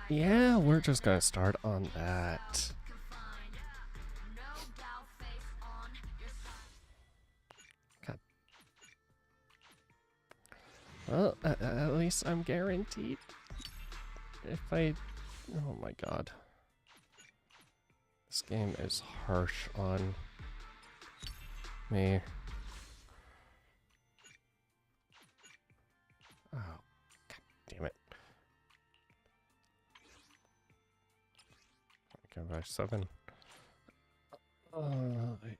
Yeah, we're just gonna start on that. God. Well, at least I'm guaranteed. If I... Oh my god. This game is harsh on me. Oh, god damn it. Go by 7. Wait.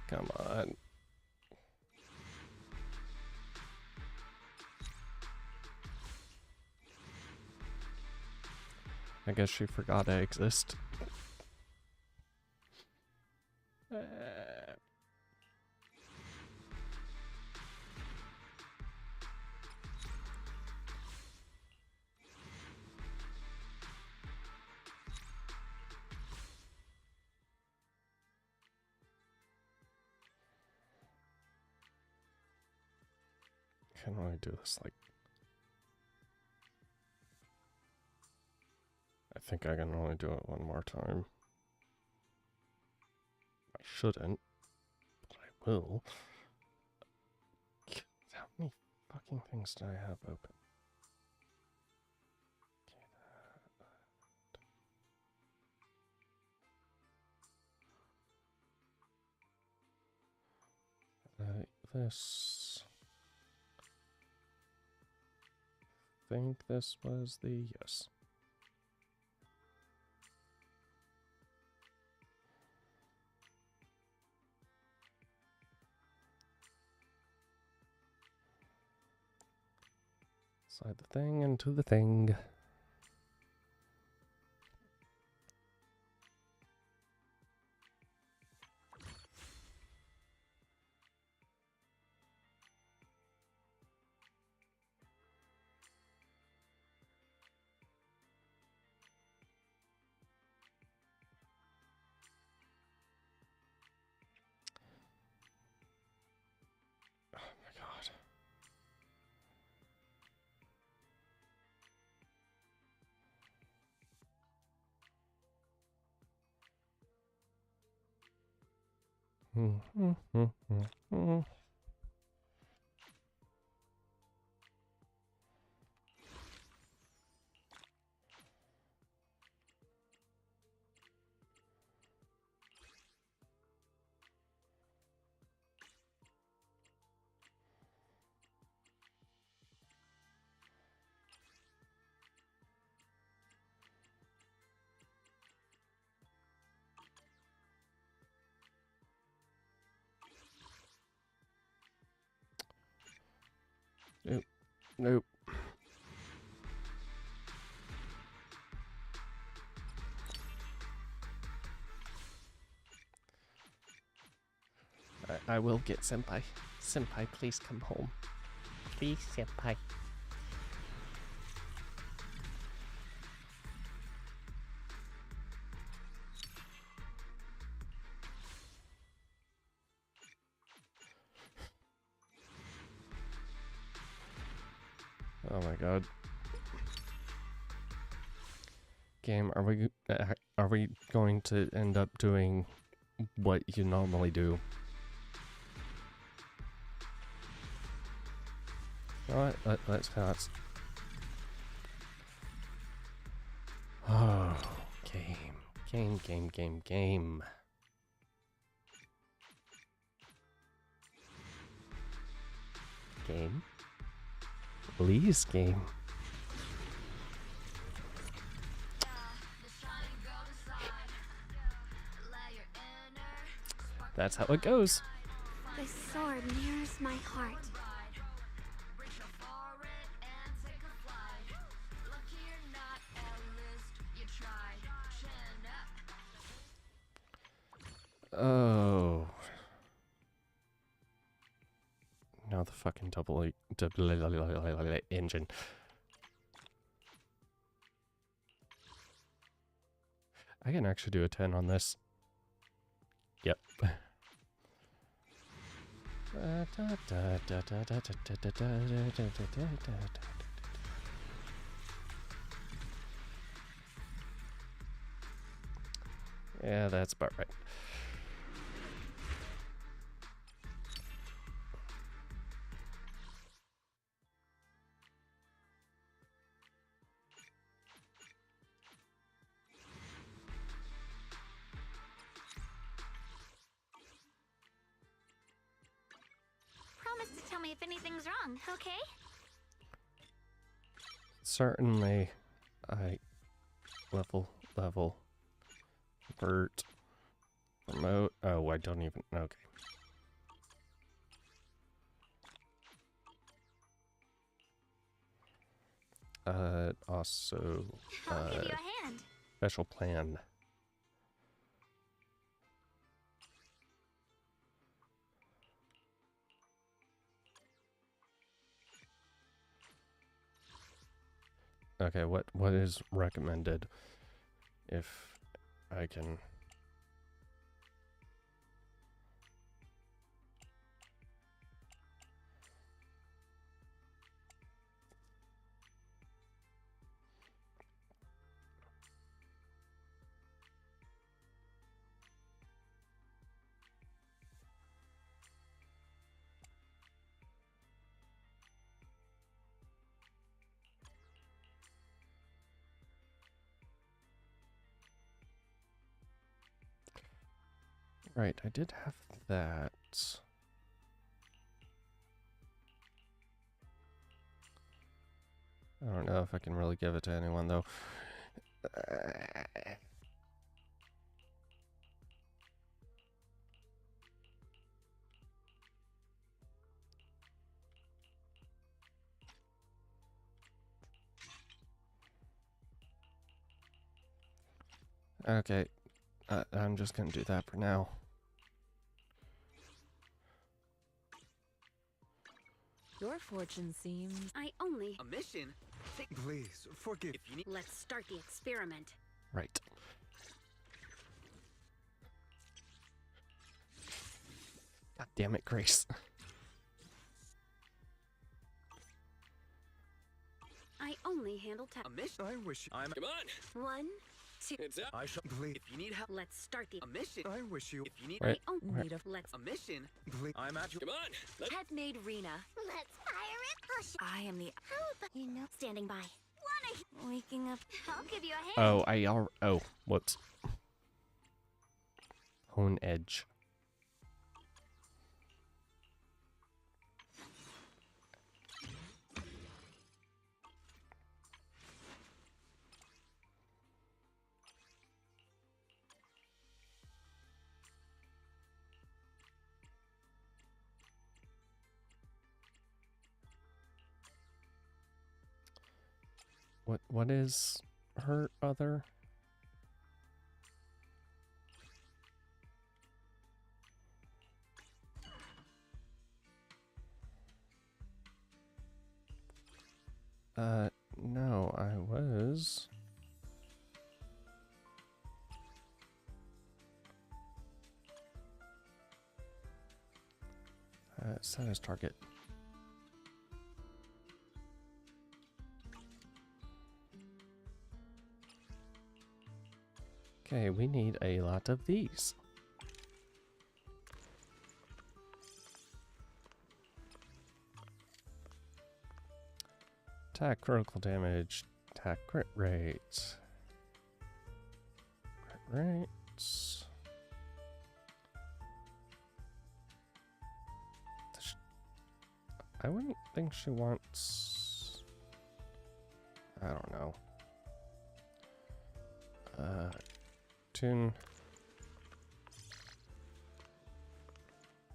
Come on. I guess she forgot I exist. Can I do this like... I think I can only do it one more time. I shouldn't, but I will. How many fucking things do I have open? This... I think this was the... Yes. Slide the thing into the thing. Oh my god. Nope. Nope. I will get senpai. Senpai, please come home. Please, senpai. Oh my god. Game, are we going to end up doing what you normally do? Alright, let's pass. Oh, game. Game. Please, game. That's how it goes. This sword mirrors my heart. Oh. Now the fucking double engine. I can actually do a 10 on this. Yep. Yeah, that's about right. Promise to tell me if anything's wrong, okay? Certainly. Level, Vert, remote. Oh, I don't even, okay. Also, I'll give you a hand. special plan. Okay, what is recommended if I can... Right, I did have that. I don't know if I can really give it to anyone, though. Okay, I'm just gonna do that for now. Your fortune seems... I only... A mission? Please, forgive. If you need... Let's start the experiment. Right. God damn it, Grace. I only handle A mission? I wish. I'm... Come on! 1, 2... It's up! I shall. Please. If you need help... Let's start the... A mission? I wish you. If you need... Wait. I only need a... Let's... A mission? Please. I'm at you. Come on! Let's... Headmaid Rena. Let's fire it. I am the... You know... Standing by. Waking up. I'll give you a hand. Oh, oh, whoops. Hone edge. What is her other? No, I was... set as target. Okay, we need a lot of these. Attack, critical damage, attack, crit rate. Crit rates. I wouldn't think she wants... I don't know. Tune.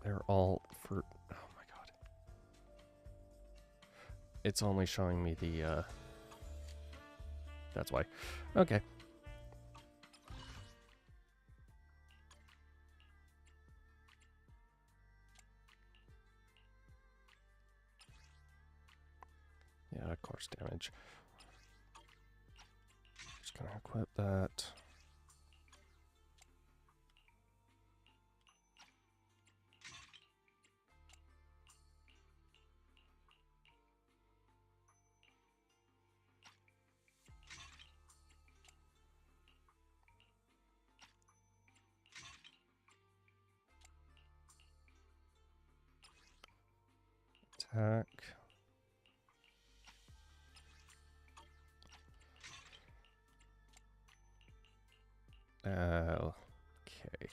They're all for... Oh my god. It's only showing me the, That's why. Okay. Yeah, course damage. Just gonna equip that. Heck. Okay.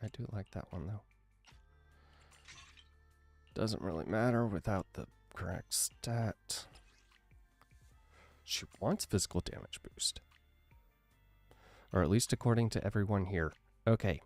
I do like that one though. Doesn't really matter without the correct stat. She wants physical damage boost. Or at least according to everyone here. Okay.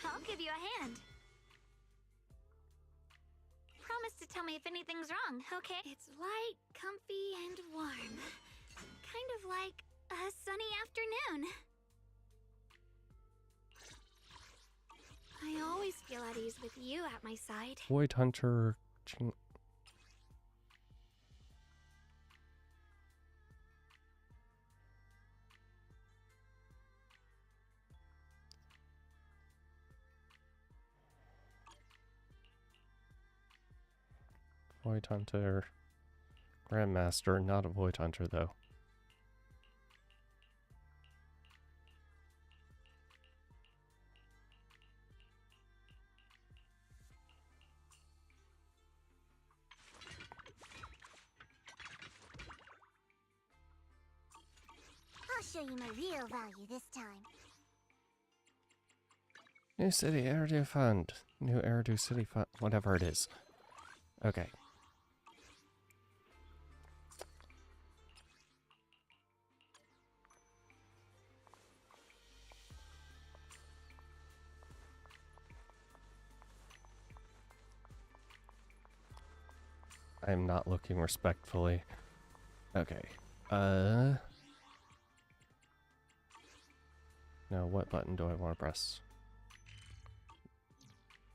I'll give you a hand. Promise to tell me if anything's wrong, okay? It's light, comfy, and warm. Kind of like a sunny afternoon. I always feel at ease with you at my side. Void Hunter. Void Hunter. Grandmaster, not a Void Hunter though. I'll show you my real value this time. New City Eridu Fund. New Eridu City Fund. Whatever it is. Okay. I am not looking respectfully. Okay. No, what button do I want to press?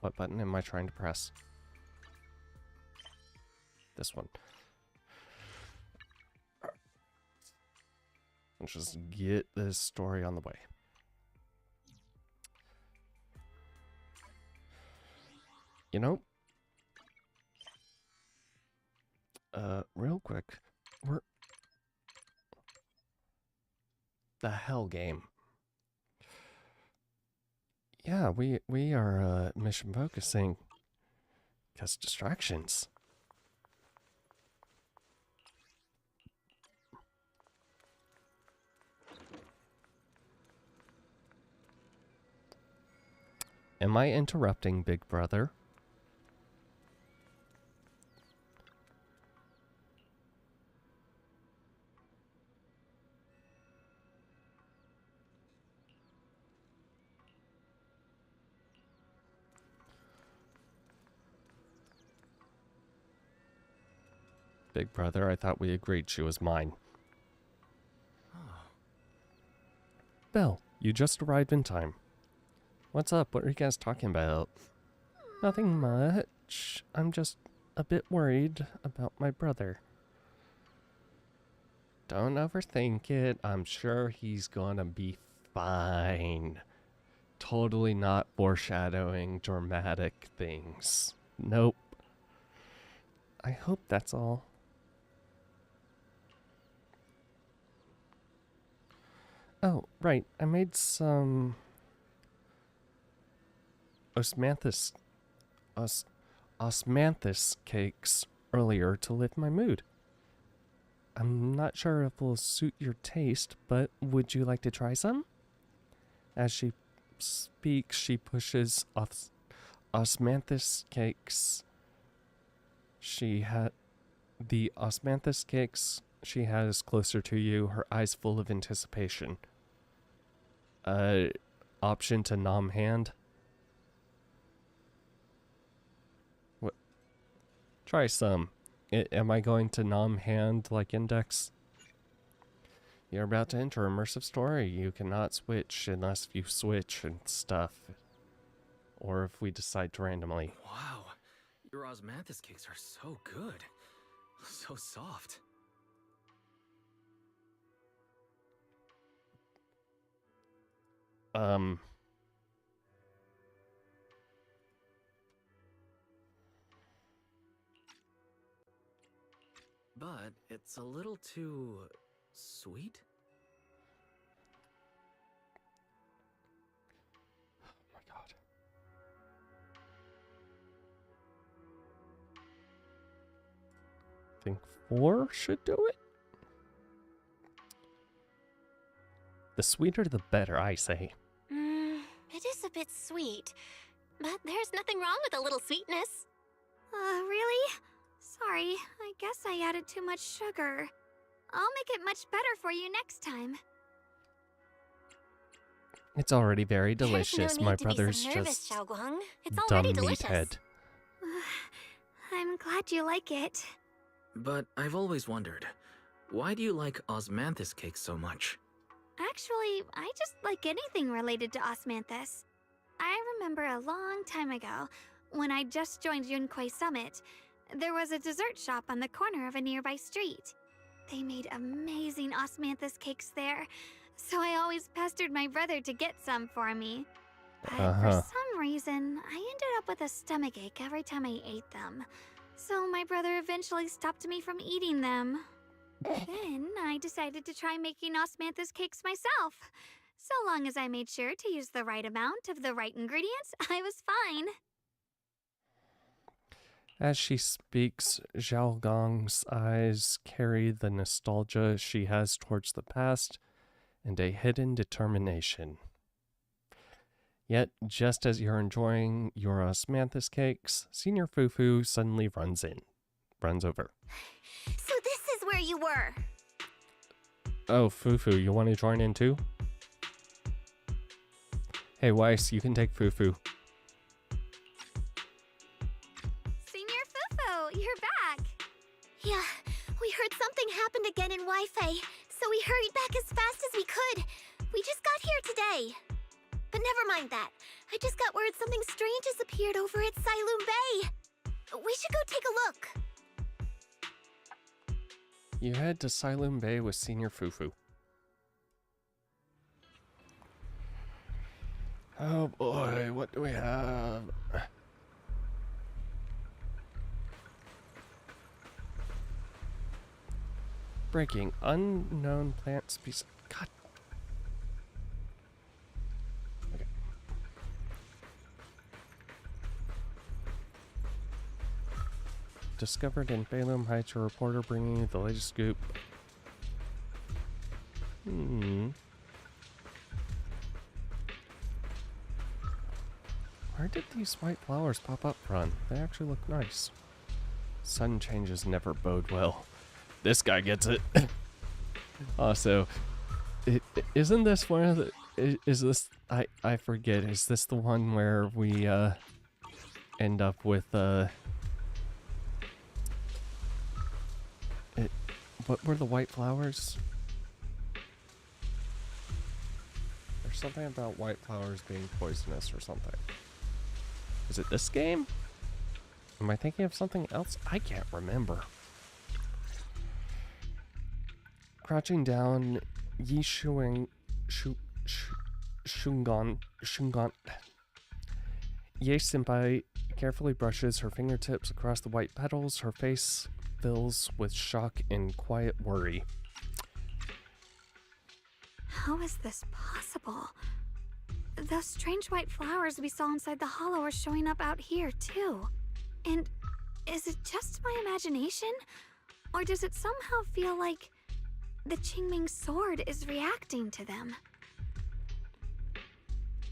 What button am I trying to press? This one. Let's just get this story on the way. You know? Real quick. The hell game. Yeah, we are mission focusing. Because distractions. Am I interrupting, Big Brother? Big Brother, I thought we agreed she was mine. Belle, you just arrived in time. What's up? What are you guys talking about? Nothing much. I'm just a bit worried about my brother. Don't overthink it. I'm sure he's gonna be fine. Totally not foreshadowing dramatic things. Nope. I hope that's all. Oh, right. I made some osmanthus cakes earlier to lift my mood. I'm not sure if it'll suit your taste, but would you like to try some? As she speaks, she pushes osmanthus cakes. She had the osmanthus cakes she has closer to you, her eyes full of anticipation. Option to nom hand. What? Try some. Am I going to nom hand like index? You're about to enter immersive story. You cannot switch unless you switch and stuff. or if we decide to randomly. Wow, your osmanthus cakes are so good. So soft. But it's a little too sweet. Oh my god. I think 4 should do it. The sweeter the better, I say. It is a bit sweet, but there's nothing wrong with a little sweetness. Really? Sorry, I guess I added too much sugar. I'll make it much better for you next time. It's already very There's delicious. no need My to be brother's so nervous, just Xiaoguang. It's dumb already delicious. meathead. I'm glad you like it. But I've always wondered, why do you like osmanthus cakes so much? Actually, I just like anything related to osmanthus. I remember a long time ago, when I just joined Yunquei Summit, there was a dessert shop on the corner of a nearby street. They made amazing osmanthus cakes there, so I always pestered my brother to get some for me. But for some reason, I ended up with a stomachache every time I ate them. So my brother eventually stopped me from eating them. Then I decided to try making osmanthus cakes myself. So long as I made sure to use the right amount of the right ingredients, I was fine. As she speaks, Zhao Gong's eyes carry the nostalgia she has towards the past and a hidden determination. Yet, just as you're enjoying your osmanthus cakes, Senior Fufu suddenly runs over. So this is where you were. Oh, Fufu, you want to join in too? Hey, Weiss, you can take Fufu. Senior Fufu, you're back. Yeah, we heard something happened again in Wi-Fi, so we hurried back as fast as we could. We just got here today. But never mind that. I just got word something strange has appeared over at Silum Bay. We should go take a look. You head to Silum Bay with Senior Fufu. Oh boy, what do we have? Breaking unknown plant species. God. Okay. Discovered in Phalum Heights, a reporter bringing you the latest scoop. Where did these white flowers pop up from? They actually look nice. Sun changes never bode well. This guy gets it. Also, isn't this one of the... Is this... I forget. Is this the one where we end up with... what were the white flowers? There's something about white flowers being poisonous or something. Is it this game? Am I thinking of something else? I can't remember. Crouching down, Shungan. Ye senpai carefully brushes her fingertips across the white petals. Her face fills with shock and quiet worry. How is this possible? Those strange white flowers we saw inside the hollow are showing up out here, too. And is it just my imagination? Or does it somehow feel like the Qingming sword is reacting to them?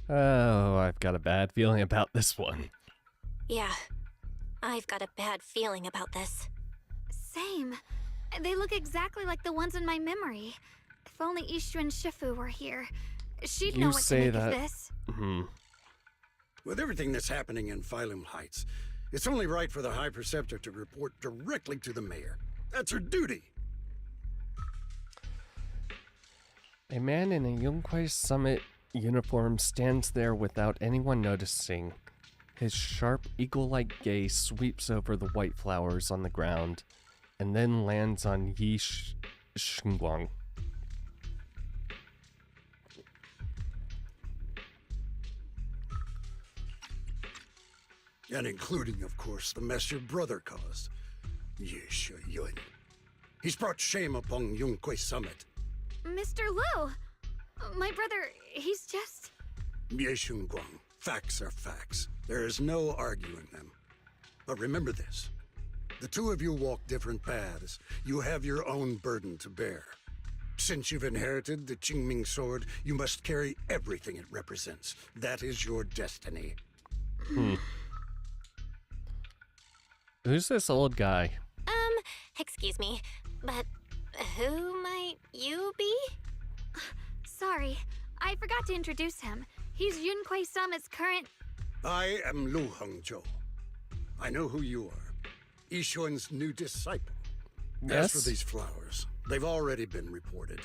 Oh, I've got a bad feeling about this one. Yeah, I've got a bad feeling about this. Same. They look exactly like the ones in my memory. If only Ishu and Shifu were here. She'd know what to make of this. With everything that's happening in Phylum Heights, it's only right for the High Preceptor to report directly to the mayor. That's her duty. A man in a Yunquei Summit uniform stands there without anyone noticing. His sharp, eagle-like gaze sweeps over the white flowers on the ground and then lands on Yi Shengguang. And including, of course, the mess your brother caused. Ye Yun. He's brought shame upon Yunquay Summit. Mr. Liu! My brother, he's just... Ye Shengguang. Facts are facts. There is no arguing them. But remember this. The two of you walk different paths. You have your own burden to bear. Since you've inherited the Qingming sword, you must carry everything it represents. That is your destiny. Who's this old guy? Excuse me, but who might you be? Sorry, I forgot to introduce him. He's Yunquay Summit's current... I am Lu Hongzhou. I know who you are. Yixuan's new disciple. Yes? As for these flowers, they've already been reported.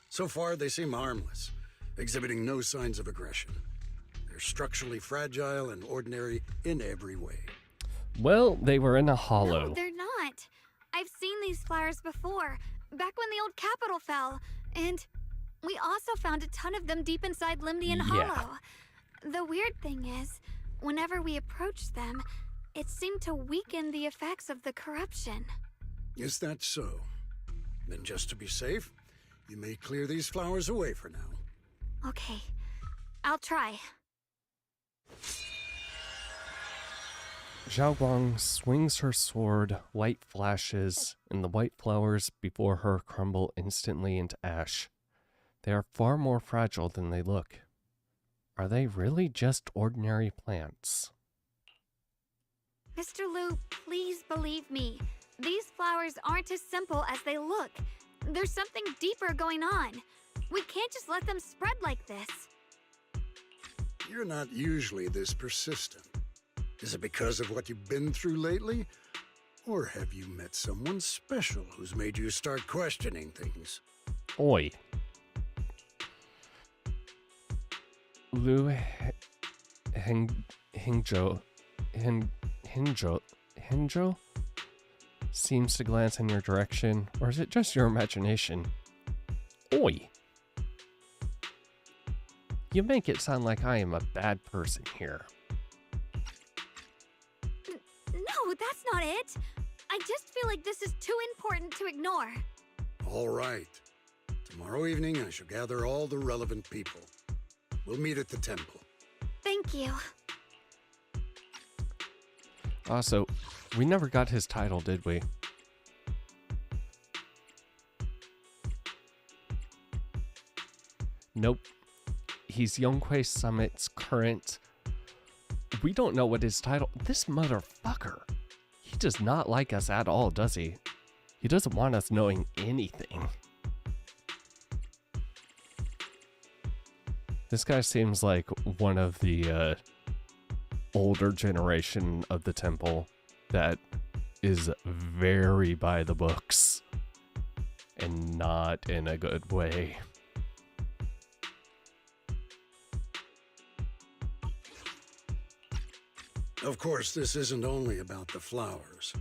So far, they seem harmless, exhibiting no signs of aggression. They're structurally fragile and ordinary in every way. Well, they were in a hollow. No, they're not. I've seen these flowers before, back when the old capital fell. And we also found a ton of them deep inside Limdian Hollow. The weird thing is, whenever we approached them, it seemed to weaken the effects of the corruption. Is that so? Then just to be safe, you may clear these flowers away for now. Okay, I'll try. Zhao Guang swings her sword, light flashes, and the white flowers before her crumble instantly into ash. They are far more fragile than they look. Are they really just ordinary plants? Mr. Liu, please believe me. These flowers aren't as simple as they look. There's something deeper going on. We can't just let them spread like this. You're not usually this persistent. Is it because of what you've been through lately? Or have you met someone special who's made you start questioning things? Oi. Lu Hengzhou seems to glance in your direction, or is it just your imagination? Oi. You make it sound like I am a bad person here. No, that's not it. I just feel like this is too important to ignore. All right. Tomorrow evening, I shall gather all the relevant people. We'll meet at the temple. Thank you. Also, we never got his title, did we? Nope. He's Yunquay Summit's current... We don't know what his title... This motherfucker. He does not like us at all, does he? He doesn't want us knowing anything. This guy seems like one of the older generation of the temple that is very by the books and not in a good way. Of course, this isn't only about the flowers.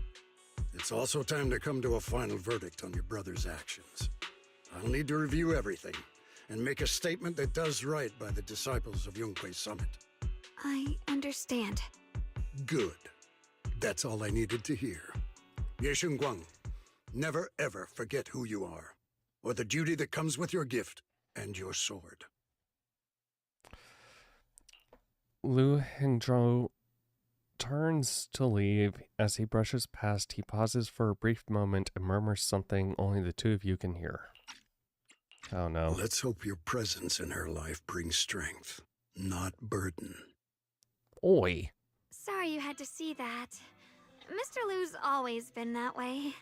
It's also time to come to a final verdict on your brother's actions. I'll need to review everything and make a statement that does right by the disciples of Yunquay Summit. I understand. Good. That's all I needed to hear. Ye Shengguang, never ever forget who you are, or the duty that comes with your gift and your sword. Lu Hengzhou turns to leave. As he brushes past, he pauses for a brief moment and murmurs something only the two of you can hear. Oh no. Let's hope your presence in her life brings strength, not burden. Oi. Sorry you had to see that. Mr. Liu's always been that way.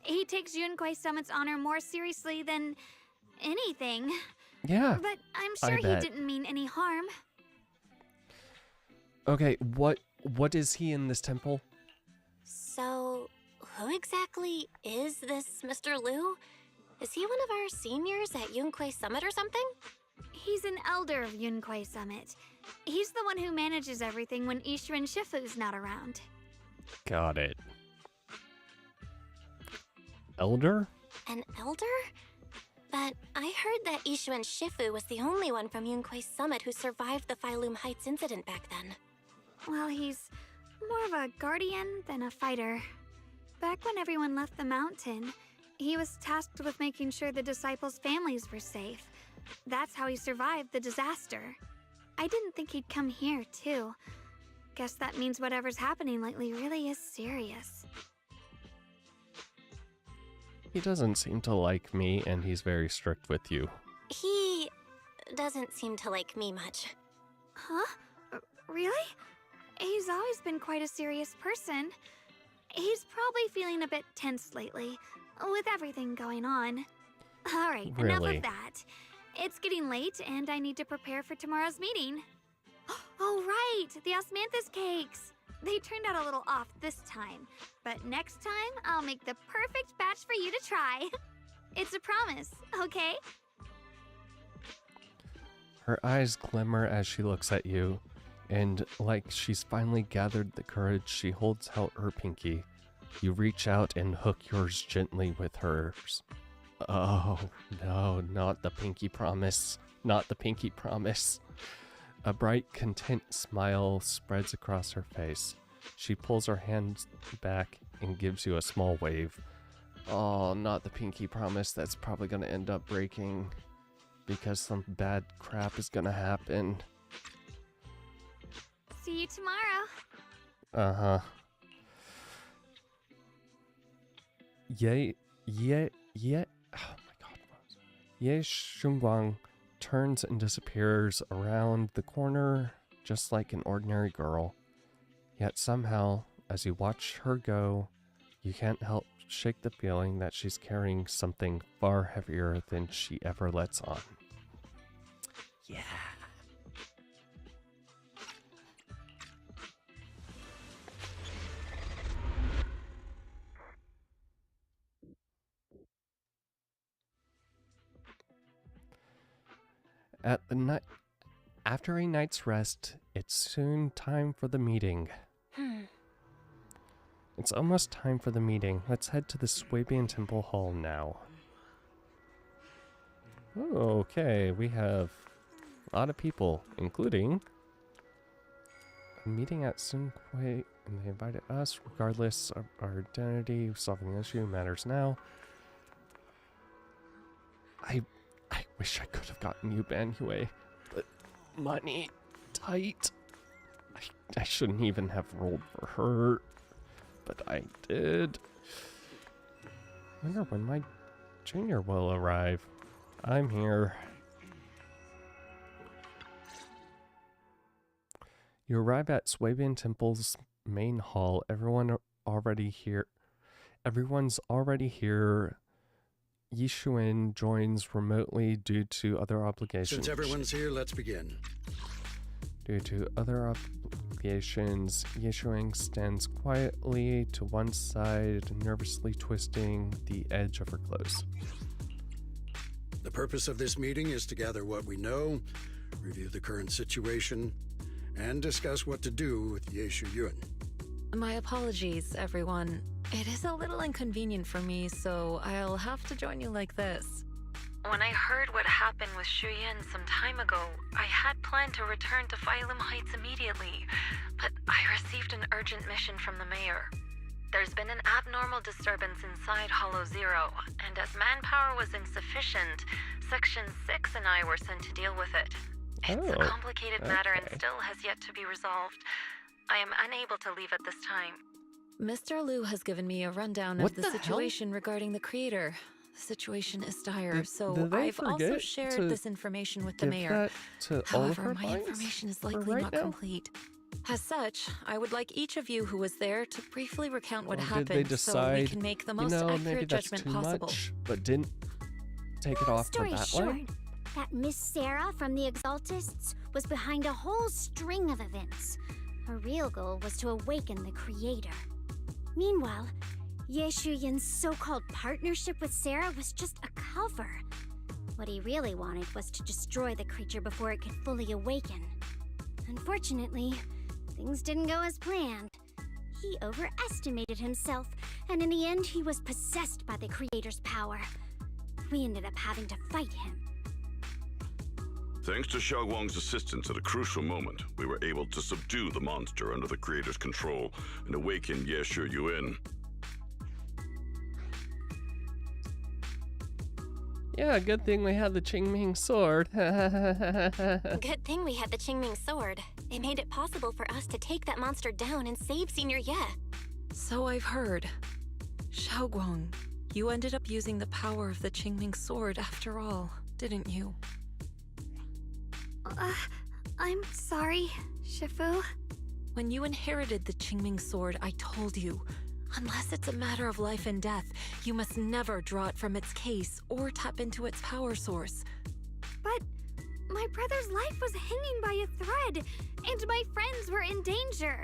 He takes Yunquay Summit's honor more seriously than anything. Yeah. But I'm I sure he bet. didn't mean any harm. Okay, what is he in this temple? So, who exactly is this Mr. Liu? Is he one of our seniors at Yunquay Summit or something? He He's an elder of Yunquei Summit. He's the one who manages everything when Ishu and Shifu's not around. Got it. Elder? An elder? But I heard that Ishu and Shifu was the only one from Yunquei Summit who survived the Phylum Heights incident back then. Well, he's more of a guardian than a fighter. Back when everyone left the mountain, he was tasked with making sure the disciples' families were safe. That's how he survived the disaster. I didn't think he'd come here, too. Guess that means whatever's happening lately really is serious. He doesn't seem to like me, and he's very strict with you. He doesn't seem to like me much. Huh? Really? He's always been quite a serious person. He's probably feeling a bit tense lately, with everything going on. Alright, enough Really? of that. It's getting late, and I need to prepare for tomorrow's meeting. Oh, right! The osmanthus cakes! They turned out a little off this time, but next time I'll make the perfect batch for you to try. It's a promise, okay? Her eyes glimmer as she looks at you, and like she's finally gathered the courage, she holds out her pinky. You reach out and hook yours gently with hers. Oh, no, not the pinky promise. Not the pinky promise. A bright, content smile spreads across her face. She pulls her hand back and gives you a small wave. Oh, not the pinky promise. That's probably going to end up breaking because some bad crap is going to happen. See you tomorrow. Uh-huh. Ye. Oh my god. Ye Shunguang turns and disappears around the corner just like an ordinary girl. Yet somehow, as you watch her go, you can't help shake the feeling that she's carrying something far heavier than she ever lets on. Yeah. After a night's rest, it's soon time for the meeting. It's almost time for the meeting. Let's head to the Swabian Temple Hall now. Oh, okay, we have a lot of people, including a meeting at Sunquay, and they invited us. Regardless of our identity, solving the issue matters now. I wish I could have gotten you Banhue, but money tight. I shouldn't even have rolled for her, but I did. Wonder when my junior will arrive. I'm here. You arrive at Swabian Temple's main hall. Everyone's already here. Yishuin joins remotely due to other obligations. Since everyone's here, let's begin. Due to other obligations, Yishuin stands quietly to one side, nervously twisting the edge of her clothes. The purpose of this meeting is to gather what we know, review the current situation, and discuss what to do with Yeshu Yun. My apologies, everyone. It is a little inconvenient for me, so I'll have to join you like this. When I heard what happened with Shuyin some time ago, I had planned to return to Phylum Heights immediately, but I received an urgent mission from the mayor. There's been an abnormal disturbance inside Hollow Zero, and as manpower was insufficient, Section 6 and I were sent to deal with it. It's a complicated matter and still has yet to be resolved. I am unable to leave at this time. Mr. Liu has given me a rundown of the situation regarding the creator. The situation is dire, so I've also shared this information with the mayor. However, my information is likely not complete. As such, I would like each of you who was there to briefly recount what happened so we can make the most accurate judgment possible. Much, but didn't take it off the bat line. That Miss Sarah from the Exaltists was behind a whole string of events. Her real goal was to awaken the creator. Meanwhile, Ye Shuyin's so-called partnership with Sarah was just a cover. What he really wanted was to destroy the creature before it could fully awaken. Unfortunately, things didn't go as planned. He overestimated himself, and in the end, he was possessed by the creator's power. We ended up having to fight him. Thanks to Xiaoguang's assistance at a crucial moment, we were able to subdue the monster under the creator's control and awaken Ye Shi Yuan. Yeah, good thing we had the Qingming sword. Good thing we had the Qingming sword. It made it possible for us to take that monster down and save Senior Ye. So I've heard. Xiaoguang, you ended up using the power of the Qingming sword after all, didn't you? I'm sorry, Shifu. When you inherited the Qingming sword, I told you, unless it's a matter of life and death, you must never draw it from its case or tap into its power source. But my brother's life was hanging by a thread, and my friends were in danger.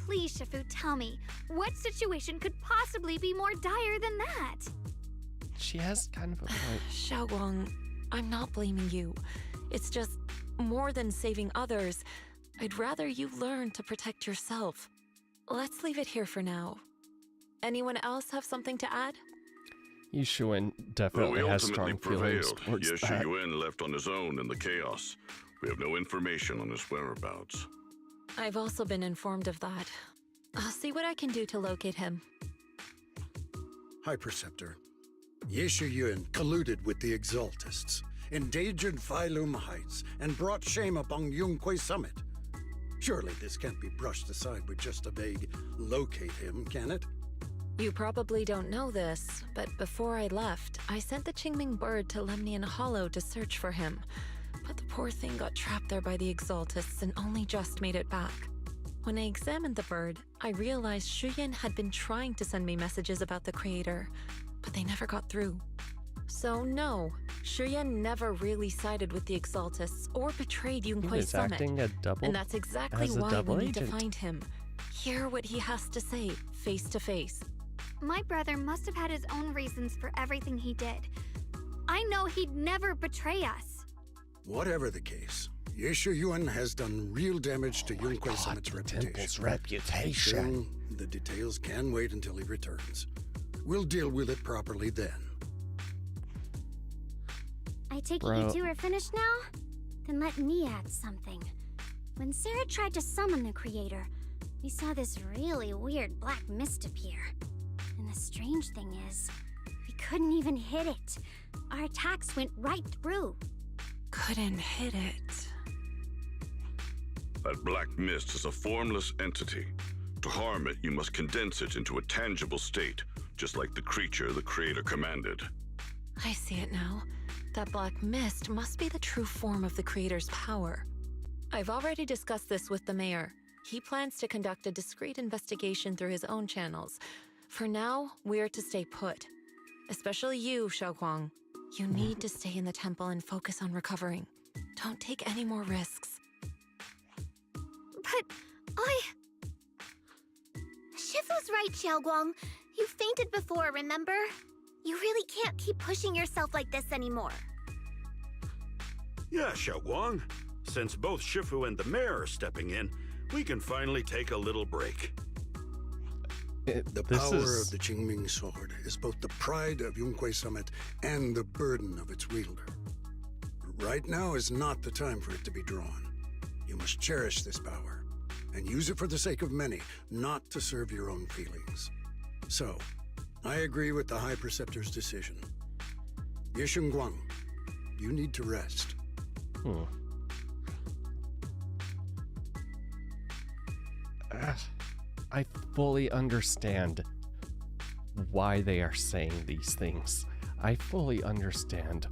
Please, Shifu, tell me, what situation could possibly be more dire than that? She has kind of a point. Xiaoguang, I'm not blaming you. It's just, more than saving others, I'd rather you learn to protect yourself. Let's leave it here for now. Anyone else have something to add? Yishuan Though definitely we has ultimately strong feelings prevailed, towards Ye Shi that. Yuan left on his own in the chaos. We have no information on his whereabouts. I've also been informed of that. I'll see what I can do to locate him. High Preceptor, Ye Shi Yuan colluded with the Exaltists, endangered Phylum Heights, and brought shame upon Yunquay Summit. Surely this can't be brushed aside with just a vague locate him, can it? You probably don't know this, but before I left, I sent the Qingming bird to Lemnian Hollow to search for him. But the poor thing got trapped there by the Exaltists and only just made it back. When I examined the bird, I realized Shuyan had been trying to send me messages about the Creator, but they never got through. So no, Shuyan never really sided with the Exaltists or betrayed He Yunquay was Summit. acting a double. And that's exactly as a why double we need to agent. find him. Hear what he has to say, face to face. My brother must have had his own reasons for everything he did. I know he'd never betray us. Whatever the case, Ye Shi Yuan has done real damage to Yunquay Summit's the temple's reputation. reputation. Still, the details can wait until he returns. We'll deal with it properly then. I take it Bro. you two are finished now? Then let me add something. When Sarah tried to summon the Creator, we saw this really weird black mist appear. And the strange thing is, we couldn't even hit it. Our attacks went right through. Couldn't hit it. That black mist is a formless entity. To harm it, you must condense it into a tangible state, just like the creature the Creator commanded. I see it now. That black mist must be the true form of the Creator's power. I've already discussed this with the mayor. He plans to conduct a discreet investigation through his own channels. For now, we're to stay put. Especially you, Xiaoguang. You need to stay in the temple and focus on recovering. Don't take any more risks. But Shifu's right, Xiaoguang. You fainted before, remember? You really can't keep pushing yourself like this anymore. Yeah, Xiaoguang. Since both Shifu and the mayor are stepping in, we can finally take a little break. The This power is of the Qingming sword is both the pride of Yunquay Summit and the burden of its wielder. Right now is not the time for it to be drawn. You must cherish this power and use it for the sake of many, not to serve your own feelings. So, I agree with the High Preceptor's decision. Yishunguang, you need to rest. I fully understand why they are saying these things. I fully understand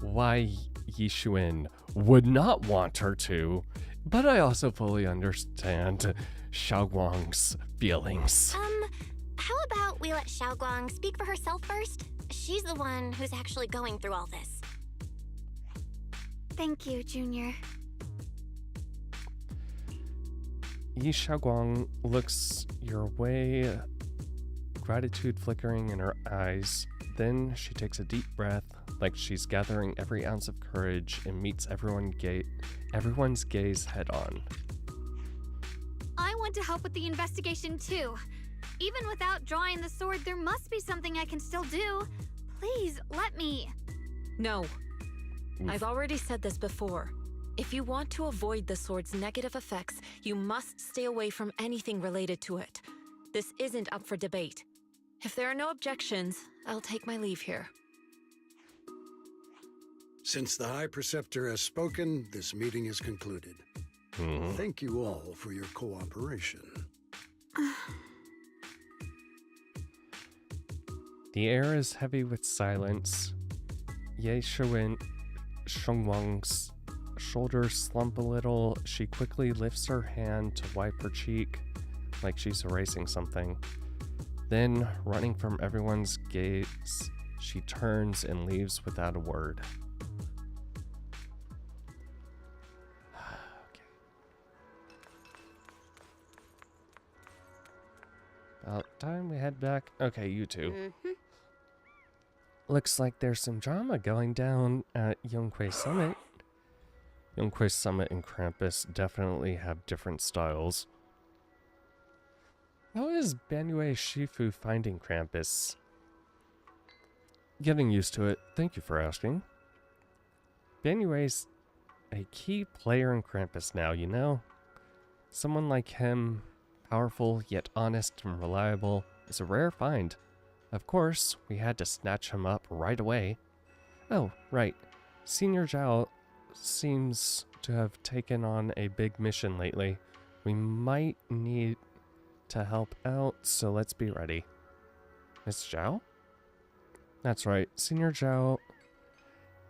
why Yishuan would not want her to, but I also fully understand Xiaoguang's feelings. How about we let Xiaoguang speak for herself first? She's the one who's actually going through all this. thank you, Junior. Yi Xiaoguang looks your way, gratitude flickering in her eyes. Then she takes a deep breath, like she's gathering every ounce of courage and meets everyone's gaze head on. I want to help with the investigation too. Even without drawing the sword, there must be something I can still do. Please, let me. No. Oof. I've already said this before. If you want to avoid the sword's negative effects, you must stay away from anything related to it. This isn't up for debate. If there are no objections, I'll take my leave here. Since the High Preceptor has spoken, this meeting is concluded. Thank you all for your cooperation. The air is heavy with silence. Ye Shengwang's shoulders slump a little. She quickly lifts her hand to wipe her cheek, like she's erasing something. Then, running from everyone's gaze, she turns and leaves without a word. Okay. About time we head back. Okay, you two. Looks like there's some drama going down at Yonghui Summit. Yonghui Summit and Krampus definitely have different styles. How is Banue Shifu finding Krampus? Getting used to it. Thank you for asking. Banue's a key player in Krampus now, you know? Someone like him, powerful yet honest and reliable, is a rare find. Of course, we had to snatch him up right away. Oh, right. Senior Zhao seems to have taken on a big mission lately. We might need to help out, so let's be ready. Miss Zhao? That's right, Senior Zhao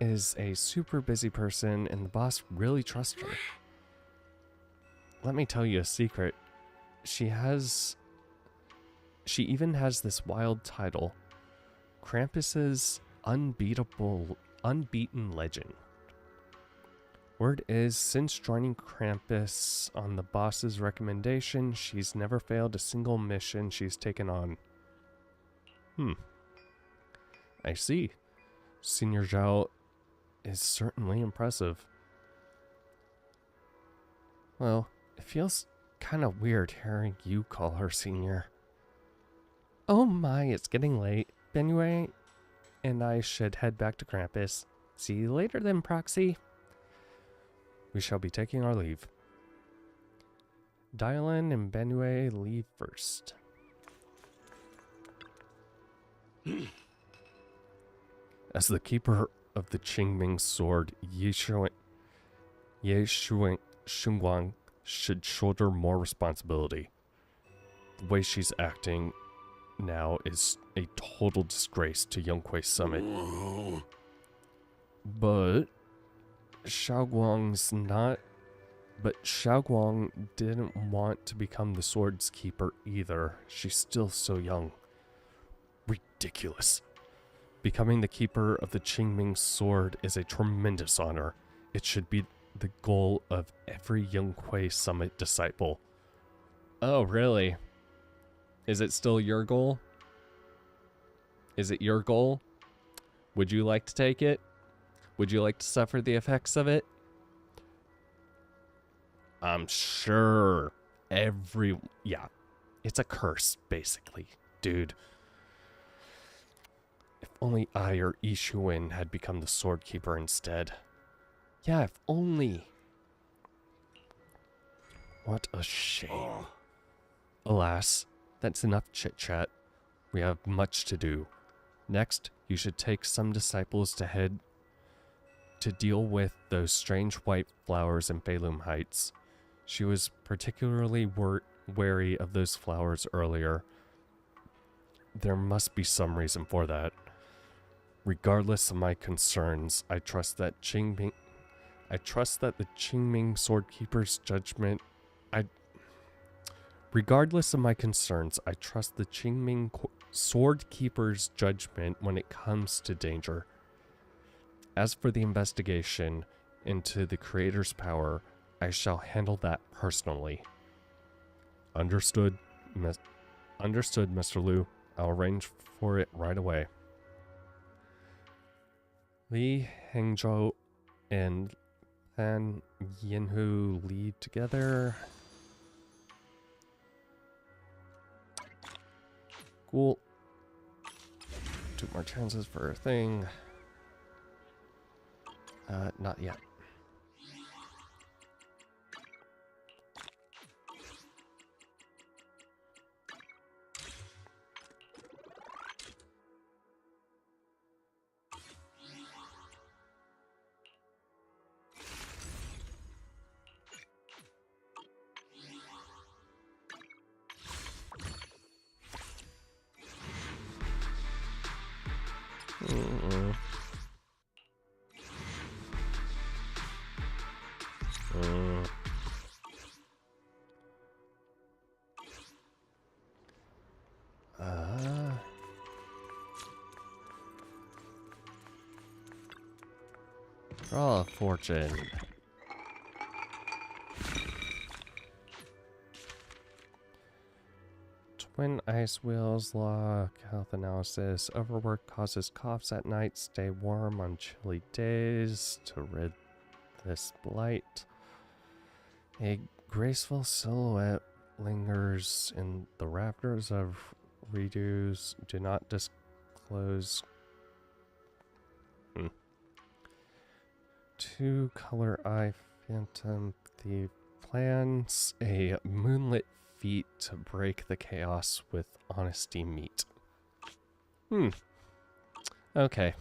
is a super busy person and the boss really trusts her. Let me tell you a secret. She even has this wild title, Krampus's unbeaten legend. Word is, since joining Krampus on the boss's recommendation, she's never failed a single mission she's taken on. I see. Senior Zhao is certainly impressive. Well, it feels kind of weird hearing you call her senior. Oh my, it's getting late. Banue and I should head back to Krampus. See you later then, Proxy. We shall be taking our leave. Dylan and Banue leave first. As the keeper of the Qingming sword, Ye Shengwang should shoulder more responsibility. The way she's acting now is a total disgrace to Yonghui Summit. Whoa. But Xiaoguang didn't want to become the sword's keeper either. She's still so young. Ridiculous. Becoming the keeper of the Qingming sword is a tremendous honor. It should be the goal of every Yonghui Summit disciple. Oh, really? Is it still your goal? Is it your goal? Would you like to take it? Would you like to suffer the effects of it? I'm sure yeah, it's a curse, basically, dude. If only I or Ishuin had become the sword keeper instead. Yeah, if only. What a shame. Alas, that's enough chit-chat. We have much to do. Next, you should take some disciples to head to deal with those strange white flowers in Phelim Heights. She was particularly wary of those flowers earlier. There must be some reason for that. Regardless of my concerns, I trust that the Qingming Swordkeeper's judgment. Regardless of my concerns, I trust the Qingming Swordkeeper's judgment when it comes to danger. As for the investigation into the Creator's power, I shall handle that personally. Understood, Mr. Liu. I'll arrange for it right away. Li Hengzhou and Pan Yinhu lead together. Cool. 2 more chances for a thing. Not yet. Mm-mm. Draw a fortune. Twin ice wheels, log, health analysis. Overwork causes coughs at night. Stay warm on chilly days to rid this blight. A graceful silhouette lingers in the rafters of redos. Do not disclose. 2 color eye phantom thief plans a moonlit feat to break the chaos with honesty meet. Okay.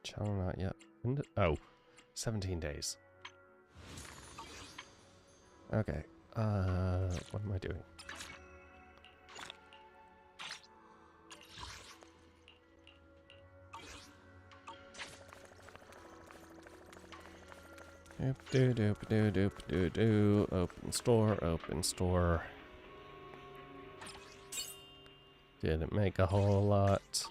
Channel not yet. Oh, 17 days. Okay. What am I doing? Doop. Open store, open store. Didn't make a whole lot.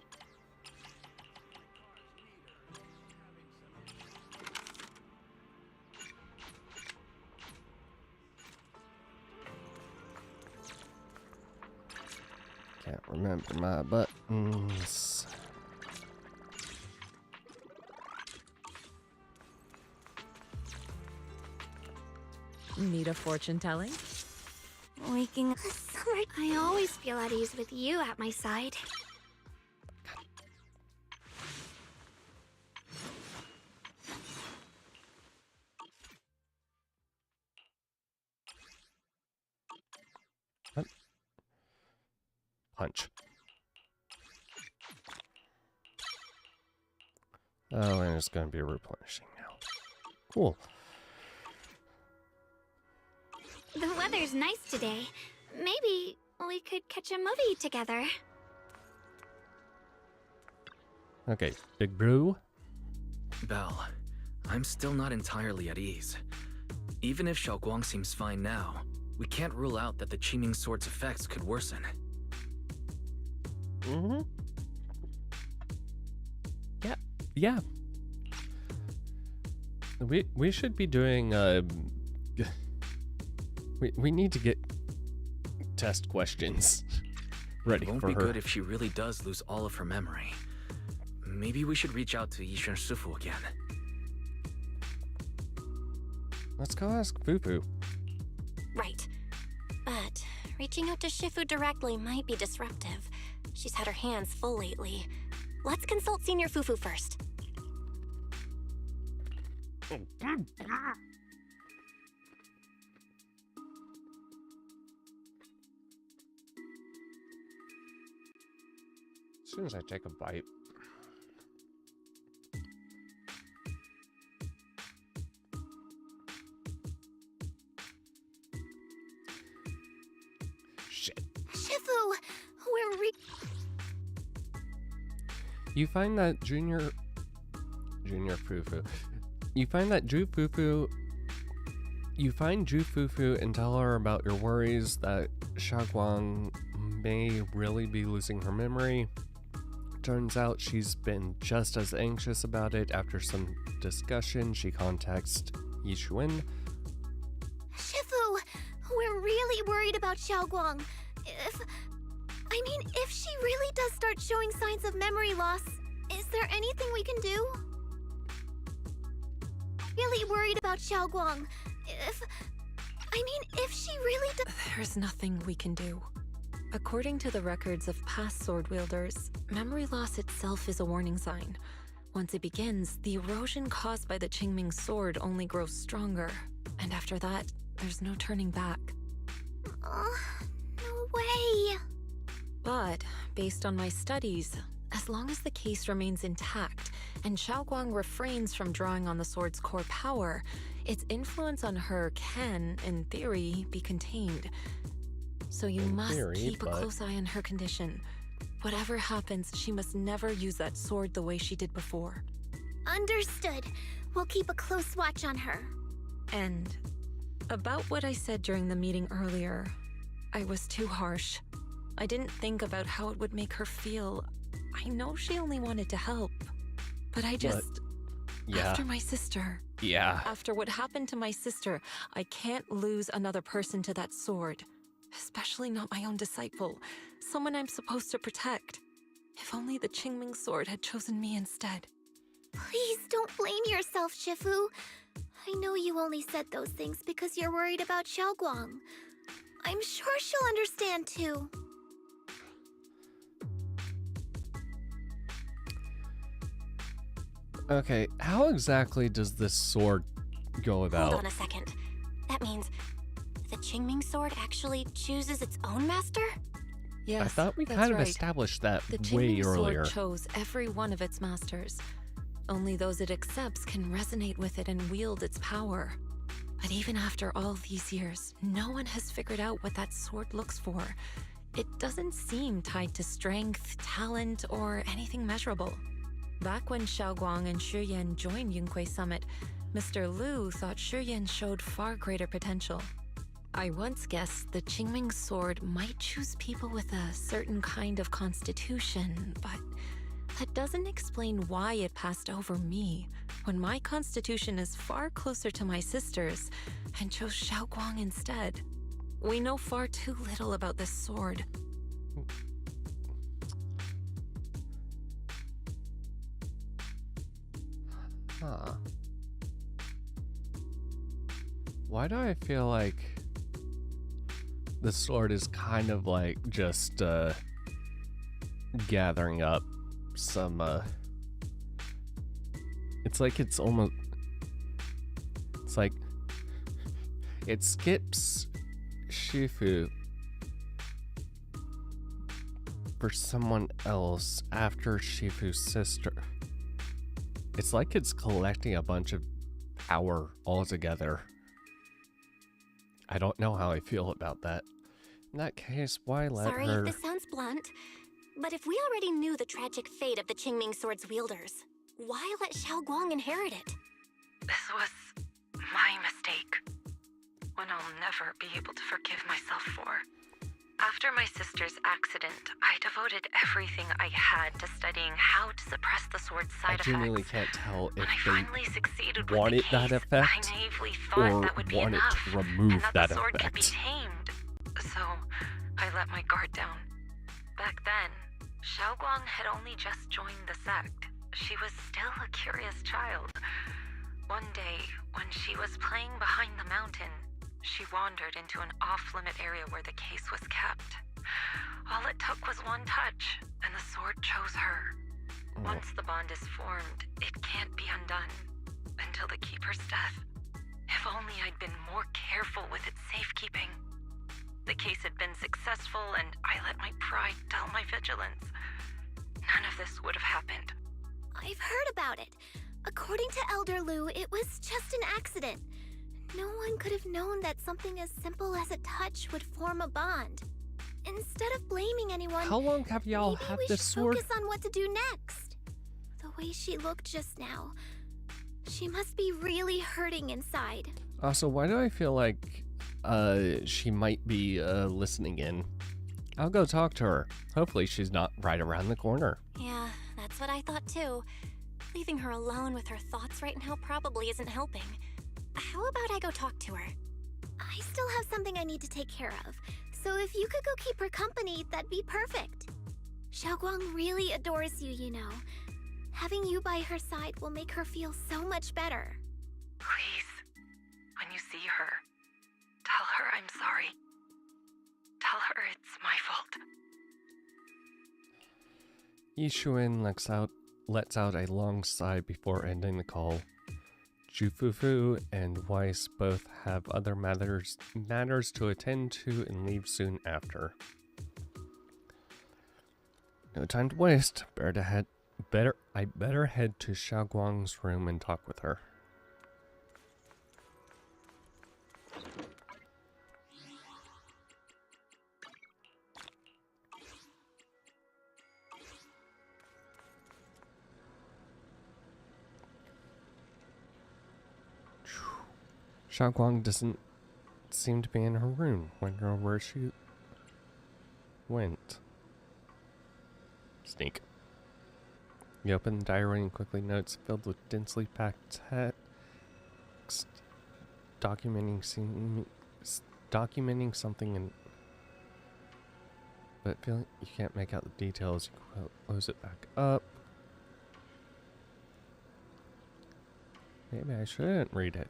Can't remember my buttons. Need a fortune telling? Waking up. Summer. I always feel at ease with you at my side. What? Punch. Oh, and it's going to be replenishing now. Cool. The weather's nice today. Maybe we could catch a movie together. Okay, big brew. Belle, I'm still not entirely at ease. Even if Xiaoguang seems fine now, we can't rule out that the Qiming Sword's effects could worsen. Mm-hmm. Yeah. We should be doing we need to get test questions ready It won't for be her. good if she really does lose all of her memory. Maybe we should reach out to Yishen Shifu again. Let's go ask Fufu. Right. But reaching out to Shifu directly might be disruptive. She's had her hands full lately. Let's consult Senior Fufu first. As soon as I take a bite. Shifu, we're You find that Junior Fufu. You find Ju Fufu and tell her about your worries that Xiaoguang may really be losing her memory. Turns out she's been just as anxious about it. After some discussion, she contacts Yixuan. Shifu, we're really worried about Xiaoguang. If she really does start showing signs of memory loss, is there anything we can do? Really worried about Xiaoguang. If she really does. There's nothing we can do. According to the records of past sword wielders, memory loss itself is a warning sign. Once it begins, the erosion caused by the Qingming sword only grows stronger, and after that, there's no turning back. No way. But, based on my studies, as long as the case remains intact and Xiaoguang refrains from drawing on the sword's core power, its influence on her can, in theory, be contained. So you must keep a close eye on her condition. Whatever happens, she must never use that sword the way she did before. Understood. We'll keep a close watch on her. And about what I said during the meeting earlier, I was too harsh. I didn't think about how it would make her feel. I know she only wanted to help, but I just... Yeah. After my sister. Yeah. After what happened to my sister, I can't lose another person to that sword. Especially not my own disciple, someone I'm supposed to protect. If only the Qingming sword had chosen me instead. Please don't blame yourself, Shifu. I know you only said those things because you're worried about Xiaoguang. I'm sure she'll understand too. Okay, how exactly does this sword go about? Hold on a second. That means the Qingming sword actually chooses its own master? Yes, I thought we that's kind of right. established that The way Qingming earlier. sword chose every one of its masters. Only those it accepts can resonate with it and wield its power. But even after all these years, no one has figured out what that sword looks for. It doesn't seem tied to strength, talent, or anything measurable. Back when Xiaoguang and Shiyan joined Yunquei Summit, Mr. Liu thought Shiyan showed far greater potential. I once guessed the Qingming sword might choose people with a certain kind of constitution, but that doesn't explain why it passed over me, when my constitution is far closer to my sister's, and chose Xiaoguang instead. We know far too little about this sword. Huh. Why do I feel like the sword is kind of like just gathering up some it's like it skips Shifu for someone else after Shifu's sister. It's like it's collecting a bunch of power all together. I don't know how I feel about that. In that case, why let Sorry her... if this sounds blunt, but if we already knew the tragic fate of the Qingming sword's wielders, why let Xiaoguang inherit it? This was my mistake. One I'll never be able to forgive myself for. After my sister's accident, I devoted everything I had to studying how to suppress the sword's side I genuinely effects. can't tell if When I finally succeeded they wanted with the case, that effect I naively thought or that would be wanted enough, to remove and that that the sword could be effect. tamed. So, I let my guard down. Back then, Xiaoguang had only just joined the sect. She was still a curious child. One day, when she was playing behind the mountain, she wandered into an off-limit area where the case was kept. All it took was one touch, and the sword chose her. Once the bond is formed, it can't be undone until the keeper's death. If only I'd been more careful with its safekeeping. The case had been successful, and I let my pride dull my vigilance. None of this would have happened. I've heard about it. According to Elder Liu, it was just an accident. No one could have known that something as simple as a touch would form a bond. Instead of blaming anyone, How long have y'all maybe had we this should sword? focus on what to do next. The way she looked just now, she must be really hurting inside. Also, why do I feel like she might be listening in? I'll go talk to her. Hopefully she's not right around the corner. Yeah, that's what I thought too. Leaving her alone with her thoughts right now probably isn't helping. How about I go talk to her? I still have something I need to take care of, so if you could go keep her company, that'd be perfect. Xiaoguang really adores you, you know. Having you by her side will make her feel so much better. Please, when you see her, tell her I'm sorry. Tell her it's my fault. Yishuin lets out a long sigh before ending the call. Jufufu and Weiss both have other matters to attend to and leave soon after. No time to waste. I better head to Xiaoguang's room and talk with her. Xiaoguang doesn't seem to be in her room. Wonder where she went. Sneak. You open the diary and quickly notes filled with densely packed text documenting something, and but feeling you can't make out the details. You close it back up. Maybe I shouldn't read it.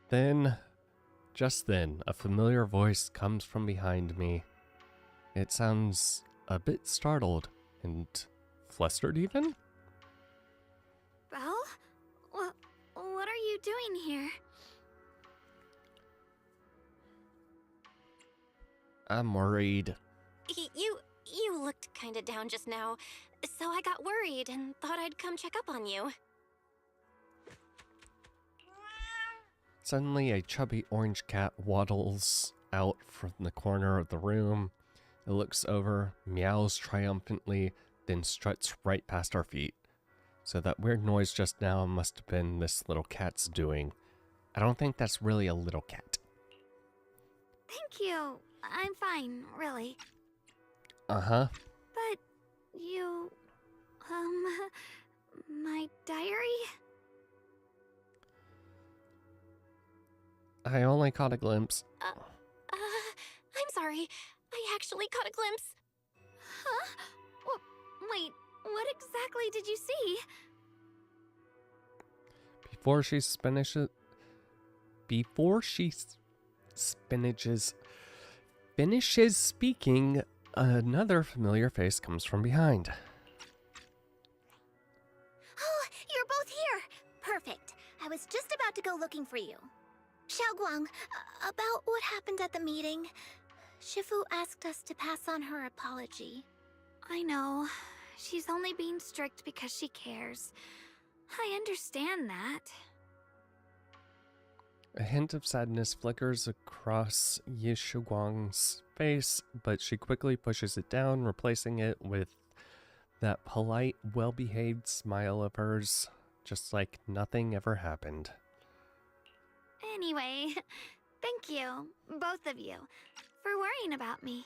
Then, just then, a familiar voice comes from behind me. It sounds a bit startled and flustered even. Belle? What are you doing here? I'm worried. You looked kinda down just now, so I got worried and thought I'd come check up on you. Suddenly, a chubby orange cat waddles out from the corner of the room. It looks over, meows triumphantly, then struts right past our feet. So that weird noise just now must have been this little cat's doing. I don't think that's really a little cat. Thank you. I'm fine, really. Uh-huh. But you... my diary? I only caught a glimpse. I'm sorry. I actually caught a glimpse. Huh? Wait, what exactly did you see? Before she finishes speaking, another familiar face comes from behind. Oh, you're both here! Perfect. I was just about to go looking for you. Xiaoguang, about what happened at the meeting, Shifu asked us to pass on her apology. I know. She's only being strict because she cares. I understand that. A hint of sadness flickers across Yishuguang's face, but she quickly pushes it down, replacing it with that polite, well-behaved smile of hers, just like nothing ever happened. Anyway, thank you, both of you, for worrying about me.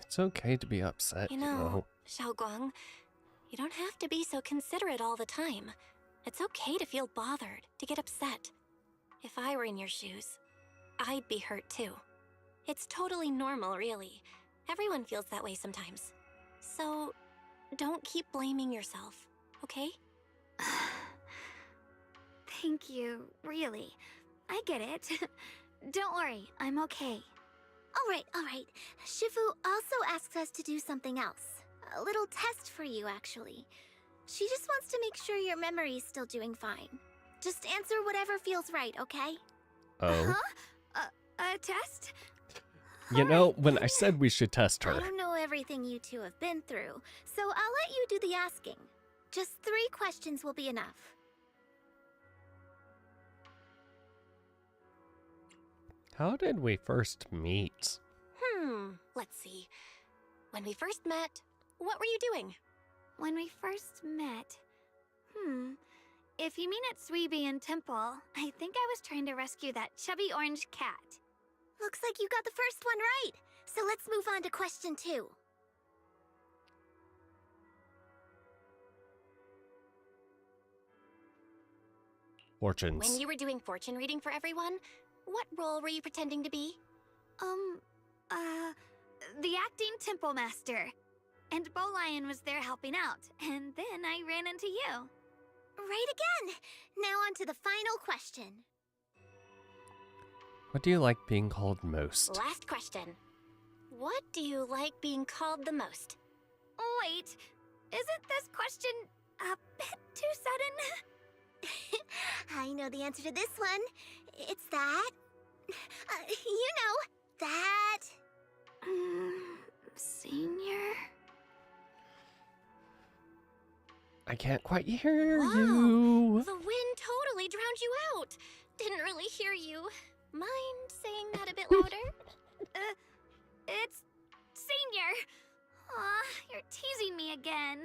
It's okay to be upset, You know, Xiaoguang, you don't have to be so considerate all the time. It's okay to feel bothered, to get upset. If I were in your shoes, I'd be hurt too. It's totally normal, really. Everyone feels that way sometimes. So, don't keep blaming yourself, okay? Thank you, really. I get it. Don't worry, I'm okay. All right. Shifu also asks us to do something else. A little test for you, actually. She just wants to make sure your memory's still doing fine. Just answer whatever feels right, okay? Oh. Huh? A test? You know, when I said we should test her. I don't know everything you two have been through, so I'll let you do the asking. Just 3 questions will be enough. How did we first meet? Let's see. When we first met, what were you doing? When we first met... If you mean at Sweebian Temple, I think I was trying to rescue that chubby orange cat. Looks like you got the first one right. So let's move on to question 2. Fortunes. When you were doing fortune reading for everyone, what role were you pretending to be? The acting temple master. And Bowlion was there helping out, and then I ran into you. Right again! Now on to the final question. What do you like being called most? Last question. What do you like being called the most? Wait, isn't this question a bit too sudden? I know the answer to this one. It's that... that... Senior? I can't quite hear Wow, you. the wind totally drowned you out. Didn't really hear you. Mind saying that a bit louder? It's Senior. Aw, you're teasing me again.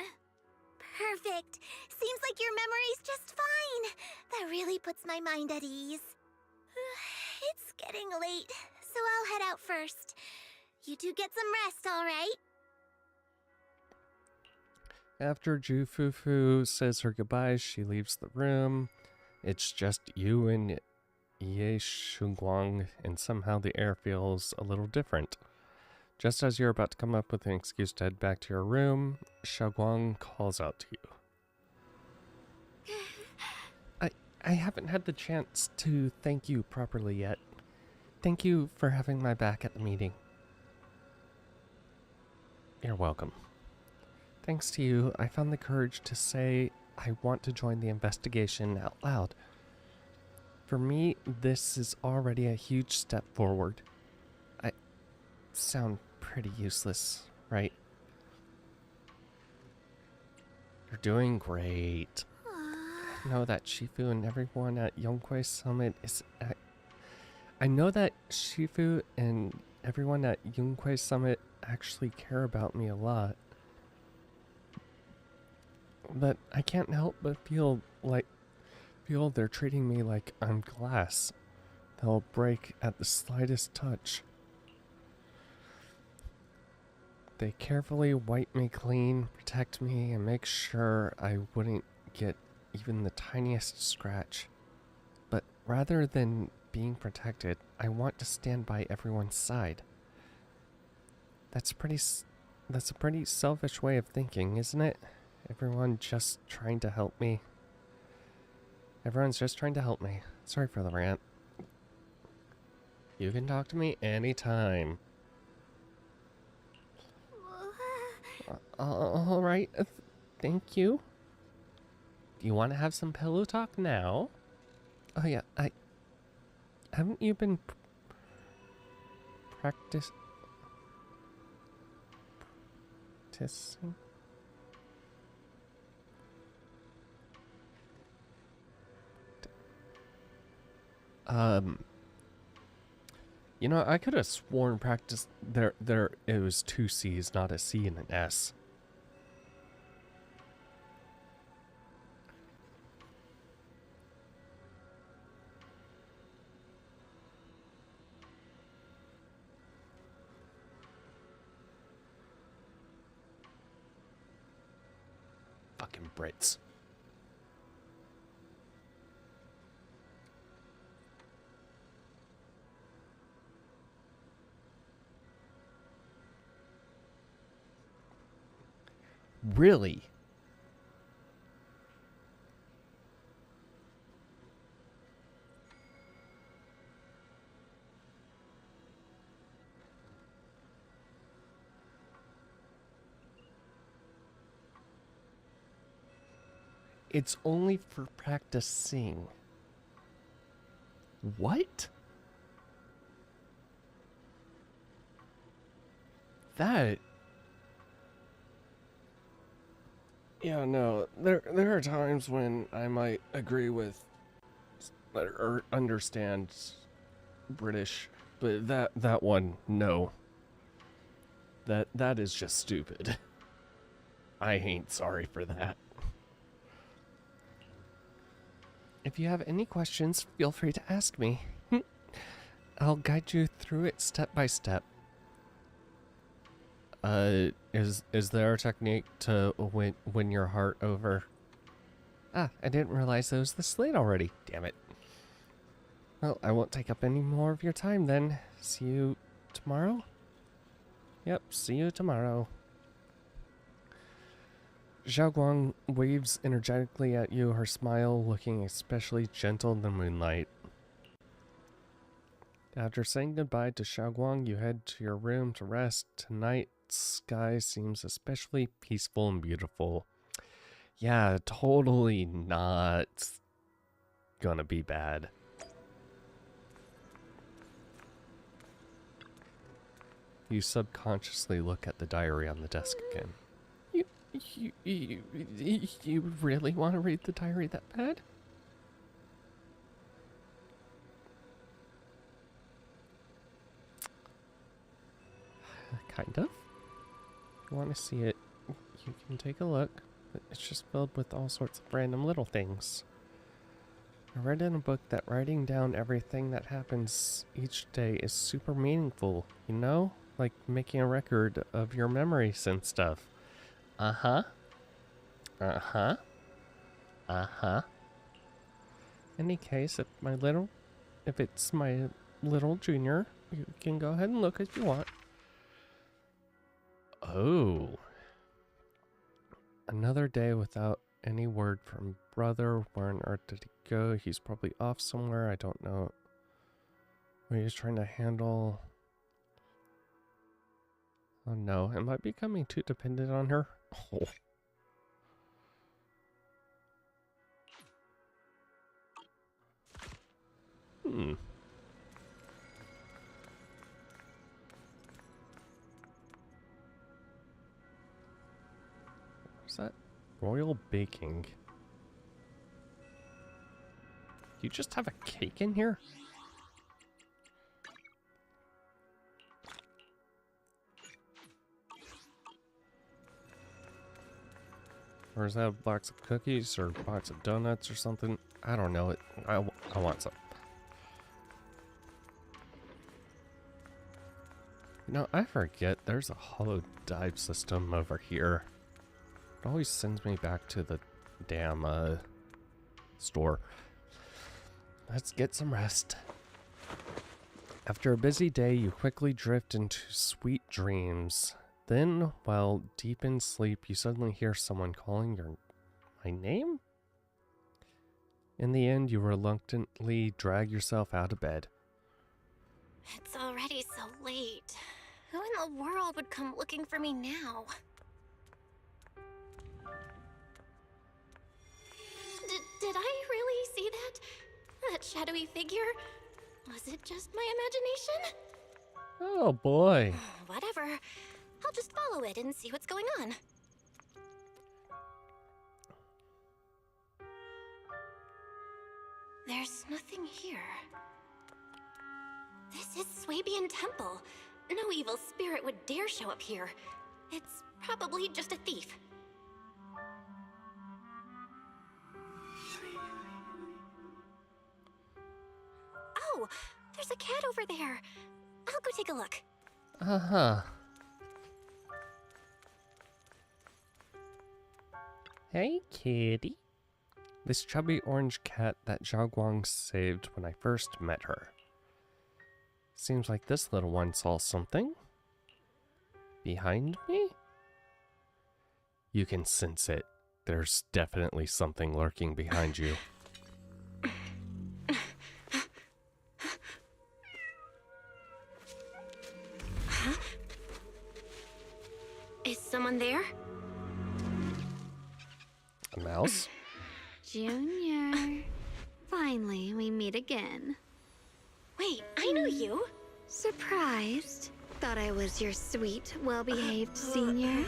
Perfect. Seems like your memory's just fine. That really puts my mind at ease. It's getting late, so I'll head out first. You two get some rest, all right? After Jufufu says her goodbyes, she leaves the room. It's just you and Ye Shunguang, and somehow the air feels a little different. Just as you're about to come up with an excuse to head back to your room, Xiaoguang calls out to you. I haven't had the chance to thank you properly yet. Thank you for having my back at the meeting. You're welcome. Thanks to you, I found the courage to say I want to join the investigation out loud. For me, this is already a huge step forward. I sound pretty useless, right? You're doing great. I know that Shifu and everyone at Yonghui Summit is... I know that Shifu and everyone at Yonghui Summit actually care about me a lot. But I can't help but feel they're treating me like I'm glass. They'll break at the slightest touch. They carefully wipe me clean, protect me, and make sure I wouldn't get even the tiniest scratch. But rather than being protected, I want to stand by everyone's side. That's a pretty selfish way of thinking, isn't it? Everyone just trying to help me. Everyone's just trying to help me. Sorry for the rant. You can talk to me anytime. Alright, thank you. Do you want to have some pillow talk now? Oh yeah, haven't you been practicing? You know, I could have sworn practice there it was 2 C's, not a C and an S. Fucking Brits. Really? It's only for practicing. What? That Yeah, no, there are times when I might agree with or understand British, but that one, no. That is just stupid. I ain't sorry for that. If you have any questions, feel free to ask me. I'll guide you through it step by step. Is there a technique to win your heart over? Ah, I didn't realize it was this late already. Damn it. Well, I won't take up any more of your time then. See you tomorrow? Yep, see you tomorrow. Zhao Guang waves energetically at you, her smile looking especially gentle in the moonlight. After saying goodbye to Zhao Guang, you head to your room to rest. Tonight's sky seems especially peaceful and beautiful. Yeah, totally not gonna be bad. You subconsciously look at the diary on the desk again. You really want to read the diary that bad? Kind of. You want to see it, you can take a look. It's just filled with all sorts of random little things. I read in a book that writing down everything that happens each day is super meaningful, you know? Like making a record of your memories and stuff. Uh-huh. Uh-huh. Uh-huh. Any case, if it's my little junior, you can go ahead and look if you want. Oh. Another day without any word from brother. Where on earth did he go? He's probably off somewhere. I don't know what he's trying to handle. Oh no, am I becoming too dependent on her? Oh. What's that? Royal baking. You just have a cake in here? Or is that a box of cookies or a box of donuts or something? I don't know. I want some. You know, I forget there's a hollow dive system over here. It always sends me back to the damn store. Let's get some rest. After a busy day, you quickly drift into sweet dreams. Then, while deep in sleep, you suddenly hear someone calling my name? In the end, you reluctantly drag yourself out of bed. It's already so late. Who in the world would come looking for me now? Did I really see that? That shadowy figure? Was it just my imagination? Oh boy. Whatever. I'll just follow it and see what's going on. There's nothing here. This is Swabian Temple. No evil spirit would dare show up here. It's probably just a thief. Oh, there's a cat over there. I'll go take a look. Uh-huh. Hey, kitty. This chubby orange cat that Zhao Guang saved when I first met her. Seems like this little one saw something. Behind me? You can sense it. There's definitely something lurking behind you. Huh? Is someone there? A mouse? Junior. Finally, we meet again. Wait, I know you. Surprised? Thought I was your sweet, well-behaved senior?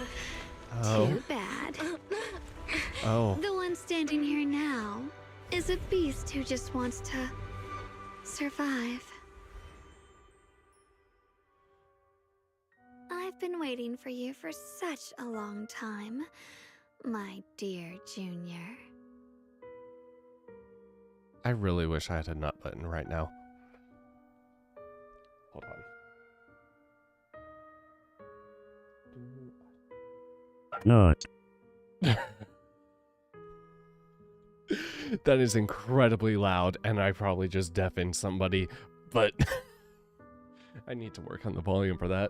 Oh. Too bad. Oh. The one standing here now is a beast who just wants to survive. I've been waiting for you for such a long time, my dear Junior. I really wish I had a nut button right now. Hold on. Nut. That is incredibly loud, and I probably just deafened somebody, but I need to work on the volume for that.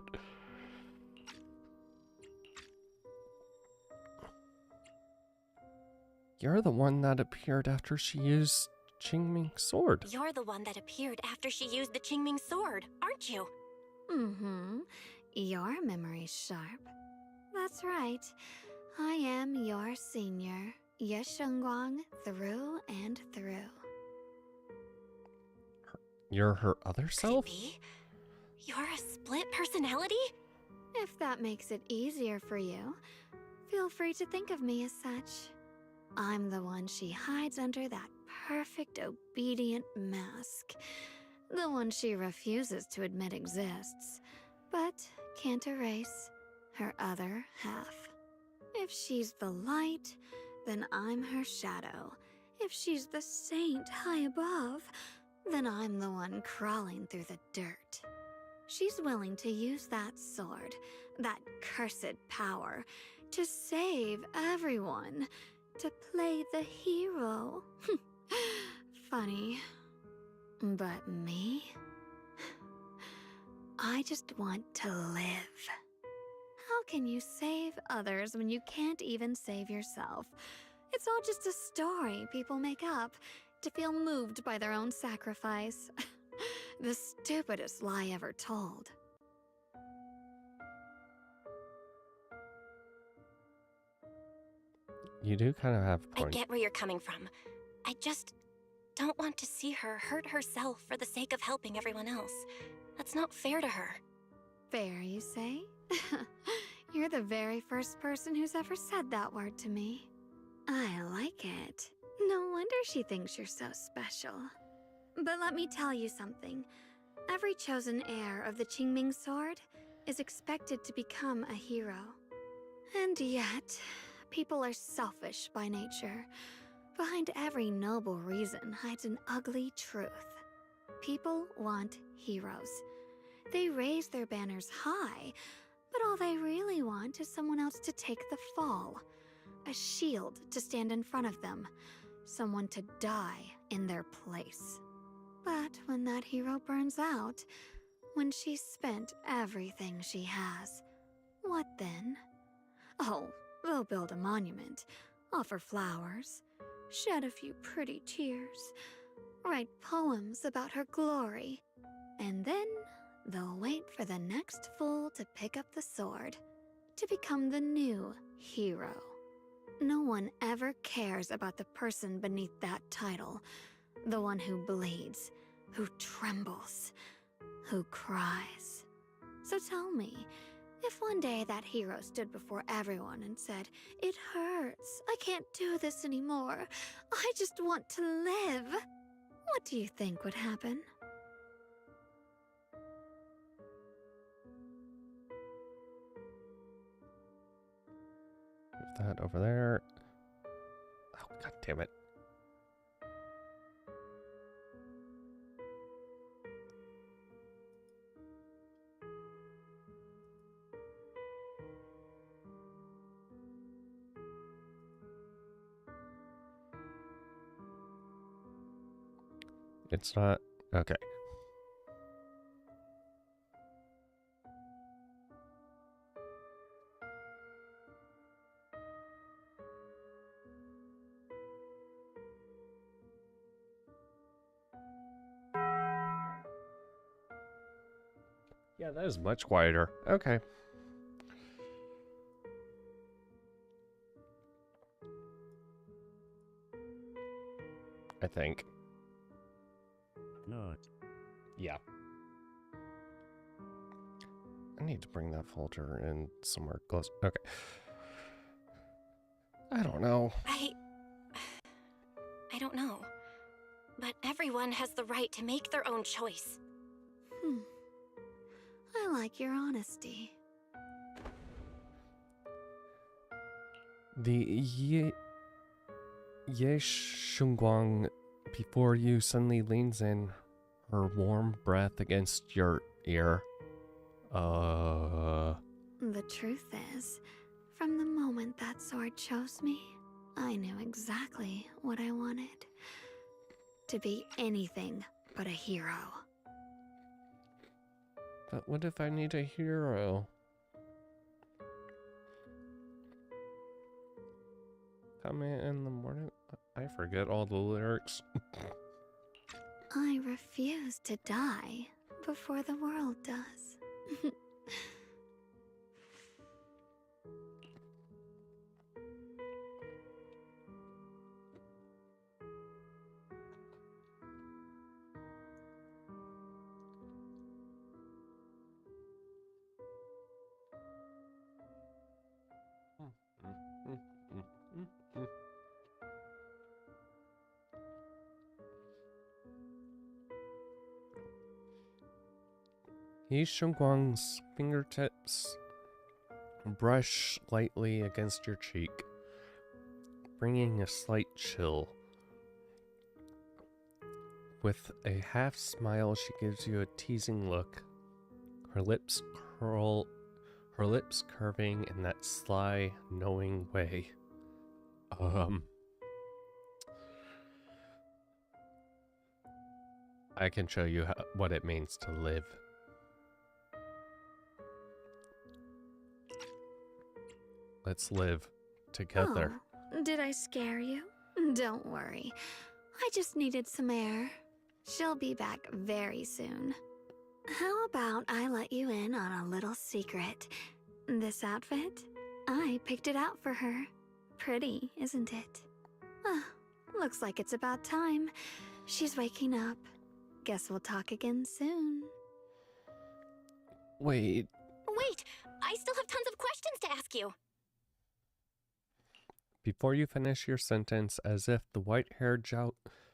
You're the one that appeared after she used Qingming's sword. You're the one that appeared after she used the Qingming sword, aren't you? Mm-hmm. Your memory's sharp. That's right. I am your senior, Ye Shengguang, through and through. You're her other self? Creepy. You're a split personality? If that makes it easier for you, feel free to think of me as such. I'm the one she hides under that perfect obedient mask. The one she refuses to admit exists, but can't erase her other half. If she's the light, then I'm her shadow. If she's the saint high above, then I'm the one crawling through the dirt. She's willing to use that sword, that cursed power, to save everyone, to play the hero. Funny. But me? I just want to live. How can you save others when you can't even save yourself? It's all just a story people make up to feel moved by their own sacrifice. The stupidest lie ever told. You do kind of have a I point. get where you're coming from. I just don't want to see her hurt herself for the sake of helping everyone else. That's not fair to her. Fair, you say? You're the very first person who's ever said that word to me. I like it. No wonder she thinks you're so special. But let me tell you something. Every chosen heir of the Qingming sword is expected to become a hero. And yet, people are selfish by nature. Behind every noble reason hides an ugly truth. People want heroes. They raise their banners high, but all they really want is someone else to take the fall. A shield to stand in front of them. Someone to die in their place. But when that hero burns out, when she's spent everything she has, what then? Oh, they'll build a monument, offer flowers, shed a few pretty tears, write poems about her glory, and then they'll wait for the next fool to pick up the sword, to become the new hero. No one ever cares about the person beneath that title, the one who bleeds, who trembles, who cries. So tell me, if one day that hero stood before everyone and said, "It hurts, I can't do this anymore, I just want to live," what do you think would happen? Move that over there. Oh, god damn it. It's not... Okay. Yeah, that is much quieter. Okay. I think. Nut. Yeah. I need to bring that folder in somewhere close. Okay. I don't know. I don't know. But everyone has the right to make their own choice. I like your honesty. The Ye Shunguang before you suddenly leans in, her warm breath against your ear. The truth is, from the moment that sword chose me, I knew exactly what I wanted. To be anything but a hero. But what if I need a hero? Come in the morning. I forget all the lyrics. I refuse to die before the world does. Yi Shunguang's fingertips brush lightly against your cheek, bringing a slight chill. With a half smile, she gives you a teasing look, her lips curving in that sly, knowing way. I can show you what it means to live. Let's live together. Oh, did I scare you? Don't worry. I just needed some air. She'll be back very soon. How about I let you in on a little secret? This outfit? I picked it out for her. Pretty, isn't it? Looks like it's about time. She's waking up. Guess we'll talk again soon. Wait. Wait! I still have tons of questions to ask you. Before you finish your sentence, as if the white-haired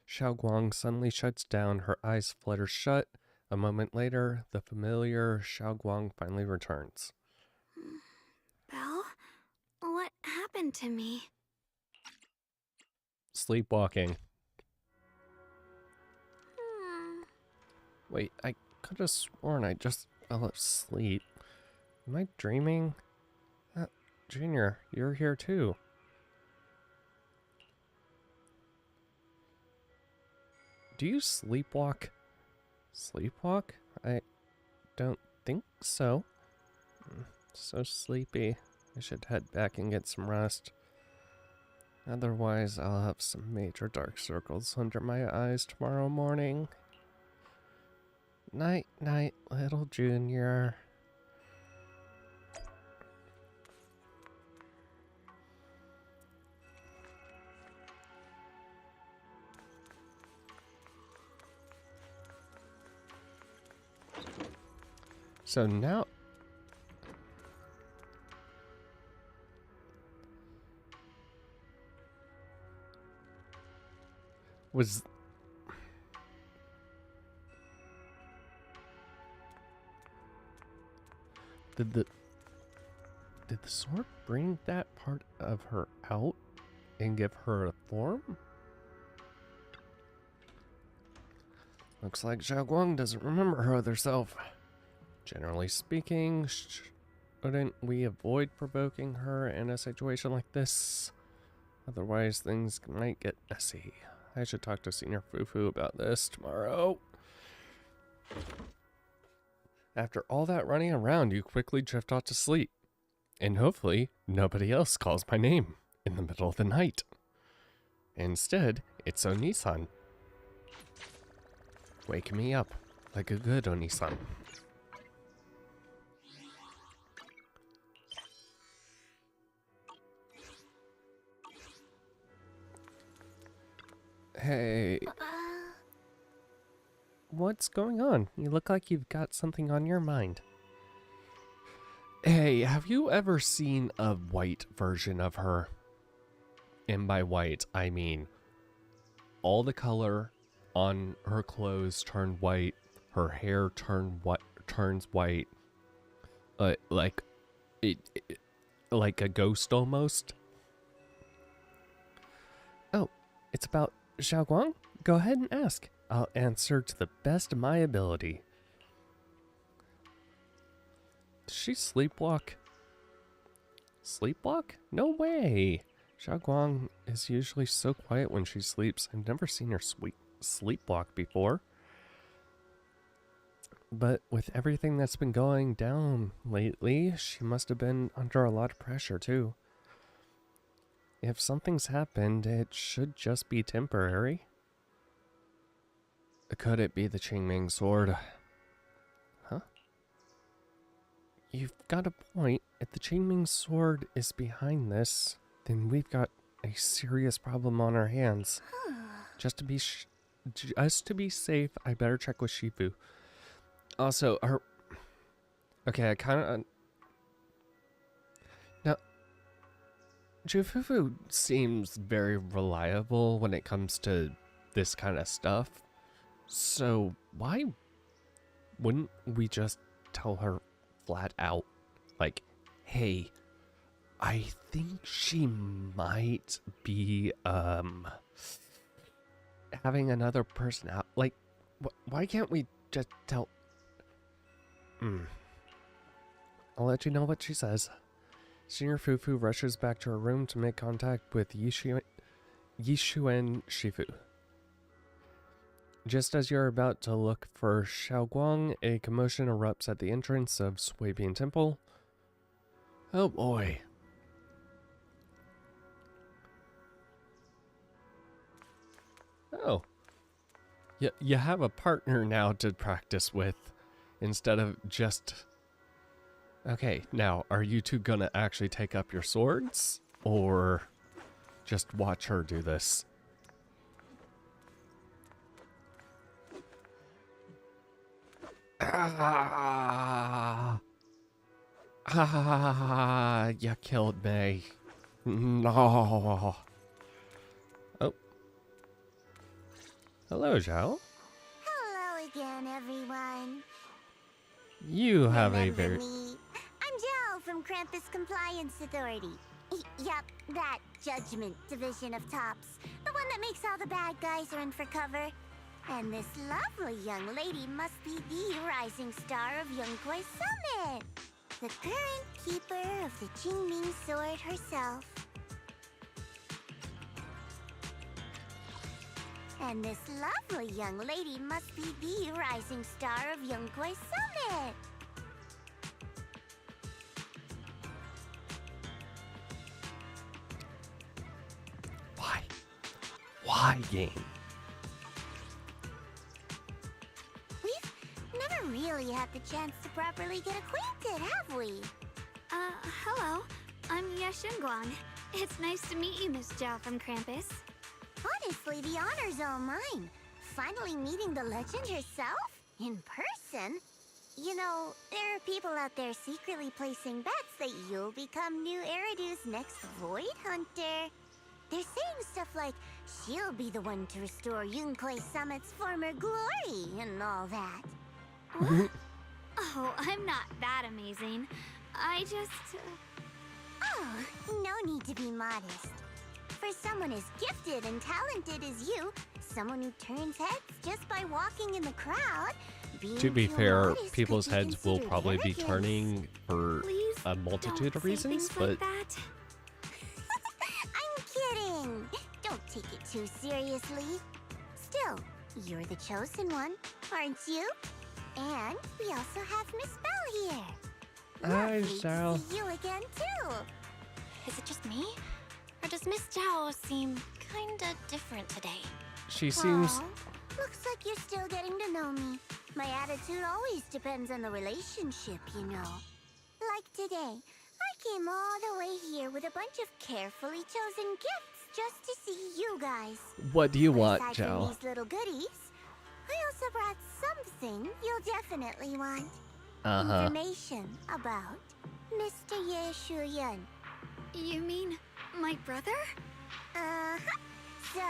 Xiaoguang suddenly shuts down, her eyes flutter shut. A moment later, the familiar Xiaoguang finally returns. Belle? What happened to me? Sleepwalking. Wait, I could have sworn I just fell asleep. Am I dreaming? Junior, you're here too. Do you sleepwalk? Sleepwalk? I don't think so. So sleepy. I should head back and get some rest. Otherwise, I'll have some major dark circles under my eyes tomorrow morning. Night, night, little Junior. So now... Did the sword bring that part of her out and give her a form? Looks like Xiaoguang doesn't remember her other self. Generally speaking, shouldn't we avoid provoking her in a situation like this? Otherwise, things might get messy. I should talk to Senior Fufu about this tomorrow. After all that running around, you quickly drift off to sleep. And hopefully, nobody else calls my name in the middle of the night. Instead, it's Oni-san. Wake me up like a good Oni-san. Hey. What's going on? You look like you've got something on your mind. Hey, have you ever seen a white version of her? and by white, I mean all the color on her clothes turned white, her hair turns white, like like a ghost almost. Oh, it's about Xiaoguang? Go ahead and ask. I'll answer to the best of my ability. Does she sleepwalk? Sleepwalk? No way! Xiaoguang is usually so quiet when she sleeps. I've never seen her sleepwalk before. But with everything that's been going down lately, she must have been under a lot of pressure too. If something's happened, it should just be temporary. Could it be the Qingming sword? Huh? You've got a point. If the Qingming sword is behind this, then we've got a serious problem on our hands. Just to be safe, I better check with Shifu. Also, okay, I kind of... Now, Jufufu seems very reliable when it comes to this kind of stuff. So, why wouldn't we just tell her flat out, like, hey, I think she might be, having another person out. Like, why can't we just tell... I'll let you know what she says. Senior Fufu rushes back to her room to make contact with Yishu and Shifu. Just as you're about to look for Xiaoguang, a commotion erupts at the entrance of Swabian Temple. Oh boy. Oh. You have a partner now to practice with, instead of just... Okay, now, are you two gonna actually take up your swords? Or just watch her do this? You killed me. No. Oh. Hello, Zhao. Hello again, everyone. You have a Remember very... me? I'm Jill from Krampus Compliance Authority. Yup, that Judgment Division of Tops. The one that makes all the bad guys run for cover. And this lovely young lady must be the rising star of Yongkoi Summit. The current keeper of the Qingming sword herself. And this lovely young lady must be the rising star of Yongkoi Summit. Why, game? We've never really had the chance to properly get acquainted, have we? Hello. I'm Yashunguang. It's nice to meet you, Miss Zhao from Krampus. Honestly, the honor's all mine. Finally meeting the legend herself? In person? You know, there are people out there secretly placing bets that you'll become new Eridu's next Void Hunter. They're saying stuff like, she'll be the one to restore Yongkoi Summit's former glory and all that. What? Oh, I'm not that amazing. I just... Oh, no need to be modest. For someone as gifted and talented as you, someone who turns heads just by walking in the crowd, To be fair, people's heads will probably be turning for Please a multitude don't of say reasons, things but like that. I'm kidding. Don't take it too seriously. Still, you're the chosen one, aren't you? And we also have Miss Belle here. Hi, Lovely Zhao. to see you again too. Is it just me? Or does Miss Zhao seem kinda different today? she seems... Aw, looks like you're still getting to know me. My attitude always depends on the relationship, you know. Like today, I came all the way here with a bunch of carefully chosen gifts just to see you guys. What do you want, Aside from Zhao? these little goodies, I also brought something you'll definitely want. Uh-huh. Information about Mr. Ye Shuyan. You mean my brother? Uh-huh. So,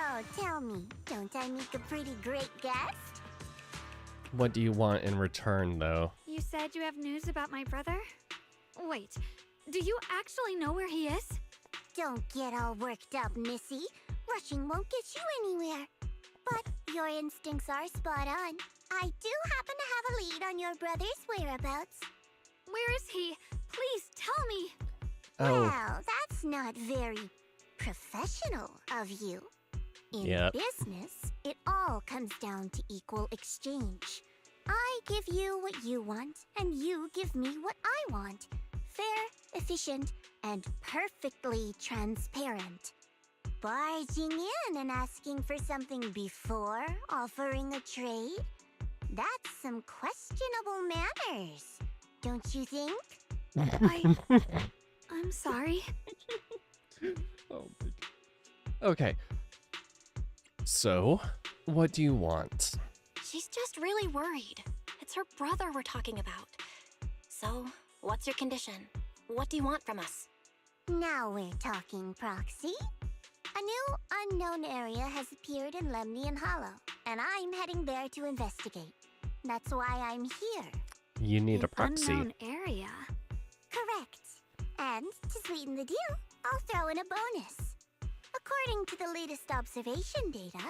tell me, don't I make a pretty great guest? What do you want in return, though? You said you have news about my brother? Wait, do you actually know where he is? Don't get all worked up, Missy. Rushing won't get you anywhere. But your instincts are spot on. I do happen to have a lead on your brother's whereabouts. Where is he? Please tell me. Oh, Well, that's not very professional of you. In Yep. business, it all comes down to equal exchange. I give you what you want, and you give me what I want. Fair, efficient, and perfectly transparent. Barging in and asking for something before offering a trade? That's some questionable manners, don't you think? I'm sorry. oh my God. Okay. So, what do you want? She's just really worried. It's her brother we're talking about. So, what's your condition? What do you want from us? Now we're talking, Proxy. A new unknown area has appeared in Lemnian Hollow, and I'm heading there to investigate. That's why I'm here. You need a An proxy. unknown area. Correct. And to sweeten the deal, I'll throw in a bonus. According to the latest observation data,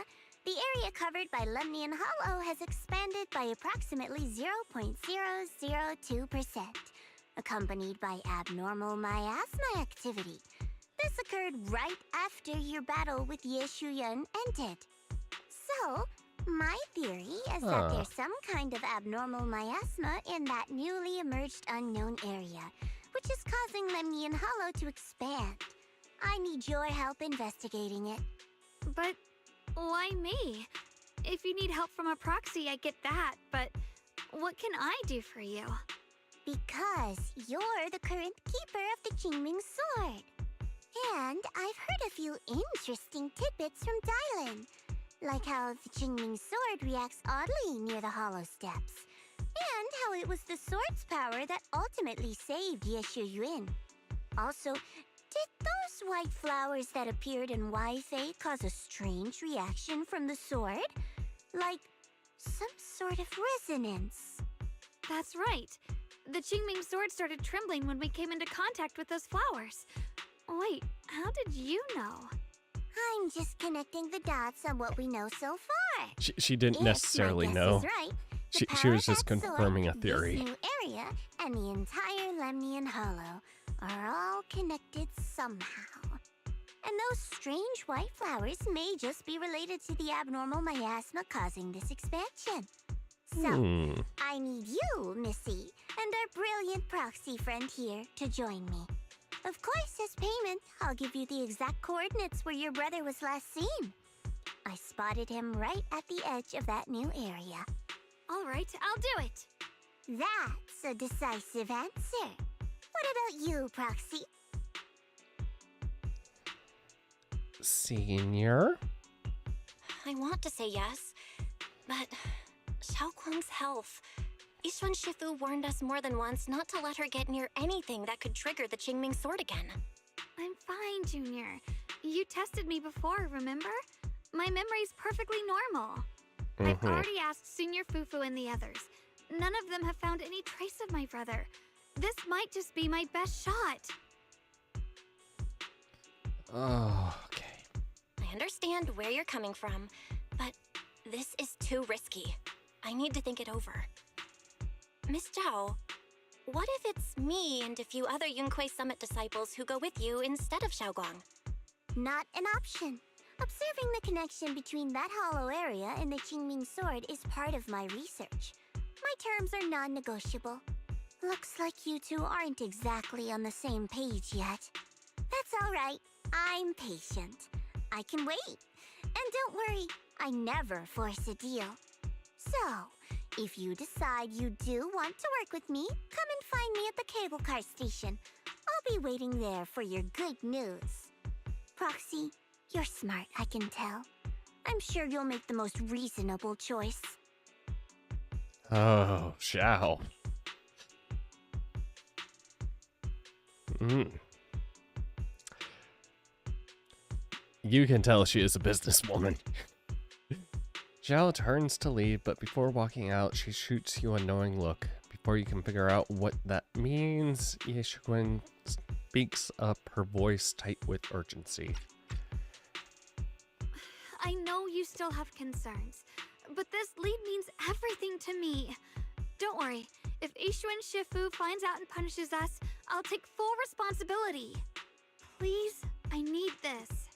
the area covered by Lemnian Hollow has expanded by approximately 0.002%, accompanied by abnormal miasma activity. This occurred right after your battle with Yeshuyan ended. So, my theory is that there's some kind of abnormal miasma in that newly emerged unknown area, which is causing Lemnian Hollow to expand. I need your help investigating it. But why me? If you need help from a proxy, I get that, but what can I do for you? Because you're the current keeper of the Qingming Sword. And I've heard a few interesting tidbits from Dylan, like how the Qingming Sword reacts oddly near the Hollow Steps, and how it was the sword's power that ultimately saved Yeshu Yuan. Also, did those white flowers that appeared in Wi-Fi cause a strange reaction from the sword? Like some sort of resonance? That's right. The Qingming sword started trembling when we came into contact with those flowers. Wait, how did you know? I'm just connecting the dots on what we know so far. She didn't If my necessarily guess know. is right, the She power was of just that sword, confirming a theory. This new area and the entire Lemnian Hollow are all connected somehow. And those strange white flowers may just be related to the abnormal miasma causing this expansion. So, I need you, Missy, and our brilliant proxy friend here to join me. Of course, as payment, I'll give you the exact coordinates where your brother was last seen. I spotted him right at the edge of that new area. All right, I'll do it. That's a decisive answer. What about you, Proxy? Senior? I want to say yes, but Xiaoguang's health. Yishuan Shifu warned us more than once not to let her get near anything that could trigger the Qingming sword again. I'm fine, Junior. You tested me before, remember? My memory's perfectly normal. I've already asked Senior Fufu and the others. None of them have found any trace of my brother. This might just be my best shot. Oh, okay. I understand where you're coming from, but this is too risky. I need to think it over. Miss Zhao, what if it's me and a few other Yunquei Summit disciples who go with you instead of Xiaoguang? Not an option. Observing the connection between that hollow area and the Qingming sword is part of my research. My terms are non-negotiable. Looks like you two aren't exactly on the same page yet. That's all right. I'm patient. I can wait. And don't worry, I never force a deal. So, if you decide you do want to work with me, come and find me at the cable car station. I'll be waiting there for your good news. Proxy, you're smart, I can tell. I'm sure you'll make the most reasonable choice. Oh, Xiao. You can tell she is a businesswoman. Zhao turns to leave, but before walking out, she shoots you a knowing look. Before you can figure out what that means, Yeshiguin speaks up, her voice tight with urgency. I know you still have concerns, but this lead means everything to me. Don't worry, if Ishuan Shifu finds out and punishes us, I'll take full responsibility. Please, I need this.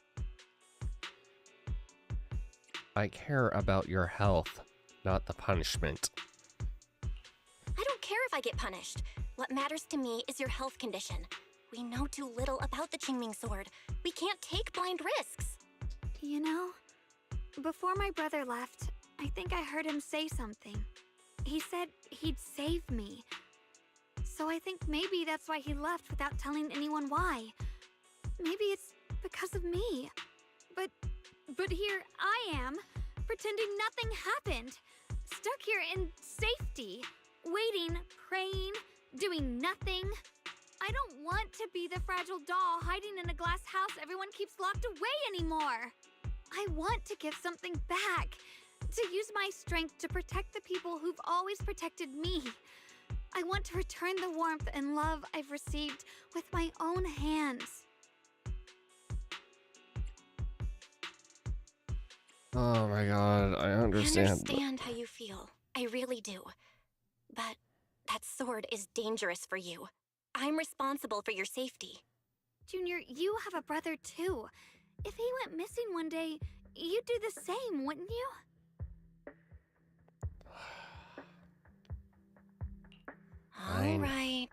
I care about your health, not the punishment. I don't care if I get punished. What matters to me is your health condition. We know too little about the Qingming sword. We can't take blind risks. You know, before my brother left, I think I heard him say something. He said he'd save me. So I think maybe that's why he left without telling anyone why. Maybe it's because of me. But here I am, pretending nothing happened. Stuck here in safety, waiting, praying, doing nothing. I don't want to be the fragile doll hiding in a glass house everyone keeps locked away anymore. I want to give something back, to use my strength to protect the people who've always protected me. I want to return the warmth and love I've received with my own hands. Oh my god, I understand. I understand how you feel. I really do. But that sword is dangerous for you. I'm responsible for your safety. Junior, you have a brother too. If he went missing one day, you'd do the same, wouldn't you? All right.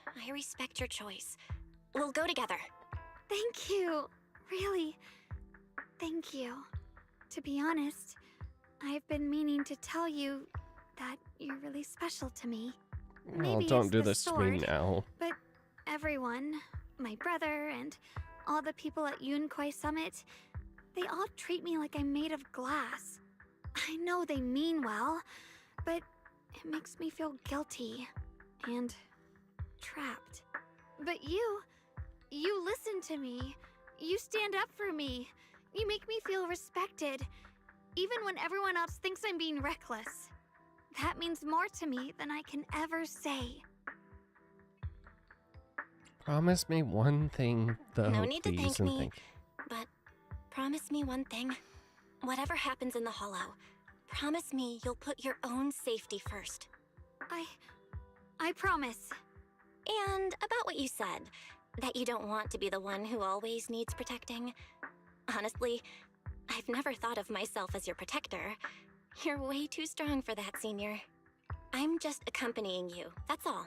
I respect your choice. We'll go together. Thank you. Really, thank you. To be honest, I've been meaning to tell you that you're really special to me. Well, Maybe don't it's do the this to sword, me now. But everyone, my brother and all the people at Yunquai Summit, they all treat me like I'm made of glass. I know they mean well, but it makes me feel guilty and trapped. But you listen to me. You stand up for me. You make me feel respected, even when everyone else thinks I'm being reckless. That means more to me than I can ever say. Promise me one thing, though, No need to please, thank and me, but promise me one thing. Whatever happens in the Hollow, promise me you'll put your own safety first. I promise. And about what you said, that you don't want to be the one who always needs protecting. Honestly, I've never thought of myself as your protector. You're way too strong for that, Senior. I'm just accompanying you, that's all.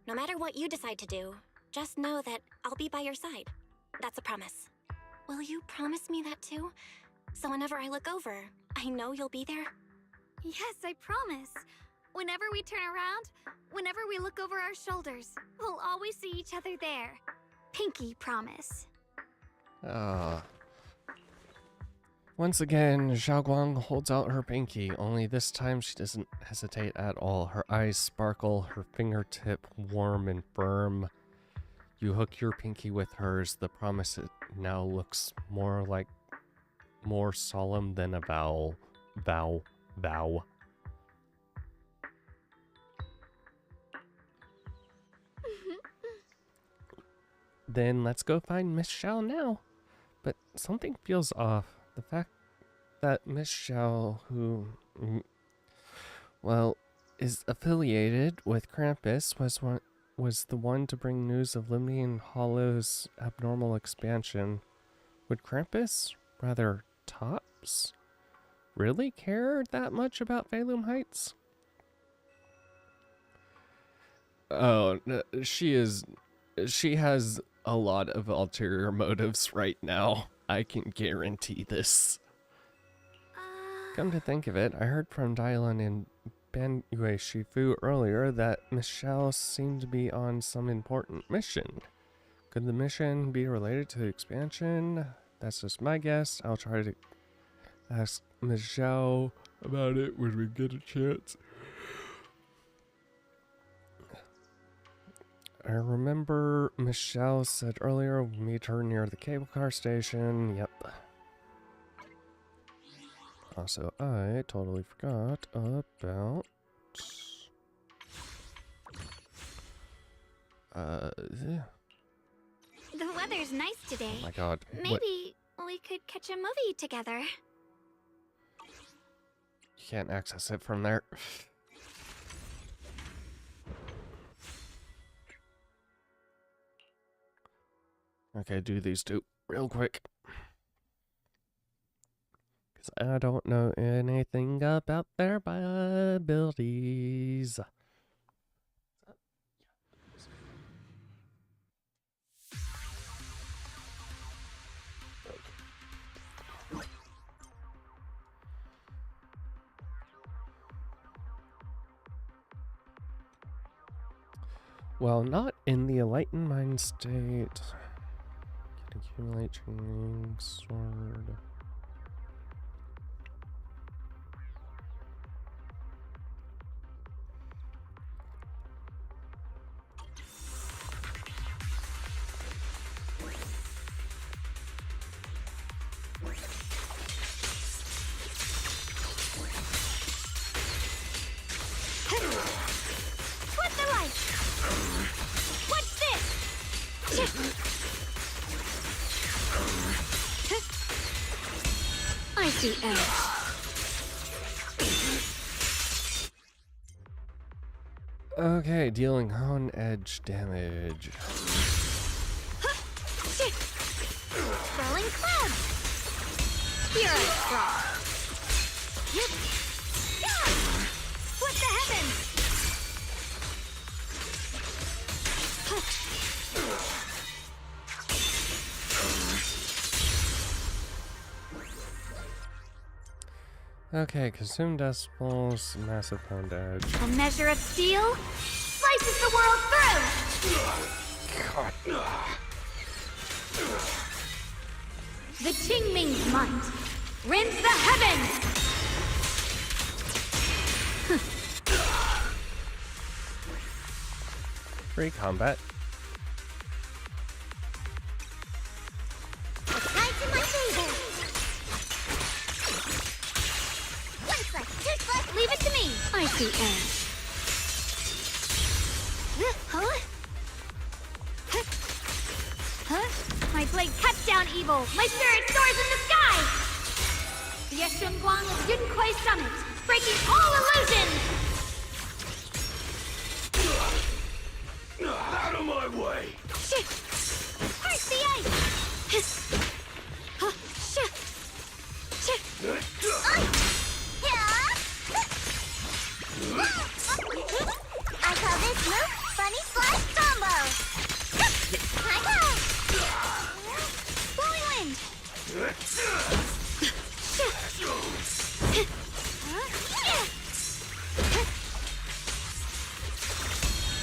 No matter what you decide to do, just know that I'll be by your side. That's a promise. Will you promise me that too? So whenever I look over, I know you'll be there? Yes, I promise. Whenever we turn around, whenever we look over our shoulders, we'll always see each other there. Pinky promise. Once again, Xiaoguang holds out her pinky, only this time she doesn't hesitate at all. Her eyes sparkle, her fingertip warm and firm. You hook your pinky with hers. The promise now looks more solemn than a vow. Vow. Then let's go find Miss Xiao now. But something feels off. The fact that Miss Xiao, who, is affiliated with Krampus, was the one to bring news of Limnian Hollow's abnormal expansion. Would Krampus, rather Tops, really care that much about Phalum Heights? Oh, she has a lot of ulterior motives right now. I can guarantee this. Come to think of it, I heard from Dylan and Banyue Shifu earlier that Miss Xiao seemed to be on some important mission. Could the mission be related to the expansion? That's just my guess. I'll try to ask Miss Xiao about it when we get a chance. I remember Miss Xiao said earlier we'll meet her near the cable car station. Yep. Also, I totally forgot about... The weather's nice today. Oh my god. Maybe we could catch a movie together. You can't access it from there. Okay, do these two real quick. Because I don't know anything about their abilities. Well, not in the enlightened mind state. Can accumulate training sword. What the light? What's this? I see Ellot. Okay, dealing on edge damage. Swirling clouds. Here I crawl. What the heavens? Okay, consume decibels, massive pound edge. A measure of steel slices the world through. The Qingming's might rends the heavens. Free combat. Right in my favor. One slice, two slice, Leave it to me. I see edge. Huh? Huh? My blade cuts down evil. My spirit soars in the sky. The Yeshunguang of Yunquai Summit, breaking all illusions. Out of my way! Shit! Heart the ice! I call this move Funny Slash Combo. I go. Blowing wind!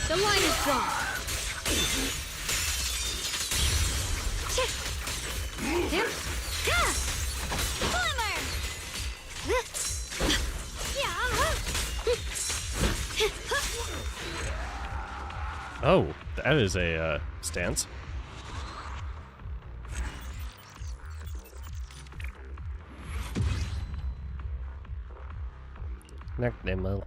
The line is drawn. Glimmer! Oh, that is a stance. Neck demo.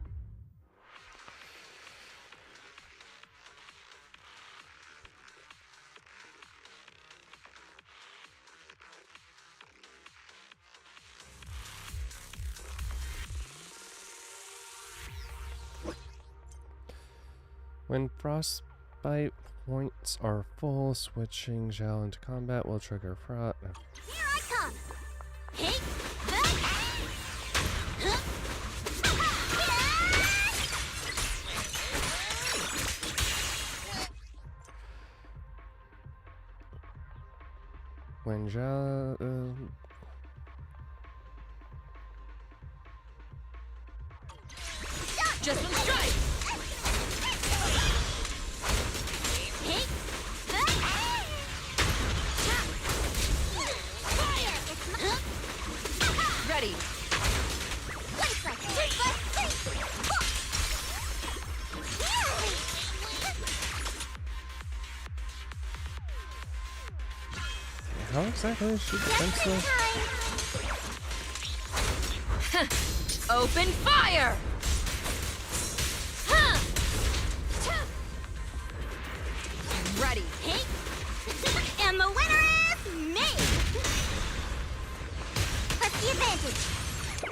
When frostbite points are full, switching Zhao into combat will trigger frost. Here I come. Hey, When Zhao... just one strike. Ready. How exactly is she defenseless? Open fire! Ready. And the winner is me! Press the advantage.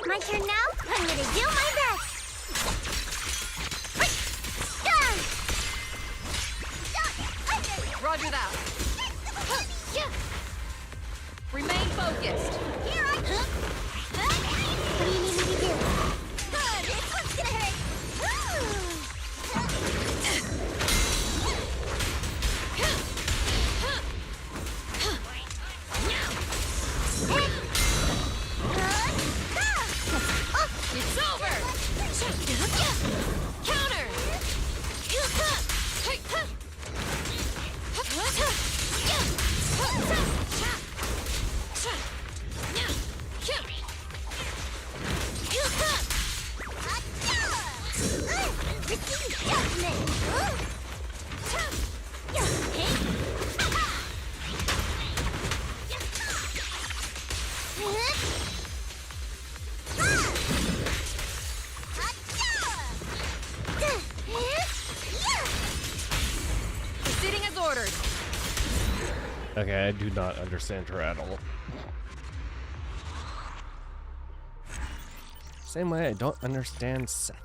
My turn now? I'm gonna do my best. Roger that. Remain focused. Here I come. What do you need me to do? Good. This one's gonna hurt. It's over! Counter! Proceeding as ordered. Okay, I do not understand her at all. Same way I don't understand Seth.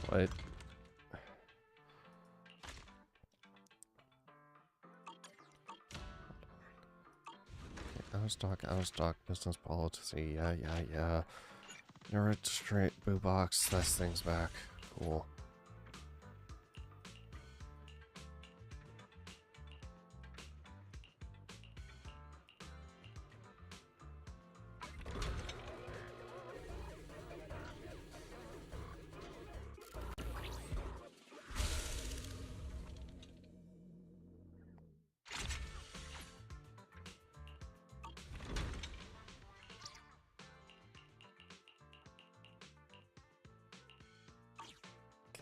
What? Out of stock, business policy, yeah. You're a straight boo box, this thing's back. Cool.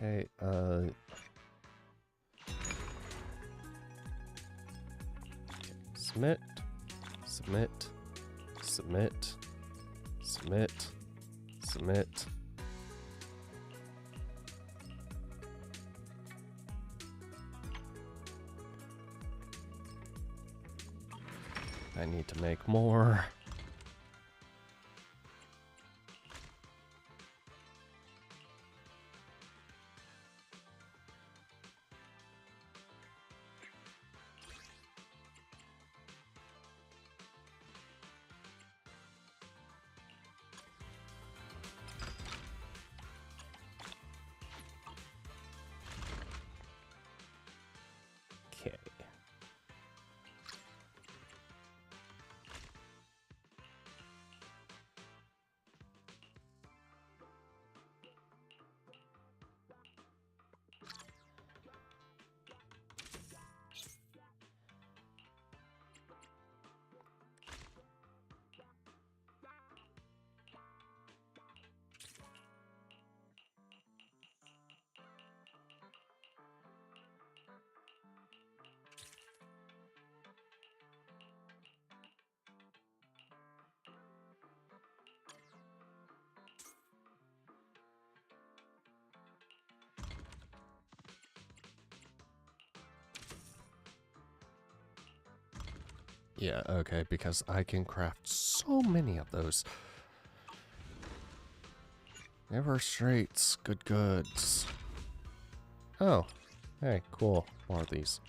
Okay, submit, submit, submit, submit, submit. I need to make more. Okay. Yeah, okay, because I can craft so many of those. Never straights, good goods. Oh, hey, cool. More of these.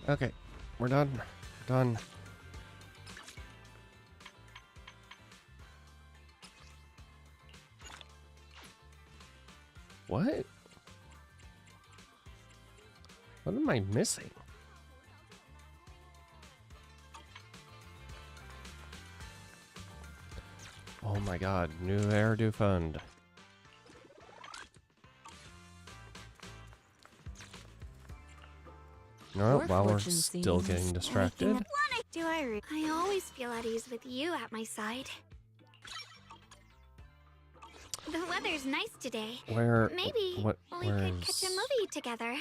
Okay, we're done. We're done. What? What am I missing? Oh my god, new hairdo fund. No, while we're still getting distracted. I always feel at ease with you at my side. The weather's nice today. Maybe we could catch a movie together.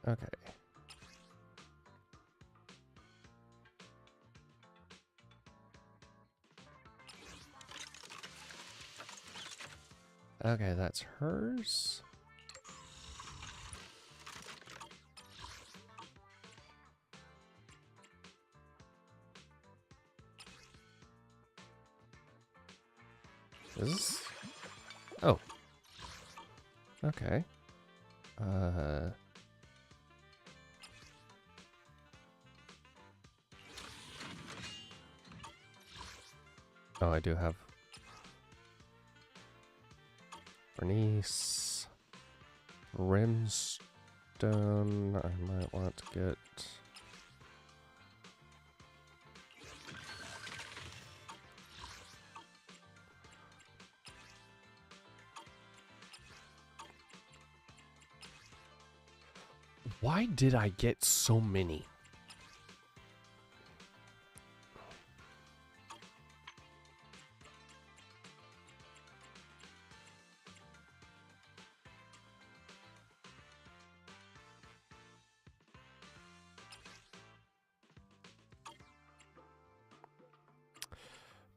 Okay. Okay, that's hers. Is this? Oh. Okay. Oh, I do have Bernice, Rimstone. I might want to get. Why did I get so many?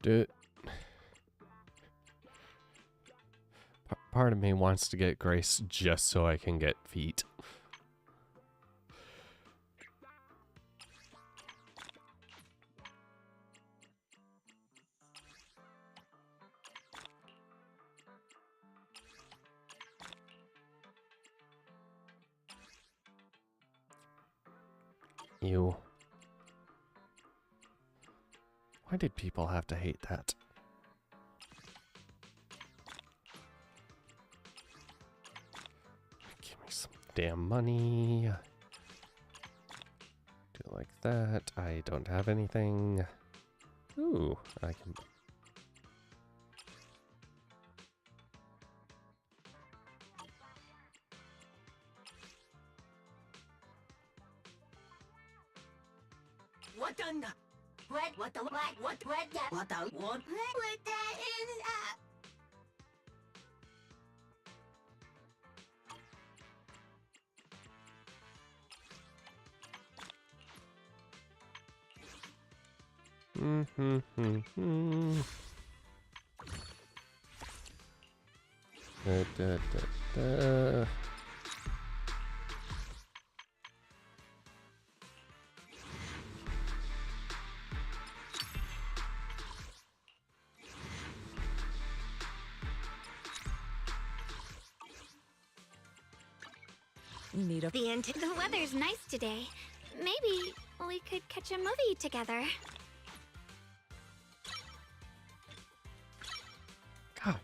Dude. Part of me wants to get Grace just so I can get feet. Ew. Why did people have to hate that? Give me some damn money. Do it like that. I don't have anything. Ooh, I can... Da. You need a The weather's nice today. Maybe we could catch a movie together. God.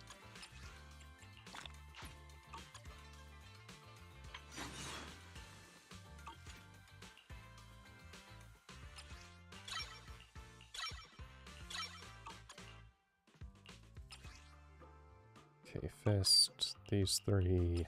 Okay, fist, these three.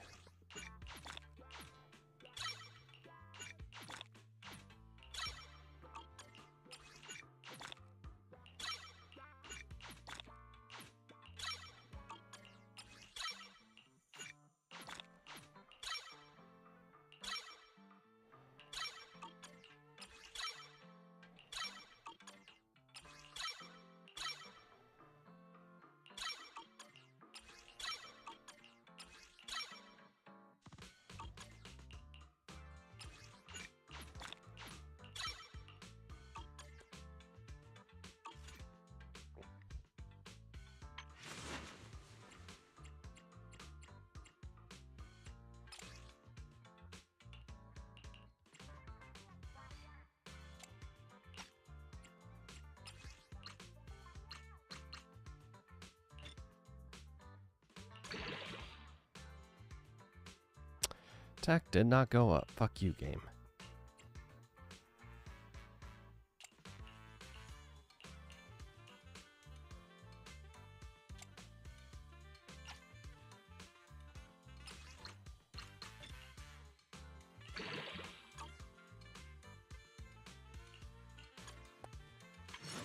Attack did not go up. Fuck you, game.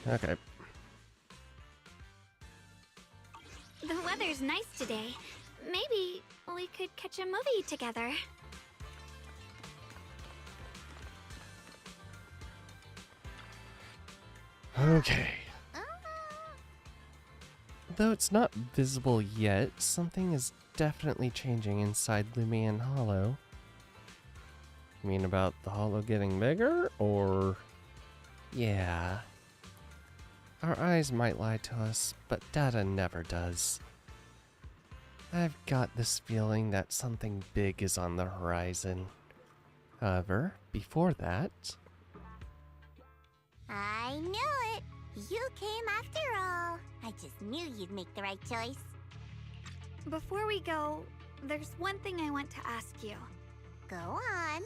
Okay. The weather's nice today. Maybe we could catch a movie together. Okay. Though it's not visible yet, something is definitely changing inside Lumion Hollow. You mean about the hollow getting bigger, or... Yeah. Our eyes might lie to us, but data never does. I've got this feeling that something big is on the horizon. However, before that... I knew it! You came after all. I just knew you'd make the right choice. Before we go, there's one thing I want to ask you. Go on.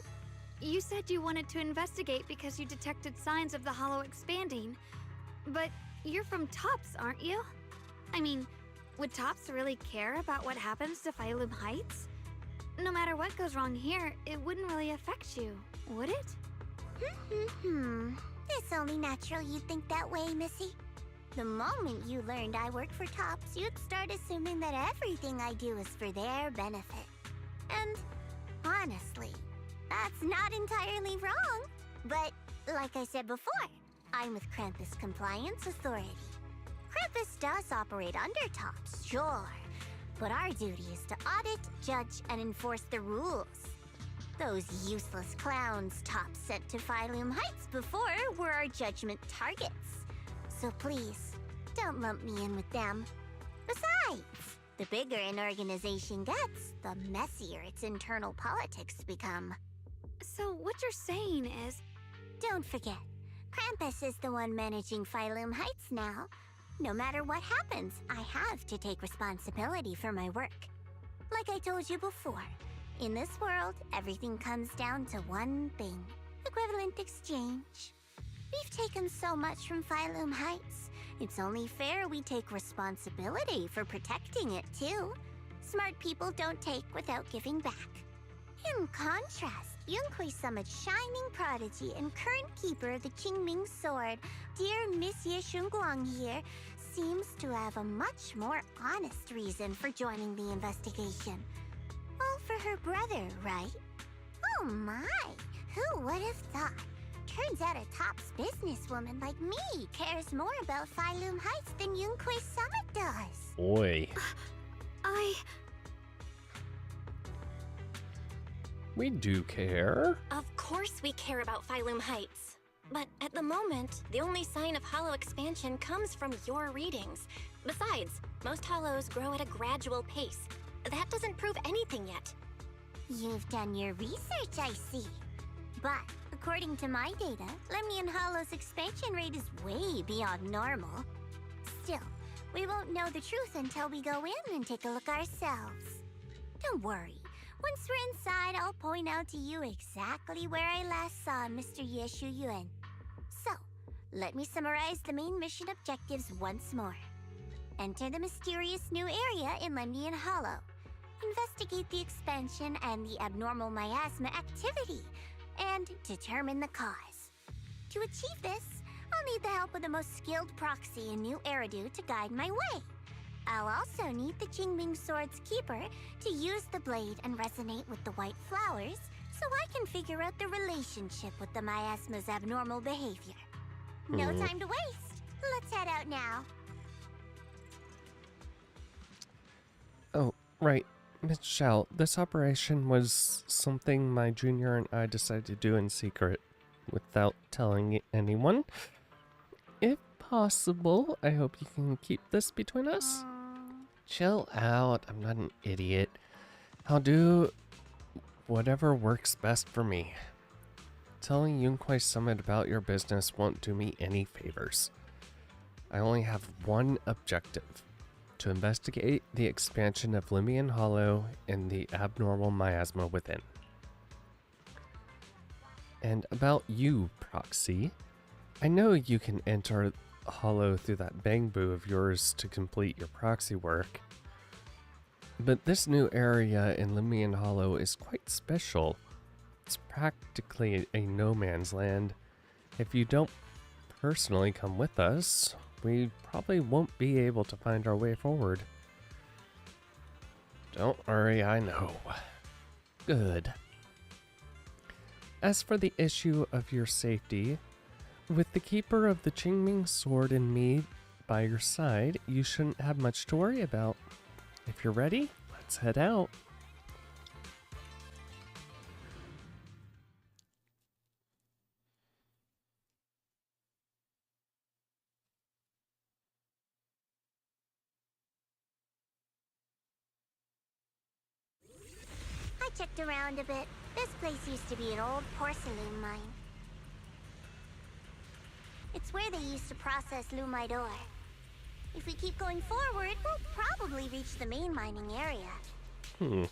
You said you wanted to investigate because you detected signs of the hollow expanding. But you're from Tops, aren't you? I mean, would Tops really care about what happens to Phylum Heights? No matter what goes wrong here, it wouldn't really affect you, would it? It's only natural you'd think that way, Missy. The moment you learned I work for Tops, you'd start assuming that everything I do is for their benefit. And honestly, that's not entirely wrong. But like I said before, I'm with Krampus Compliance Authority. Krampus does operate under Tops, sure. But our duty is to audit, judge, and enforce the rules. Those useless clowns Tops sent to Phylum Heights before were our judgment targets. So please, don't lump me in with them. Besides, the bigger an organization gets, the messier its internal politics become. So what you're saying is... Don't forget, Krampus is the one managing Phylum Heights now. No matter what happens, I have to take responsibility for my work. Like I told you before, in this world, everything comes down to one thing: equivalent exchange. We've taken so much from Phylum Heights. It's only fair we take responsibility for protecting it, too. Smart people don't take without giving back. In contrast, Yunquei Summit's shining prodigy and current keeper of the Qingming Sword, dear Miss Ye Shunguang here, seems to have a much more honest reason for joining the investigation. All for her brother, right? Oh my! Who would have thought? Turns out a Tops businesswoman like me cares more about Phylum Heights than Yunquei Summit does. Oi. We do care. Of course we care about Phylum Heights. But at the moment, the only sign of hollow expansion comes from your readings. Besides, most hollows grow at a gradual pace. That doesn't prove anything yet. You've done your research, I see. But according to my data, Lemnian Hollow's expansion rate is way beyond normal. Still, we won't know the truth until we go in and take a look ourselves. Don't worry. Once we're inside, I'll point out to you exactly where I last saw Mr. Ye Shuyuan. So, let me summarize the main mission objectives once more. Enter the mysterious new area in Lemnian Hollow. Investigate the expansion and the abnormal miasma activity, and determine the cause. To achieve this, I'll need the help of the most skilled proxy in New Eridu to guide my way. I'll also need the Qingming Sword's keeper to use the blade and resonate with the white flowers so I can figure out the relationship with the miasma's abnormal behavior. No time to waste. Let's head out now. Oh, right. Miss Shao, this operation was something my junior and I decided to do in secret without telling anyone. If possible, I hope you can keep this between us. Chill out, I'm not an idiot. I'll do whatever works best for me. Telling Yunquai Summit about your business won't do me any favors. I only have one objective: to investigate the expansion of Lemnian Hollow and the abnormal miasma within. And about you, Proxy, I know you can enter Hollow through that bamboo of yours to complete your proxy work, but this new area in Lemnian Hollow is quite special. It's practically a no man's land. If you don't personally come with us, we probably won't be able to find our way forward. Don't worry, I know. Good. As for the issue of your safety, with the keeper of the Qingming Sword and me by your side, you shouldn't have much to worry about. If you're ready, let's head out. I checked around a bit. This place used to be an old porcelain mine. It's where they used to process lumite ore. If we keep going forward, we'll probably reach the main mining area.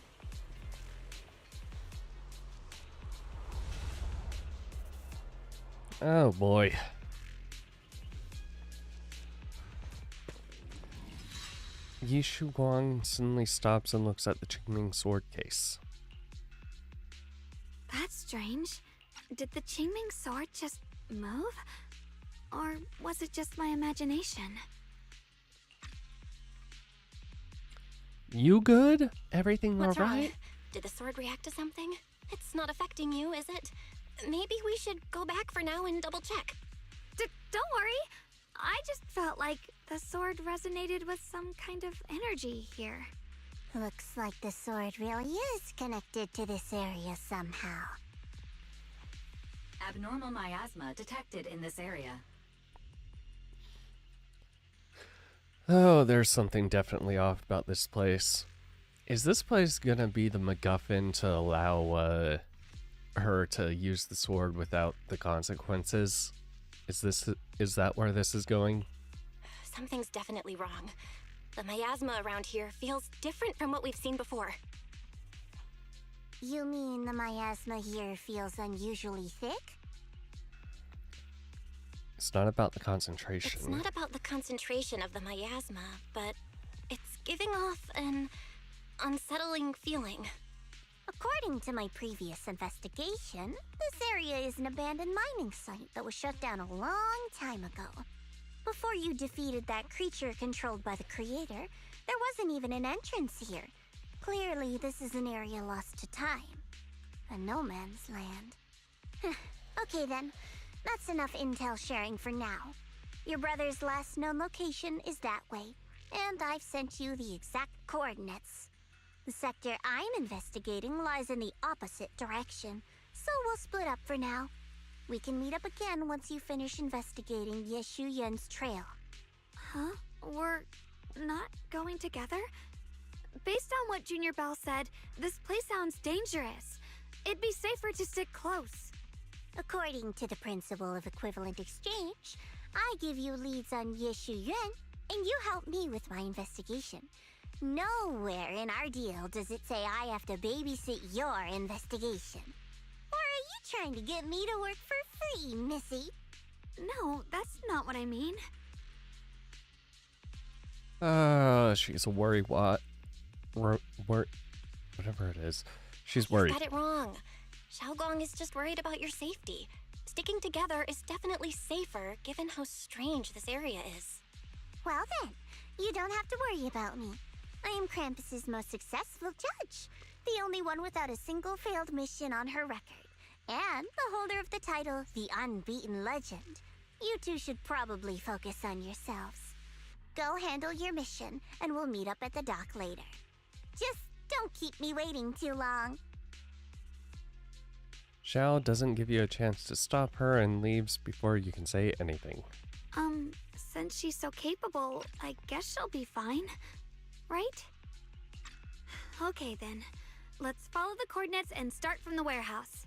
Oh boy. Yishu Guang suddenly stops and looks at the Qingming sword case. That's strange. Did the Qingming sword just move? Or was it just my imagination? You good? Everything What's alright? wrong? Did the sword react to something? It's not affecting you, is it? Maybe we should go back for now and double check. Don't worry. I just felt like the sword resonated with some kind of energy here. Looks like the sword really is connected to this area somehow. Abnormal miasma detected in this area. Oh, there's something definitely off about this place. Is this place gonna be the MacGuffin to allow her to use the sword without the consequences? Is that where this is going? Something's definitely wrong. The miasma around here feels different from what we've seen before. You mean the miasma here feels unusually thick? It's not about the concentration. It's not about the concentration of the miasma, but it's giving off an unsettling feeling. According to my previous investigation, this area is an abandoned mining site that was shut down a long time ago. Before you defeated that creature controlled by the creator, there wasn't even an entrance here. Clearly, this is an area lost to time. A no man's land. Okay then, that's enough intel sharing for now. Your brother's last known location is that way, and I've sent you the exact coordinates. The sector I'm investigating lies in the opposite direction, so we'll split up for now. We can meet up again once you finish investigating Yeshu Yun's trail. Huh? We're not going together? based on what Junior Bell said, this place sounds dangerous. It'd be safer to stick close. According to the principle of equivalent exchange, I give you leads on Yeshu Yuan, and you help me with my investigation. Nowhere in our deal does it say I have to babysit your investigation. Or are you trying to get me to work for free, Missy? No, that's not what I mean. She's a worrywart. Whatever it is. She's worried. You got it wrong. Xiaogong is just worried about your safety. Sticking together is definitely safer, given how strange this area is. Well then, you don't have to worry about me. I am Krampus's most successful judge, the only one without a single failed mission on her record, and the holder of the title, the Unbeaten Legend. You two should probably focus on yourselves. Go handle your mission, and we'll meet up at the dock later. Just don't keep me waiting too long. Xiao doesn't give you a chance to stop her and leaves before you can say anything. Since she's so capable, I guess she'll be fine. Right? Okay then. Let's follow the coordinates and start from the warehouse.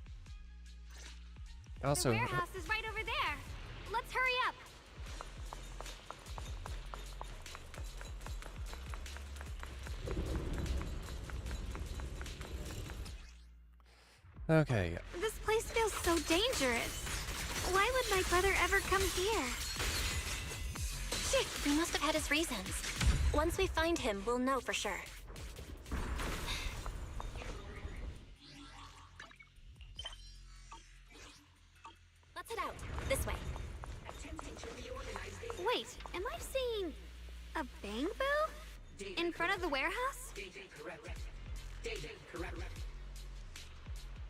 Also, the warehouse is right over there. Let's hurry up. okay. This place feels so dangerous. Why would my brother ever come here? Shit, he must have had his reasons. Once we find him, we'll know for sure. Let's head out. This way. Wait, am I seeing a bang boo? In front of the warehouse?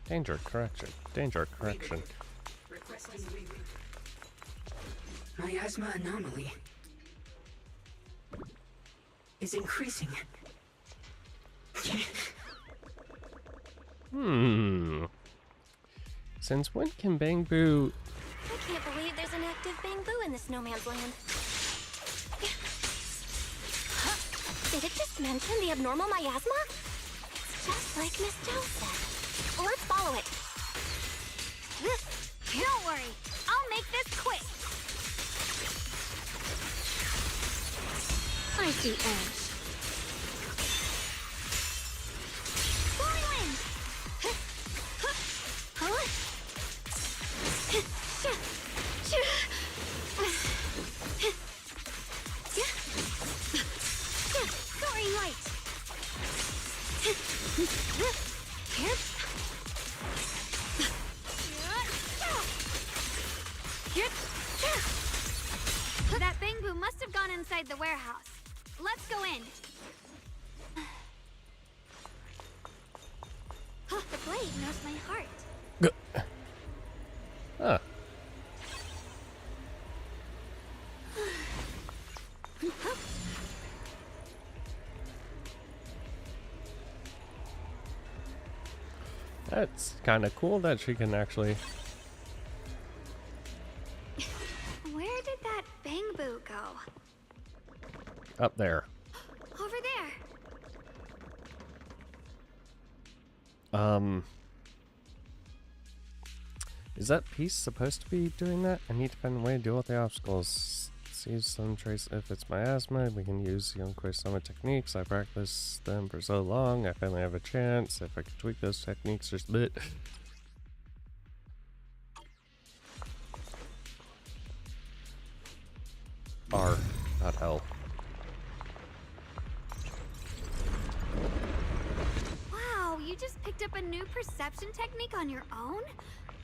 Danger correction. Danger correction. Miasma anomaly is increasing. Since when can Bang Boo... I can't believe there's an active bamboo in this no man's land. Did it just mention the abnormal miasma? It's just like Miss Zhao said. Let's follow it. Don't worry, I'll make this quick. I see edge. Blowing wind. Soaring light. That bamboo must have gone inside the warehouse. Let's go in. The blade knows my heart. Huh. That's kind of cool that she can actually... Where did that bamboo go? Up there. Over there. Is that piece supposed to be doing that? I need to find a way to deal with the obstacles. See some trace if it's miasma. We can use the Unquest Summit techniques. I practiced them for so long. I finally have a chance. If I could tweak those techniques just a bit. R, not L. Wow, you just picked up a new perception technique on your own?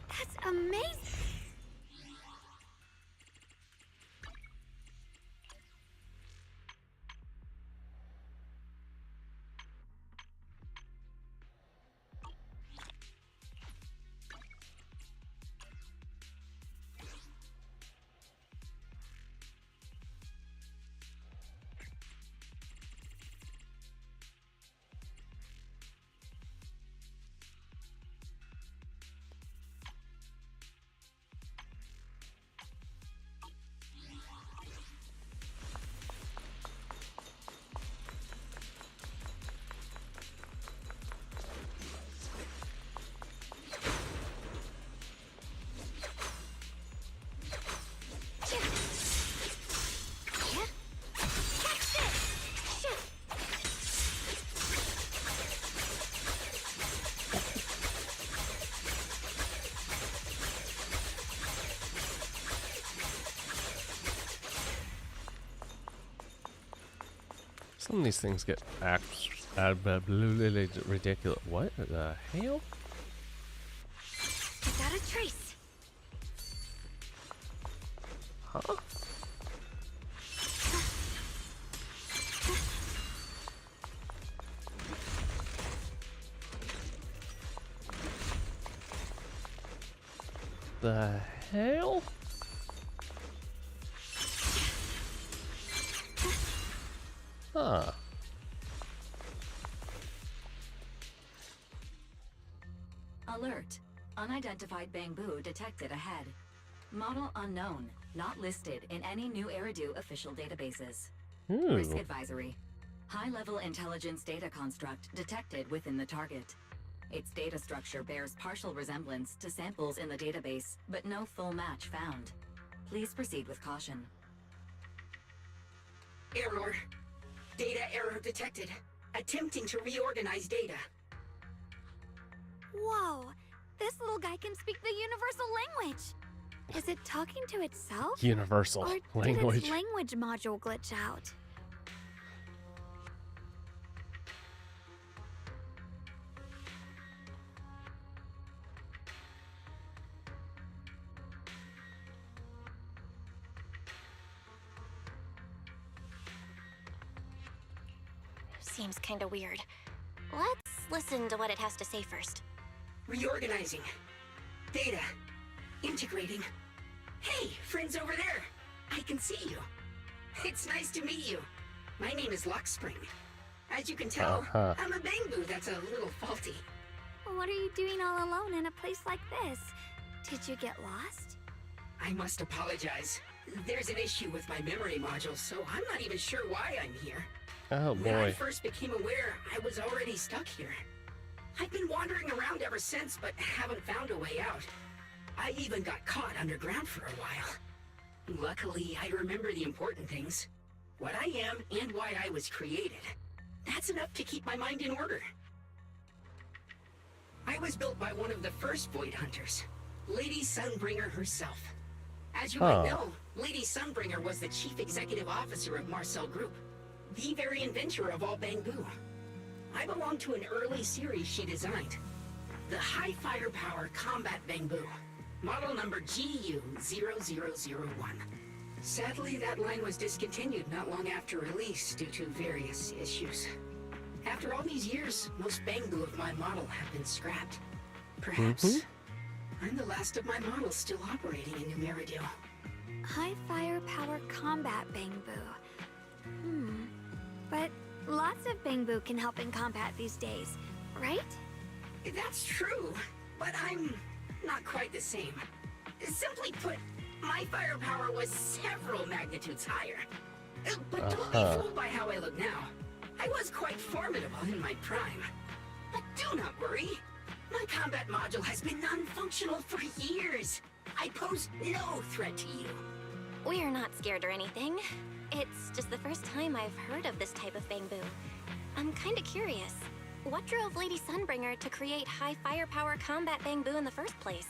That's amazing. Some of these things get ridiculous. What the hell? I got a trace. Huh? The hell? Huh. Alert. Unidentified bamboo detected ahead. Model unknown. Not listed in any new Eridu official databases. Ooh. Risk advisory. High-level intelligence data construct detected within the target. Its data structure bears partial resemblance to samples in the database, but no full match found. Please proceed with caution. Error. Data error detected. Attempting to reorganize data. Whoa! This little guy can speak the universal language! Is it talking to itself? Universal or language. Did its language module glitch out? Seems kinda weird. Let's listen to what it has to say first. Reorganizing. Data. Integrating. Hey, friends over there. I can see you. It's nice to meet you. My name is Lockspring. As you can tell, I'm a bamboo that's a little faulty. What are you doing all alone in a place like this? Did you get lost? I must apologize. There's an issue with my memory module, so I'm not even sure why I'm here. Oh When I boy. first became aware, I was already stuck here. I've been wandering around ever since, but haven't found a way out. I even got caught underground for a while. Luckily, I remember the important things. What I am and why I was created. That's enough to keep my mind in order. I was built by one of the first Void Hunters, Lady Sunbringer herself. As you might know, Lady Sunbringer was the chief executive officer of Marcel Group, the very inventor of all bamboo. I belong to an early series she designed, the High Firepower Combat Bamboo, model number GU0001. Sadly, that line was discontinued not long after release due to various issues. After all these years, most bamboo of my model have been scrapped. Perhaps I'm the last of my models still operating in New Meridio. High firepower combat bamboo. But lots of bamboo can help in combat these days, right? That's true, but I'm not quite the same. Simply put, my firepower was several magnitudes higher. But don't be fooled by how I look now. I was quite formidable in my prime. But do not worry. My combat module has been non-functional for years. I pose no threat to you. We're not scared or anything. It's just the first time I've heard of this type of bamboo. I'm kinda curious. What drove Lady Sunbringer to create high firepower combat bamboo in the first place?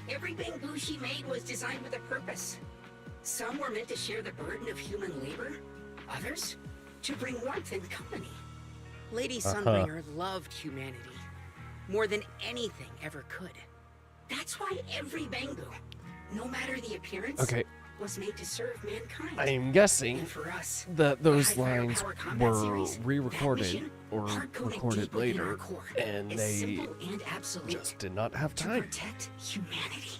Every bamboo she made was designed with a purpose. Some were meant to share the burden of human labor. Others, to bring warmth and company. Lady Sunbringer loved humanity. More than anything ever could. That's why every bamboo, no matter the appearance, was made to serve mankind. I am guessing And for us, that those the High lines Firepower Combat were series, re-recorded that mission, or hard-coded recorded deep within our later, core, and is they simple and absolute. just did not have To time. protect humanity.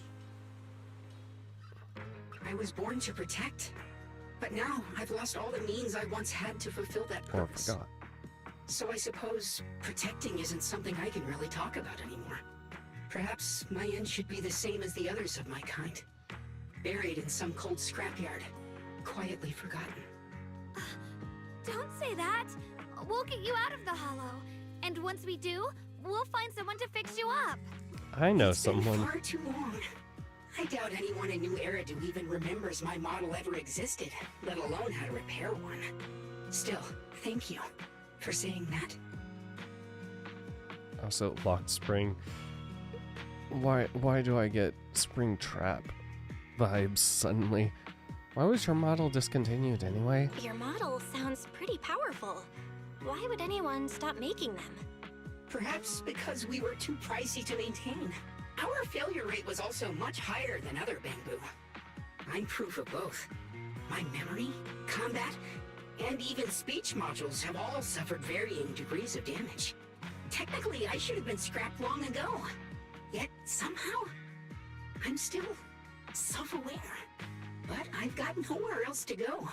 I was born to protect, but now I've lost all the means I once had to fulfill that Oh, I purpose. forgot. So I suppose protecting isn't something I can really talk about anymore. Perhaps my end should be the same as the others of my kind. Buried in some cold scrapyard, quietly forgotten. Don't say that. We'll get you out of the hollow. And once we do, we'll find someone to fix you up. I know It's been someone. far too long. I doubt anyone in New Eridu even remembers my model ever existed, let alone how to repair one. Still, thank you for saying that. Also, locked spring. Why do I get Spring Trap vibes suddenly? Why was your model discontinued anyway? Your model sounds pretty powerful. Why would anyone stop making them? Perhaps because we were too pricey to maintain. Our failure rate was also much higher than other bamboo. I'm proof of both. My memory, combat, and even speech modules have all suffered varying degrees of damage. Technically, I should have been scrapped long ago. Yet, somehow, I'm still self-aware. But I've got nowhere else to go.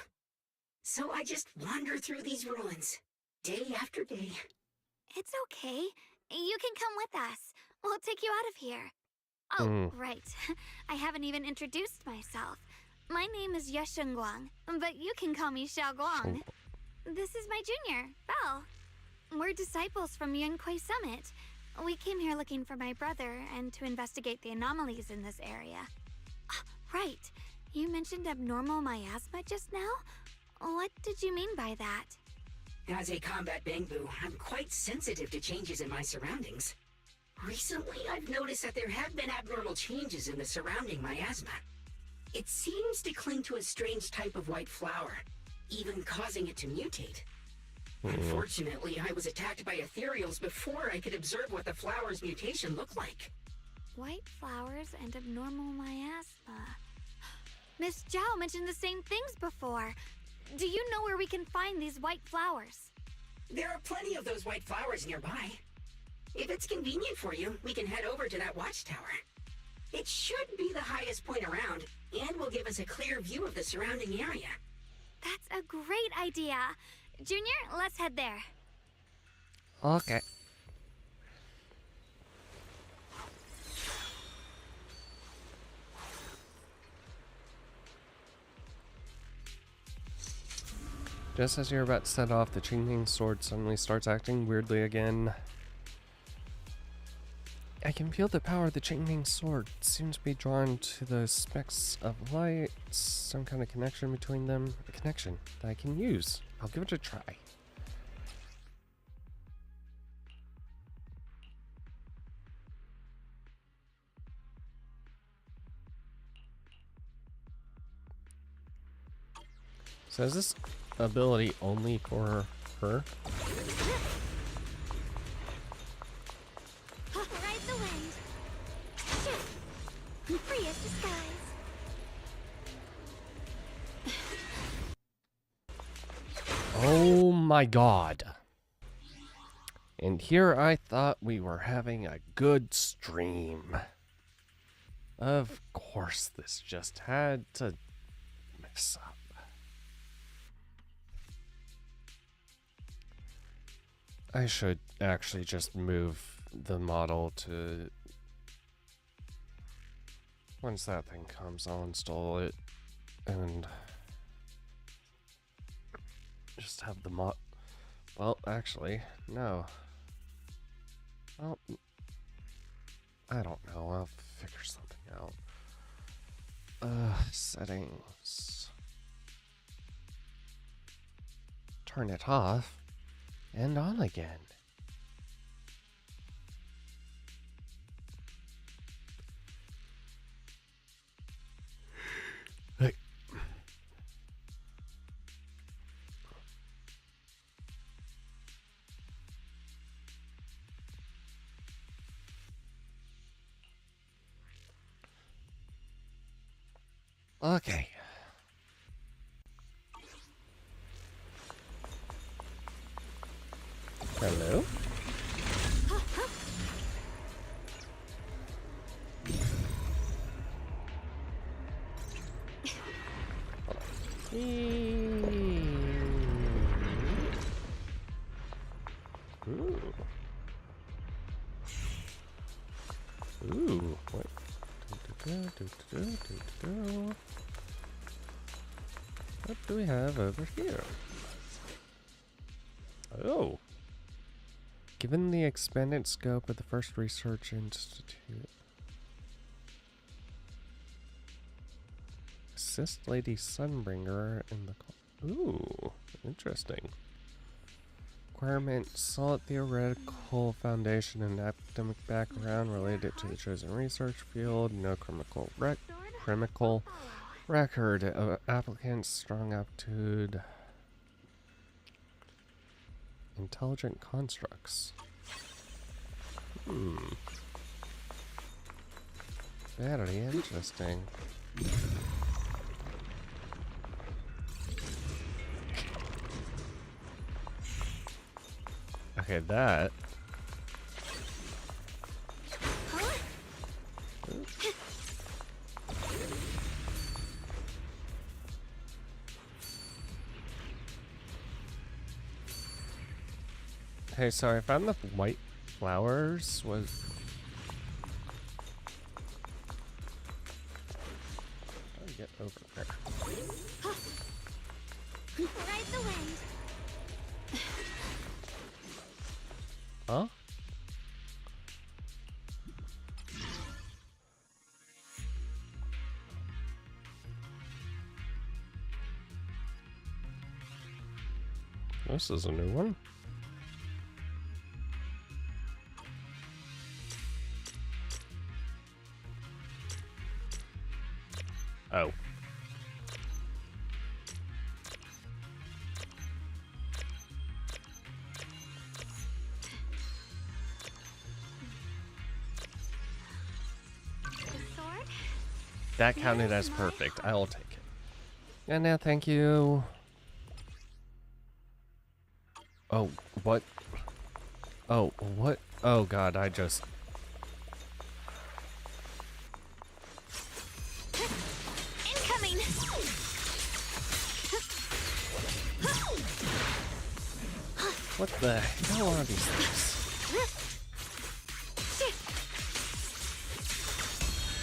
So I just wander through these ruins, day after day. It's okay. You can come with us. We'll take you out of here. Oh, right. I haven't even introduced myself. My name is Guang, but you can call me Xiaoguang. This is my junior, Belle. We're disciples from Yunquay Summit. We came here looking for my brother and to investigate the anomalies in this area. Right. You mentioned abnormal miasma just now? What did you mean by that? As a combat bamboo, I'm quite sensitive to changes in my surroundings. Recently, I've noticed that there have been abnormal changes in the surrounding miasma. It seems to cling to a strange type of white flower, even causing it to mutate. Unfortunately, I was attacked by ethereals before I could observe what the flower's mutation looked like. White flowers and abnormal miasma. Miss Zhao mentioned the same things before. Do you know where we can find these white flowers? There are plenty of those white flowers nearby. If it's convenient for you, we can head over to that watchtower. It should be the highest point around, and will give us a clear view of the surrounding area. That's a great idea. Junior, let's head there. Okay. Just as you're about to set off, the Qingming sword suddenly starts acting weirdly again. I can feel the power of the Qingming sword. It seems to be drawn to the specks of light. Some kind of connection between them. A connection that I can use. I'll give it a try. So is this ability only for her? Ride the wind. Free as the skies. Oh my god. And here I thought we were having a good stream. Of course, this just had to mess up. I should actually just move the model to... Once that thing comes, I'll install it and just have the mod... Well, actually, no. Well, I don't know. I'll figure something out. Settings. Turn it off and on again. Hey. Okay. Hello? Ooh. Ooh. What? What do we have over here? Oh. Given the expanded scope of the first research institute, assist Lady Sunbringer in the... Ooh, interesting. Requirement, solid theoretical foundation and academic background related to the chosen research field, no Record applicants, strong aptitude, intelligent constructs. Very interesting. Okay, that. Hey, sorry, I found the white flowers was... How do I get over there? Ride the wind. Huh? This is a new one. Oh. That counted as perfect. I'll take it. And now, thank you. Oh, what? Oh, what? Oh god, I just... Incoming! What the hell are these things?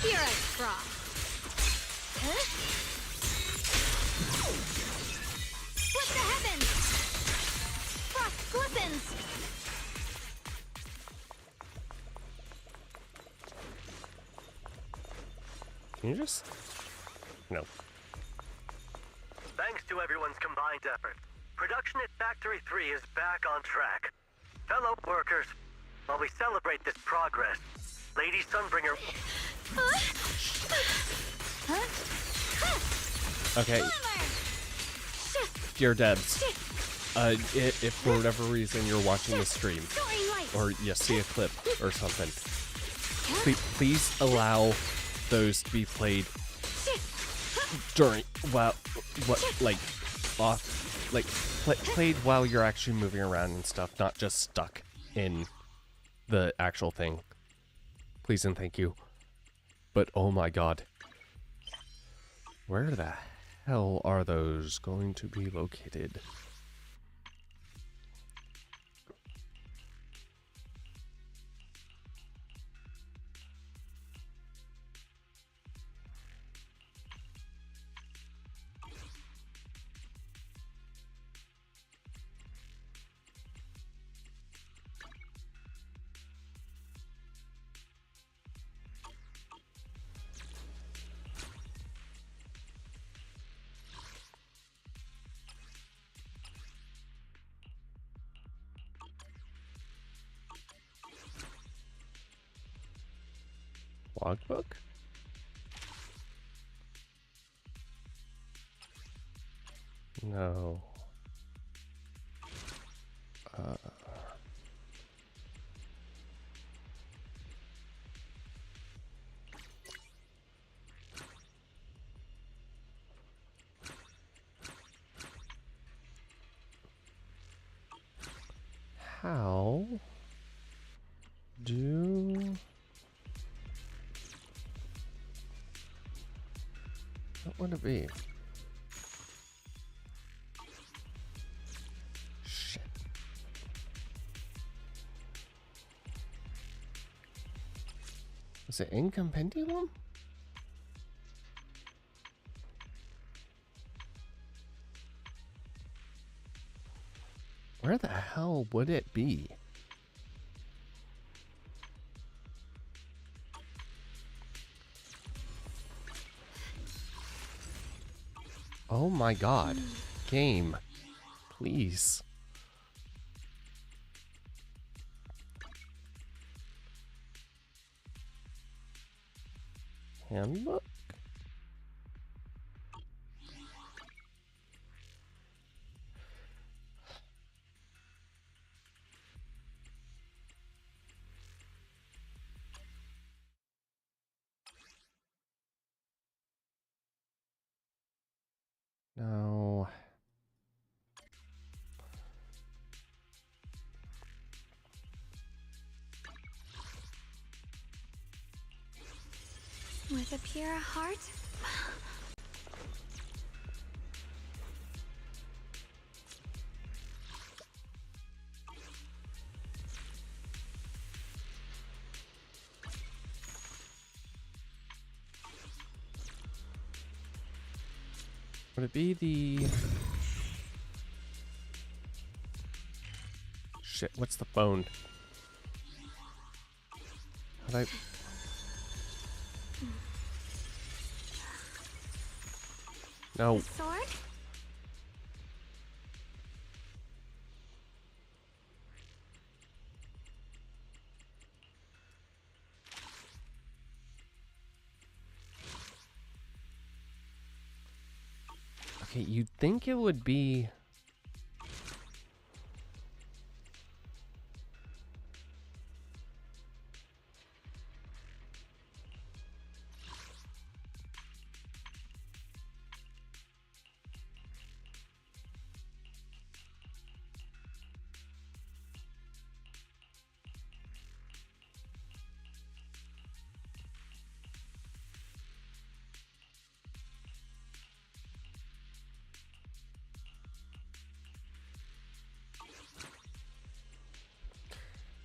Here I frost. Split the heavens! Frost glistens! Can you just... No. Thanks to everyone's combined effort, production at Factory 3 is back on track. Fellow workers, while we celebrate this progress, Lady Sunbringer... Okay. Dear Debs, if for whatever reason you're watching the stream, or you see a clip or something, please allow those to be played during, played while you're actually moving around and stuff, not just stuck in the actual thing. Please and thank you. But oh my god. Where the hell are those going to be located? Logbook? No. How do... What would it be? Shit. Was it in Compendium? Where the hell would it be? Oh my god. Game. Please. Handbook? With a pure heart? Would it be the... Shit, what's the phone? How'd I... No. Sword? Okay, you'd think it would be...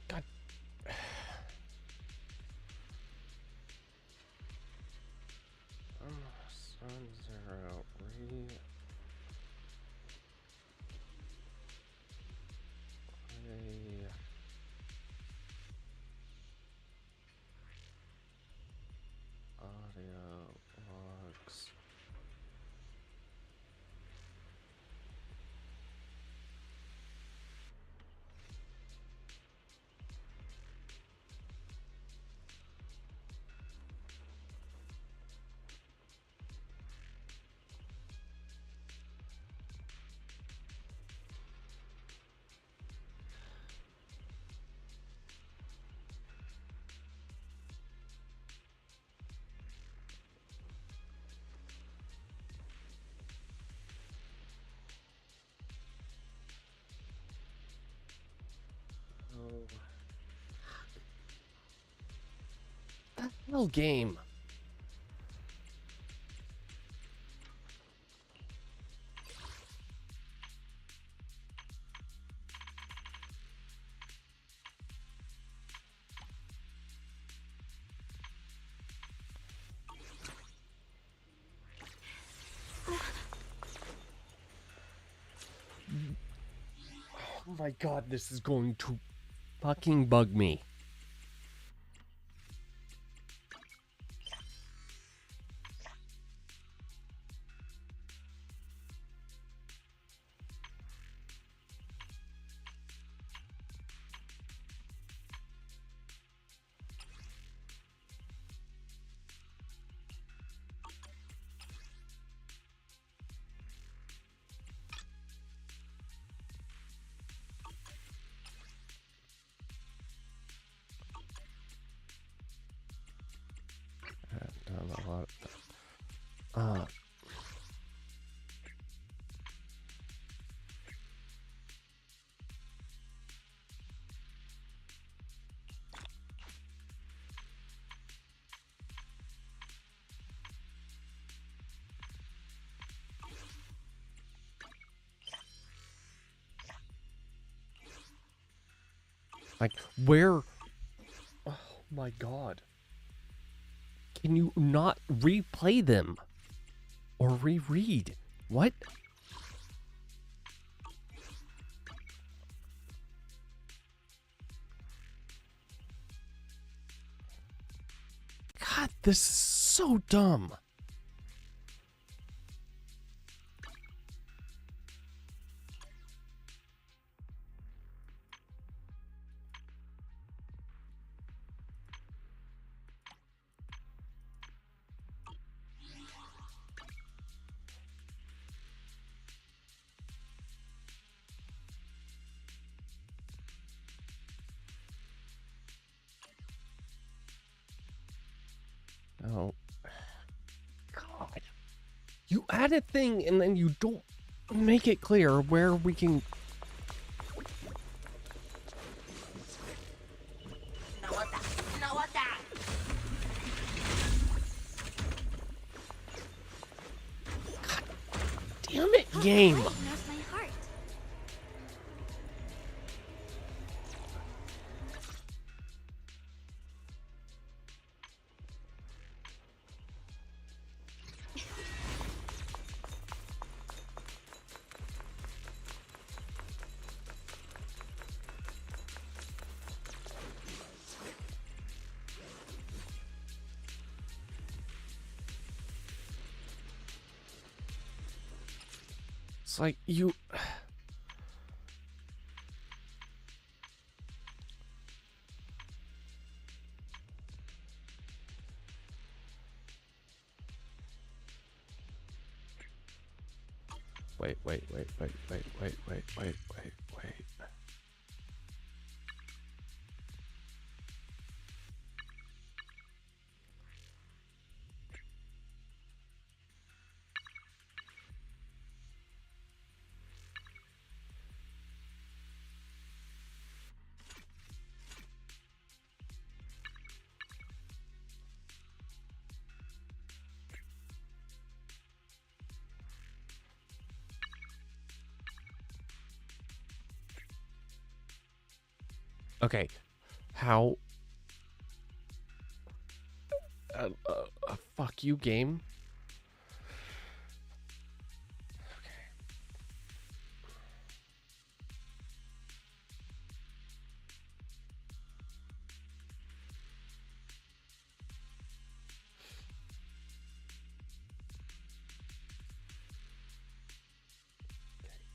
God. Sun Zero. Audio logs. That hell game. Oh my god, this is going to fucking bug me. I've done a lot of that. Like, where? Oh my god. Can you not replay them? Or reread? What? God, this is so dumb. Oh. God. You add a thing and then you don't make it clear where we can... game. Light knows my heart. It's like you. Wait. Okay, how? Fuck you, game.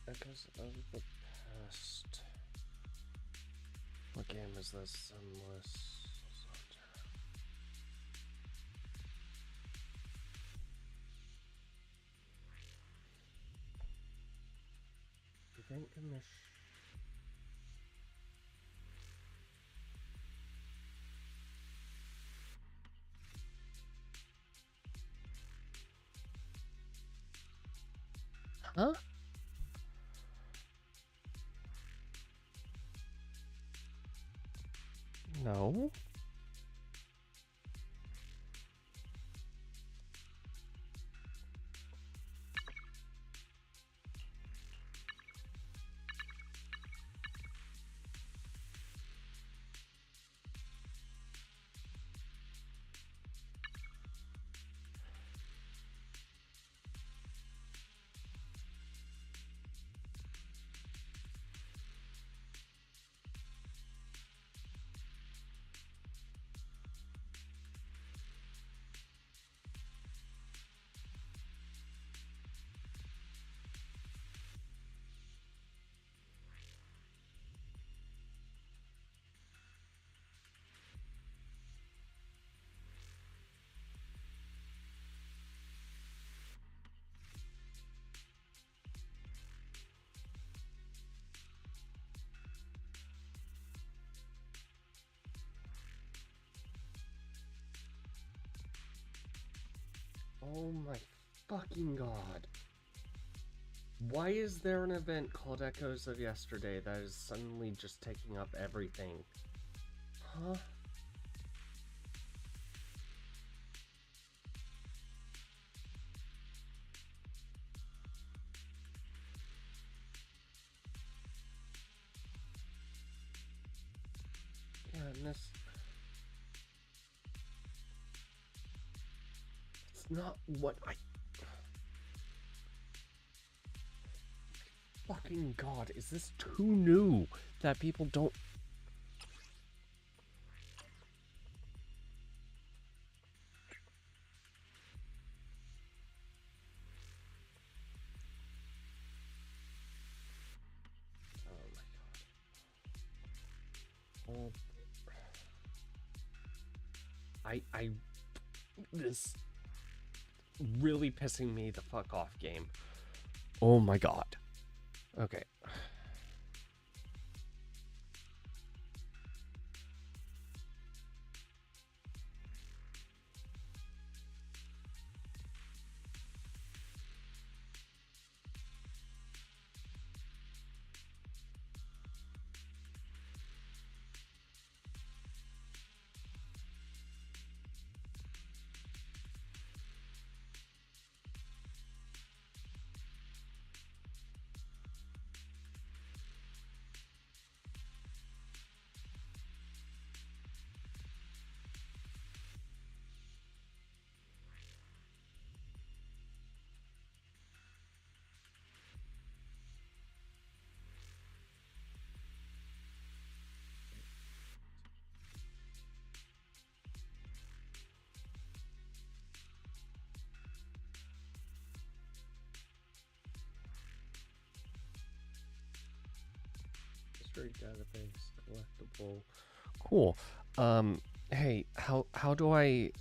Echoes of the past. What game is this? Endless Solitaire. Event commission. Huh? No. Oh my fucking god. Why is there an event called Echoes of Yesterday that is suddenly just taking up everything? Huh? Yeah, and this... It's not what I... Fucking god, is this too new that people don't... Oh my god. This really pissing me the fuck off, game. Oh my god. Okay. History database collectible. Cool. Hey, how do I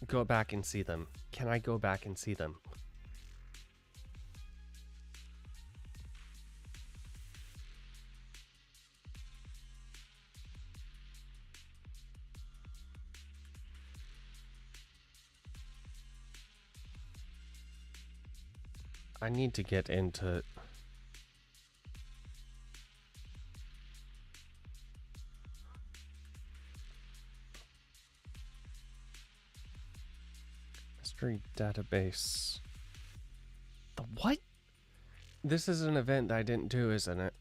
go back and see them? Can I go back and see them? I need to get into... History database. The what? This is an event that I didn't do, isn't it?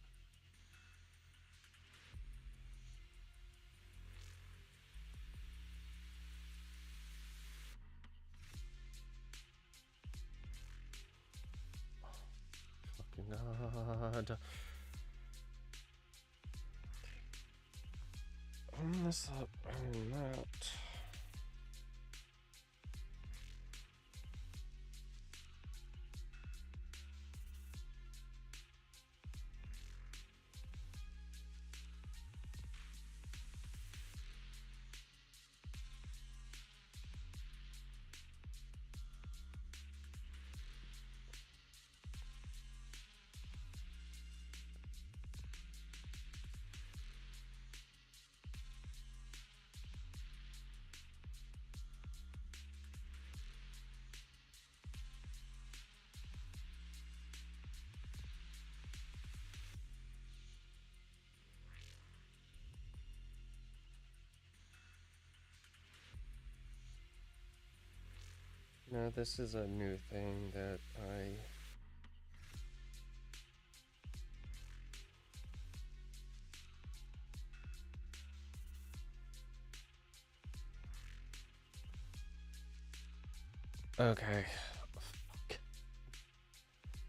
Fucking God. Open this up and that. No, this is a new thing that I... Okay. Fuck.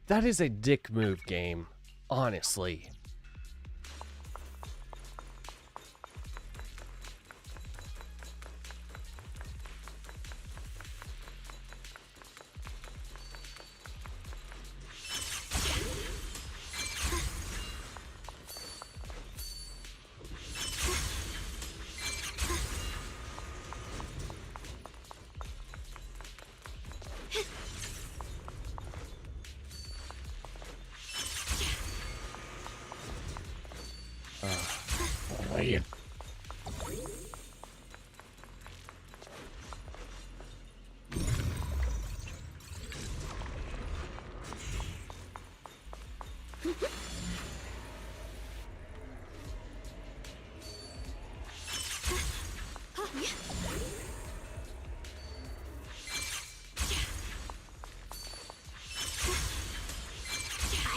That is a dick move game, honestly.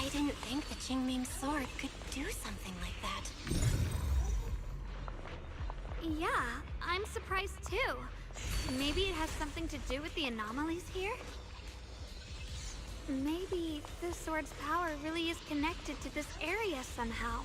I didn't think the Qingming sword could do something like that. Yeah, I'm surprised too. Maybe it has something to do with the anomalies here? Maybe the sword's power really is connected to this area somehow.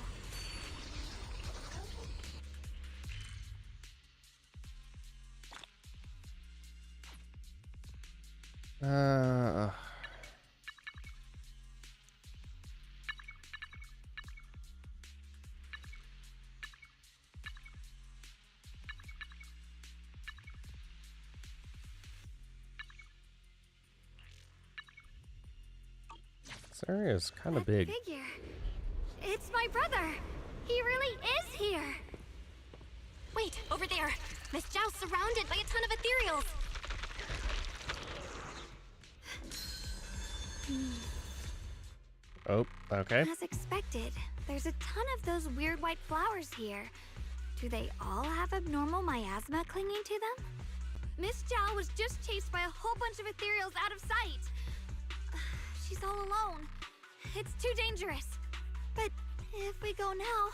This area is kind of big. Figure. It's my brother. He really is here. Wait, over there. Miss Zhao's surrounded by a ton of ethereals. Oh, okay. As expected, there's a ton of those weird white flowers here. Do they all have abnormal miasma clinging to them? Miss Zhao was just chased by a whole bunch of ethereals out of sight. She's all alone. It's too dangerous. But if we go now,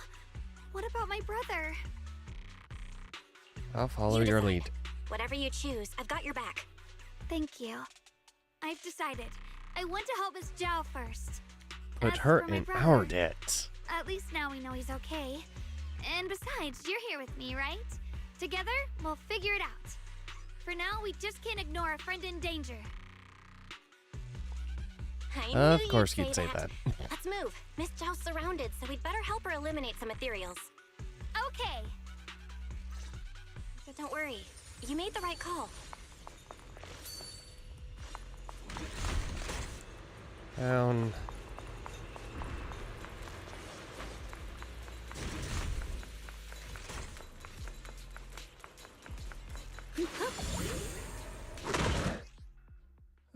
what about my brother? I'll follow your lead. Whatever you choose, I've got your back. Thank you. I've decided. I want to help Miss Zhao first. Put As her for my in brother, our debt. At least now we know he's okay. And besides, you're here with me, right? Together, we'll figure it out. For now, we just can't ignore a friend in danger. Of course you'd say that. Let's Let's move. Miss Zhao's surrounded, so we'd better help her eliminate some ethereals. Okay. But don't worry. You made the right call. Down.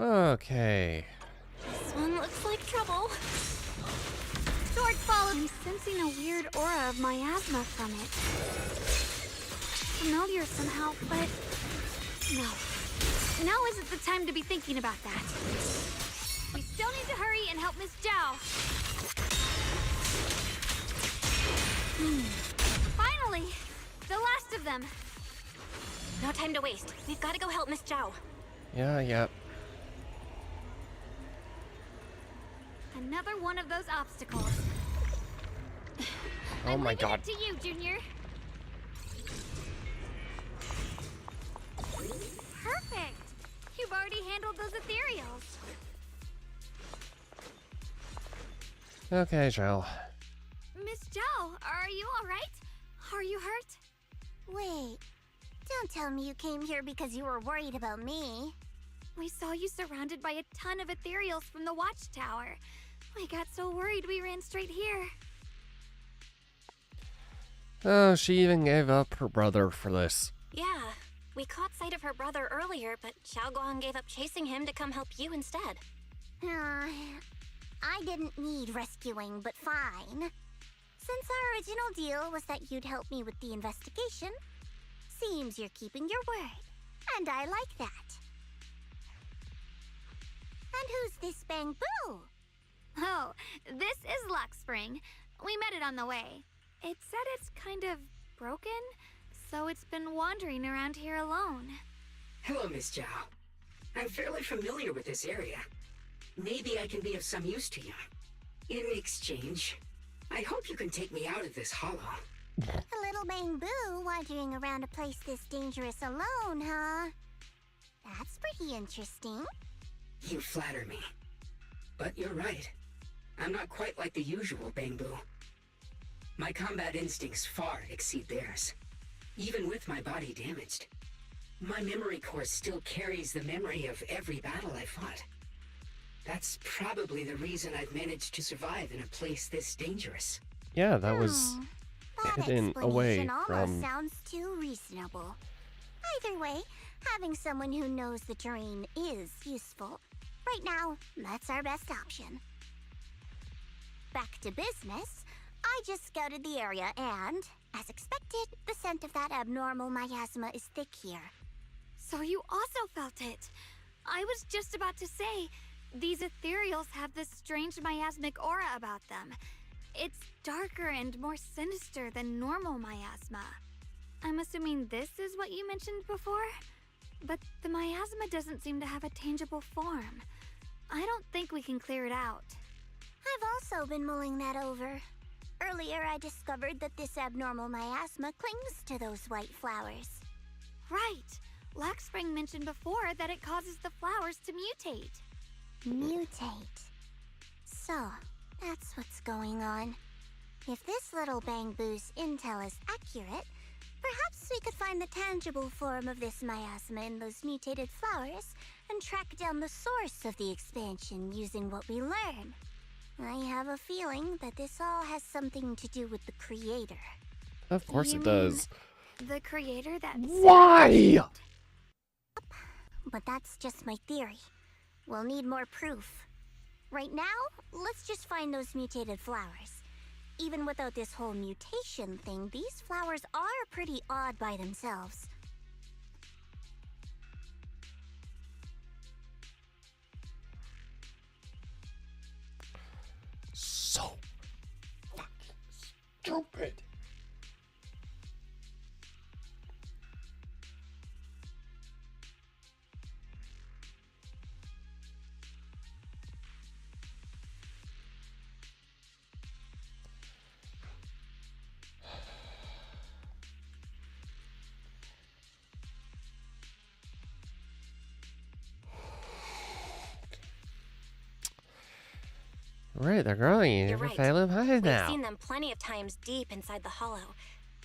Okay. This one looks like trouble. Sword fall. I'm sensing a weird aura of miasma from it. Familiar somehow, but no. Now isn't the time to be thinking about that. We still need to hurry and help Miss Zhao. Finally! The last of them. No time to waste. We've got to go help Miss Zhao. Yeah. Another one of those obstacles. Oh my god. To you, Junior. Perfect. You've already handled those ethereals. Okay, Zhao. Miss Zhao, are you all right? Are you hurt? Wait, don't tell me you came here because you were worried about me. We saw you surrounded by a ton of ethereals from the watchtower. We got so worried we ran straight here. Oh, she even gave up her brother for this. Yeah, we caught sight of her brother earlier, but Xiaoguang gave up chasing him to come help you instead. I didn't need rescuing, but fine. Since our original deal was that you'd help me with the investigation, seems you're keeping your word, and I like that. And who's this Bang Boo? Oh, this is Luckspring. We met it on the way. It said it's kind of broken, so it's been wandering around here alone. Hello, Miss Zhao. I'm fairly familiar with this area. Maybe I can be of some use to you. In exchange, I hope you can take me out of this hollow. A little Bang Boo wandering around a place this dangerous alone, huh? That's pretty interesting. You flatter me. But you're right. I'm not quite like the usual Bang Boo. My combat instincts far exceed theirs. Even with my body damaged, my memory core still carries the memory of every battle I fought. That's probably the reason I've managed to survive in a place this dangerous. Yeah, that was That hidden away explanation almost from... sounds too reasonable. Either way, having someone who knows the terrain is useful. Right now, that's our best option. Back to business, I just scouted the area and, as expected, the scent of that abnormal miasma is thick here. So you also felt it. I was just about to say, these ethereals have this strange miasmic aura about them. It's darker and more sinister than normal miasma. I'm assuming this is what you mentioned before? But the miasma doesn't seem to have a tangible form. I don't think we can clear it out. I've also been mulling that over. Earlier, I discovered that this abnormal miasma clings to those white flowers. Right. Luckspring mentioned before that it causes the flowers to mutate. Mutate. So, that's what's going on. If this little Bang Boo's intel is accurate, perhaps we could find the tangible form of this miasma in those mutated flowers and track down the source of the expansion using what we learn. I have a feeling that this all has something to do with the creator. Of course You it does. mean the creator that... Why? But that's just my theory. We'll need more proof. Right now, let's just find those mutated flowers. Even without this whole mutation thing, these flowers are pretty odd by themselves. So fucking stupid. Great, they're growing. You're right. Phylum High We've now. seen them plenty of times deep inside the hollow,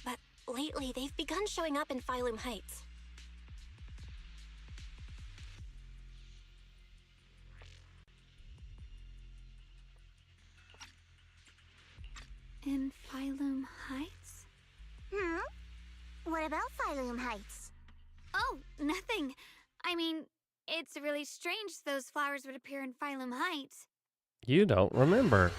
but lately they've begun showing up in Phylum Heights. In Phylum Heights? What about Phylum Heights? Oh, nothing. I mean, it's really strange those flowers would appear in Phylum Heights. You don't remember.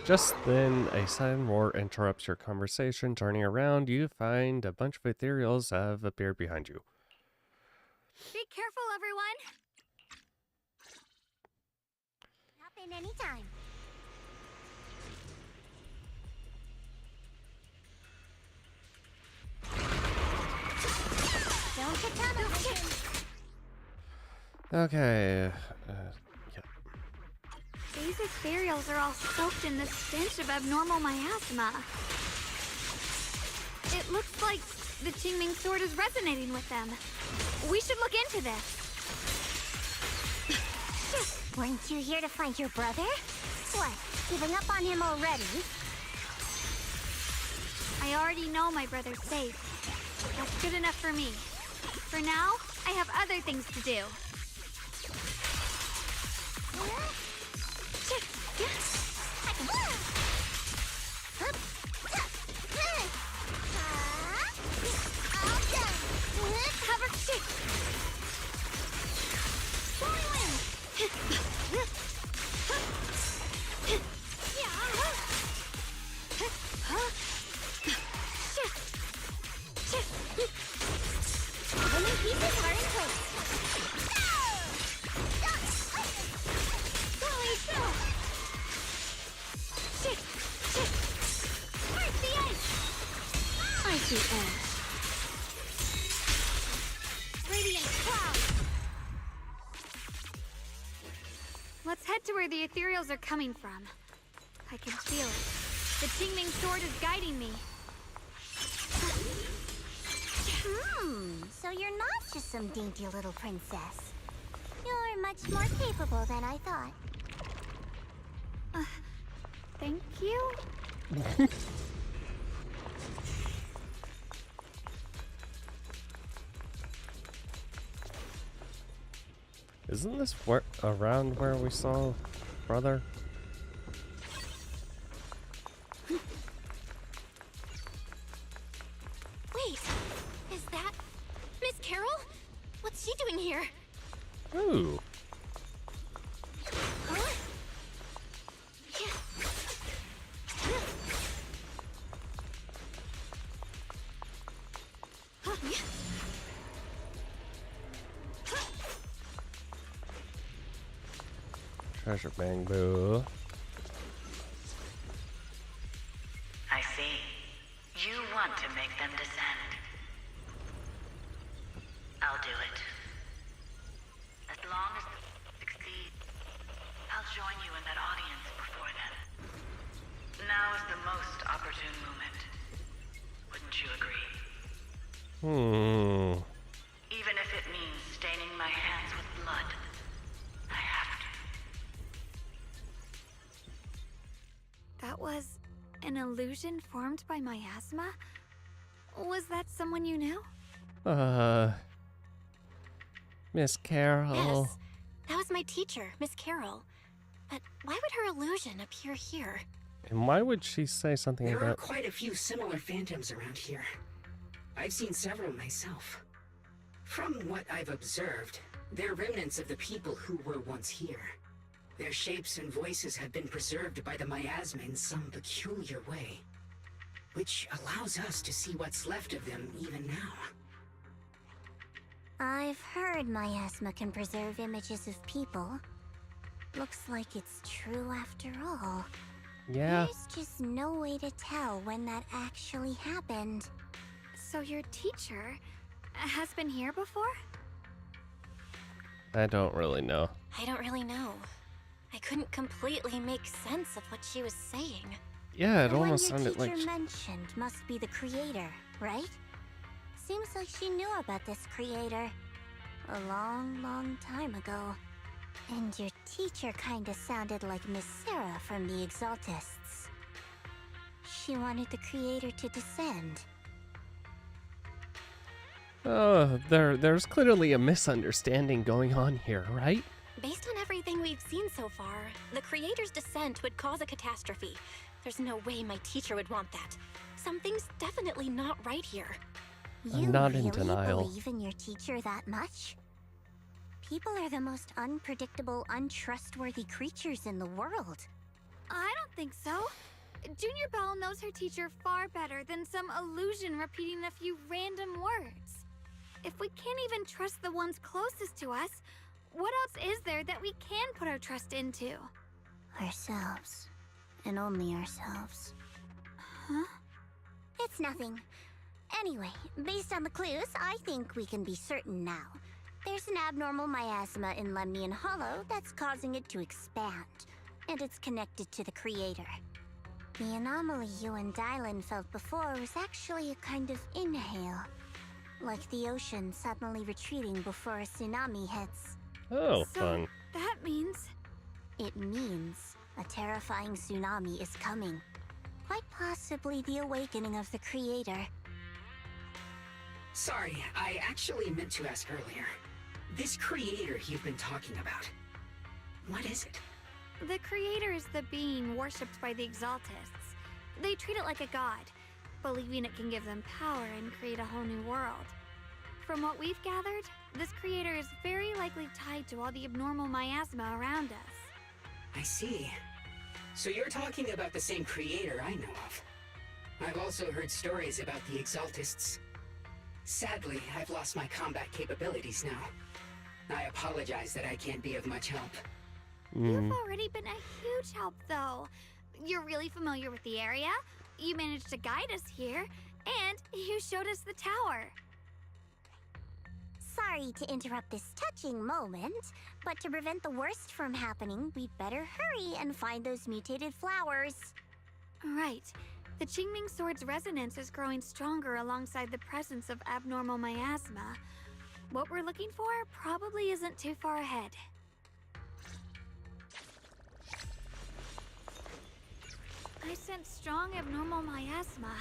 Just then, a sudden roar interrupts your conversation. Turning around, you find a bunch of ethereals have appeared behind you. Be careful, everyone! Hop in anytime. Don't get tunnel vision. Okay. Yeah. These ethereals are all soaked in the stench of abnormal miasma. It looks like the Qingming sword is resonating with them. We should look into this. Weren't you here to find your brother? What, giving up on him already? I already know my brother's safe. That's good enough for me. For now, I have other things to do. Cover shit. Winning pieces are in place. Holy cow! Shit! Shit! Where's the ice? Icy ash. Radiant cloud. Let's head to where the ethereals are coming from. I can feel it. The Qingming sword is guiding me. So you're not just some dainty little princess. You're much more capable than I thought. Thank you? Isn't this around where we saw brother? Wait, is that Miss Carol? What's she doing here? Ooh. Huh? Treasure bamboo. I see. You want to make them descend. I'll do it. As long as they succeed, I'll join you in that audience before then. Now is the most opportune moment. Wouldn't you agree? Even if it means staining my hands with blood, I have to. That was an illusion formed by miasma? Was that someone you knew? Miss Carol. Yes, that was my teacher, Miss Carol. But why would her illusion appear here? And why would she say something There are about... quite a few similar phantoms around here. I've seen several myself. From what I've observed, they're remnants of the people who were once here. Their shapes and voices have been preserved by the miasma in some peculiar way, which allows us to see what's left of them even now. I've heard miasma can preserve images of people. Looks like it's true after all. Yeah. There's just no way to tell when that actually happened. So your teacher has been here before? I don't really know. I don't really know. I couldn't completely make sense of what she was saying. Yeah, it The one almost your sounded like... teacher mentioned must be the creator, right? Seems like she knew about this creator a long, long time ago. And your teacher kinda sounded like Miss Sarah from the Exaltists. She wanted the creator to descend. Oh, there's clearly a misunderstanding going on here, right? Based on everything we've seen so far, the creator's descent would cause a catastrophe. There's no way my teacher would want that. Something's definitely not right here. You not really in denial. believe in your teacher that much? People are the most unpredictable, untrustworthy creatures in the world. I don't think so. Junior Belle knows her teacher far better than some illusion repeating a few random words. If we can't even trust the ones closest to us, what else is there that we can put our trust into? Ourselves. And only ourselves. Huh? It's nothing. Anyway, based on the clues, I think we can be certain now. There's an abnormal miasma in Lemnian Hollow that's causing it to expand, and it's connected to the creator. The anomaly you and Dylan felt before was actually a kind of inhale, like the ocean suddenly retreating before a tsunami hits. Oh, So, fun. that means... It means a terrifying tsunami is coming. Quite possibly the awakening of the creator. Sorry, I actually meant to ask earlier. This creator you've been talking about, what is it? The creator is the being worshipped by the Exaltists. They treat it like a god, believing it can give them power and create a whole new world. From what we've gathered, this creator is very likely tied to all the abnormal miasma around us. I see. So you're talking about the same creator I know of. I've also heard stories about the Exaltists. Sadly, I've lost my combat capabilities now. I apologize that I can't be of much help. You've already been a huge help, though. You're really familiar with the area, you managed to guide us here, and you showed us the tower. Sorry to interrupt this touching moment, but to prevent the worst from happening, we'd better hurry and find those mutated flowers. Right. The Qingming Sword's resonance is growing stronger alongside the presence of abnormal miasma. What we're looking for probably isn't too far ahead. I sense strong abnormal miasma.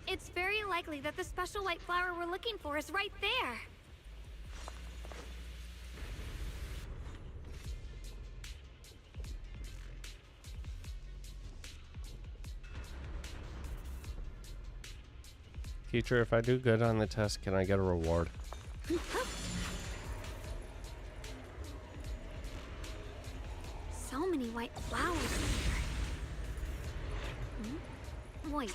It's very likely that the special white flower we're looking for is right there. Teacher, if I do good on the test, can I get a reward? So many white flowers here. Wait,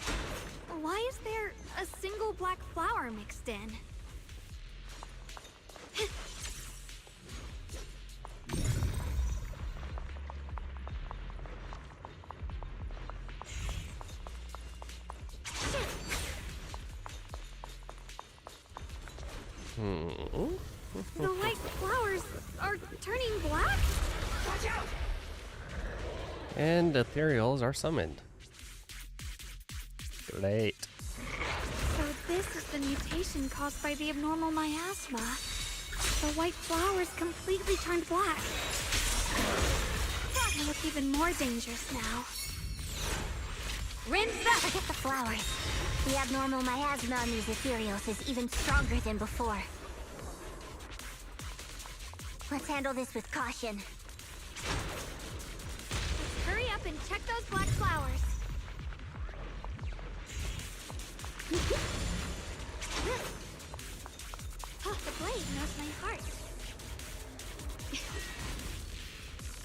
why is there a single black flower mixed in? The white flowers are turning black? Watch out! And ethereals are summoned. Great. So this is the mutation caused by the abnormal miasma. The white flowers completely turned black. They look even more dangerous now. Rinse that! Forget the flowers. The abnormal miasma on these ethereals is even stronger than before. Let's handle this with caution. Hurry up and check those black flowers. Oh, the blade knows my heart.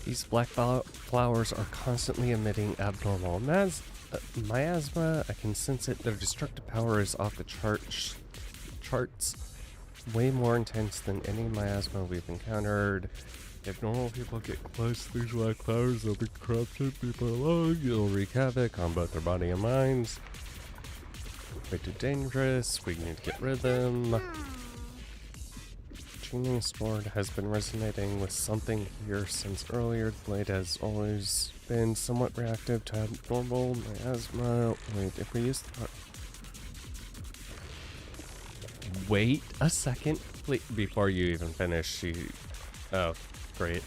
These black flowers are constantly emitting abnormal miasma. I can sense it. Their destructive power is off the charts. Way more intense than any miasma we've encountered. If normal people get close to these black flowers, they'll be corrupted, be prolonged. It'll wreak havoc on both their body and minds. Way too dangerous. We need to get rid of them. Qingming Sword has been resonating with something here since earlier. The blade has always been somewhat reactive to abnormal miasma. Wait, if we use the... Wait a second, please, before you even finish. Oh, great.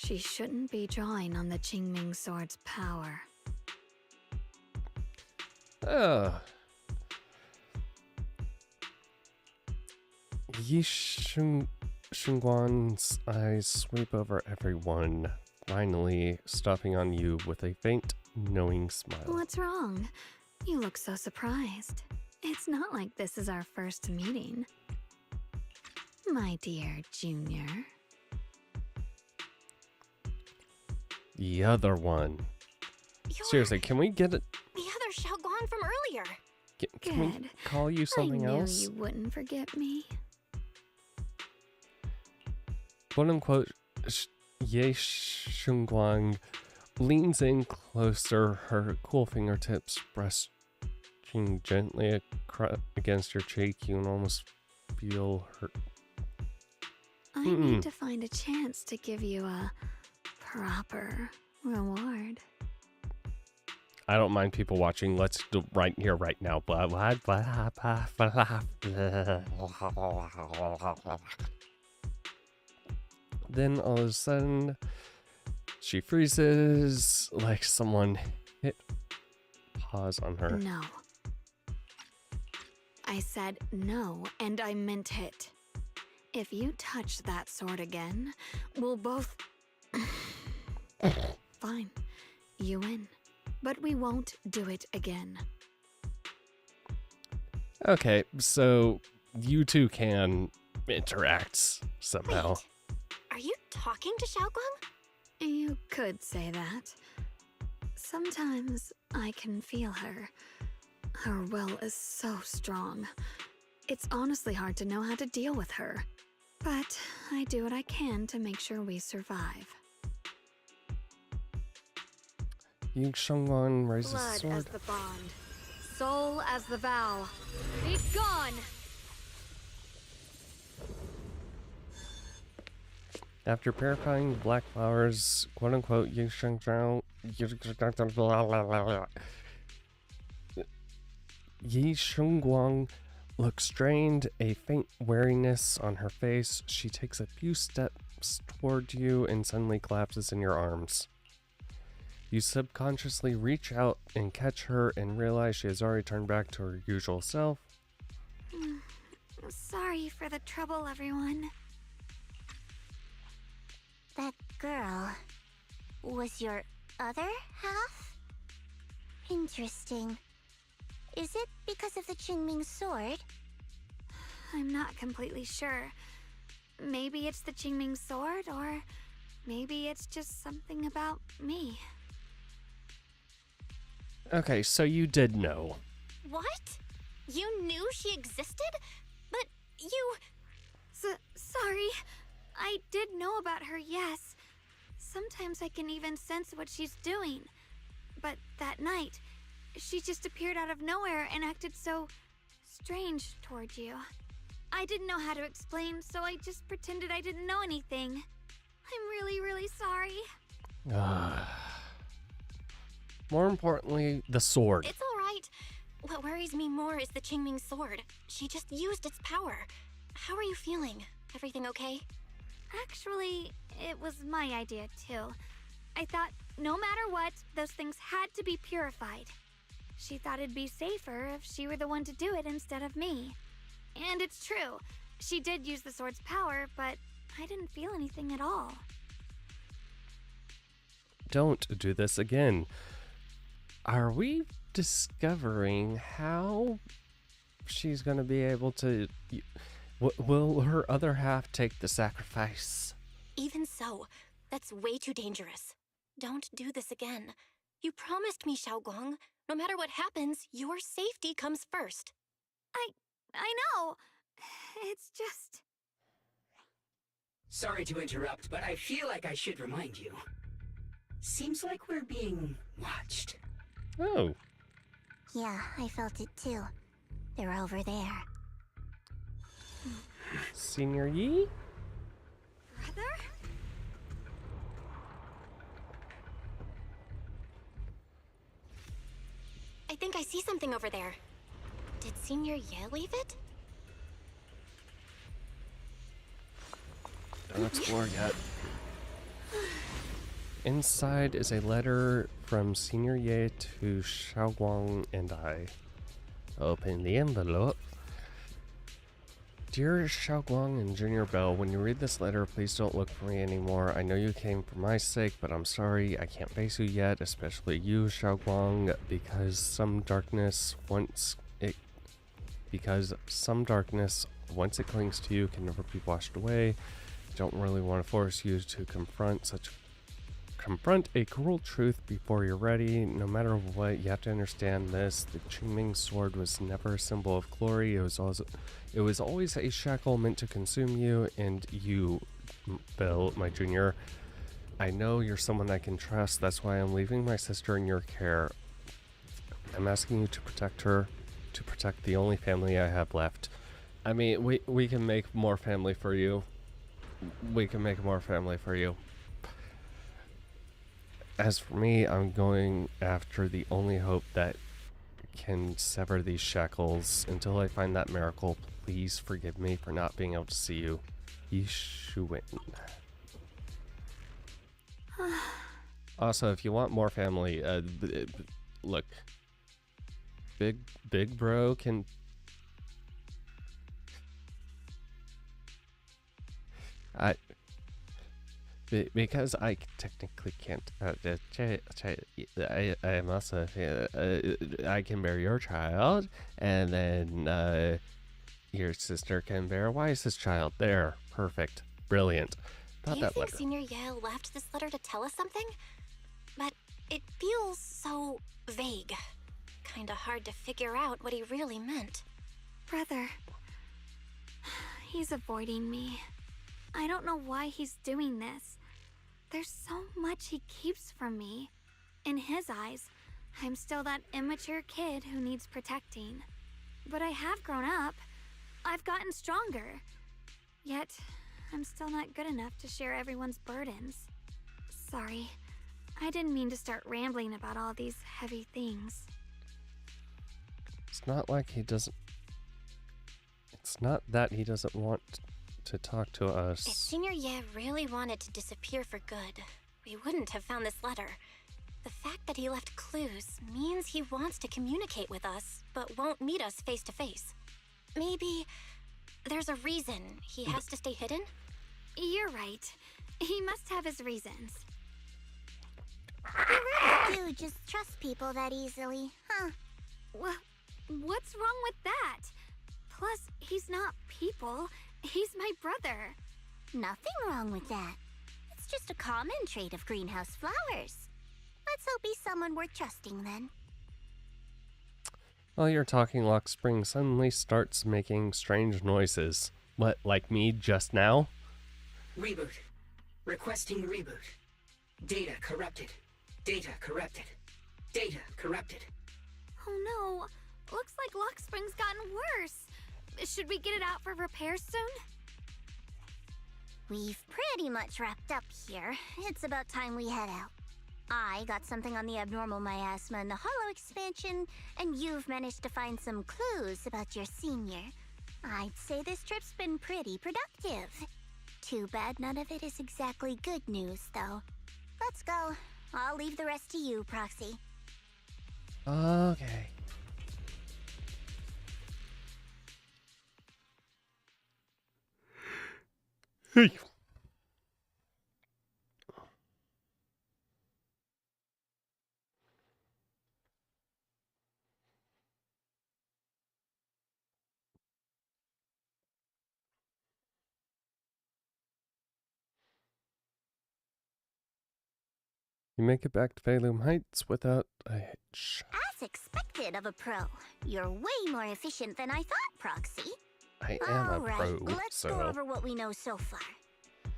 She shouldn't be drawing on the Qingming sword's power. Yi Shunguan's eyes sweep over everyone, finally stopping on you with a faint, knowing smile. What's wrong? You look so surprised. It's not like this is our first meeting. My dear Junior. The other one. Seriously, can we get it? The other Xiaoguang from earlier. Can we call you something else? I knew you wouldn't forget me. Quote unquote, Ye Shunguang leans in closer, her cool fingertips brushing gently against your cheek. You can almost feel her. I need to find a chance to give you a proper reward. I don't mind people watching. Let's do right here, right now. Blah, blah, blah, blah, blah, blah. Then all of a sudden, she freezes like someone hit pause on her. No. I said no, and I meant it. If you touch that sword again, we'll both... Fine. You win. But we won't do it again. Okay, so you two can interact somehow. Wait. Are you talking to Xiaoguang? You could say that. Sometimes I can feel her. Her will is so strong. It's honestly hard to know how to deal with her. But I do what I can to make sure we survive. Yi Shunguang raises Blood the sword. as the bond. Soul as the vow. Be gone! After purifying the black flowers, quote unquote, Yi Shunguang looks strained, a faint weariness on her face. She takes a few steps toward you and suddenly collapses in your arms. You subconsciously reach out and catch her and realize she has already turned back to her usual self. Sorry for the trouble, everyone. That girl was your other half? Interesting. Is it because of the Qingming sword? I'm not completely sure. Maybe it's the Qingming sword, or maybe it's just something about me. Okay, so you did know. What? You knew she existed? But you... Sorry. I did know about her, yes. Sometimes I can even sense what she's doing. But that night, she just appeared out of nowhere and acted so strange toward you. I didn't know how to explain, so I just pretended I didn't know anything. I'm really, really sorry. More importantly, the sword. It's all right. What worries me more is the Qingming sword. She just used its power. How are you feeling? Everything okay? Actually, it was my idea too. I thought no matter what, those things had to be purified. She thought it'd be safer if she were the one to do it instead of me. And it's true. She did use the sword's power, but I didn't feel anything at all. Don't do this again. Are we discovering how she's going to be able to... Will her other half take the sacrifice? Even so, that's way too dangerous. Don't do this again. You promised me, Xiaoguang. No matter what happens, your safety comes first. I know. It's just... Sorry to interrupt, but I feel like I should remind you. Seems like we're being watched. Oh. Yeah, I felt it too. They're over there. Senior Yi? Brother? I think I see something over there. Did Senior Ye leave it? Don't explore yet. Inside is a letter from Senior Ye to Xiaoguang and I. Open the envelope. Dear Xiaoguang and Junior Bell, when you read this letter, please don't look for me anymore. I know you came for my sake, but I'm sorry. I can't face you yet, especially you, Xiaoguang, because some darkness, once it clings to you, can never be washed away. I don't really want to force you to confront a cruel truth before you're ready. No matter what, you have to understand this. The Qingming sword was never a symbol of glory. It was always a shackle meant to consume you, and you, Bill, my junior, I know you're someone I can trust. That's why I'm leaving my sister in your care. I'm asking you to protect her, to protect the only family I have left. I mean, we can make more family for you. We can make more family for you. As for me, I'm going after the only hope that can sever these shackles. Until I find that miracle, please forgive me for not being able to see you. Yishuin. Also, if you want more family, look. Big bro can... Because I technically can't, I am also, I can bear your child, and then, your sister can bear Wise's child. There. Perfect. Brilliant. Do you think Senior Yale left this letter to tell us something? But it feels so vague. Kinda hard to figure out what he really meant. Brother, he's avoiding me. I don't know why he's doing this. There's so much he keeps from me. In his eyes, I'm still that immature kid who needs protecting. But I have grown up. I've gotten stronger. Yet, I'm still not good enough to share everyone's burdens. Sorry. I didn't mean to start rambling about all these heavy things. It's not like he doesn't... It's not that he doesn't want to talk to us. If Senior Ye really wanted to disappear for good, we wouldn't have found this letter. The fact that he left clues means he wants to communicate with us, but won't meet us face to face. Maybe there's a reason he has to stay hidden? You're right. He must have his reasons. You really do just trust people that easily, huh? What's wrong with that? Plus, he's not people. He's my brother. Nothing wrong with that. It's just a common trait of greenhouse flowers. Let's hope he's someone worth trusting then. While you're talking, Lock Spring suddenly starts making strange noises. What, like me just now? Reboot. Requesting reboot. Data corrupted. Data corrupted. Data corrupted. Oh no. Looks like Lock Spring's gotten worse. Should we get it out for repairs soon? We've pretty much wrapped up here. It's about time we head out. I got something on the abnormal miasma and the hollow expansion, and you've managed to find some clues about your senior. I'd say this trip's been pretty productive. Too bad none of it is exactly good news, though. Let's go. I'll leave the rest to you, Proxy. Okay. Hey. You make it back to Pheloom Heights without a hitch. As expected of a pro, you're way more efficient than I thought, Proxy. I am a pro, let's go over what we know so far.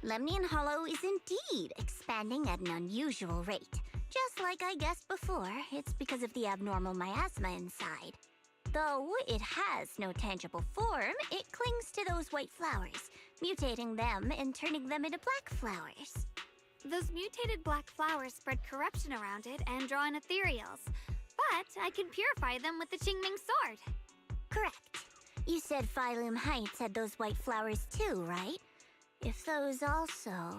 Lemnian Hollow is indeed expanding at an unusual rate. Just like I guessed before, it's because of the abnormal miasma inside. Though it has no tangible form, it clings to those white flowers, mutating them and turning them into black flowers. Those mutated black flowers spread corruption around it and draw in ethereals. But I can purify them with the Qingming sword. Correct. You said Pheloom Heights had those white flowers too, right? If those also...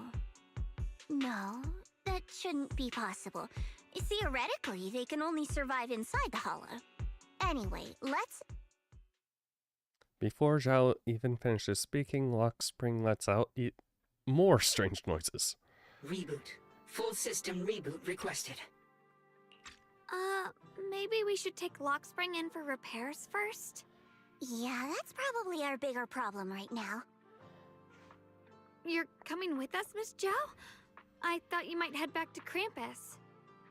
No, that shouldn't be possible. Theoretically, they can only survive inside the hollow. Anyway, let's... Before Zhao even finishes speaking, Lock Spring lets out more strange noises. Reboot. Full system reboot requested. Maybe we should take Lockspring in for repairs first? Yeah, that's probably our bigger problem right now. You're coming with us, Miss Zhao? I thought you might head back to Krampus.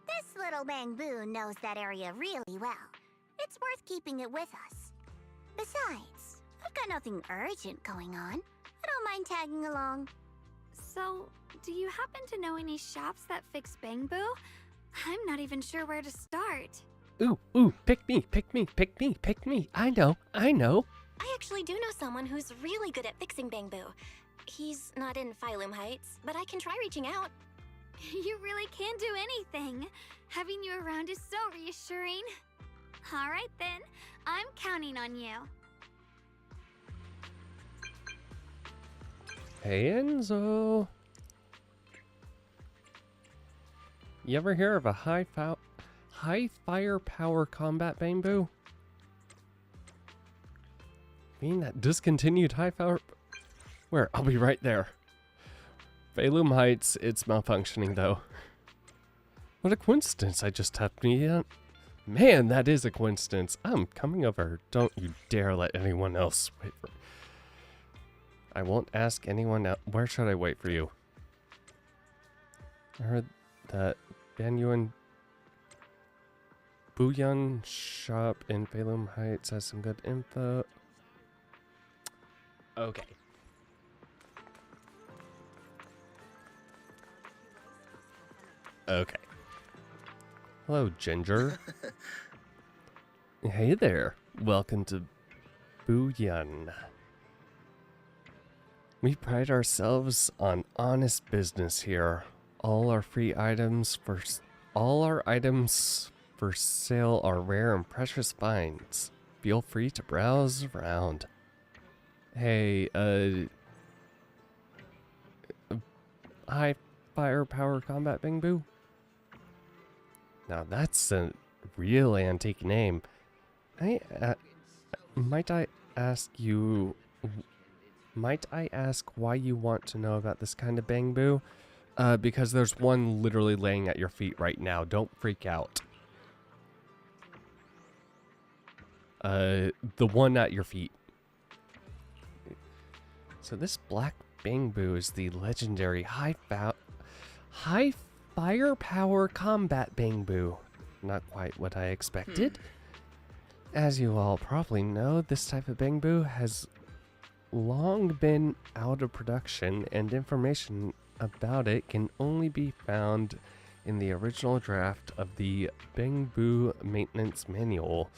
This little bamboo knows that area really well. It's worth keeping it with us. Besides, I've got nothing urgent going on. I don't mind tagging along. So, do you happen to know any shops that fix bamboo? I'm not even sure where to start. Ooh, pick me, pick me, pick me, pick me. I know. I actually do know someone who's really good at fixing bamboo. He's not in Phylum Heights, but I can try reaching out. You really can do anything. Having you around is so reassuring. All right then, I'm counting on you. Hey, Enzo. You ever hear of a high firepower combat bamboo? Mean that discontinued high power... Where? I'll be right there. Phylum Heights, it's malfunctioning though. What a coincidence, I just tapped me in. Man, that is a coincidence. I'm coming over. Don't you dare let anyone else wait for me. I won't ask anyone else. Where should I wait for you? I heard that Banyuan Booyun shop in Phylum Heights has some good info. Okay. Okay. Hello, Ginger. Hey there. Welcome to Booyun. We pride ourselves on honest business here. All our items for sale are rare and precious finds. Feel free to browse around. Hey, high firepower combat bamboo? Now that's a real antique name. Might I ask why you want to know about this kind of bamboo? Because there's one literally laying at your feet right now. Don't freak out. The one at your feet. So this black bamboo is the legendary high firepower combat bamboo. Not quite what I expected. As you all probably know, this type of bamboo has long been out of production, and information about it can only be found in the original draft of the Bamboo Maintenance Manual,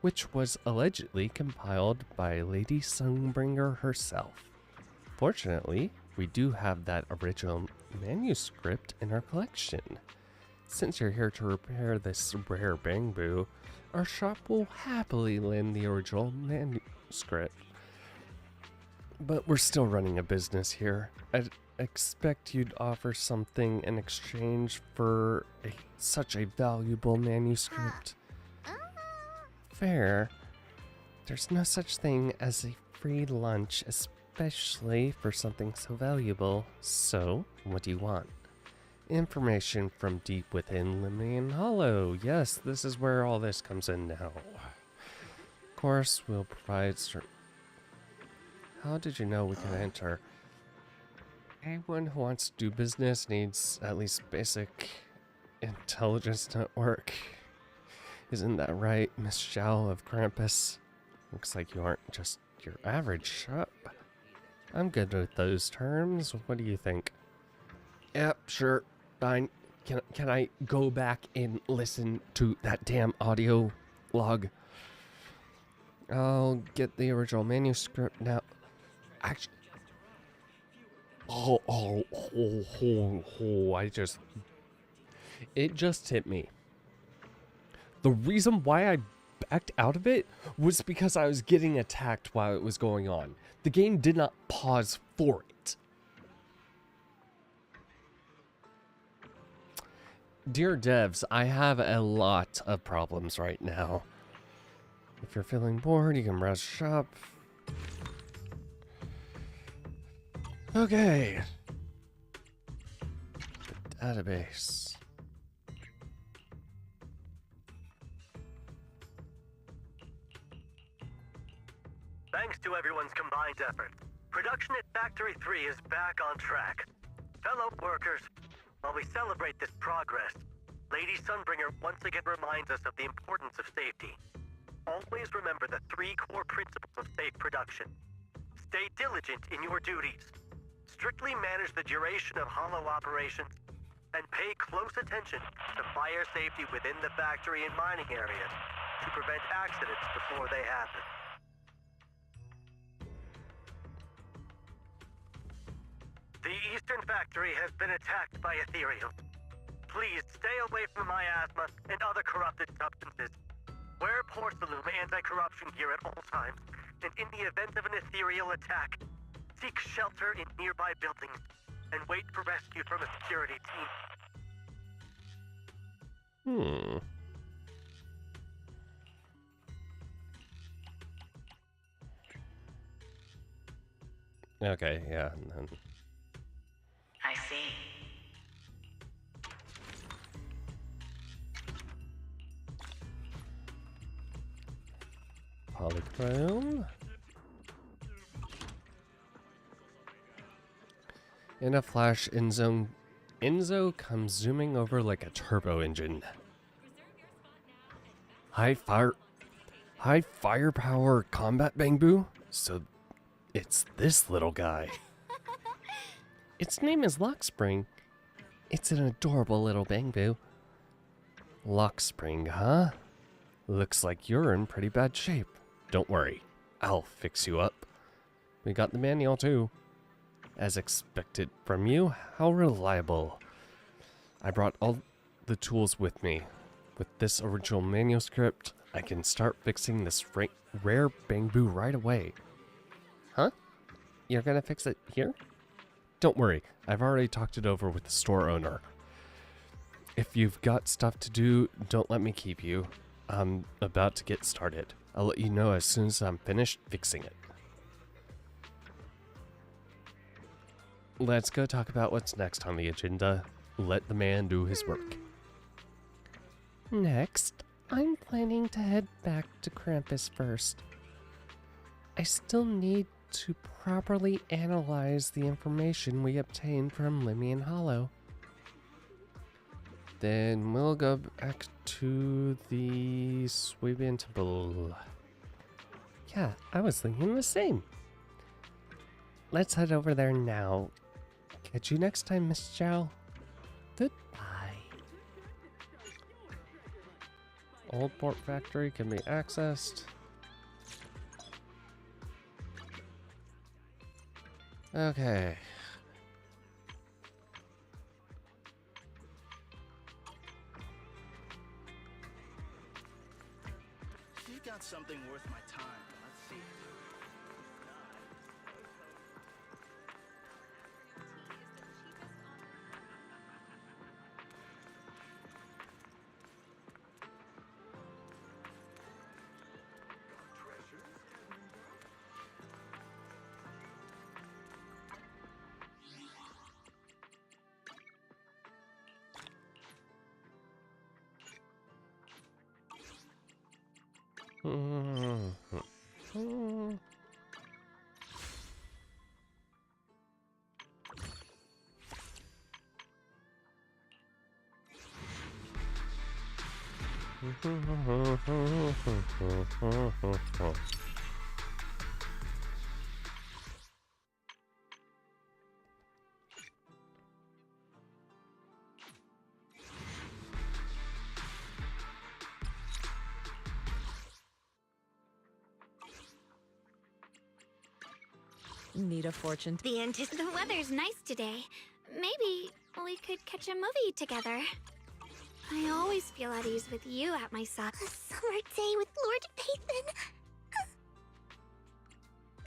which was allegedly compiled by Lady Sunbringer herself. Fortunately, we do have that original manuscript in our collection. Since you're here to repair this rare bamboo, our shop will happily lend the original manuscript. But we're still running a business here. I'd expect you'd offer something in exchange for such a valuable manuscript. Fair. There's no such thing as a free lunch, especially for something so valuable. So, what do you want? Information from deep within Lemnian Hollow. Yes, this is where all this comes in now. Of course, we'll provide certain... How did you know we can enter? Anyone who wants to do business needs at least basic intelligence network. Isn't that right, Miss Zhao of Krampus? Looks like you aren't just your average shop. I'm good with those terms. What do you think? Yep, sure, fine. Can I go back and listen to that damn audio log? I'll get the original manuscript now. Actually, it just hit me. The reason why I backed out of it was because I was getting attacked while it was going on. The game did not pause for it. Dear devs, I have a lot of problems right now. If you're feeling bored, you can browse shop. Okay. The database. Thanks to everyone's combined effort, production at Factory 3 is back on track. Fellow workers, while we celebrate this progress, Lady Sunbringer once again reminds us of the importance of safety. Always remember the 3 core principles of safe production. Stay diligent in your duties. Strictly manage the duration of hollow operations, and pay close attention to fire safety within the factory and mining areas to prevent accidents before they happen. The Eastern Factory has been attacked by ethereals. Please stay away from miasma and other corrupted substances. Wear porcelain anti-corruption gear at all times, and in the event of an ethereal attack, seek shelter in nearby buildings and wait for rescue from a security team. Okay, yeah. I see. Polychrome. In a flash, Enzo comes zooming over like a turbo engine. High firepower combat bangbu? So it's this little guy. Its name is Lockspring. It's an adorable little bangbu. Lockspring, huh? Looks like you're in pretty bad shape. Don't worry, I'll fix you up. We got the manual too. As expected from you, how reliable. I brought all the tools with me. With this original manuscript, I can start fixing this rare bangbu right away. Huh? You're gonna fix it here? Don't worry, I've already talked it over with the store owner. If you've got stuff to do, don't let me keep you. I'm about to get started. I'll let you know as soon as I'm finished fixing it. Let's go talk about what's next on the agenda. Let the man do his work. Next, I'm planning to head back to Krampus first. I still need to properly analyze the information we obtained from Limian Hollow. Then we'll go back to the Swabian Temple. Yeah, I was thinking the same. Let's head over there now. Catch you next time, Miss Zhao. Goodbye. Old Port Factory can be accessed. Okay. She's got something worth my time. Let's see. Need a fortune. The weather's nice today. Maybe we could catch a movie together. I always feel at ease with you at my side. A summer day with Lord Pathan.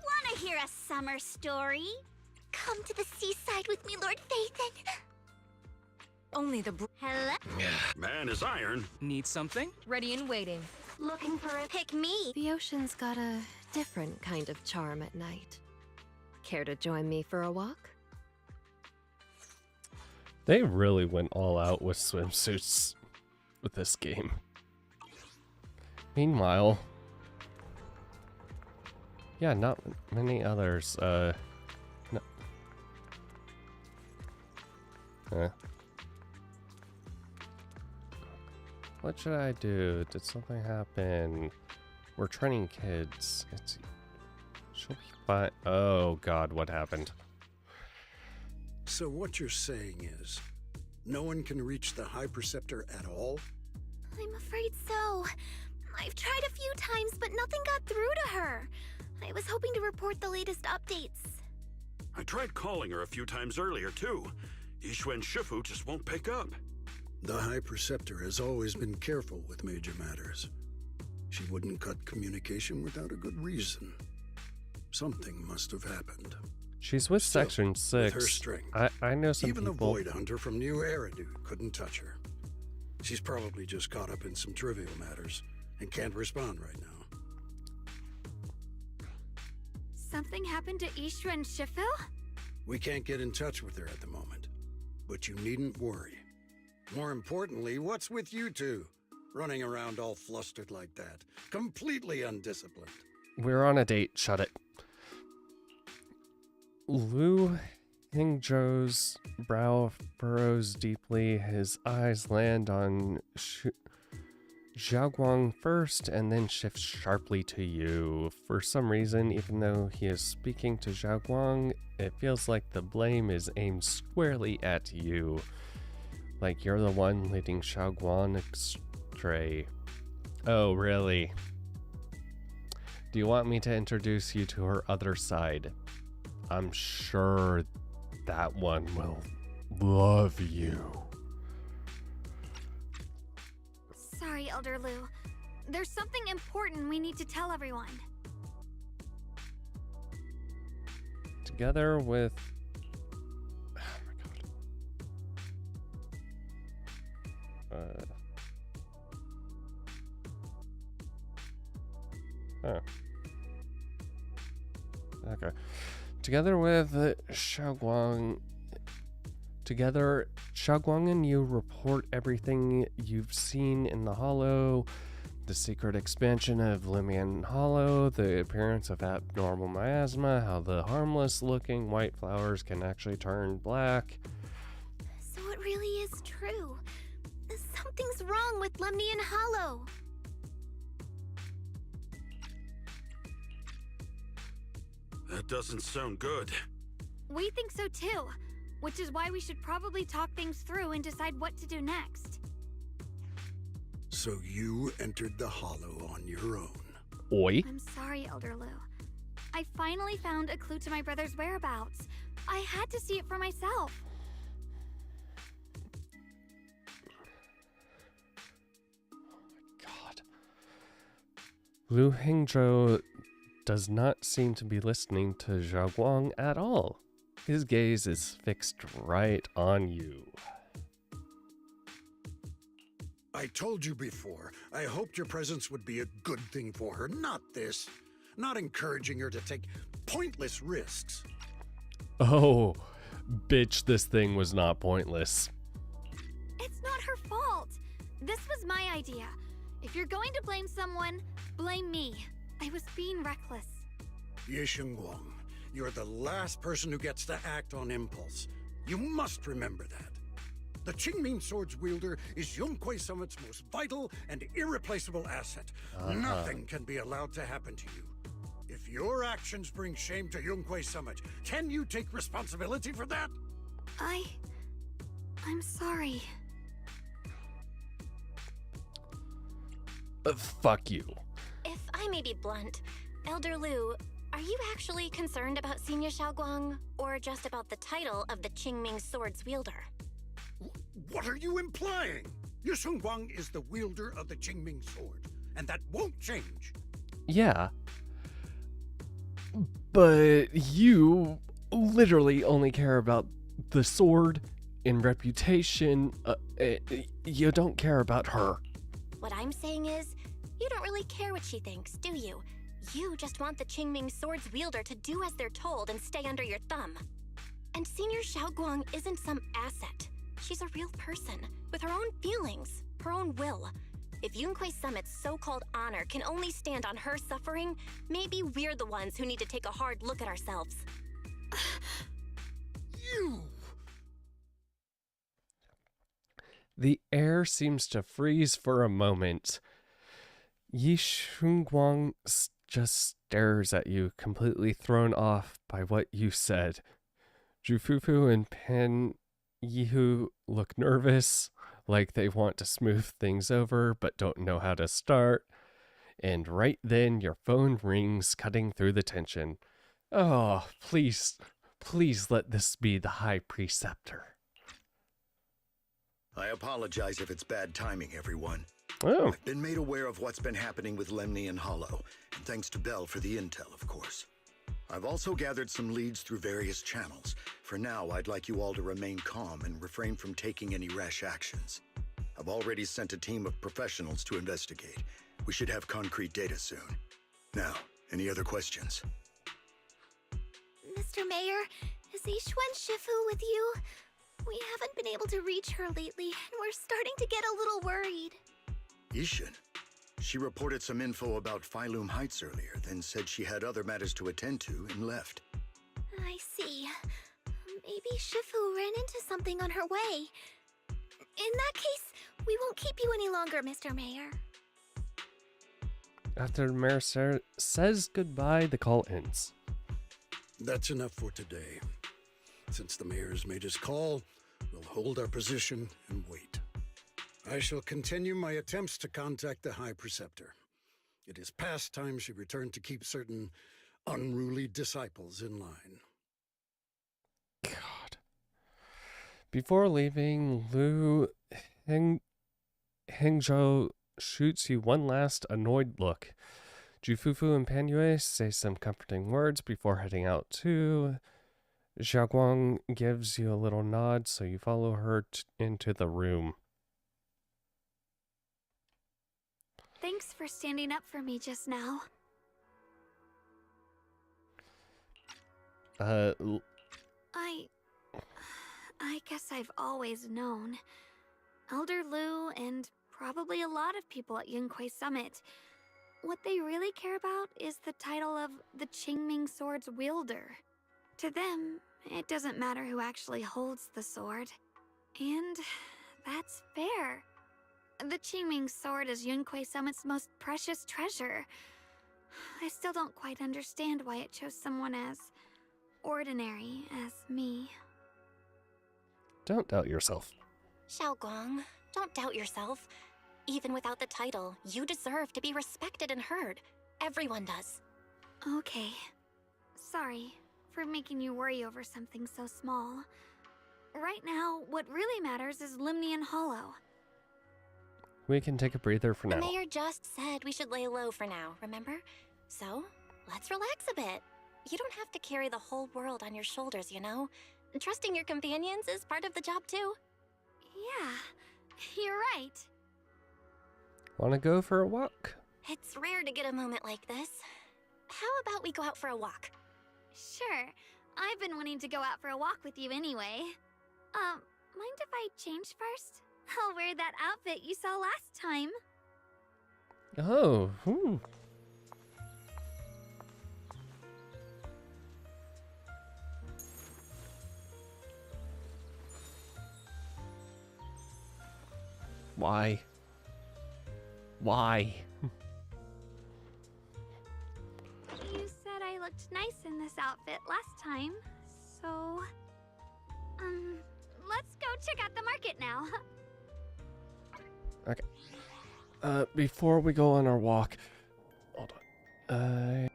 Wanna hear a summer story? Come to the seaside with me, Lord Pathan. Only the Hello? Man is iron. Need something? ready and waiting. Looking for a pick me. The ocean's got a different kind of charm at night. Care to join me for a walk? They really went all out with swimsuits with this game. Meanwhile, yeah, not many others. No. What should I do? Did something happen? We're training kids. She'll be fine. Oh God, what happened? So what you're saying is, no one can reach the High Preceptor at all? I'm afraid so. I've tried a few times, but nothing got through to her. I was hoping to report the latest updates. I tried calling her a few times earlier, too. Yishu and Shifu just won't pick up. The High Preceptor has always been careful with major matters. She wouldn't cut communication without a good reason. Something must have happened. She's with Still, Section 6. With her strength, I know some even people. the Void Hunter from New Eridu couldn't touch her. She's probably just caught up in some trivial matters and can't respond right now. Something happened to Ishu and Shifu? We can't get in touch with her at the moment, but you needn't worry. More importantly, what's with you two? Running around all flustered like that. Completely undisciplined. We're on a date, shut it. Liu Hingzhou's brow furrows deeply. His eyes land on Xiaoguang first and then shifts sharply to you. For some reason, even though he is speaking to Xiaoguang, it feels like the blame is aimed squarely at you. Like you're the one leading Xiaoguang astray. Oh, really? Do you want me to introduce you to her other side? I'm sure that one will love you. Sorry, Elder Liu. There's something important we need to tell everyone. Together with... Oh my god. Okay. Together with Xiaoguang, Xiaoguang and you report everything you've seen in the Hollow, the secret expansion of Limian Hollow, the appearance of abnormal miasma, how the harmless-looking white flowers can actually turn black. So it really is true. Something's wrong with Lemnian Hollow. That doesn't sound good. We think so too, which is why we should probably talk things through and decide what to do next. So you entered the Hollow on your own. Oi. I'm sorry, Elder Liu. I finally found a clue to my brother's whereabouts. I had to see it for myself. God. Liu Hingzhou does not seem to be listening to Xiaoguang at all. His gaze is fixed right on you. I told you before, I hoped your presence would be a good thing for her, not this. Not encouraging her to take pointless risks. Oh, bitch, this thing was not pointless. It's not her fault. This was my idea. If you're going to blame someone, blame me. I was being reckless. Ye Shengguang, you're the last person who gets to act on impulse. You must remember that. The Qingming Sword's wielder is Yunquei Summit's most vital and irreplaceable asset. Nothing can be allowed to happen to you. If your actions bring shame to Yunquei Summit, can you take responsibility for that? I'm sorry. Fuck you. If I may be blunt, Elder Liu, are you actually concerned about Senior Xiaoguang, or just about the title of the Qingming Sword's wielder? What are you implying? Ye Shengguang is the wielder of the Qingming Sword, and that won't change. Yeah. But you literally only care about the sword in reputation, you don't care about her. What I'm saying is, you don't really care what she thinks, do you? You just want the Qingming Sword's wielder to do as they're told and stay under your thumb. And Senior Xiaoguang isn't some asset. She's a real person, with her own feelings, her own will. If Yunquei Summit's so-called honor can only stand on her suffering, maybe we're the ones who need to take a hard look at ourselves. You! The air seems to freeze for a moment. Yi Shunguang just stares at you, completely thrown off by what you said. Jufufu and Pan Yihu look nervous, like they want to smooth things over but don't know how to start. And right then, your phone rings, cutting through the tension. Oh, please let this be the High Preceptor. I apologize if it's bad timing, everyone. Oh. I've been made aware of what's been happening with Lemni and Hollow, and thanks to Bell for the intel, of course. I've also gathered some leads through various channels. For now, I'd like you all to remain calm and refrain from taking any rash actions. I've already sent a team of professionals to investigate. We should have concrete data soon. Now, any other questions? Mr. Mayor, is Yixuan Shifu with you? We haven't been able to reach her lately, and we're starting to get a little worried. Yishin? She reported some info about Phylum Heights earlier, then said she had other matters to attend to and left. I see. Maybe Shifu ran into something on her way. In that case, we won't keep you any longer, Mr. Mayor. After the mayor says goodbye, the call ends. That's enough for today. Since the mayor's made his call, we'll hold our position and wait. I shall continue my attempts to contact the High Preceptor. It is past time she returned to keep certain unruly disciples in line. God. Before leaving, Lu Hengzhou shoots you one last annoyed look. Jufufu and Panyue say some comforting words before heading out too. Xiaoguang gives you a little nod, so you follow her into the room. Thanks for standing up for me just now. I guess I've always known. Elder Lu and probably a lot of people at Yunquei Summit, what they really care about is the title of the Qingming Sword's wielder. To them, it doesn't matter who actually holds the sword. And that's fair. The Qingming Sword is Yunquei Summit's most precious treasure. I still don't quite understand why it chose someone as ordinary as me. Don't doubt yourself. Xiaoguang, don't doubt yourself. Even without the title, you deserve to be respected and heard. Everyone does. Okay. Sorry for making you worry over something so small. Right now, what really matters is Limni and Hollow. We can take a breather for now. The mayor just said we should lay low for now, remember? So, let's relax a bit. You don't have to carry the whole world on your shoulders, you know? Trusting your companions is part of the job too. Yeah, you're right. Wanna go for a walk? It's rare to get a moment like this. How about we go out for a walk? Sure. I've been wanting to go out for a walk with you anyway. Mind if I change first? I'll wear that outfit you saw last time. Oh, Why? Why? You said I looked nice in this outfit last time, so... let's go check out the market now. Okay. Before we go on our walk... Hold on.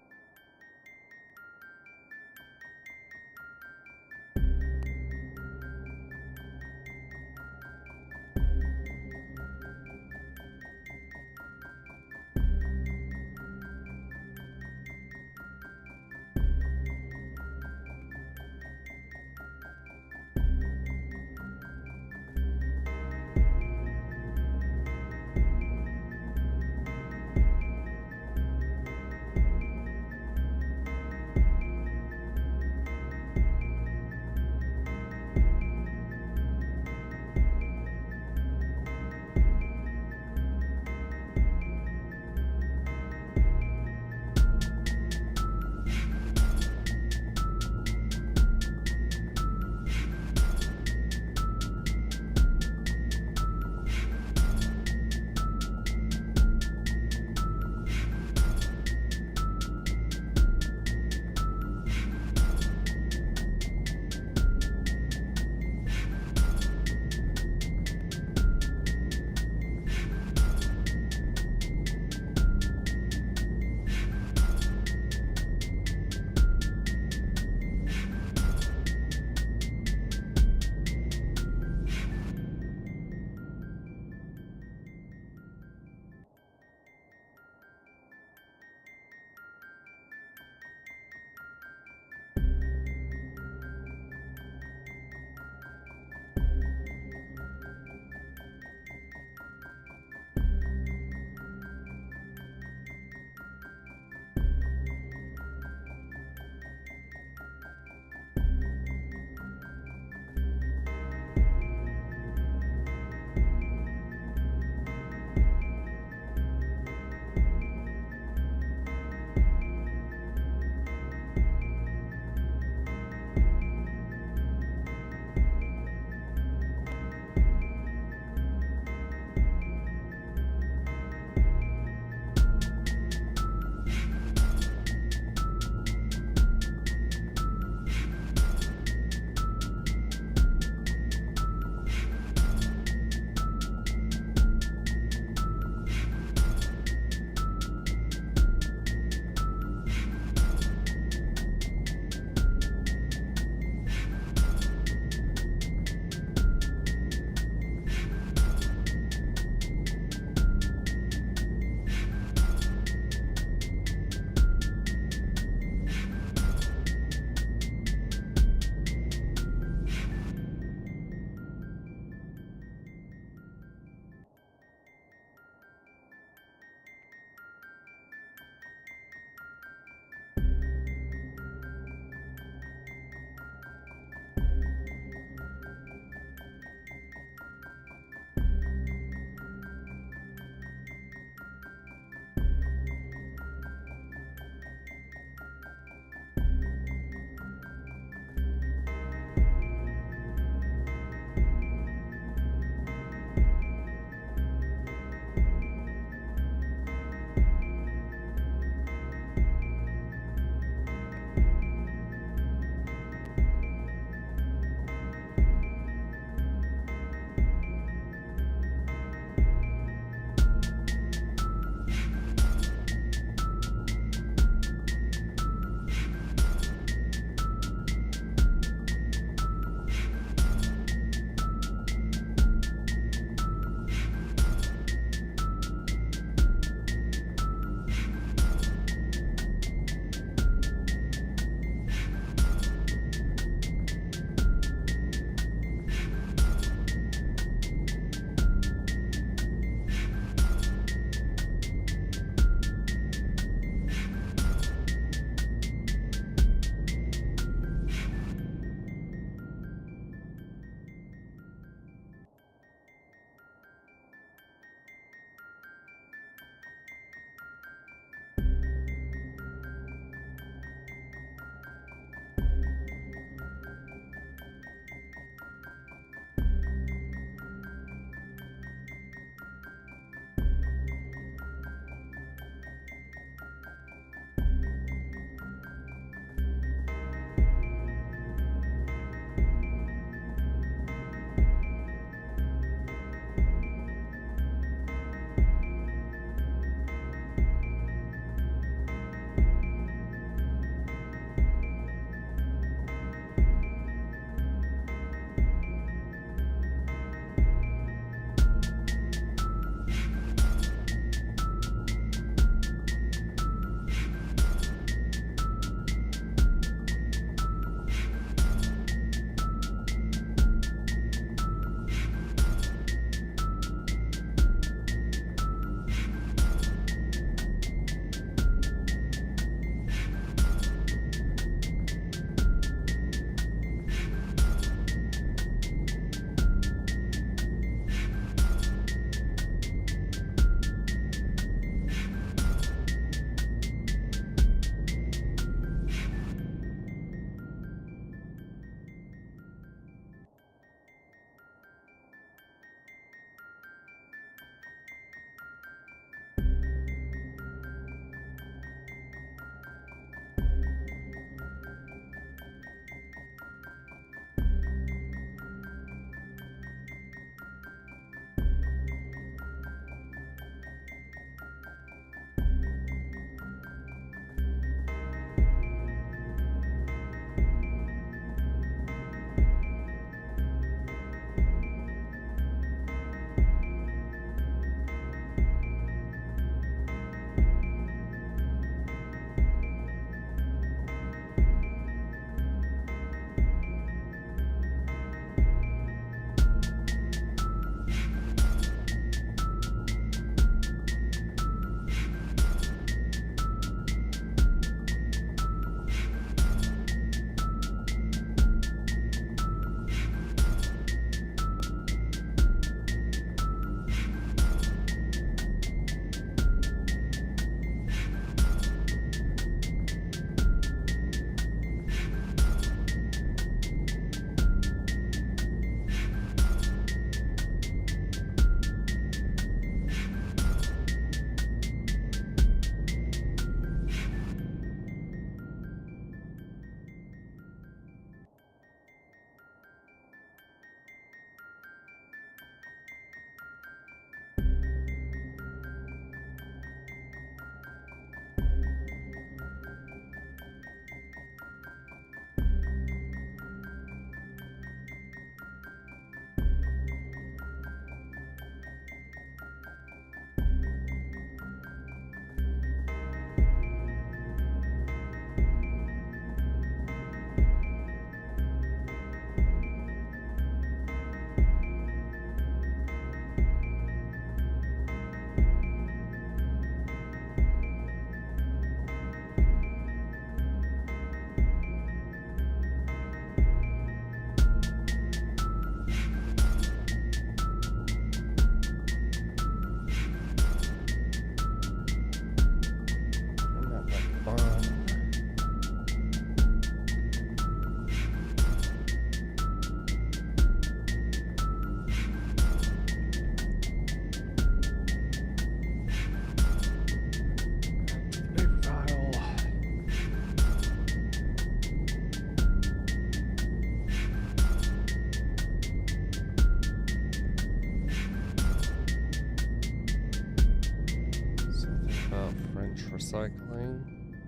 recycling,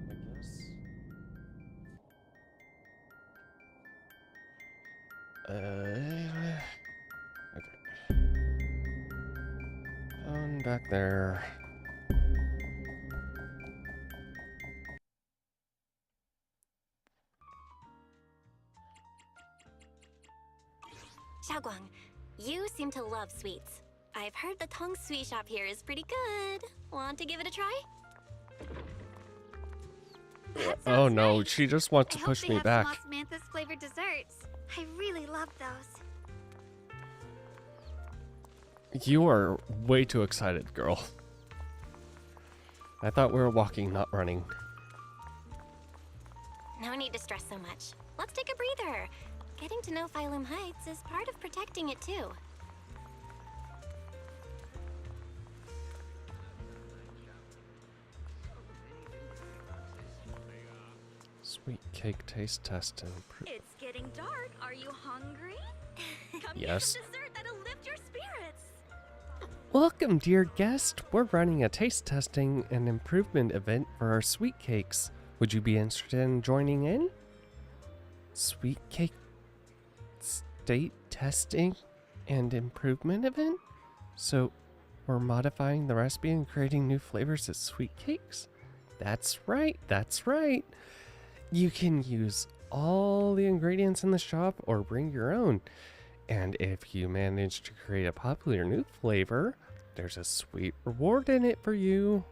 I guess. Okay. On back there. Xiaoguang, you seem to love sweets. I've heard the Tong sweet shop here is pretty good. Want to give it a try? Oh no, she just wants to push me back. I hope they have some osmanthus flavored desserts. I really love those. You are way too excited, girl. I thought we were walking, not running. No need to stress so much. Let's take a breather. Getting to know Phylum Heights is part of protecting it too. Sweet cake taste test and It's getting dark. Are you hungry? Come Yes. get some dessert that'll lift your spirits. Welcome, dear guest. We're running a taste testing and improvement event for our sweet cakes. Would you be interested in joining in? Sweet cake state testing and improvement event? So, we're modifying the recipe and creating new flavors of sweet cakes? That's right, that's right. You can use all the ingredients in the shop or bring your own. And if you manage to create a popular new flavor, there's a sweet reward in it for you.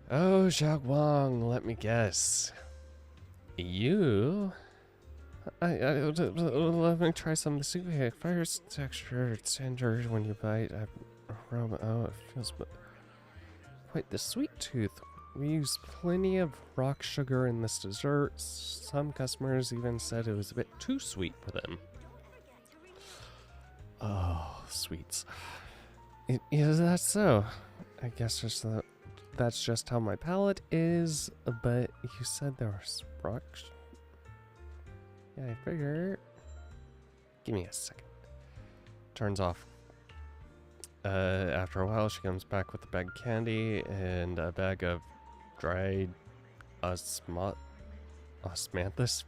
Oh, Xiaoguang, let me guess. You... let me try some of the sweet cake. First, texture, it's tender when you bite. Aroma, oh, it feels... Quite the sweet tooth. We use plenty of rock sugar in this dessert. Some customers even said it was a bit too sweet for them. Oh, sweets. Is that so? I guess that's just how my palate is, but you said there was rock. Yeah, I figure. Give me a second. Turns off. After a while, she comes back with a bag of candy and a bag of dried osmanthus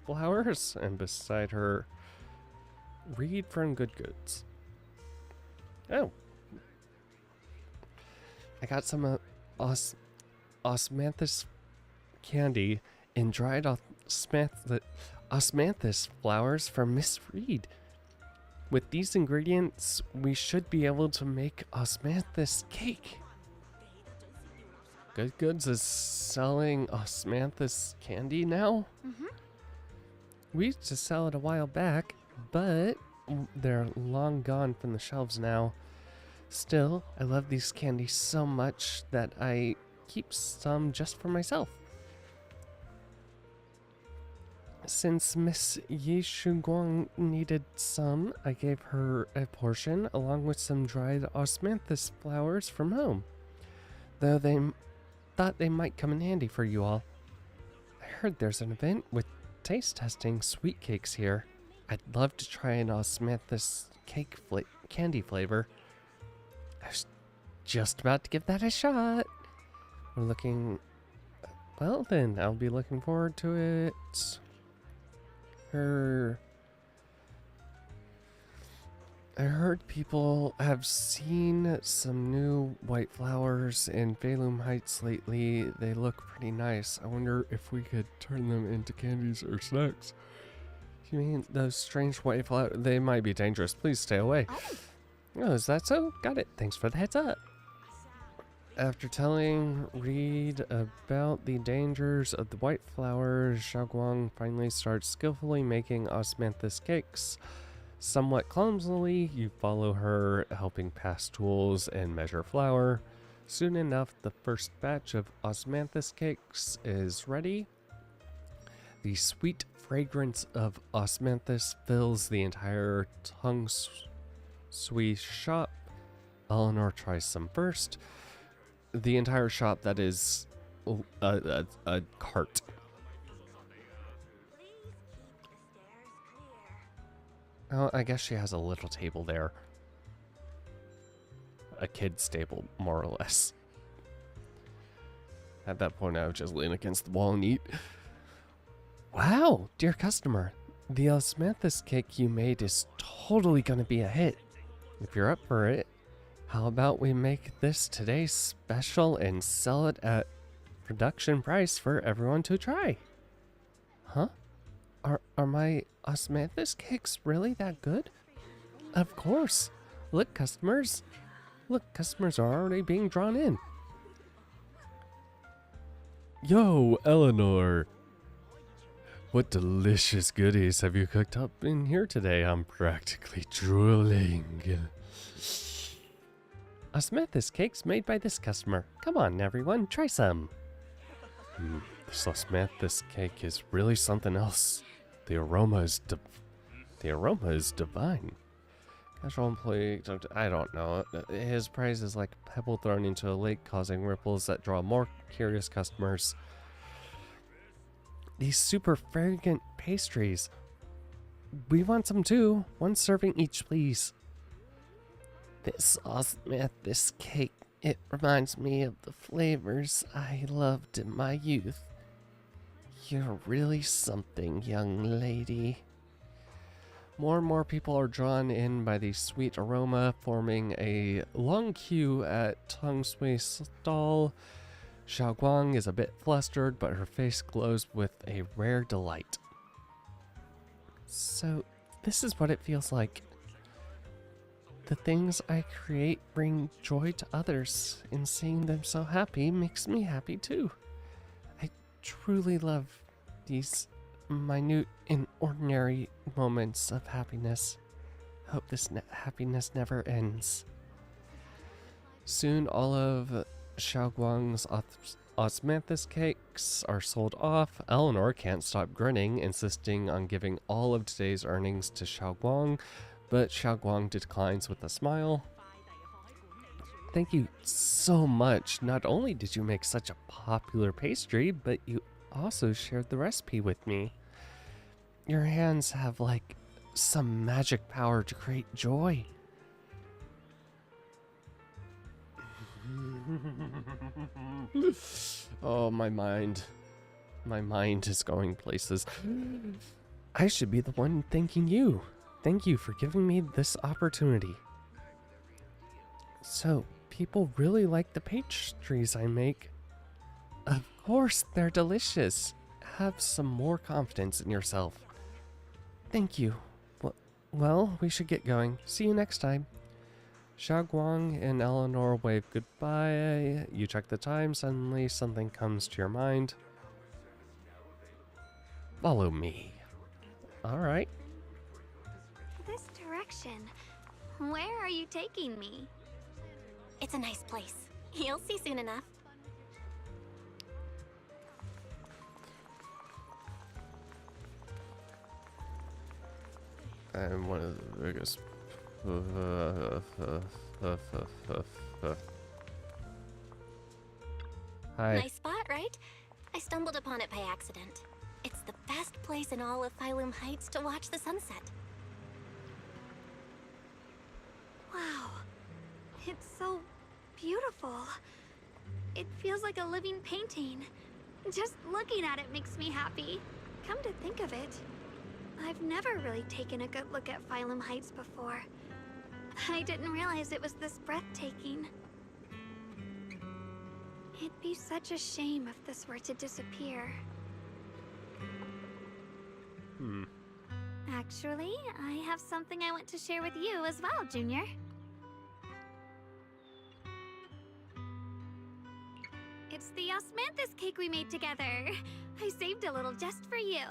flowers, and beside her, Reed from Good Goods. Oh. I got some osmanthus candy and dried osmanthus flowers from Miss Reed. With these ingredients, we should be able to make osmanthus cake. Good Goods is selling osmanthus candy now? We used to sell it a while back, but they're long gone from the shelves now. Still, I love these candies so much that I keep some just for myself. Since Miss Yishuguang needed some, I gave her a portion along with some dried osmanthus flowers from home. Though they thought they might come in handy for you all. I heard there's an event with taste testing sweet cakes here. I'd love to try an osmanthus cake candy flavor. I was just about to give that a shot. We're looking... Well then, I'll be looking forward to it. I heard people have seen some new white flowers in Phylum Heights lately. They look pretty nice. I wonder if we could turn them into candies or snacks. You mean those strange white flowers? They might be dangerous. Please stay away. Oh, is that so? Got it. Thanks for the heads up. After telling Reed about the dangers of the white flowers, Xiaoguang finally starts skillfully making osmanthus cakes. Somewhat clumsily, you follow her, helping pass tools and measure flour. Soon enough, the first batch of osmanthus cakes is ready. The sweet fragrance of osmanthus fills the entire Tong Sui shop. Eleanor tries some first. The entire shop, that is a cart. Oh, I guess she has a little table there. A kid's table, more or less. At that point, I would just lean against the wall and eat. Wow, dear customer, the osmanthus cake you made is totally gonna be a hit. If you're up for it, how about we make this today's special and sell it at production price for everyone to try? Huh? Are my osmanthus cakes really that good? Of course. Look, customers are already being drawn in. Yo, Eleanor. What delicious goodies have you cooked up in here today? I'm practically drooling. Osmanthus cakes made by this customer. Come on, everyone, try some. This osmanthus cake is really something else. The aroma is divine. Casual employee, I don't know. His price is like a pebble thrown into a lake, causing ripples that draw more curious customers. These super fragrant pastries. We want some too. One serving each, please. This osmanthus cake, it reminds me of the flavors I loved in my youth. You're really something, young lady. More and more people are drawn in by the sweet aroma, forming a long queue at Tong Sui's stall. Xiaoguang is a bit flustered, but her face glows with a rare delight. So, this is what it feels like. The things I create bring joy to others, and seeing them so happy makes me happy too. I truly love these minute and ordinary moments of happiness. Hope this happiness never ends. Soon all of Xiaoguang's osmanthus cakes are sold off. Eleanor can't stop grinning, insisting on giving all of today's earnings to Xiaoguang, but Xiaoguang declines with a smile. Thank you so much. Not only did you make such a popular pastry, but you also shared the recipe with me. Your hands have like some magic power to create joy. Oh, my mind is going places. I should be the one thanking you. Thank you for giving me this opportunity. So, people really like the pastries I make. Of course, they're delicious. Have some more confidence in yourself. Thank you. Well, we should get going. See you next time. Xiaoguang and Eleanor wave goodbye. You check the time. Suddenly, something comes to your mind. Follow me. All right. This direction. Where are you taking me? It's a nice place. You'll see soon enough. I'm one of the biggest. Hi. Nice spot, right? I stumbled upon it by accident. It's the best place in all of Phylum Heights to watch the sunset. Wow. It's so beautiful. It feels like a living painting. Just looking at it makes me happy. Come to think of it, I've never really taken a good look at Phylum Heights before. I didn't realize it was this breathtaking. It'd be such a shame if this were to disappear. Actually, I have something I want to share with you as well, Junior. It's the osmanthus cake we made together. I saved a little just for you.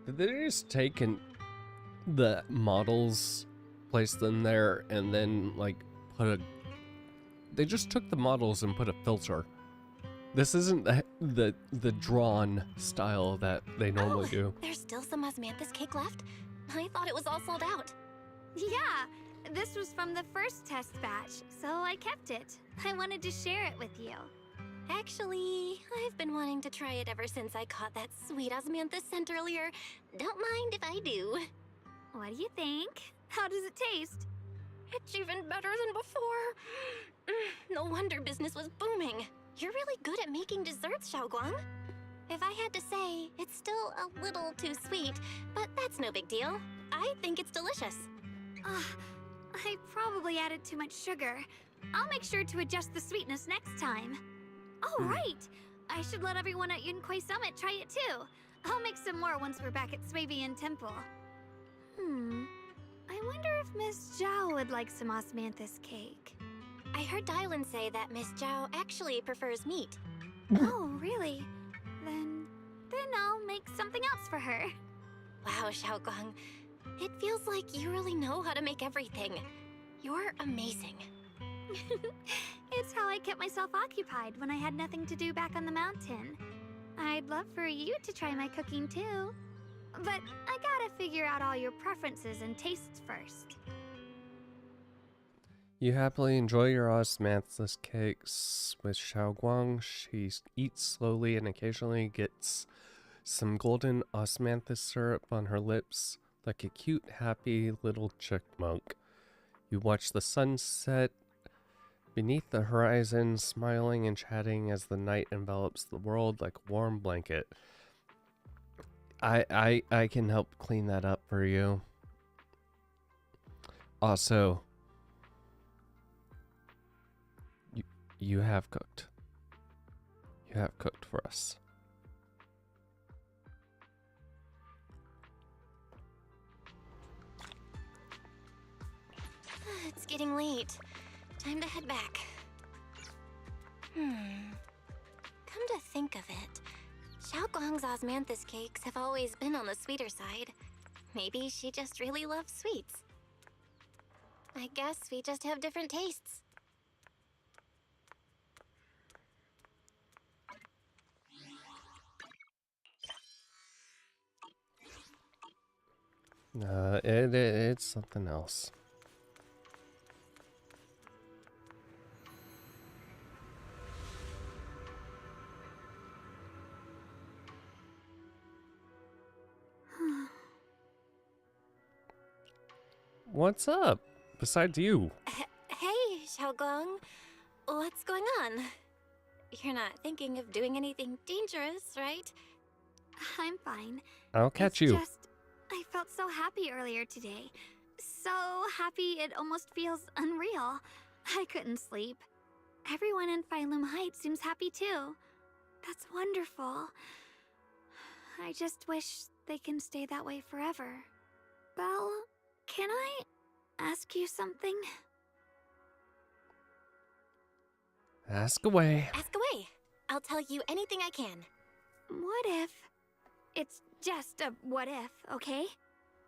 Did they just take the models, place them there, and then like they just took the models and put a filter. This isn't the drawn style that they normally do. There's still some osmanthus cake left? I thought it was all sold out. Yeah, this was from the first test batch, so I kept it. I wanted to share it with you. Actually, I've been wanting to try it ever since I caught that sweet osmanthus scent earlier. Don't mind if I do. What do you think? How does it taste? It's even better than before. No wonder business was booming. You're really good at making desserts, Xiaoguang. If I had to say, it's still a little too sweet, but that's no big deal. I think it's delicious. I probably added too much sugar. I'll make sure to adjust the sweetness next time. Oh, right! I should let everyone at Yunquay Summit try it too. I'll make some more once we're back at Swabian Temple. I wonder if Miss Zhao would like some osmanthus cake. I heard Dylan say that Miss Zhao actually prefers meat. Oh, really? Then I'll make something else for her. Wow, Xiaoguang. It feels like you really know how to make everything. You're amazing. It's how I kept myself occupied when I had nothing to do back on the mountain. I'd love for you to try my cooking too. But I gotta figure out all your preferences and tastes first. You happily enjoy your osmanthus cakes with Xiaoguang. She eats slowly and occasionally gets some golden osmanthus syrup on her lips, like a cute, happy little chipmunk. You watch the sunset beneath the horizon, smiling and chatting as the night envelops the world like a warm blanket. I can help clean that up for you. Also, you have cooked. You have cooked for us. It's getting late. Time to head back. Come to think of it, Xiaoguang's osmanthus cakes have always been on the sweeter side. Maybe she just really loves sweets. I guess we just have different tastes. It's something else. What's up? Besides you. Hey, Xiaoguang. What's going on? You're not thinking of doing anything dangerous, right? I'm fine. I'll catch you. Just, I felt so happy earlier today. So happy it almost feels unreal. I couldn't sleep. Everyone in Phylum Heights seems happy too. That's wonderful. I just wish they can stay that way forever. Belle, can I ask you something? Ask away. Ask away. I'll tell you anything I can. What if... It's just a what if, okay?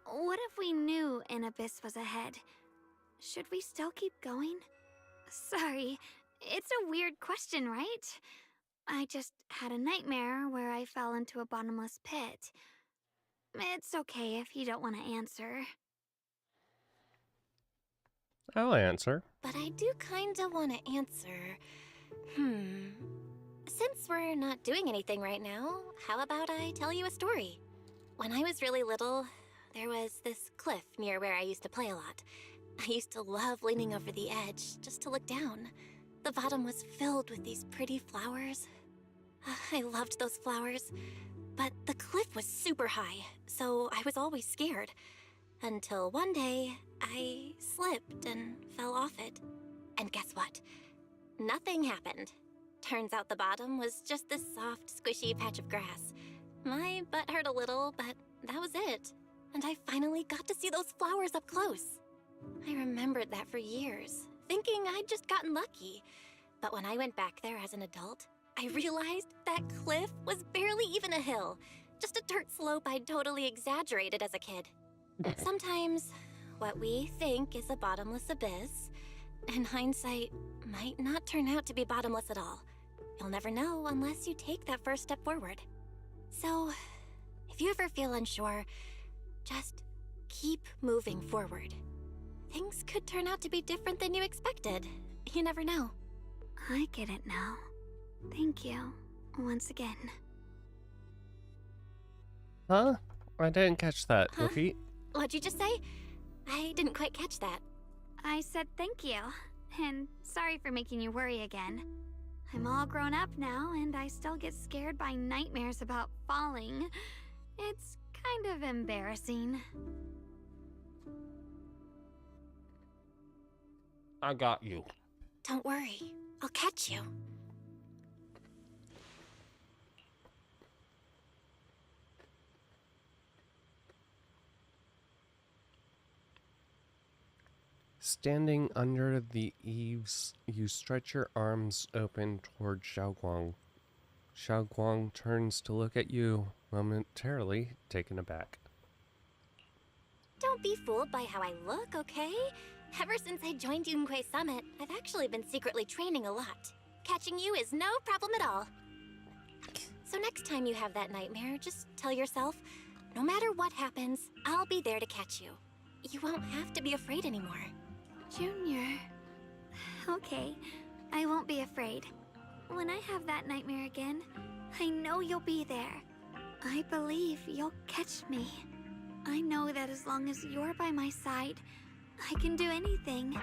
What if we knew an abyss was ahead? Should we still keep going? Sorry, it's a weird question, right? I just had a nightmare where I fell into a bottomless pit. It's okay if you don't want to answer. I'll answer. But I do kinda want to answer. Since we're not doing anything right now, how about I tell you a story? When I was really little, there was this cliff near where I used to play a lot. I used to love leaning over the edge just to look down. The bottom was filled with these pretty flowers. I loved those flowers. But the cliff was super high, so I was always scared. Until one day, I slipped and fell off it. And guess what? Nothing happened. Turns out the bottom was just this soft, squishy patch of grass. My butt hurt a little, but that was it. And I finally got to see those flowers up close. I remembered that for years, thinking I'd just gotten lucky. But when I went back there as an adult, I realized that cliff was barely even a hill. Just a dirt slope I'd totally exaggerated as a kid. Sometimes, what we think is a bottomless abyss, in hindsight, might not turn out to be bottomless at all. You'll never know unless you take that first step forward. So, if you ever feel unsure, just keep moving forward. Things could turn out to be different than you expected. You never know. I get it now. Thank you, once again. Huh? I didn't catch that. Huh? Repeat. What'd you just say? I didn't quite catch that. I said thank you. And sorry for making you worry again. I'm all grown up now, and I still get scared by nightmares about falling. It's kind of embarrassing. I got you. Don't worry. I'll catch you. Standing under the eaves, you stretch your arms open toward Xiaoguang. Xiaoguang turns to look at you, momentarily taken aback. Don't be fooled by how I look, okay? Ever since I joined Yunquei Summit, I've actually been secretly training a lot. Catching you is no problem at all. So next time you have that nightmare, just tell yourself, no matter what happens, I'll be there to catch you. You won't have to be afraid anymore. Junior. Okay, I won't be afraid. When I have that nightmare again, I know you'll be there. I believe you'll catch me. I know that as long as you're by my side, I can do anything,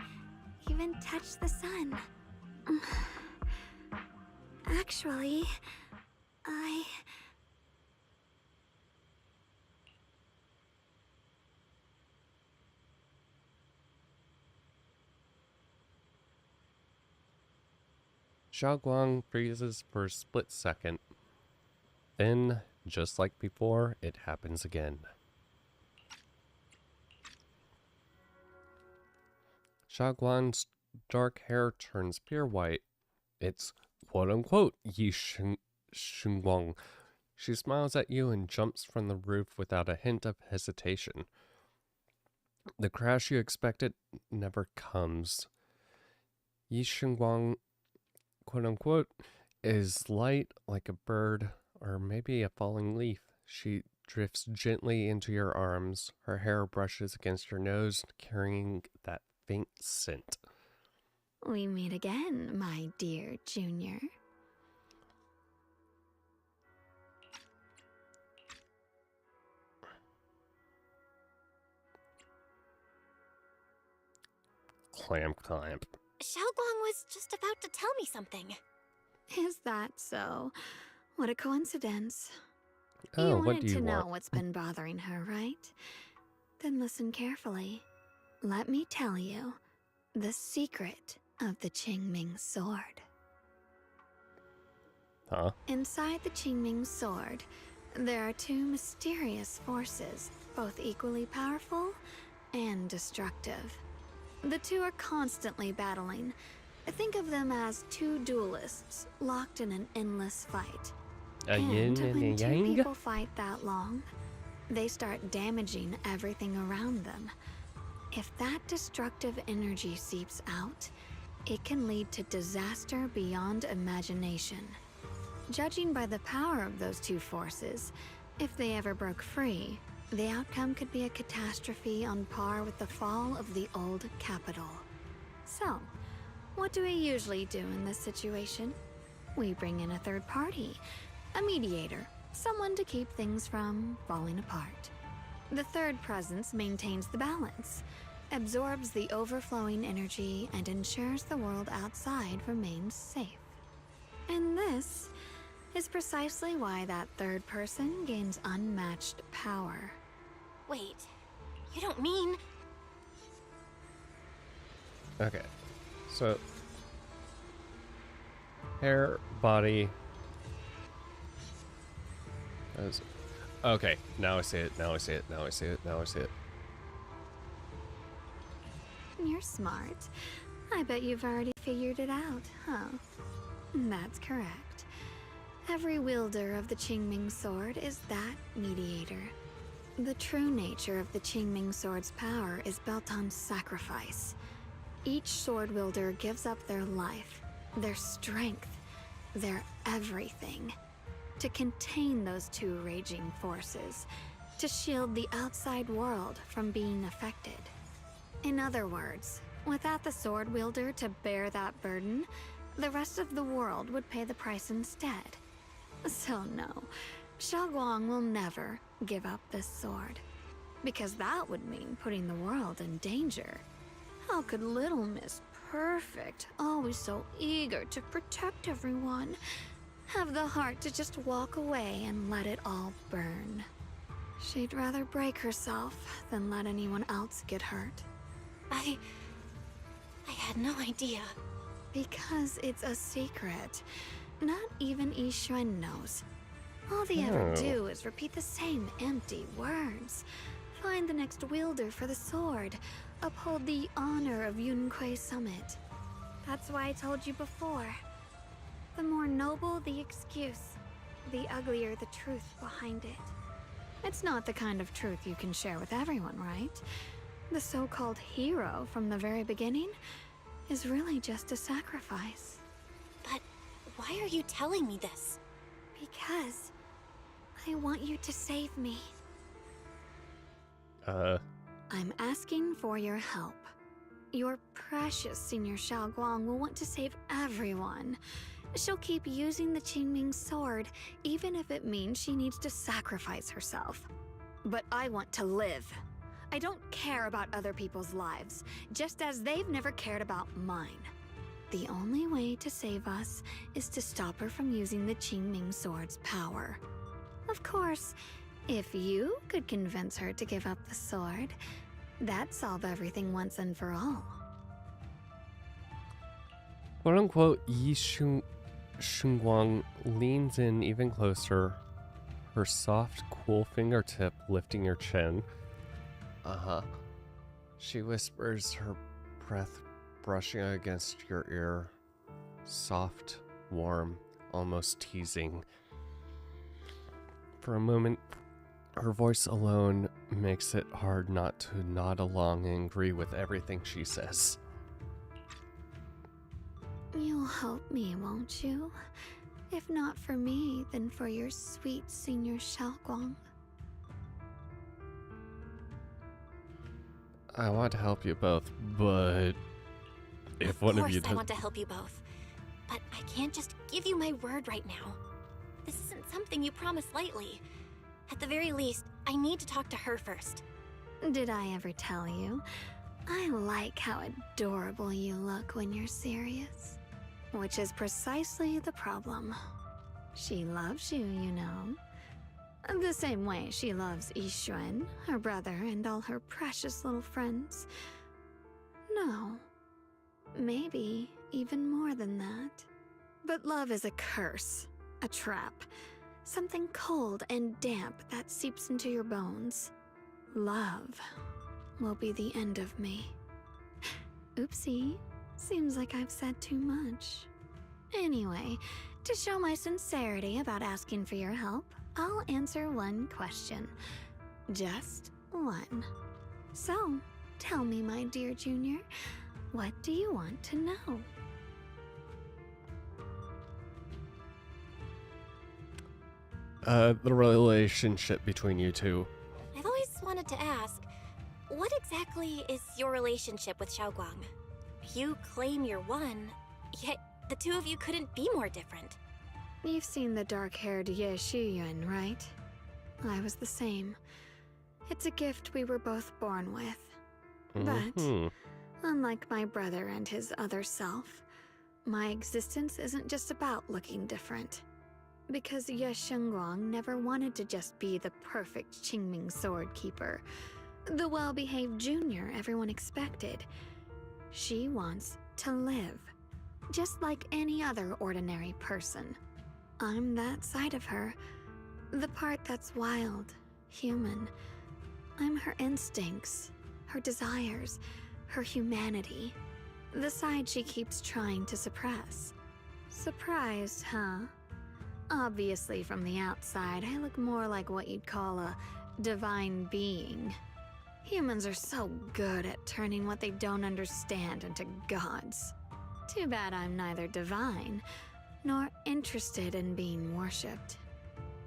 even touch the sun. Actually, Xiaoguang freezes for a split second. Then, just like before, it happens again. Xiaoguang's dark hair turns pure white. It's quote-unquote Yi Shunguang. She smiles at you and jumps from the roof without a hint of hesitation. The crash you expected never comes. Yi Shunguang, quote-unquote, is light like a bird or maybe a falling leaf. She drifts gently into your arms. Her hair brushes against your nose, carrying that faint scent. we meet again, my dear Junior. Clamp, clamp. Xiaoguang was just about to tell me something. Is that so? What a coincidence. Oh, you what wanted do you to know want? what's been bothering her, right? Then listen carefully. Let me tell you the secret of the Qingming sword. Huh? Inside the Qingming sword, there are two mysterious forces, both equally powerful and destructive. The two are constantly battling. Think of them as two duelists locked in an endless fight. A yin and a when two yang? people fight that long, they start damaging everything around them. If that destructive energy seeps out, it can lead to disaster beyond imagination. Judging by the power of those two forces, if they ever broke free, the outcome could be a catastrophe on par with the fall of the old capital. So, what do we usually do in this situation? We bring in a third party, a mediator, someone to keep things from falling apart. The third presence maintains the balance, absorbs the overflowing energy, and ensures the world outside remains safe. And this is precisely why that third person gains unmatched power. Wait, you don't mean... Okay. So, hair, body. Okay, now I see it, now I see it, now I see it, now I see it. You're smart. I bet you've already figured it out, huh? That's correct. Every wielder of the Qingming sword is that mediator. The true nature of the Qingming sword's power is built on sacrifice. Each sword wielder gives up their life, their strength, their everything, to contain those two raging forces, to shield the outside world from being affected. In other words, without the sword wielder to bear that burden, the rest of the world would pay the price instead. So no, Xiaoguang will never give up this sword, because that would mean putting the world in danger. How could little Miss perfect, always so eager to protect everyone, have the heart to just walk away and let it all burn. She'd rather break herself than let anyone else get hurt. I had no idea. Because it's a secret. Not even Yixuan knows. All they ever do is repeat the same empty words. Find the next wielder for the sword. Uphold the honor of Yunquei Summit. That's why I told you before. The more noble the excuse, the uglier the truth behind it. It's not the kind of truth you can share with everyone, right? The so-called hero from the very beginning is really just a sacrifice. But why are you telling me this? Because I want you to save me. I'm asking for your help. Your precious Senior Xiaoguang will want to save everyone. She'll keep using the Qingming sword, even if it means she needs to sacrifice herself. But I want to live. I don't care about other people's lives, just as they've never cared about mine. The only way to save us is to stop her from using the Qingming sword's power. Of course, if you could convince her to give up the sword, that'd solve everything once and for all. Quote-unquote Yi Shunguang leans in even closer, her soft, cool fingertip lifting your chin. She whispers, her breath brushing against your ear. Soft, warm, almost teasing. For a moment, her voice alone makes it hard not to nod along and agree with everything she says. You'll help me, won't you? If not for me, then for your sweet Senior Xiaoguang. I want to help you both, but if one of you Of course I does... want to help you both. But I can't just give you my word right now. This isn't something you promise lightly. At the very least, I need to talk to her first. Did I ever tell you? I like how adorable you look when you're serious. Which is precisely the problem. She loves you, you know. The same way she loves Yixuan, her brother, and all her precious little friends. No. Maybe even more than that. But love is a curse. A trap. Something cold and damp that seeps into your bones. Love will be the end of me. Oopsie. Seems like I've said too much. Anyway, to show my sincerity about asking for your help, I'll answer one question. Just one. So, tell me, my dear Junior, what do you want to know? The relationship between you two. I've always wanted to ask, what exactly is your relationship with Xiaoguang? You claim you're one, yet the two of you couldn't be more different. You've seen the dark-haired Ye Shiyuan, right? I was the same. It's a gift we were both born with. But, unlike my brother and his other self, my existence isn't just about looking different. Because Ye Shengguang never wanted to just be the perfect Qingming sword keeper, the well-behaved junior everyone expected. She wants to live, just like any other ordinary person. I'm that side of her, the part that's wild, human. I'm her instincts, her desires, her humanity, the side she keeps trying to suppress. Surprised, huh? Obviously, from the outside, I look more like what you'd call a divine being. Humans are so good at turning what they don't understand into gods. Too bad I'm neither divine, nor interested in being worshipped.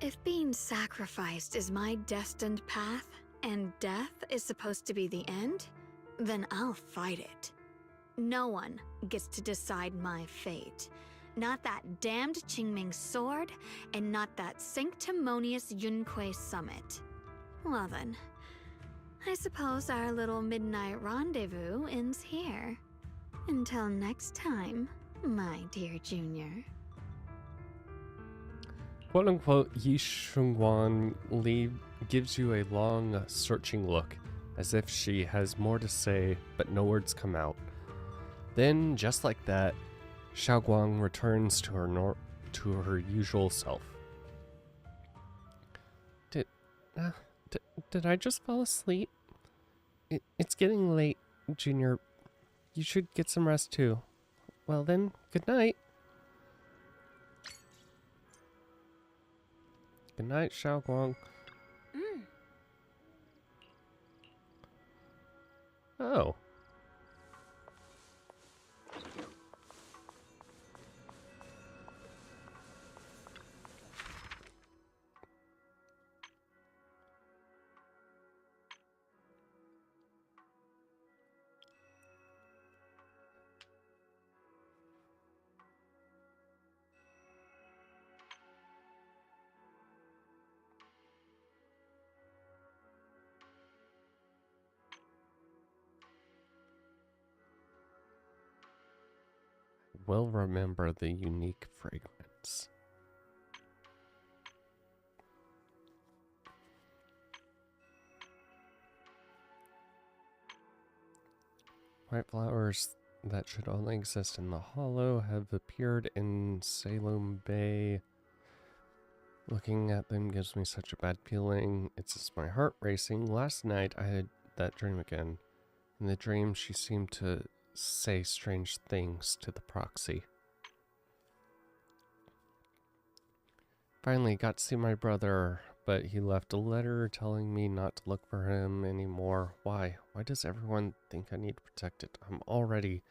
If being sacrificed is my destined path, and death is supposed to be the end, then I'll fight it. No one gets to decide my fate. Not that damned Qingming sword, and not that sanctimonious Yunquei Summit. Well then, I suppose our little midnight rendezvous ends here. Until next time, my dear Junior. Quote unquote, Yi Shungwan gives you a long, searching look, as if she has more to say, but no words come out. Then, just like that, Xiaoguang returns to her usual self. Did I just fall asleep? It's getting late, Junior. You should get some rest too. Well then, good night. Good night, Xiaoguang. Oh. Will remember the unique fragrance. White flowers that should only exist in the hollow have appeared in Salem Bay. Looking at them gives me such a bad feeling. It's just my heart racing. Last night I had that dream again. In the dream she seemed to say strange things to the proxy. Finally got to see my brother, but he left a letter telling me not to look for him anymore. Why? Why does everyone think I need to protect it? I'm already...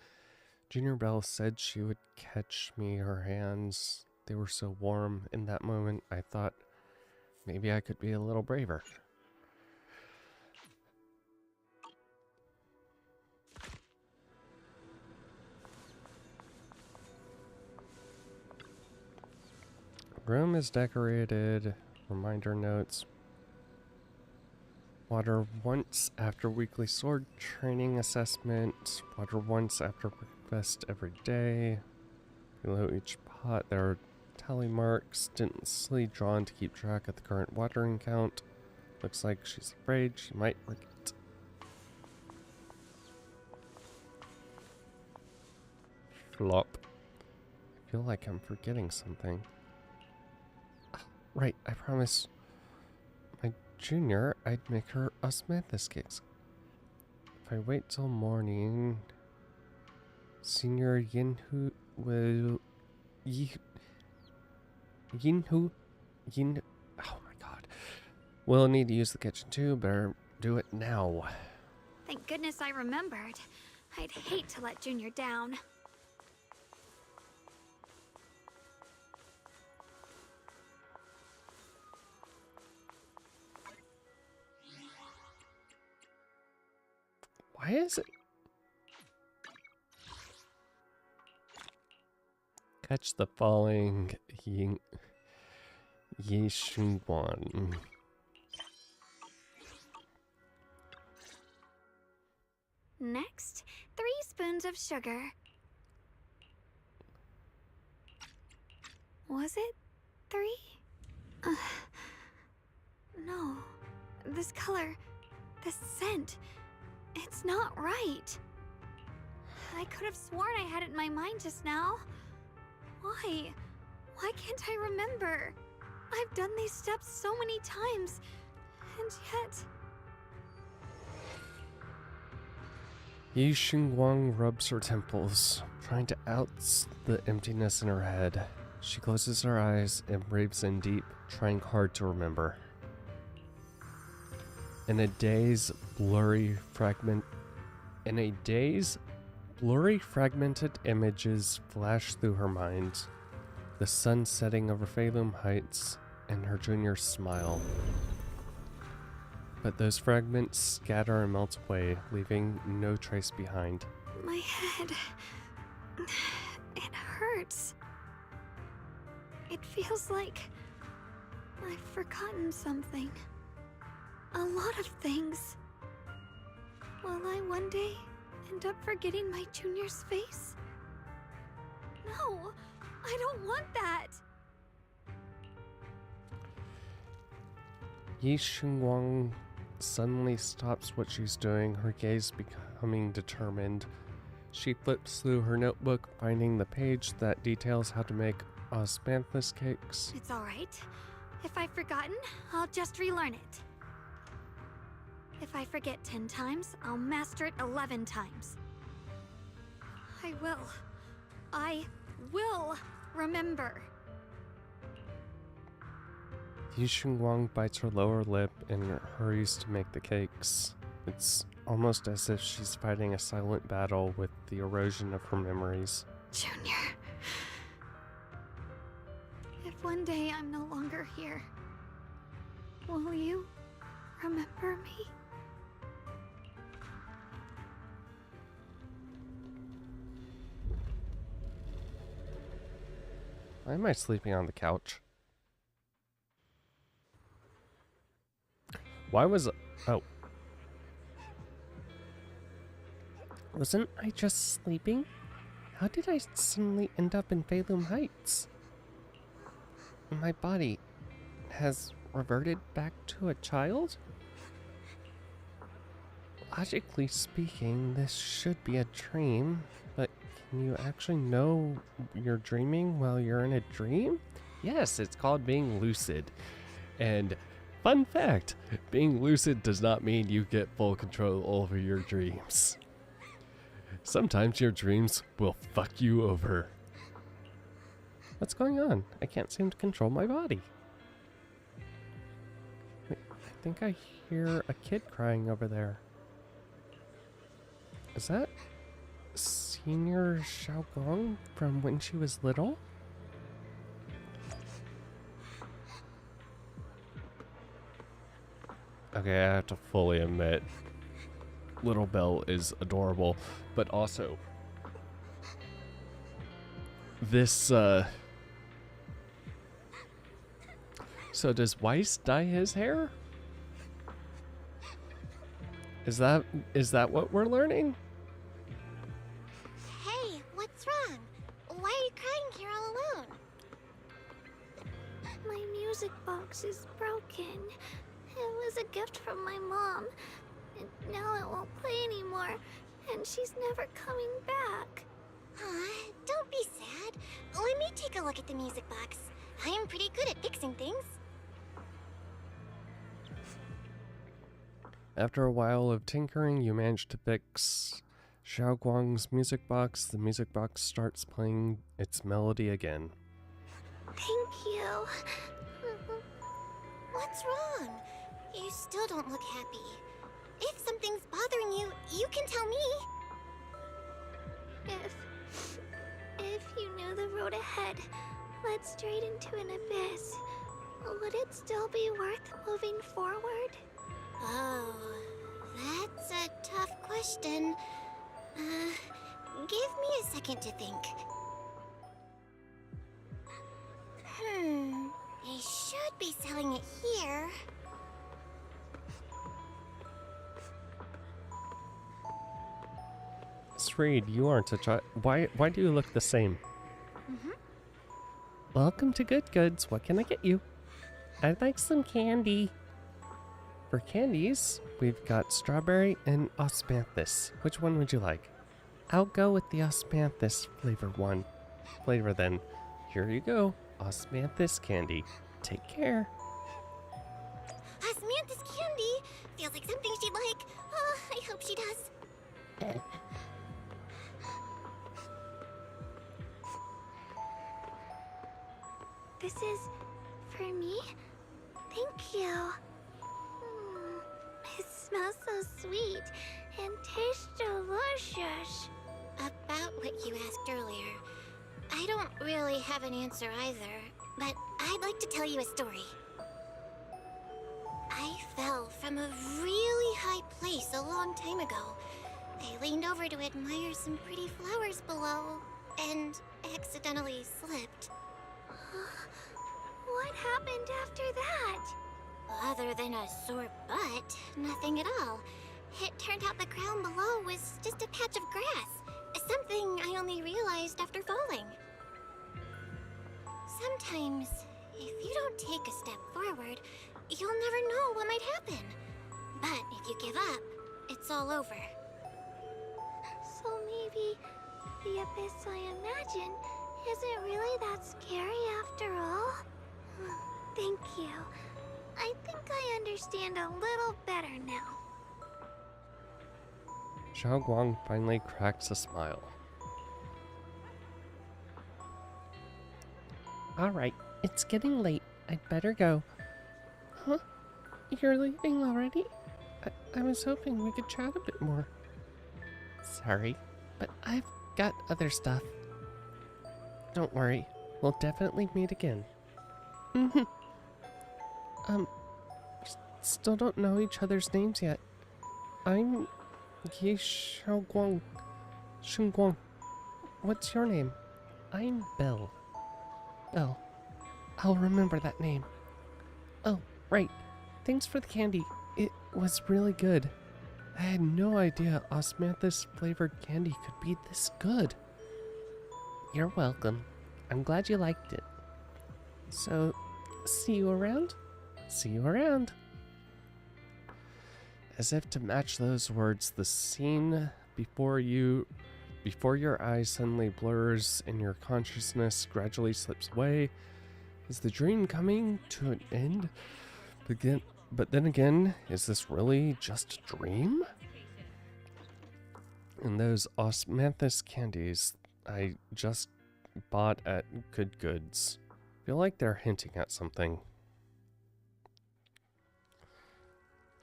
Junior Belle said she would catch me her hands. They were so warm. In that moment, I thought maybe I could be a little braver. Room is decorated. Reminder notes. Water once after weekly sword training assessment. Water once after breakfast every day. Below each pot there are tally marks densely drawn to keep track of the current watering count. Looks like she's afraid she might forget. Flop. I feel like I'm forgetting something. Right, I promised my junior I'd make her osmanthus cakes. If I wait till morning, Senior Yinhu will... Yinhu... Oh my god. We'll need to use the kitchen too, better do it now. Thank goodness I remembered. I'd hate to let Junior down. Why is it? Catch the falling Yi Shunguan. Next, 3 spoons of sugar. Was it 3? No. This color, this scent, it's not right. I could have sworn I had it in my mind just now. Why? Why can't I remember? I've done these steps so many times, and yet... Yi Xingguang rubs her temples, trying to out the emptiness in her head. She closes her eyes and breathes in deep, trying hard to remember. In a daze, blurry, fragmented images flash through her mind. The sun setting over Phalum Heights and her junior's smile. But those fragments scatter and melt away, leaving no trace behind. My head... it hurts. It feels like I've forgotten something. A lot of things. Will I one day end up forgetting my junior's face? No, I don't want that. Yi Shunguang suddenly stops what she's doing, her gaze becoming determined. She flips through her notebook, finding the page that details how to make osmanthus cakes. It's alright. If I've forgotten, I'll just relearn it. If I forget 10 times, I'll master it 11 times. I will remember. Yi Shunguang bites her lower lip and hurries to make the cakes. It's almost as if she's fighting a silent battle with the erosion of her memories. Junior. If one day I'm no longer here, will you remember me? Why am I sleeping on the couch? Why was... Oh. Wasn't I just sleeping? How did I suddenly end up in Phelim Heights? My body has reverted back to a child? Logically speaking, this should be a dream, but can you actually know you're dreaming while you're in a dream? Yes, it's called being lucid. And fun fact, being lucid does not mean you get full control over your dreams. Sometimes your dreams will fuck you over. What's going on? I can't seem to control my body. Wait, I think I hear a kid crying over there. Is that Senior Xiaogong from when she was little? Okay, I have to fully admit, Little Belle is adorable, but also this, so does Weiss dye his hair? Is that what we're learning? Hey, what's wrong? Why are you crying here all alone? My music box is broken. It was a gift from my mom. And now it won't play anymore. And she's never coming back. Don't be sad. Let me take a look at the music box. I am pretty good at fixing things. After a while of tinkering, you manage to fix Xiaoguang's music box. The music box starts playing its melody again. Thank you. What's wrong? You still don't look happy. If something's bothering you, you can tell me. If you knew the road ahead led straight into an abyss, would it still be worth moving forward? Oh, that's a tough question. Give me a second to think. They should be selling it here. Sreed, you aren't a child. Why do you look the same? Welcome to Good Goods. What can I get you? I'd like some candy. For candies, we've got strawberry and osmanthus. Which one would you like? I'll go with the osmanthus flavor then. Here you go. Osmanthus candy. Take care. Osmanthus candy? Feels like something she'd like. Oh, I hope she does. This is for me? Thank you. It smells so sweet and tastes delicious. About what you asked earlier, I don't really have an answer either, but I'd like to tell you a story. I fell from a really high place a long time ago. I leaned over to admire some pretty flowers below, and accidentally slipped. What happened after that? Other than a sore butt, nothing at all. It turned out the ground below was just a patch of grass. Something I only realized after falling. Sometimes, if you don't take a step forward, you'll never know what might happen. But if you give up, it's all over. So maybe the abyss I imagine isn't really that scary after all? Thank you. I think I understand a little better now. Xiao Guang finally cracks a smile. Alright, it's getting late. I'd better go. Huh? You're leaving already? I was hoping we could chat a bit more. Sorry, but I've got other stuff. Don't worry, we'll definitely meet again. Still don't know each other's names yet. I'm Ye Xiao Guang. Shun Guang. What's your name? I'm Belle. Belle. I'll remember that name. Oh, right. Thanks for the candy. It was really good. I had no idea osmanthus flavored candy could be this good. You're welcome. I'm glad you liked it. So, see you around? See you around. As if to match those words, the scene before your eyes suddenly blurs and your consciousness gradually slips away. Is the dream coming to an end? But then again, is this really just a dream? And those osmanthus candies I just bought at Good Goods feel like they're hinting at something.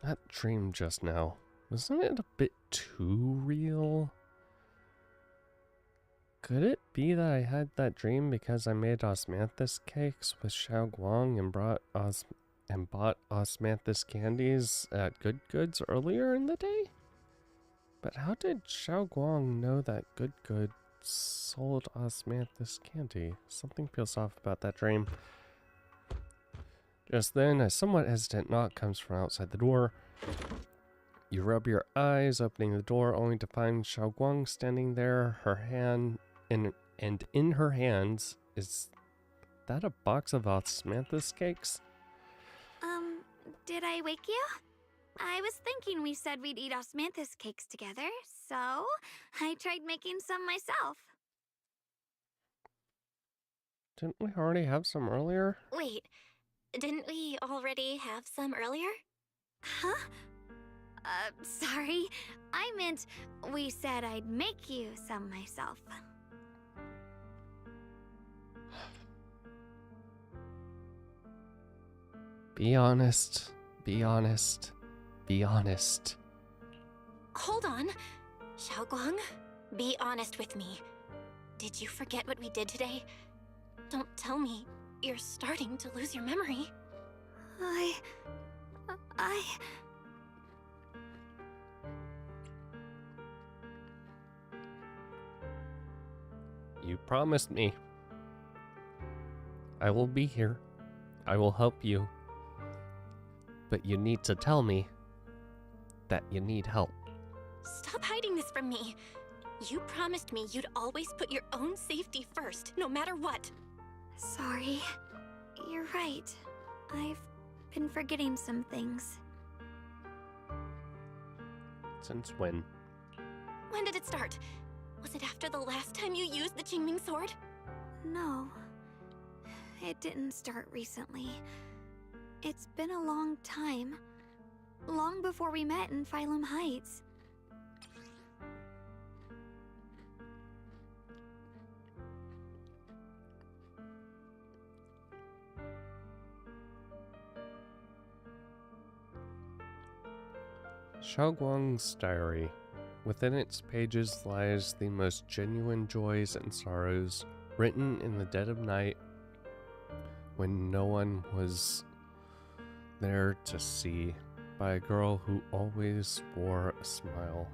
That dream just now, wasn't it a bit too real? Could it be that I had that dream because I made osmanthus cakes with Xiao Guang and bought osmanthus candies at Good Goods earlier in the day? But how did Xiao Guang know that Good Goods sold osmanthus candy? Something feels off about that dream. Just then, a somewhat hesitant knock comes from outside the door. You rub your eyes, opening the door, only to find Xiao Guang standing there, her hand and in her hands, is that a box of osmanthus cakes? Did I wake you? I was thinking we said we'd eat osmanthus cakes together, so I tried making some myself. Didn't we already have some earlier? Wait, didn't we already have some earlier? Huh? Sorry. I meant we said I'd make you some myself. Be honest. Be honest. Be honest. Hold on. Xiao Guang, be honest with me. Did you forget what we did today? Don't tell me you're starting to lose your memory. You promised me. I will be here. I will help you. But you need to tell me that you need help. Stop hiding this from me. You promised me you'd always put your own safety first, no matter what. Sorry. You're right. I've been forgetting some things. Since when? When did it start? Was it after the last time you used the Qingming sword? No. It didn't start recently. It's been a long time. Long before we met in Phylum Heights. Xiao Guang's diary. Within its pages lies the most genuine joys and sorrows, written in the dead of night when no one was there to see, by a girl who always wore a smile.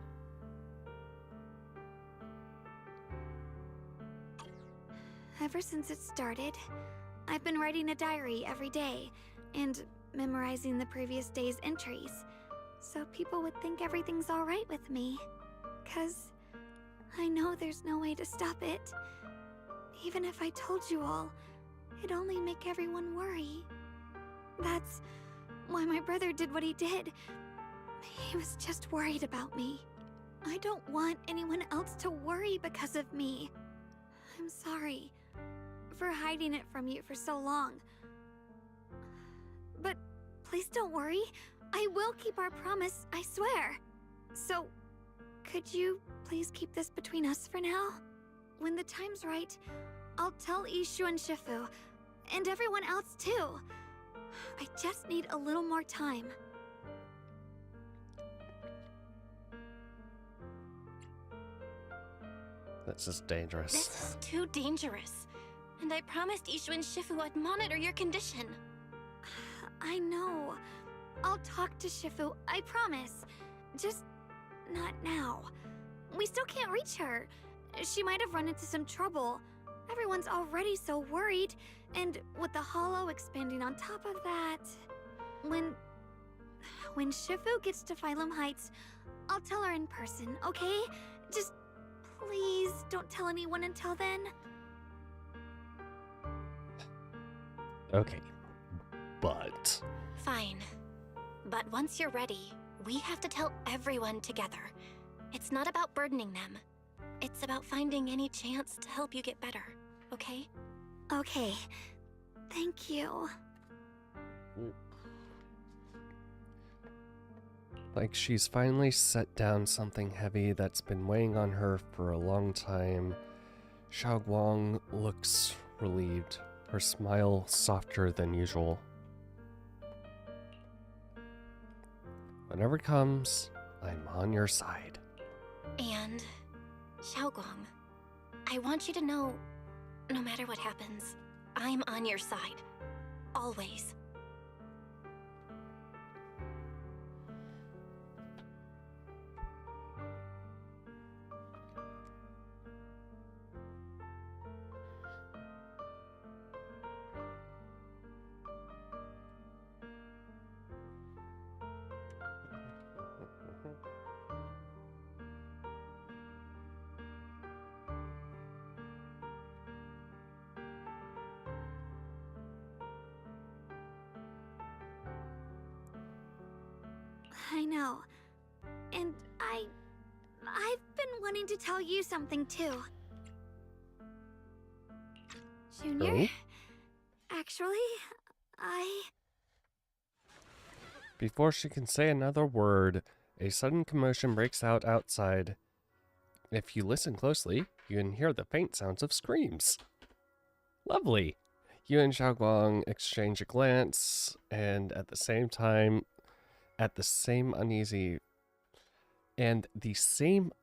Ever since it started, I've been writing a diary every day and memorizing the previous day's entries. so people would think everything's alright with me. 'Cause I know there's no way to stop it. Even if I told you all, it'd only make everyone worry. That's why my brother did what he did. He was just worried about me. I don't want anyone else to worry because of me. I'm sorry for hiding it from you for so long. But please don't worry. I will keep our promise, I swear. So, could you please keep this between us for now? When the time's right, I'll tell Ishu and Shifu, and everyone else too. I just need a little more time. This is dangerous. This is too dangerous. And I promised Ishu and Shifu I'd monitor your condition. I know. I'll talk to Shifu, I promise. Just not now. We still can't reach her. She might have run into some trouble. Everyone's already so worried, and with the hollow expanding on top of that... When Shifu gets to Phylum Heights, I'll tell her in person, okay? Just please don't tell anyone until then. Okay, but... Fine. But once you're ready, we have to tell everyone together. It's not about burdening them. It's about finding any chance to help you get better, okay? Okay. Thank you. Like she's finally set down something heavy that's been weighing on her for a long time. Xiaoguang looks relieved, her smile softer than usual. Whatever comes, I'm on your side. And, Xiaoguang, I want you to know, no matter what happens, I'm on your side. Always. I know. And I've been wanting to tell you something too. Junior? Actually, Before she can say another word, a sudden commotion breaks out outside. If you listen closely, you can hear the faint sounds of screams. Lovely! You and Xiaoguang exchange a glance, and at the same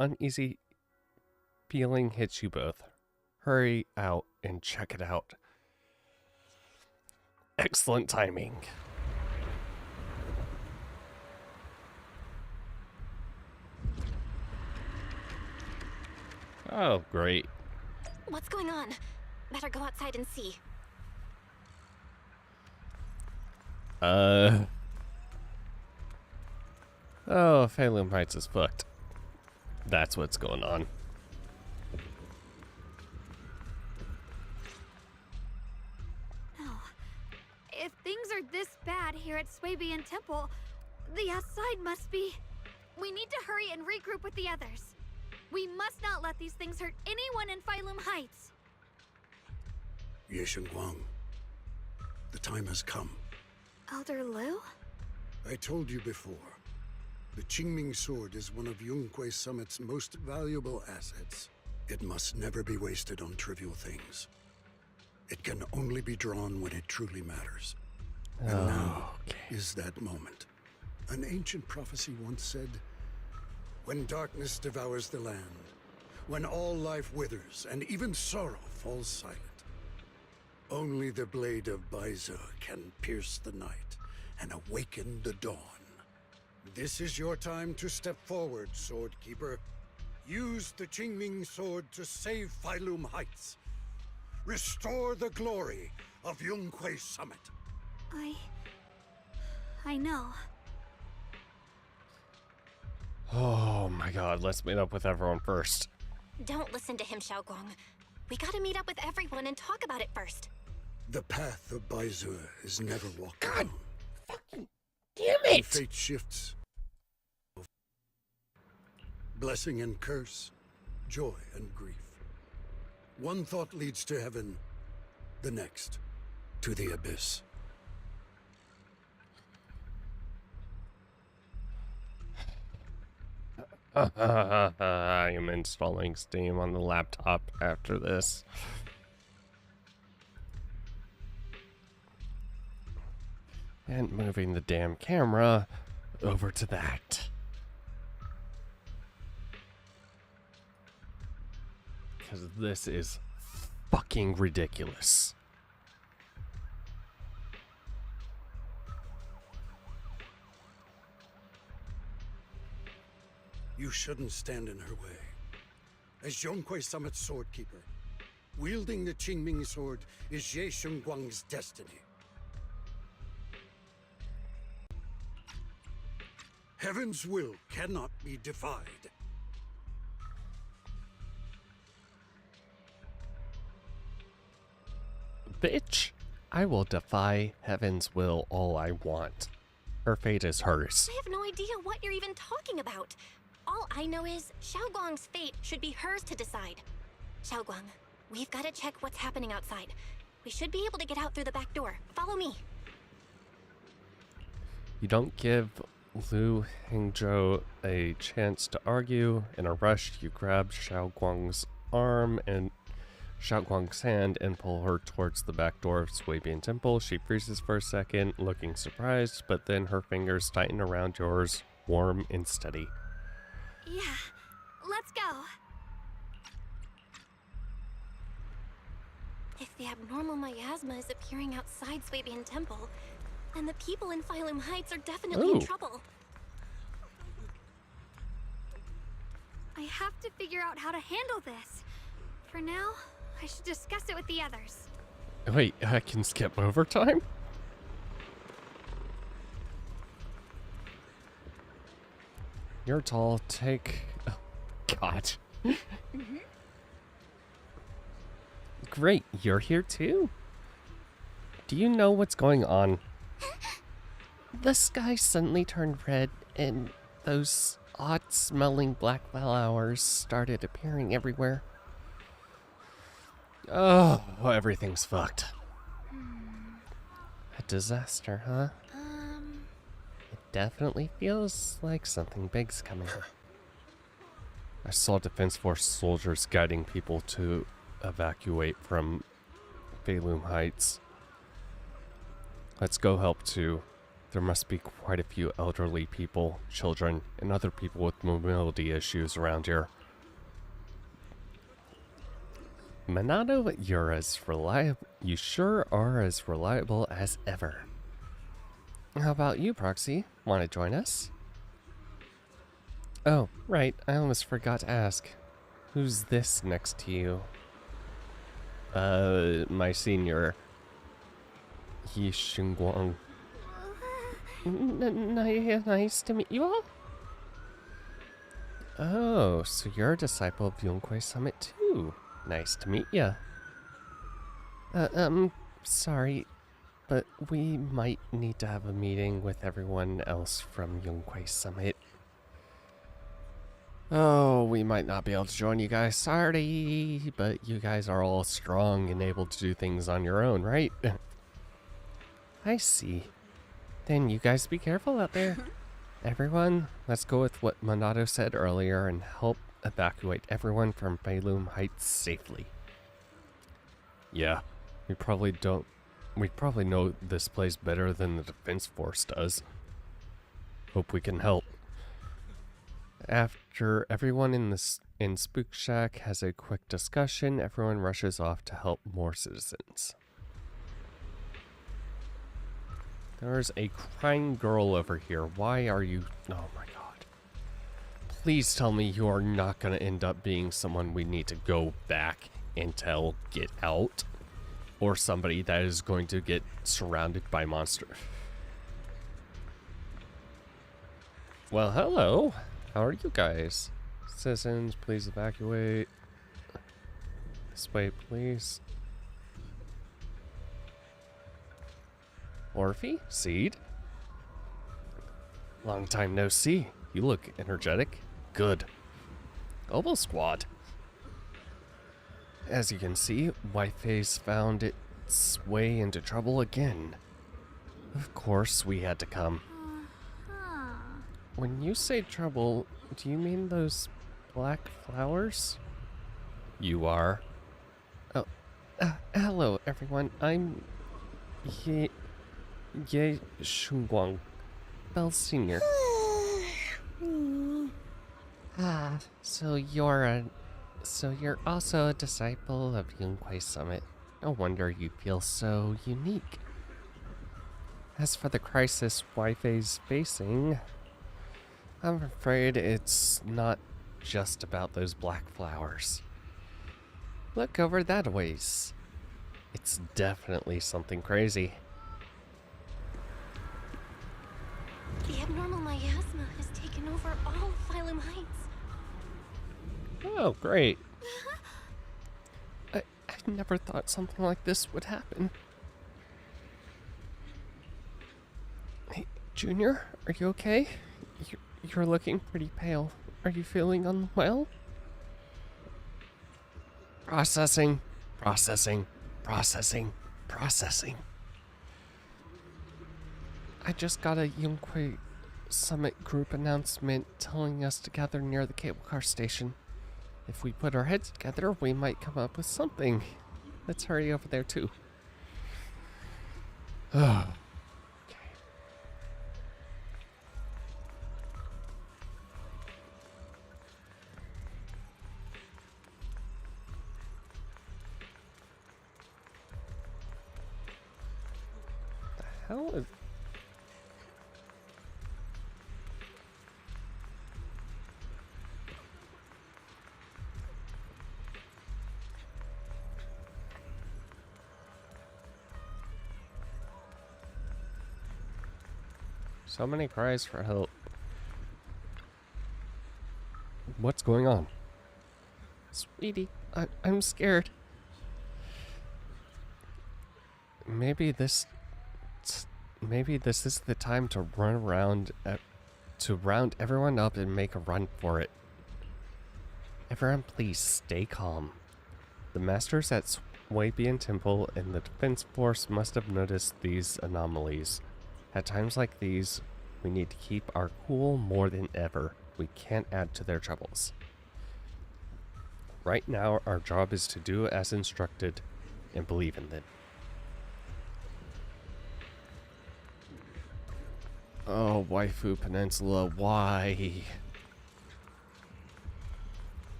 uneasy feeling hits you both. Hurry out and check it out. Excellent timing. Oh, great. What's going on? Better go outside and see. Oh, Phylum Heights is fucked. That's what's going on. no. If things are this bad here at Swabian Temple, the outside must be... We need to hurry and regroup with the others. We must not let these things hurt anyone in Phylum Heights. Yeshen Guang, the time has come. Elder Liu? I told you before, the Qingming sword is one of Yunque Summit's most valuable assets. It must never be wasted on trivial things. It can only be drawn when it truly matters. And now is that moment. An ancient prophecy once said, when darkness devours the land, when all life withers and even sorrow falls silent, only the blade of Baiza can pierce the night and awaken the dawn. This is your time to step forward, Sword Keeper. Use the Qingming sword to save Phylum Heights. Restore the glory of Yunque Summit. I know. Oh my god, let's meet up with everyone first. Don't listen to him, Xiaoguang. We gotta meet up with everyone and talk about it first. The path of Baizue is never walked alone. Damn When it! fate shifts. Blessing and curse, joy and grief. One thought leads to heaven, the next to the abyss. I am installing Steam on the laptop after this. And moving the damn camera over to that. Because this is fucking ridiculous. You shouldn't stand in her way. As Zhonghui Summit's swordkeeper, wielding the Qingming sword is Ye Shengguang's destiny. Heaven's will cannot be defied. Bitch, I will defy heaven's will all I want. Her fate is hers. I have no idea what you're even talking about. All I know is Xiaoguang's fate should be hers to decide. Xiaoguang, we've got to check what's happening outside. We should be able to get out through the back door. Follow me. You don't give Lu Hengzhou a chance to argue. In a rush, you grab Xiaoguang's arm and Xiaoguang's hand and pull her towards the back door of Swabian Temple. She freezes for a second, looking surprised, but then her fingers tighten around yours, warm and steady. Yeah, let's go. If the abnormal miasma is appearing outside Swabian Temple, then the people in Phylum Heights are definitely in trouble. I have to figure out how to handle this. For now, I should discuss it with the others. Wait, I can skip overtime? You're tall, take... Oh, God. Great, you're here too? Do you know what's going on? The sky suddenly turned red, and those odd-smelling black flowers started appearing everywhere. Oh, everything's fucked. A disaster, huh? It definitely feels like something big's coming. I saw Defense Force soldiers guiding people to evacuate from Phylum Heights. Let's go help too. There must be quite a few elderly people, children, and other people with mobility issues around here. Minato, you sure are as reliable as ever. How about you, Proxy? Want to join us? Oh, right, I almost forgot to ask. Who's this next to you? My senior. Yi Xingguang. Nice to meet you all. Oh, so you're a disciple of Yonghui Summit too. Nice to meet ya. Sorry, but we might need to have a meeting with everyone else from Yonghui Summit. Oh, we might not be able to join you guys, sorry, but you guys are all strong and able to do things on your own, right? I see. Then you guys be careful out there. Everyone, let's go with what Minato said earlier and help evacuate everyone from Phylum Heights safely. Yeah, we probably know this place better than the Defense Force does. Hope we can help. After everyone in Spook Shack has a quick discussion, everyone rushes off to help more citizens. There's a crying girl over here. Why are you... Oh my god. Please tell me you are not going to end up being someone we need to go back and tell get out. Or somebody that is going to get surrounded by monsters. Well, hello. How are you guys? Citizens, please evacuate. This way, please. Orphe? Seed? Long time no see. You look energetic. Good. Global Squad. As you can see, Whiteface found its way into trouble again. Of course, we had to come. When you say trouble, do you mean those black flowers? You are. Oh, hello everyone. I'm Ye Shunguang, Bell Senior. So you're also a disciple of Yunquei Summit. No wonder you feel so unique. As for the crisis Wi-Fi's facing, I'm afraid it's not just about those black flowers. Look over that ways. It's definitely something crazy. The abnormal miasma has taken over all of Phylum Heights. Oh, great. I never thought something like this would happen. Hey, Junior, are you okay? You're looking pretty pale. Are you feeling unwell? Processing. I just got a Yunquei Summit group announcement telling us to gather near the cable car station. If we put our heads together, we might come up with something. Let's hurry over there too. Okay. The hell is... So many cries for help. What's going on? Sweetie, I'm scared. Maybe this is the time to run around, to round everyone up and make a run for it. Everyone please stay calm. The masters at Swabian Temple and the Defense Force must have noticed these anomalies. At times like these, we need to keep our cool more than ever. We can't add to their troubles. Right now, our job is to do as instructed and believe in them. Oh, Waifu Peninsula, why?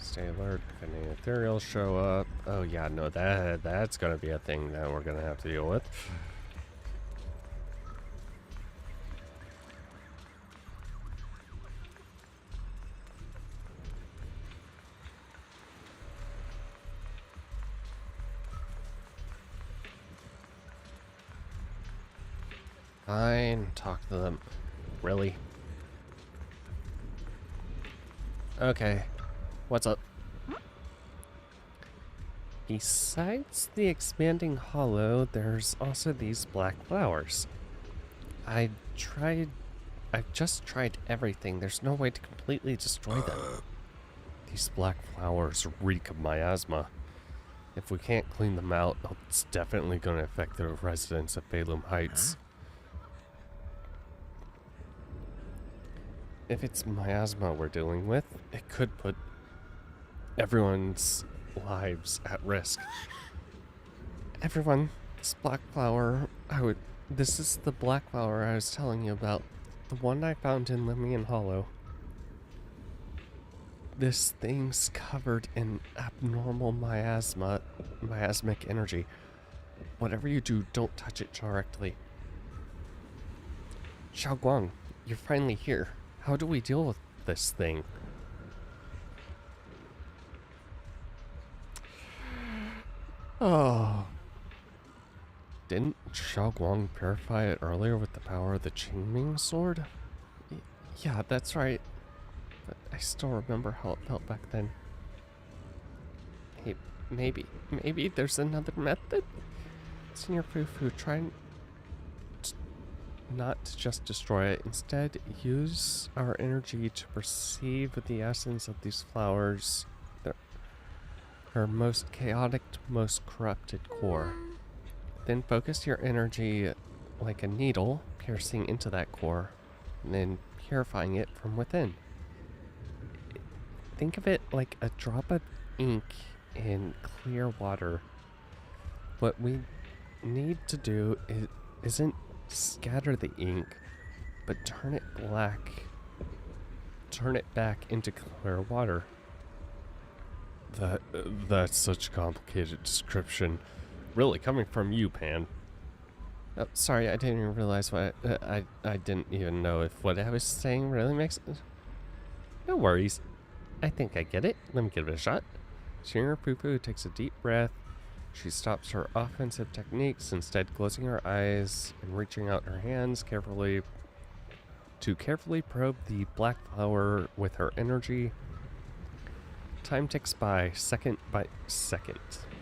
Stay alert if any ethereals show up. Oh yeah, no, that's gonna be a thing that we're gonna have to deal with. Fine, talk to them. Really? Okay. What's up? Besides the expanding hollow, there's also these black flowers. I've just tried everything. There's no way to completely destroy them. These black flowers reek of miasma. If we can't clean them out, it's definitely going to affect the residents of Phylum Heights. If it's miasma we're dealing with, it could put everyone's lives at risk. Everyone, this black flower, this is the black flower I was telling you about. The one I found in Limian Hollow. This thing's covered in abnormal miasmic energy. Whatever you do, don't touch it directly. Xiaoguang, you're finally here. How do we deal with this thing? Oh. Didn't Xiaoguang purify it earlier with the power of the Qingming sword? Yeah, that's right. But I still remember how it felt back then. Hey, maybe there's another method? Senior Fufu, try not to just destroy it. Instead, use our energy to perceive the essence of these flowers, their most chaotic, most corrupted core. Then focus your energy like a needle, piercing into that core, and then purifying it from within. Think of it like a drop of ink in clear water. What we need to do isn't scatter the ink, but turn it black. Turn it back into clear water. That's such a complicated description. Really coming from you, Pan. Oh, sorry, I didn't even realize what I didn't even know if what I was saying really makes sense. No worries. I think I get it. Let me give it a shot. Senior Fufu takes a deep breath. She stops her offensive techniques, instead closing her eyes and reaching out her hands carefully probe the black flower with her energy. Time ticks by second.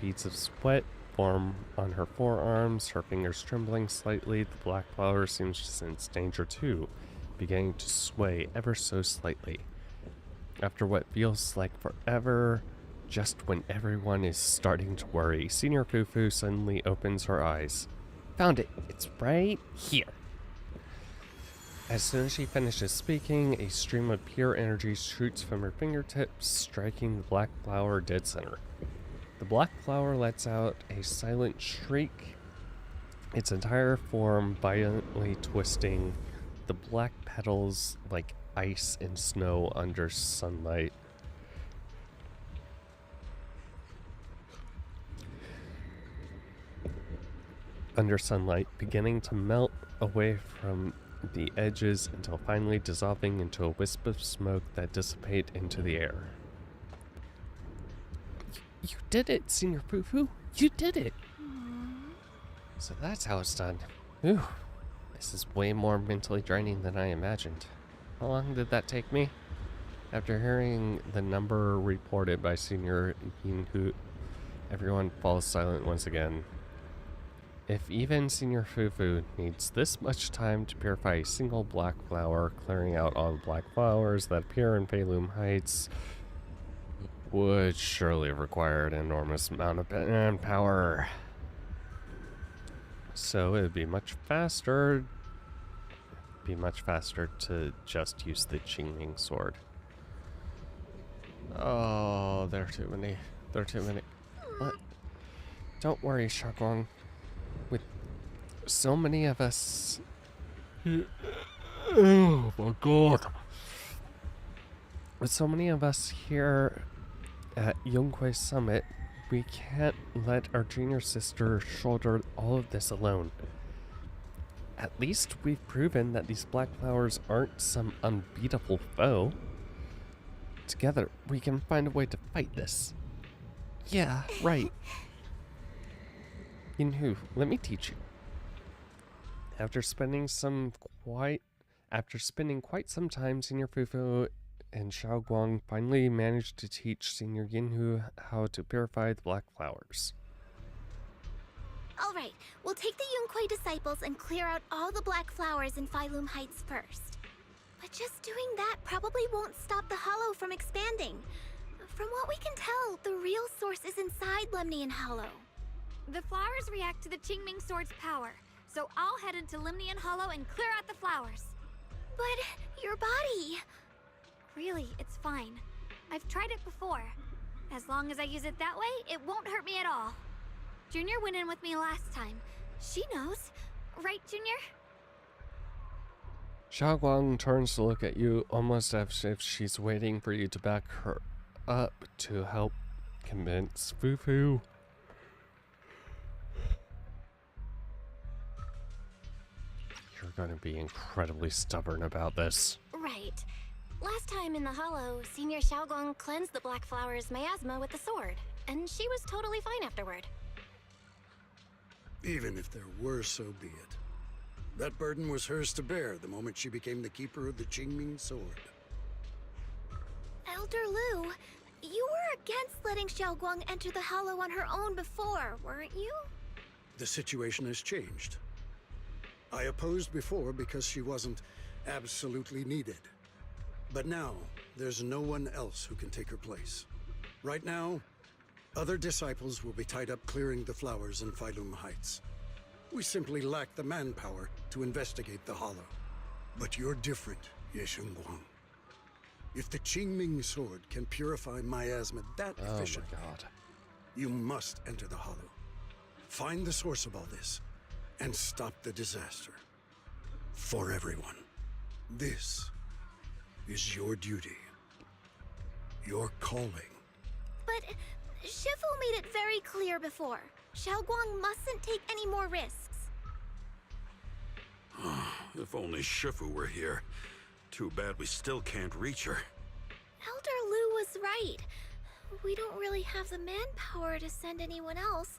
Beads of sweat form on her forearms, her fingers trembling slightly. The black flower seems to sense danger too, beginning to sway ever so slightly. After what feels like forever, just when everyone is starting to worry, Senior Fufu suddenly opens her eyes. Found it! It's right here! As soon as she finishes speaking, a stream of pure energy shoots from her fingertips, striking the black flower dead center. The black flower lets out a silent shriek, its entire form violently twisting, the black petals like ice and snow under sunlight. Beginning to melt away from the edges until finally dissolving into a wisp of smoke that dissipate into the air. You did it, Senior Fufu! You did it! So that's how it's done. Ooh, this is way more mentally draining than I imagined. How long did that take me? After hearing the number reported by Senior Yinhu, everyone falls silent once again. If even Senior Fufu needs this much time to purify a single black flower, clearing out all the black flowers that appear in Feilum Heights would surely require an enormous amount of manpower. So it would be much faster to just use the Qingming sword. Oh, there are too many. But don't worry, Xiaoguang. With so many of us... Oh my god. With so many of us here at Yunquay Summit, we can't let our junior sister shoulder all of this alone. At least we've proven that these black flowers aren't some unbeatable foe. Together, we can find a way to fight this. Yeah, right. Yinhu, let me teach you. After spending quite some time, Senior Fufu and Xiaoguang finally managed to teach Senior Yinhu how to purify the black flowers. Alright, we'll take the Yunquay disciples and clear out all the black flowers in Feilum Heights first. But just doing that probably won't stop the Hollow from expanding. From what we can tell, the real source is inside Lemnian Hollow. The flowers react to the Qingming sword's power, so I'll head into Lemnian Hollow and clear out the flowers. But your body... Really, it's fine. I've tried it before. As long as I use it that way, it won't hurt me at all. Junior went in with me last time. She knows. Right, Junior? Xiaoguang turns to look at you almost as if she's waiting for you to back her up to help convince Fufu. You're going to be incredibly stubborn about this. Right. Last time in the Hollow, Senior Xiaoguang cleansed the black flower's miasma with the sword, and she was totally fine afterward. Even if there were, so be it. That burden was hers to bear the moment she became the keeper of the Qingming sword. Elder Lu, you were against letting Xiaoguang enter the Hollow on her own before, weren't you? The situation has changed. I opposed before because she wasn't absolutely needed. But now, there's no one else who can take her place. Right now, other disciples will be tied up clearing the flowers in Phylum Heights. We simply lack the manpower to investigate the Hollow. But you're different, Ye Shengguang. If the Qingming sword can purify miasma that efficiently, you must enter the Hollow. Find the source of all this, and stop the disaster. For everyone. This is your duty. Your calling. But Shifu made it very clear before. Xiaoguang mustn't take any more risks. If only Shifu were here. Too bad we still can't reach her. Elder Lu was right. We don't really have the manpower to send anyone else.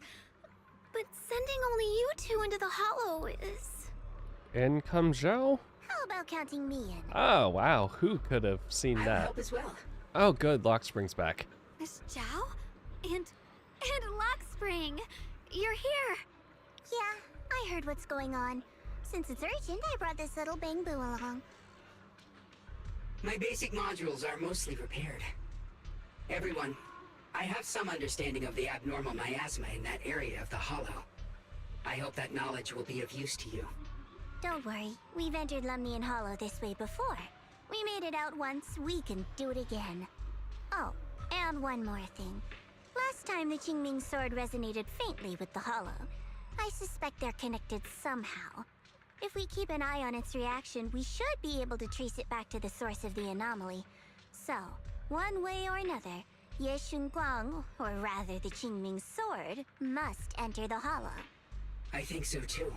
But sending only you two into the Hollow is... In comes Zhao? How about counting me in? Oh, wow. Who could have seen I will that? help as well. Oh, good. Lock Spring's back. Miss Zhao? And Lockspring, you're here. Yeah, I heard what's going on. Since it's urgent, I brought this little bamboo along. My basic modules are mostly repaired. Everyone, I have some understanding of the abnormal miasma in that area of the Hollow. I hope that knowledge will be of use to you. Don't worry, we've entered Lumnian Hollow this way before. We made it out once, we can do it again. Oh, and one more thing. Last time the Qingming sword resonated faintly with the Hollow. I suspect they're connected somehow. If we keep an eye on its reaction, we should be able to trace it back to the source of the anomaly. So, one way or another, Ye Shengguang, or rather the Qingming sword, must enter the Hollow. I think so too.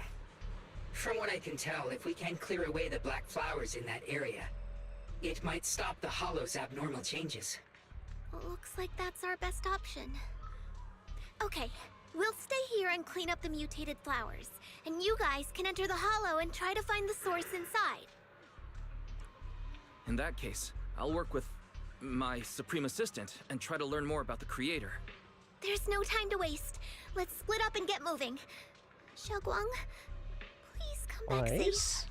From what I can tell, if we can clear away the black flowers in that area, it might stop the Hollow's abnormal changes. Looks like that's our best option. Okay, we'll stay here and clean up the mutated flowers, and you guys can enter the Hollow and try to find the source inside. In that case, I'll work with my Supreme Assistant and try to learn more about the Creator. There's no time to waste. Let's split up and get moving. Xiaoguang, please come back safe.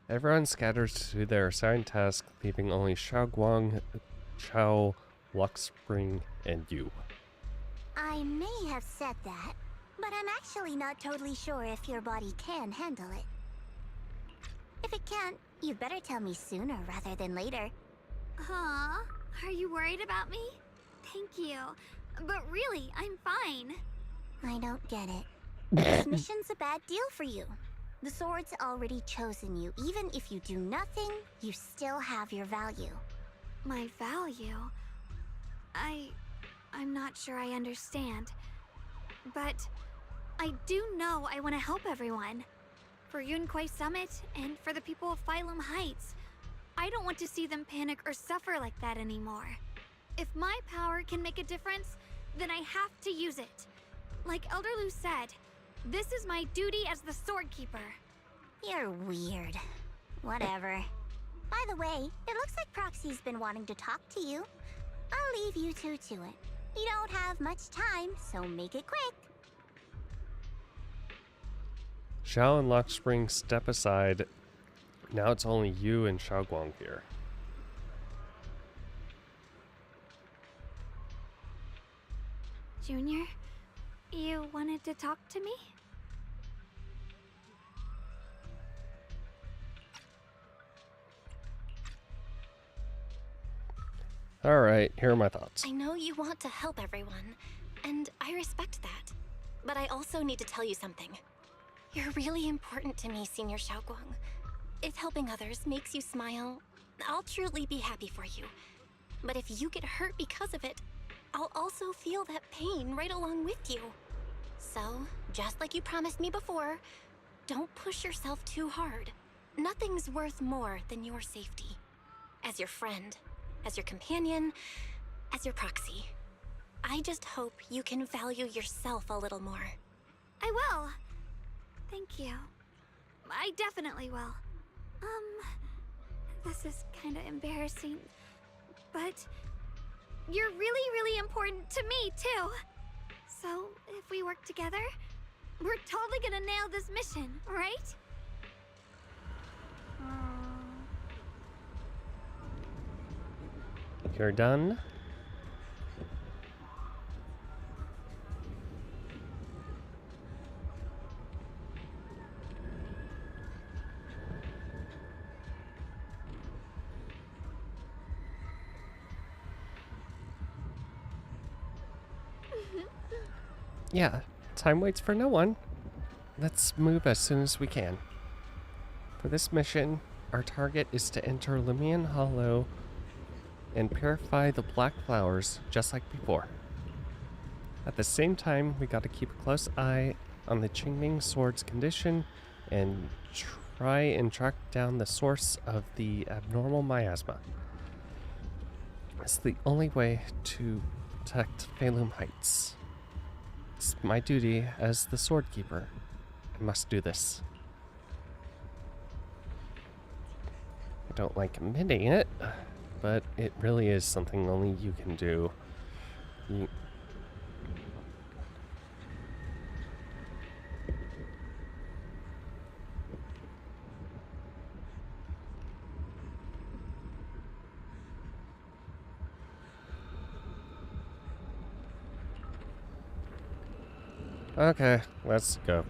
Everyone scatters to their assigned task, leaving only Xiaoguang, Chao, Luxspring, and you. I may have said that, but I'm actually not totally sure if your body can handle it. If it can't, you'd better tell me sooner rather than later. Huh? Are you worried about me? Thank you. But really, I'm fine. I don't get it. This mission's a bad deal for you. The sword's already chosen you. Even if you do nothing, you still have your value. My value? I'm not sure I understand. But I do know I want to help everyone. For Yunquay Summit and for the people of Phylum Heights. I don't want to see them panic or suffer like that anymore. If my power can make a difference, then I have to use it. Like Elder Lu said, this is my duty as the Sword Keeper. You're weird. Whatever. By the way, it looks like Proxy's been wanting to talk to you. I'll leave you two to it. You don't have much time, so make it quick. Xiao and Luxspring step aside. Now it's only you and Xiaoguang here. Junior, you wanted to talk to me? Alright, here are my thoughts. I know you want to help everyone, and I respect that. But I also need to tell you something. You're really important to me, Senior Xiaoguang. If helping others makes you smile, I'll truly be happy for you. But if you get hurt because of it, I'll also feel that pain right along with you. So, just like you promised me before, don't push yourself too hard. Nothing's worth more than your safety. As your friend, as your companion, as your proxy. I just hope you can value yourself a little more. I will. Thank you. I definitely will. This is kind of embarrassing, but you're really, really important to me, too. So, if we work together, we're totally gonna nail this mission, right? You're done? Yeah, time waits for no one. Let's move as soon as we can. For this mission, our target is to enter Lumion Hollow and purify the black flowers just like before. At the same time, we gotta keep a close eye on the Qingming Sword's condition and try and track down the source of the abnormal miasma. It's the only way to protect Phalum Heights. It's my duty as the Sword Keeper. I must do this. I don't like admitting it, but it really is something only you can do. Okay, let's go.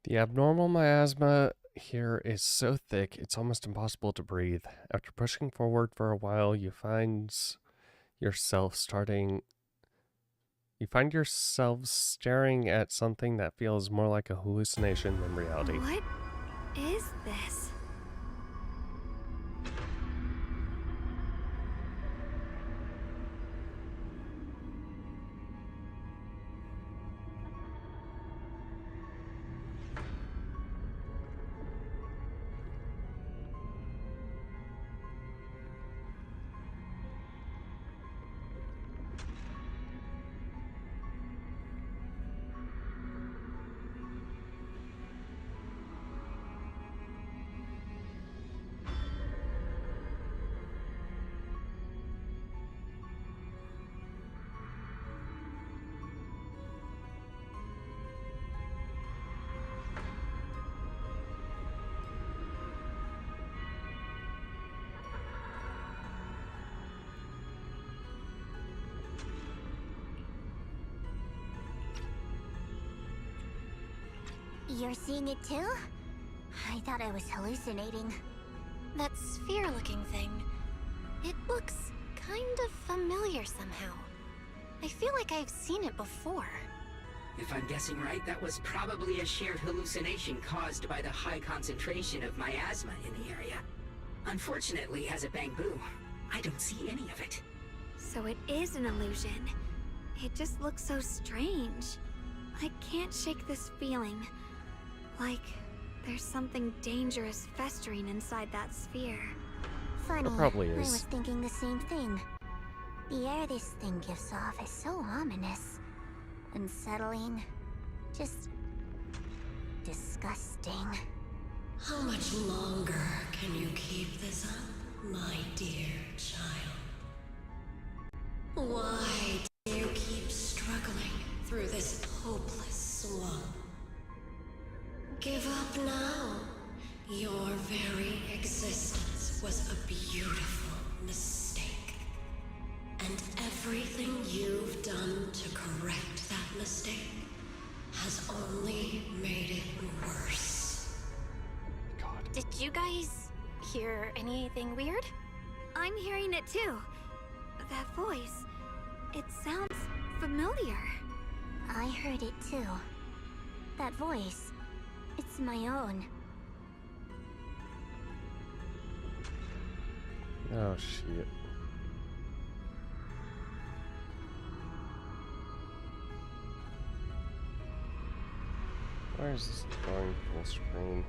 The abnormal miasma here is so thick, it's almost impossible to breathe. After pushing forward for a while, you find yourself staring at something that feels more like a hallucination than reality. What is this? You're seeing it too? I thought I was hallucinating. That sphere-looking thing. It looks kind of familiar somehow. I feel like I've seen it before. If I'm guessing right, that was probably a shared hallucination caused by the high concentration of miasma in the area. Unfortunately, as a Bangbu, I don't see any of it. So it is an illusion. It just looks so strange. I can't shake this feeling. Like there's something dangerous festering inside that sphere. Funny, There probably is. I was thinking the same thing. The air this thing gives off is so ominous. Unsettling. Just disgusting. How much longer can you keep this up, my dear child? Why do you keep struggling through this hopeless swamp? Give up now. Your very existence was a beautiful mistake. And everything you've done to correct that mistake has only made it worse. Did you guys hear anything weird? I'm hearing it too. That voice. It sounds familiar. I heard it too. That voice. It's my own. Oh, shit. Why is this going full screen?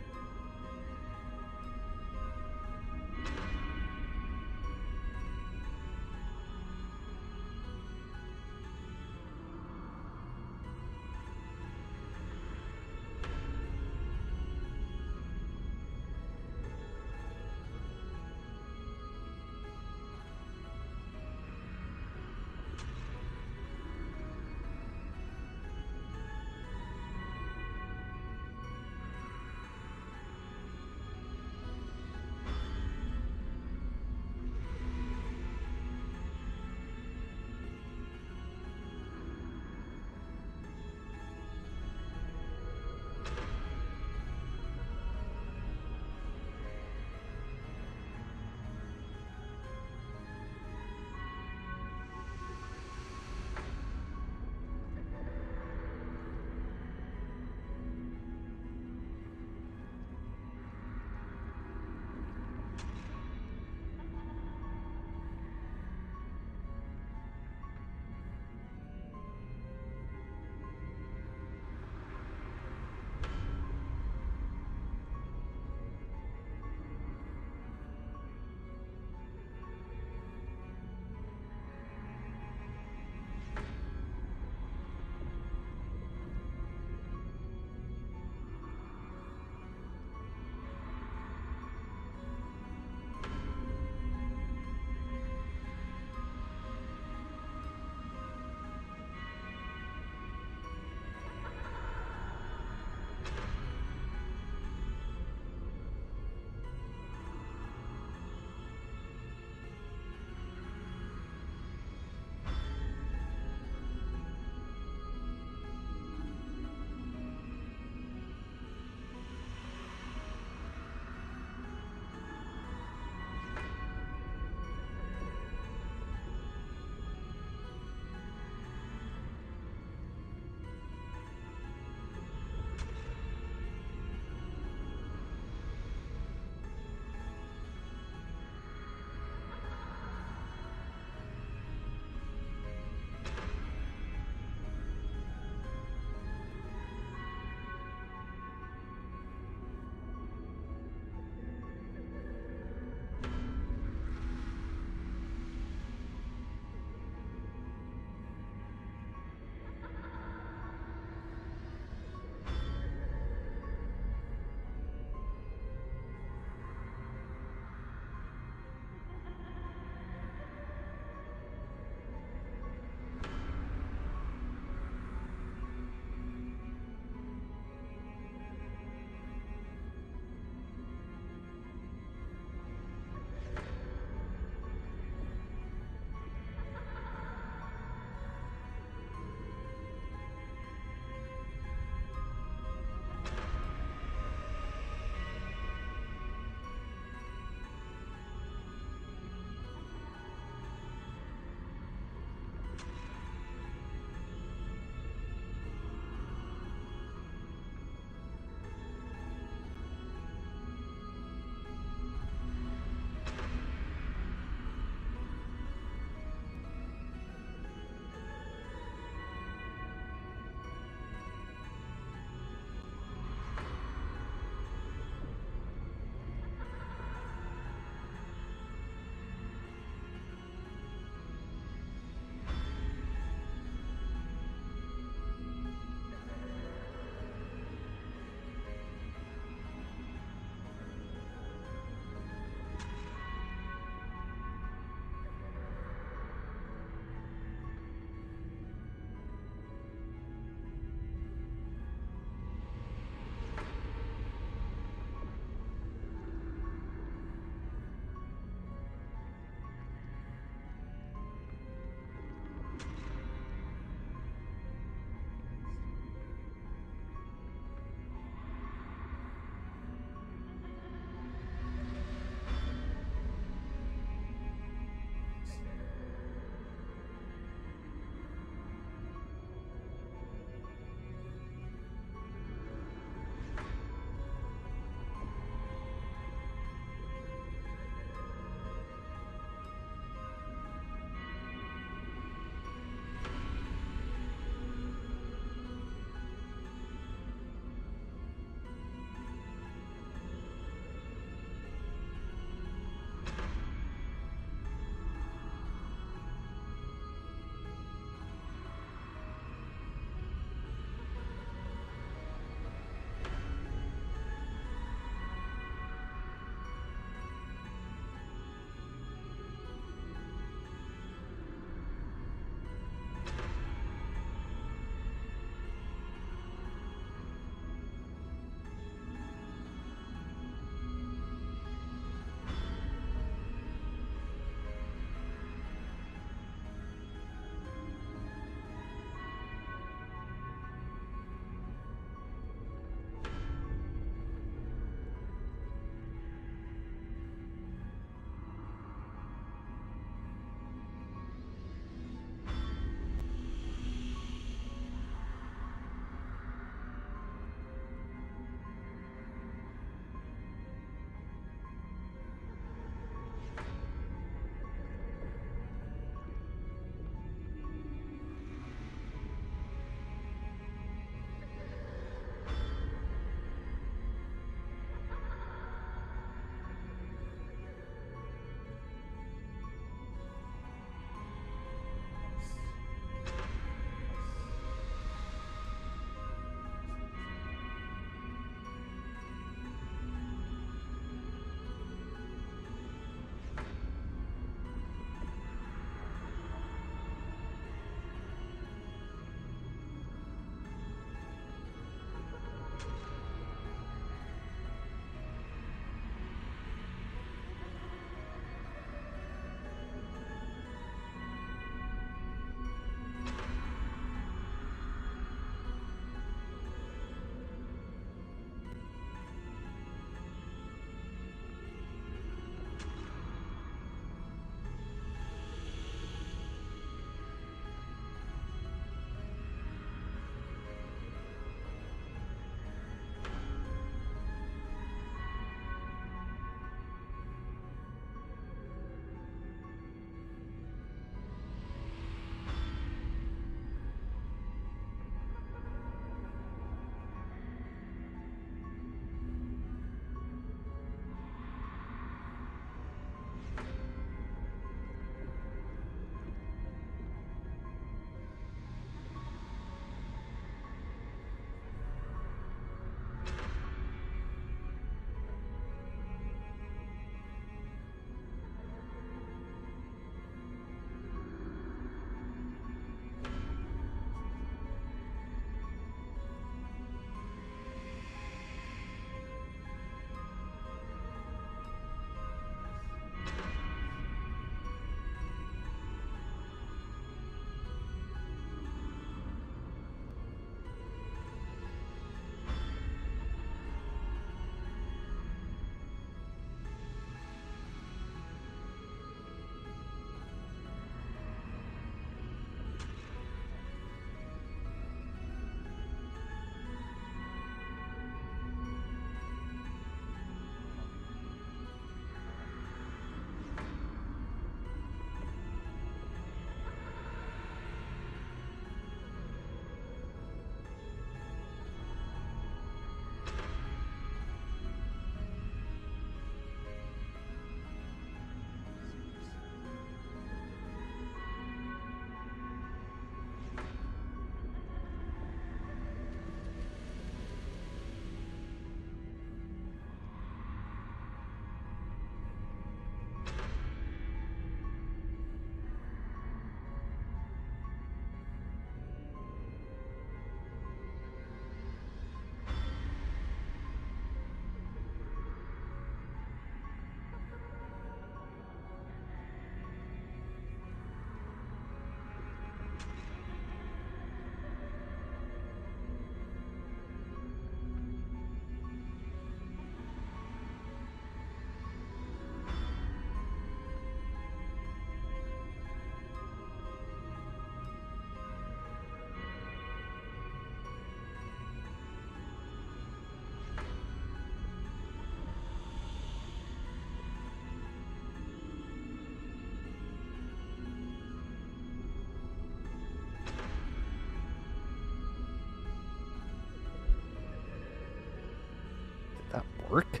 work?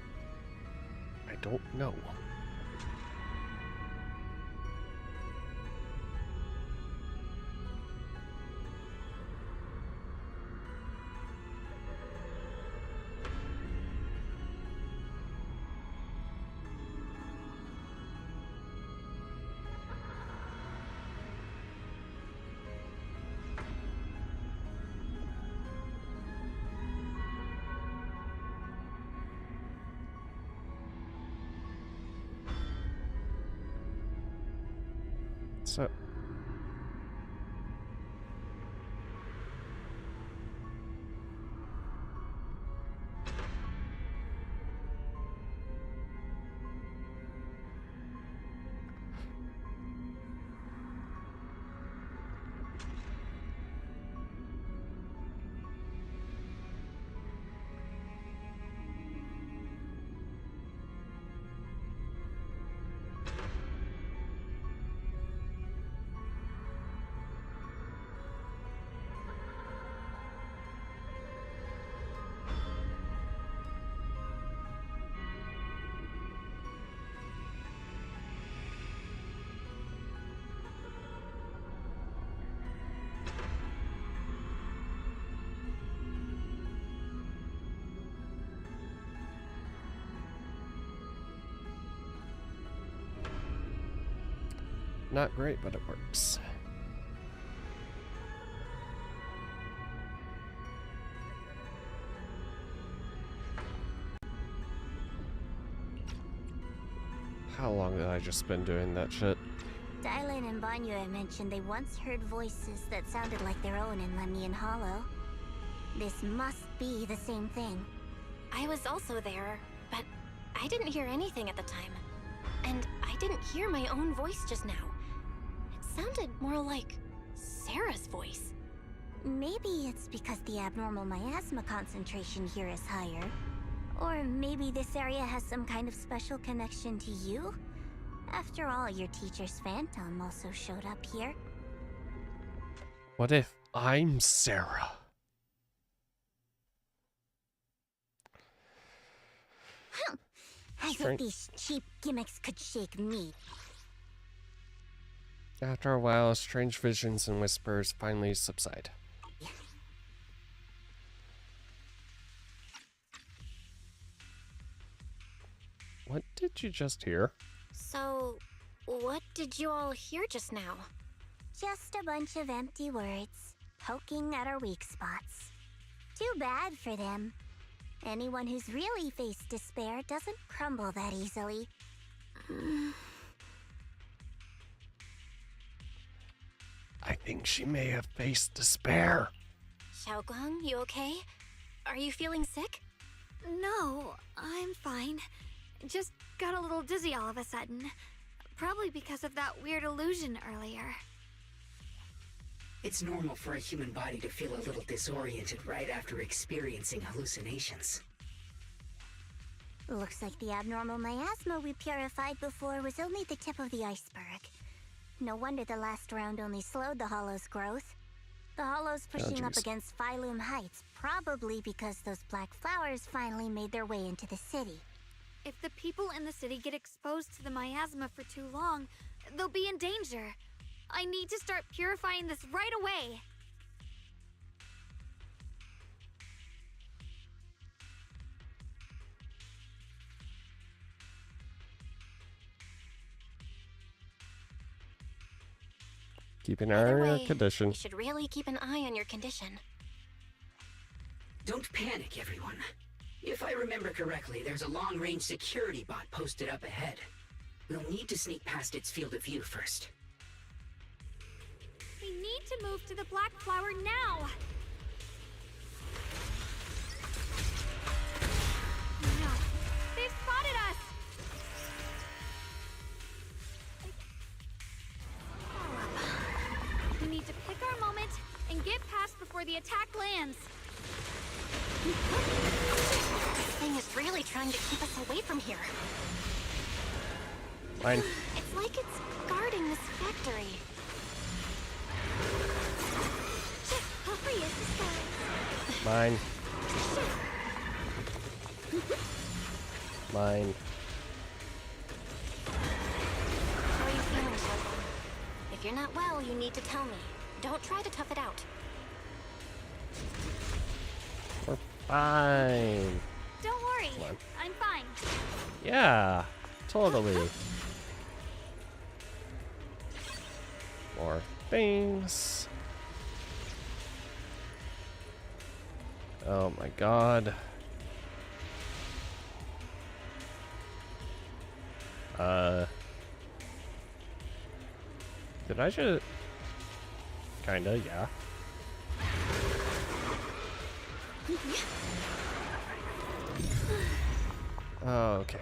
I don't know. So not great, but it works. How long have I just been doing that shit? Dylan and Banyu mentioned they once heard voices that sounded like their own in Lemnian Hollow. This must be the same thing. I was also there, but I didn't hear anything at the time. And I didn't hear my own voice just now. It sounded more like Sarah's voice. Maybe it's because the abnormal miasma concentration here is higher. Or maybe this area has some kind of special connection to you? After all, your teacher's phantom also showed up here. What if I'm Sarah? As if these cheap gimmicks could shake me. After a while, strange visions and whispers finally subside. What did you just hear? So, what did you all hear just now? Just a bunch of empty words, poking at our weak spots. Too bad for them. Anyone who's really faced despair doesn't crumble that easily. I think she may have faced despair. Xiaoguang, you okay? Are you feeling sick? No, I'm fine. Just got a little dizzy all of a sudden. Probably because of that weird illusion earlier. It's normal for a human body to feel a little disoriented right after experiencing hallucinations. Looks like the abnormal miasma we purified before was only the tip of the iceberg. No wonder the last round only slowed the Hollow's growth. The Hollow's pushing up against Phylum Heights, probably because those black flowers finally made their way into the city. If the people in the city get exposed to the miasma for too long, they'll be in danger. I need to start purifying this right away. Keep an eye on your condition. You should really keep an eye on your condition. Don't panic, everyone. If I remember correctly, there's a long-range security bot posted up ahead. We'll need to sneak past its field of view first. We need to move to the black flower now! No, they've spotted us! We need to pick our moment and get past before the attack lands. This thing is really trying to keep us away from here. Fine. It's like it's guarding this factory. Hurry, is this guy? Mine. Mine. How are you feeling, Xiaoguang? If you're not well, you need to tell me. Don't try to tough it out. We're fine. Don't worry. Come on. I'm fine. Yeah, totally. More things. Oh my god. Did I just... Kinda, yeah. Okay.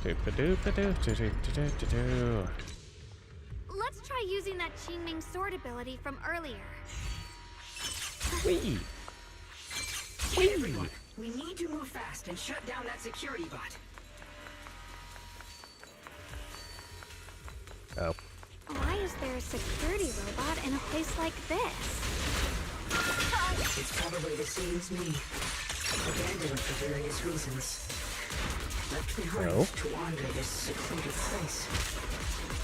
Doop-a-doop-a-doo-doo-doo-doo-doo-doo. Let's try using that Qingming sword ability from earlier. Wee. Everyone, we need to move fast and shut down that security bot. Oh. Why is there a security robot in a place like this? It's probably the same as me. Abandoned for various reasons. Left behind to wander this secluded place.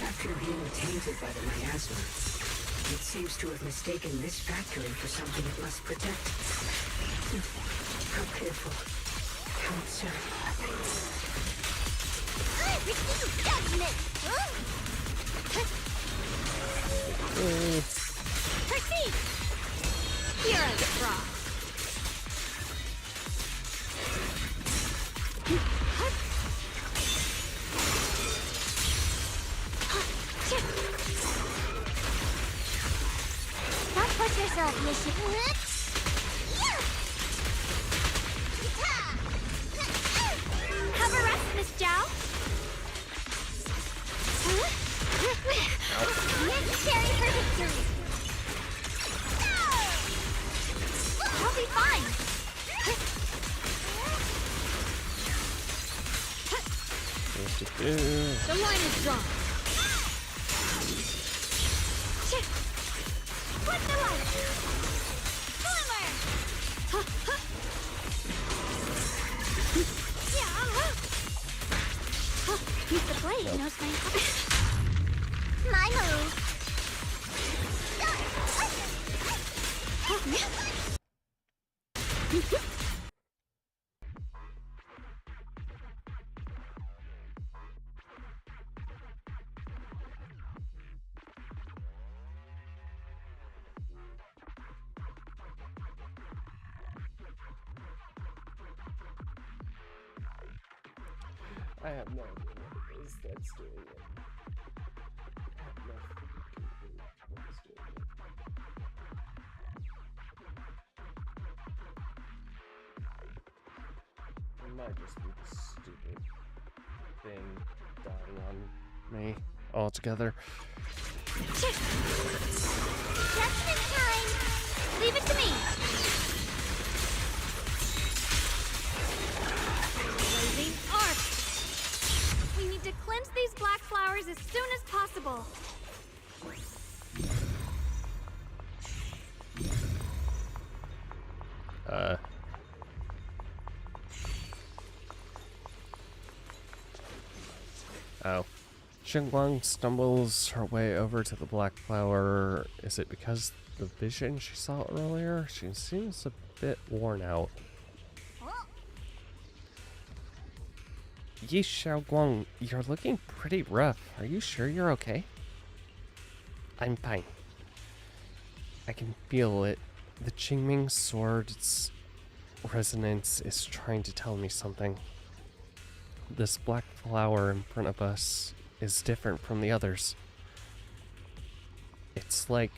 After being tainted by the miasma, it seems to have mistaken this factory for something it must protect. How pitiful. How absurd. Proceed! Here I draw. Don't push yourself, Mishi. Cover us, Miss Zhao. Necessary for victory. I'll be fine. The line is drawn. What's the line? Swimmer! Use the blade knows my... My move. I have no idea what it is that's doing it. I have no freaking clue what is doing it. It might just be the stupid thing dying on me altogether. Just in time. Leave it to me. Blazing arc. We need to cleanse these black flowers as soon as possible. Oh. Xingguang stumbles her way over to the black flower. Is it because the vision she saw earlier? She seems a bit worn out. Yi Xiaoguang, you're looking pretty rough. Are you sure you're okay? I'm fine. I can feel it. The Qingming sword's resonance is trying to tell me something. This black flower in front of us is different from the others. It's like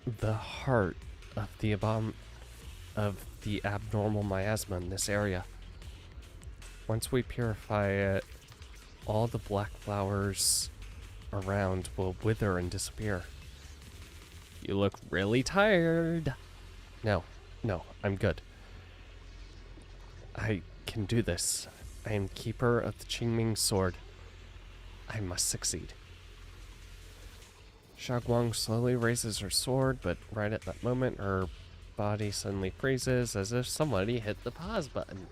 the heart of the abnormal miasma in this area. Once we purify it, all the black flowers around will wither and disappear. You look really tired. No, I'm good. I can do this. I am keeper of the Qingming sword. I must succeed. Xiaoguang slowly raises her sword, but right at that moment, her body suddenly freezes as if somebody hit the pause button.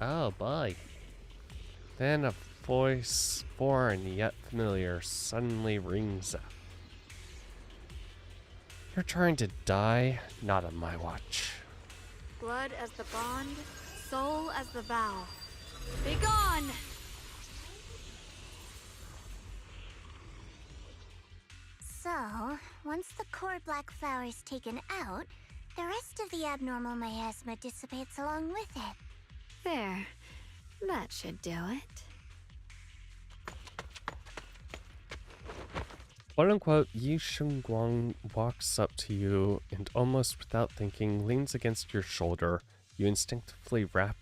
Oh boy. Then a voice, foreign yet familiar, suddenly rings out. You're trying to die? Not on my watch. Blood as the bond, soul as the vow. Begone! So, once the core black flower is taken out, the rest of the abnormal miasma dissipates along with it. There. That should do it. Quote unquote, Yi Shengguang walks up to you and almost without thinking leans against your shoulder. You instinctively wrap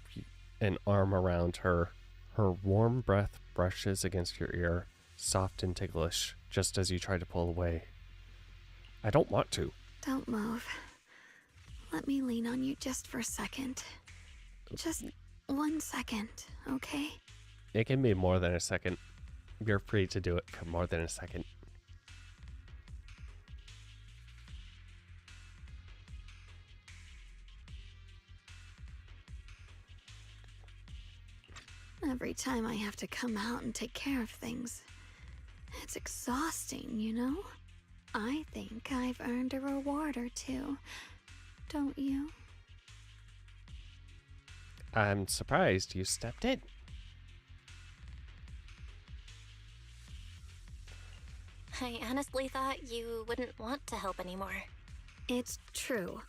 an arm around her. Her warm breath brushes against your ear, soft and ticklish, just as you try to pull away. I don't want to. Don't move. Let me lean on you just for a second. Just 1 second, okay? It can be more than a second. You're free to do it for more than a second. Every time I have to come out and take care of things, it's exhausting, you know? I think I've earned a reward or two, don't you? I'm surprised you stepped in. I honestly thought you wouldn't want to help anymore. It's true.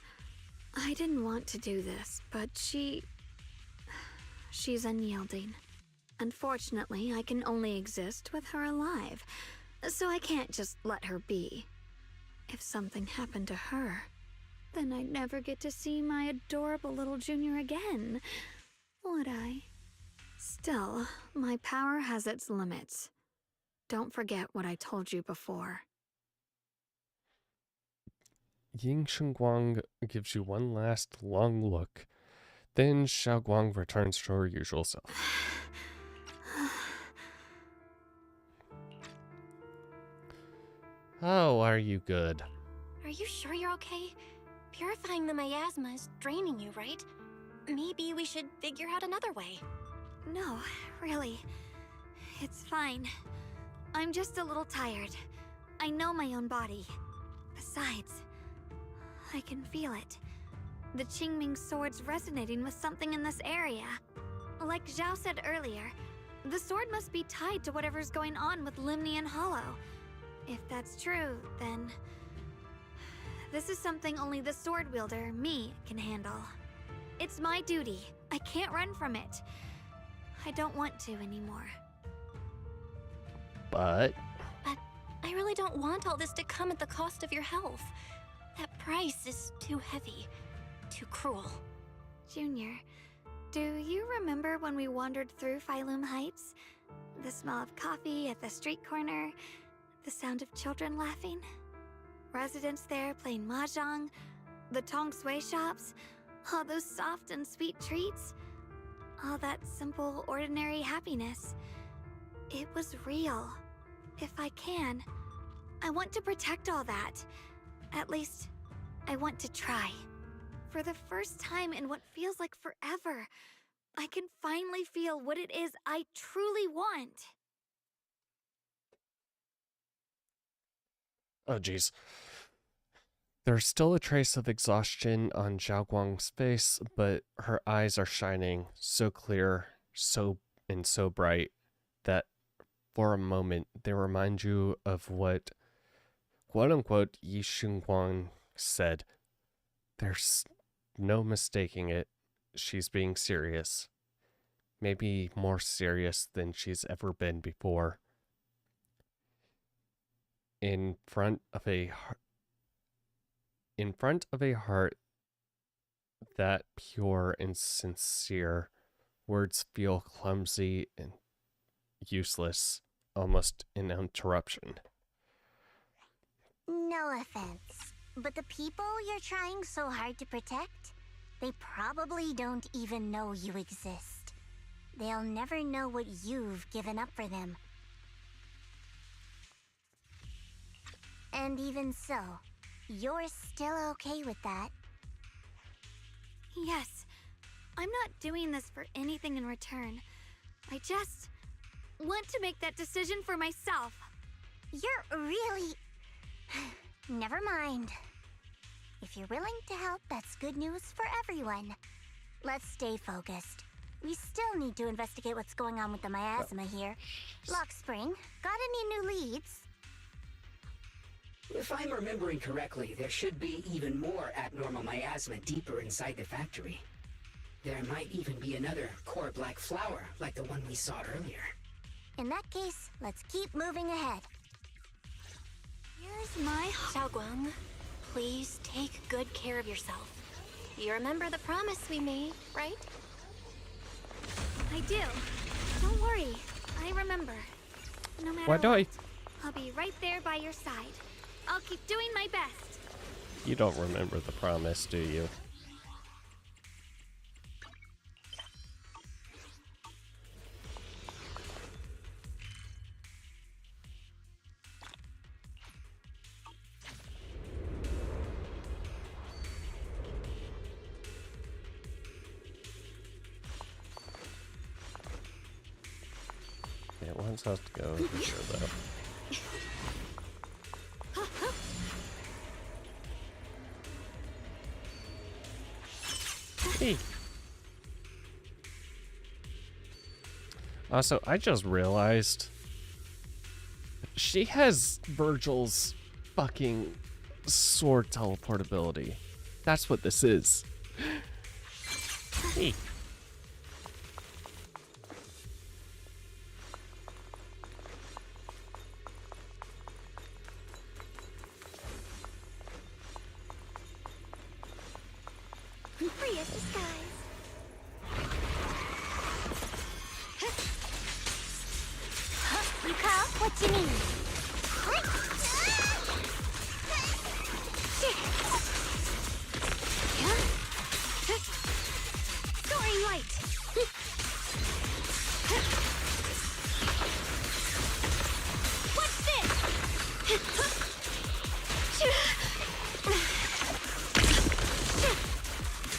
I didn't want to do this, but she's unyielding. Unfortunately, I can only exist with her alive, so I can't just let her be. If something happened to her, then I'd never get to see my adorable little junior again, would I? Still, my power has its limits. Don't forget what I told you before. Ying Shengguang gives you one last long look. Then Xiaoguang returns to her usual self. Oh, are you good? Are you sure you're okay? Purifying the miasma is draining you, right? Maybe we should figure out another way. No, really. It's fine. I'm just a little tired. I know my own body. Besides, I can feel it. The Qingming sword's resonating with something in this area. Like Zhao said earlier, the sword must be tied to whatever's going on with Limnian Hollow. If that's true, then this is something only the sword wielder, me, can handle. It's my duty. I can't run from it. I don't want to anymore. But I really don't want all this to come at the cost of your health. That price is too heavy, too cruel. Junior, do you remember when we wandered through Phylum Heights? The smell of coffee at the street corner, the sound of children laughing? Residents there playing mahjong, the tong sui shops, all those soft and sweet treats, all that simple, ordinary happiness. It was real. If I can, I want to protect all that. At least, I want to try. For the first time in what feels like forever, I can finally feel what it is I truly want. oh geez. There's still a trace of exhaustion on Zhao Guang's face, but her eyes are shining so clear, so bright that for a moment they remind you of what quote-unquote Yi Shengguang said. There's no mistaking it. She's being serious. Maybe more serious than she's ever been before. In front of a heart that pure and sincere, words feel clumsy and useless, almost an interruption. No offense, but the people you're trying so hard to protect, they probably don't even know you exist. They'll never know what you've given up for them. And even so, you're still okay with that? Yes, I'm not doing this for anything in return. I just want to make that decision for myself. You're really... Never mind. If you're willing to help, that's good news for everyone. Let's stay focused. We still need to investigate what's going on with the miasma here. Lockspring, got any new leads? If I'm remembering correctly, there should be even more abnormal miasma deeper inside the factory. There might even be another core black flower, like the one we saw earlier. In that case, let's keep moving ahead. Here's my... Xiaoguang, please take good care of yourself. You remember the promise we made, right? I do. Don't worry. I remember. No matter Why do I... I'll be right there by your side. I'll keep doing my best. You don't remember the promise, do you? It wants us to go over here, though. Hey. Also, I just realized she has Virgil's fucking sword teleportability. That's what this is. Hey. I'm free as the skies. You call? What you need? Soaring light. What's this?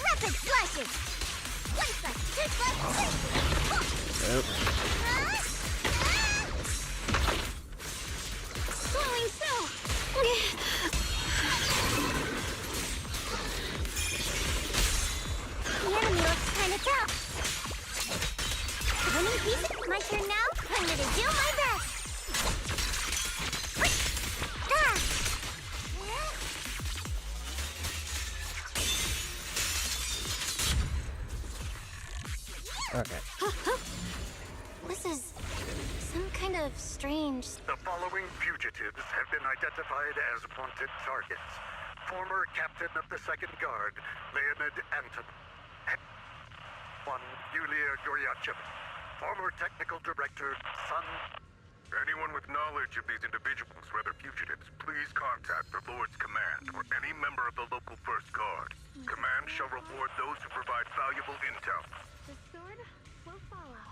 Rapid slashes! One slash, two slash, Glowing snow. The enemy looks kinda tough. Winning piece, my turn now. I'm gonna do my best. Ah! Okay. This is some kind of strange... The following fugitives have been identified as wanted targets. Former captain of the Second Guard, Leonid Anton. One, Yulia Goryachev. Former technical director, Sun. Anyone with knowledge of these individuals, whether fugitives, please contact the Lord's Command or any member of the local First Guard. Command shall reward those who provide valuable intel. The sword will follow.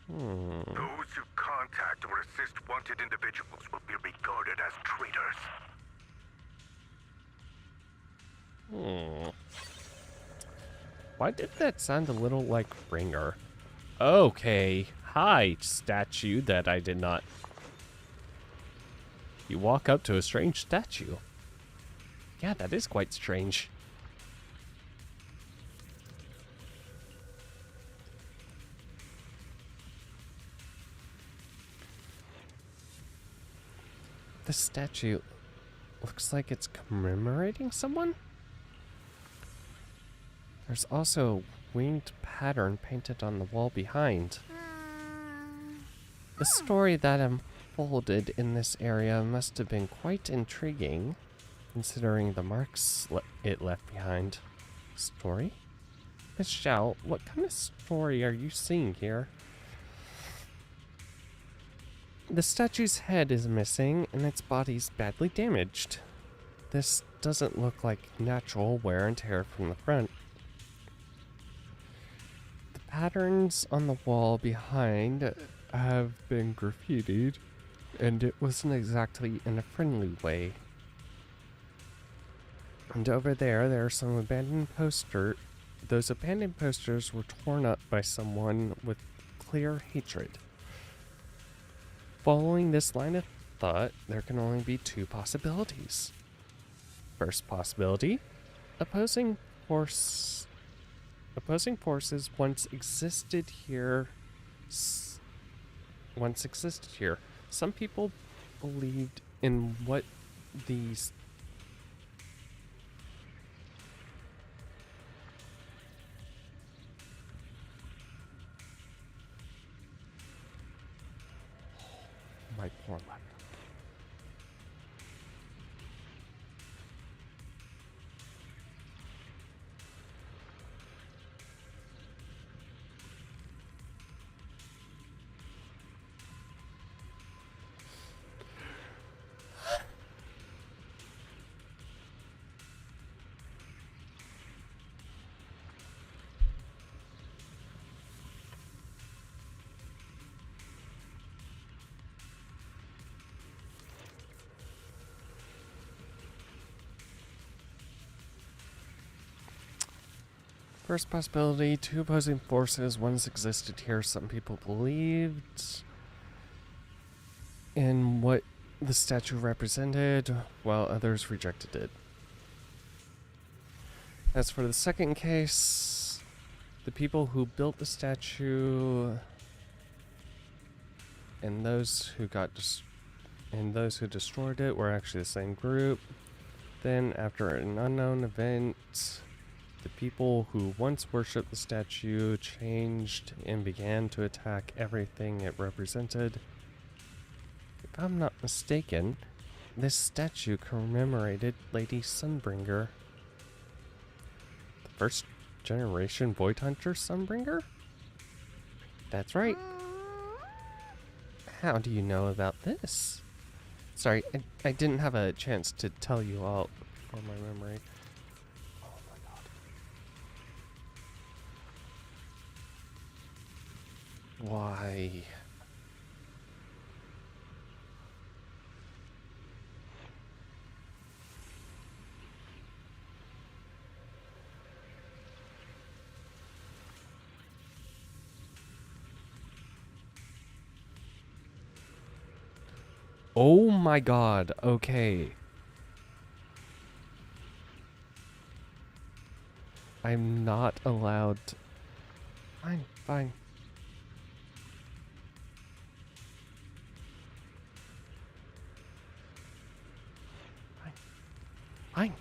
Those who contact or assist wanted individuals will be regarded as traitors. Why did that sound a little like Ringer? Okay. Hi, statue that I did not... You walk up to a strange statue. Yeah, that is quite strange. The statue looks like it's commemorating someone? There's also a winged pattern painted on the wall behind. The story that unfolded in this area must have been quite intriguing, considering the marks it left behind. Story? Miss Xiao, what kind of story are you seeing here? The statue's head is missing, and its body's badly damaged. This doesn't look like natural wear and tear from the front. The patterns on the wall behind have been graffitied, and it wasn't exactly in a friendly way. And over there are some abandoned those abandoned posters were torn up by someone with clear hatred. Following this line of thought, there can only be two possibilities. First possibility, opposing forces once existed here. Some people believed in what these my poor laptop. First possibility, two opposing forces once existed here. Some people believed in what the statue represented, while others rejected it. As for the second case, the people who built the statue and those who destroyed it were actually the same group. Then, after an unknown event, the people who once worshipped the statue changed and began to attack everything it represented. If I'm not mistaken, this statue commemorated Lady Sunbringer, the first generation Void Hunter Sunbringer? That's right. How do you know about this? Sorry, I didn't have a chance to tell you all from my memory. Why? Oh my god, okay. I'm not allowed to... Fine, fine. Fine.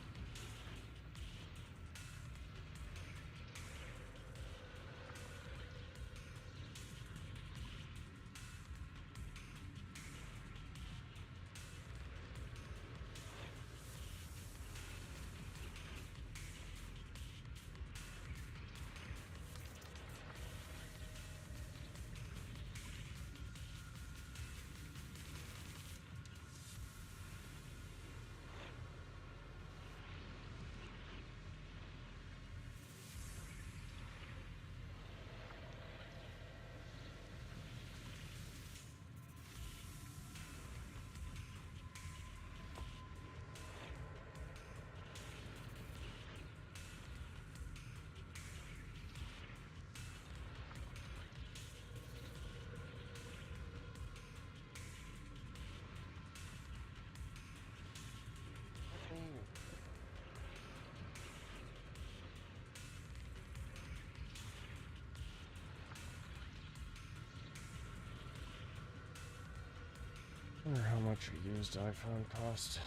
I wonder how much a used iPhone cost.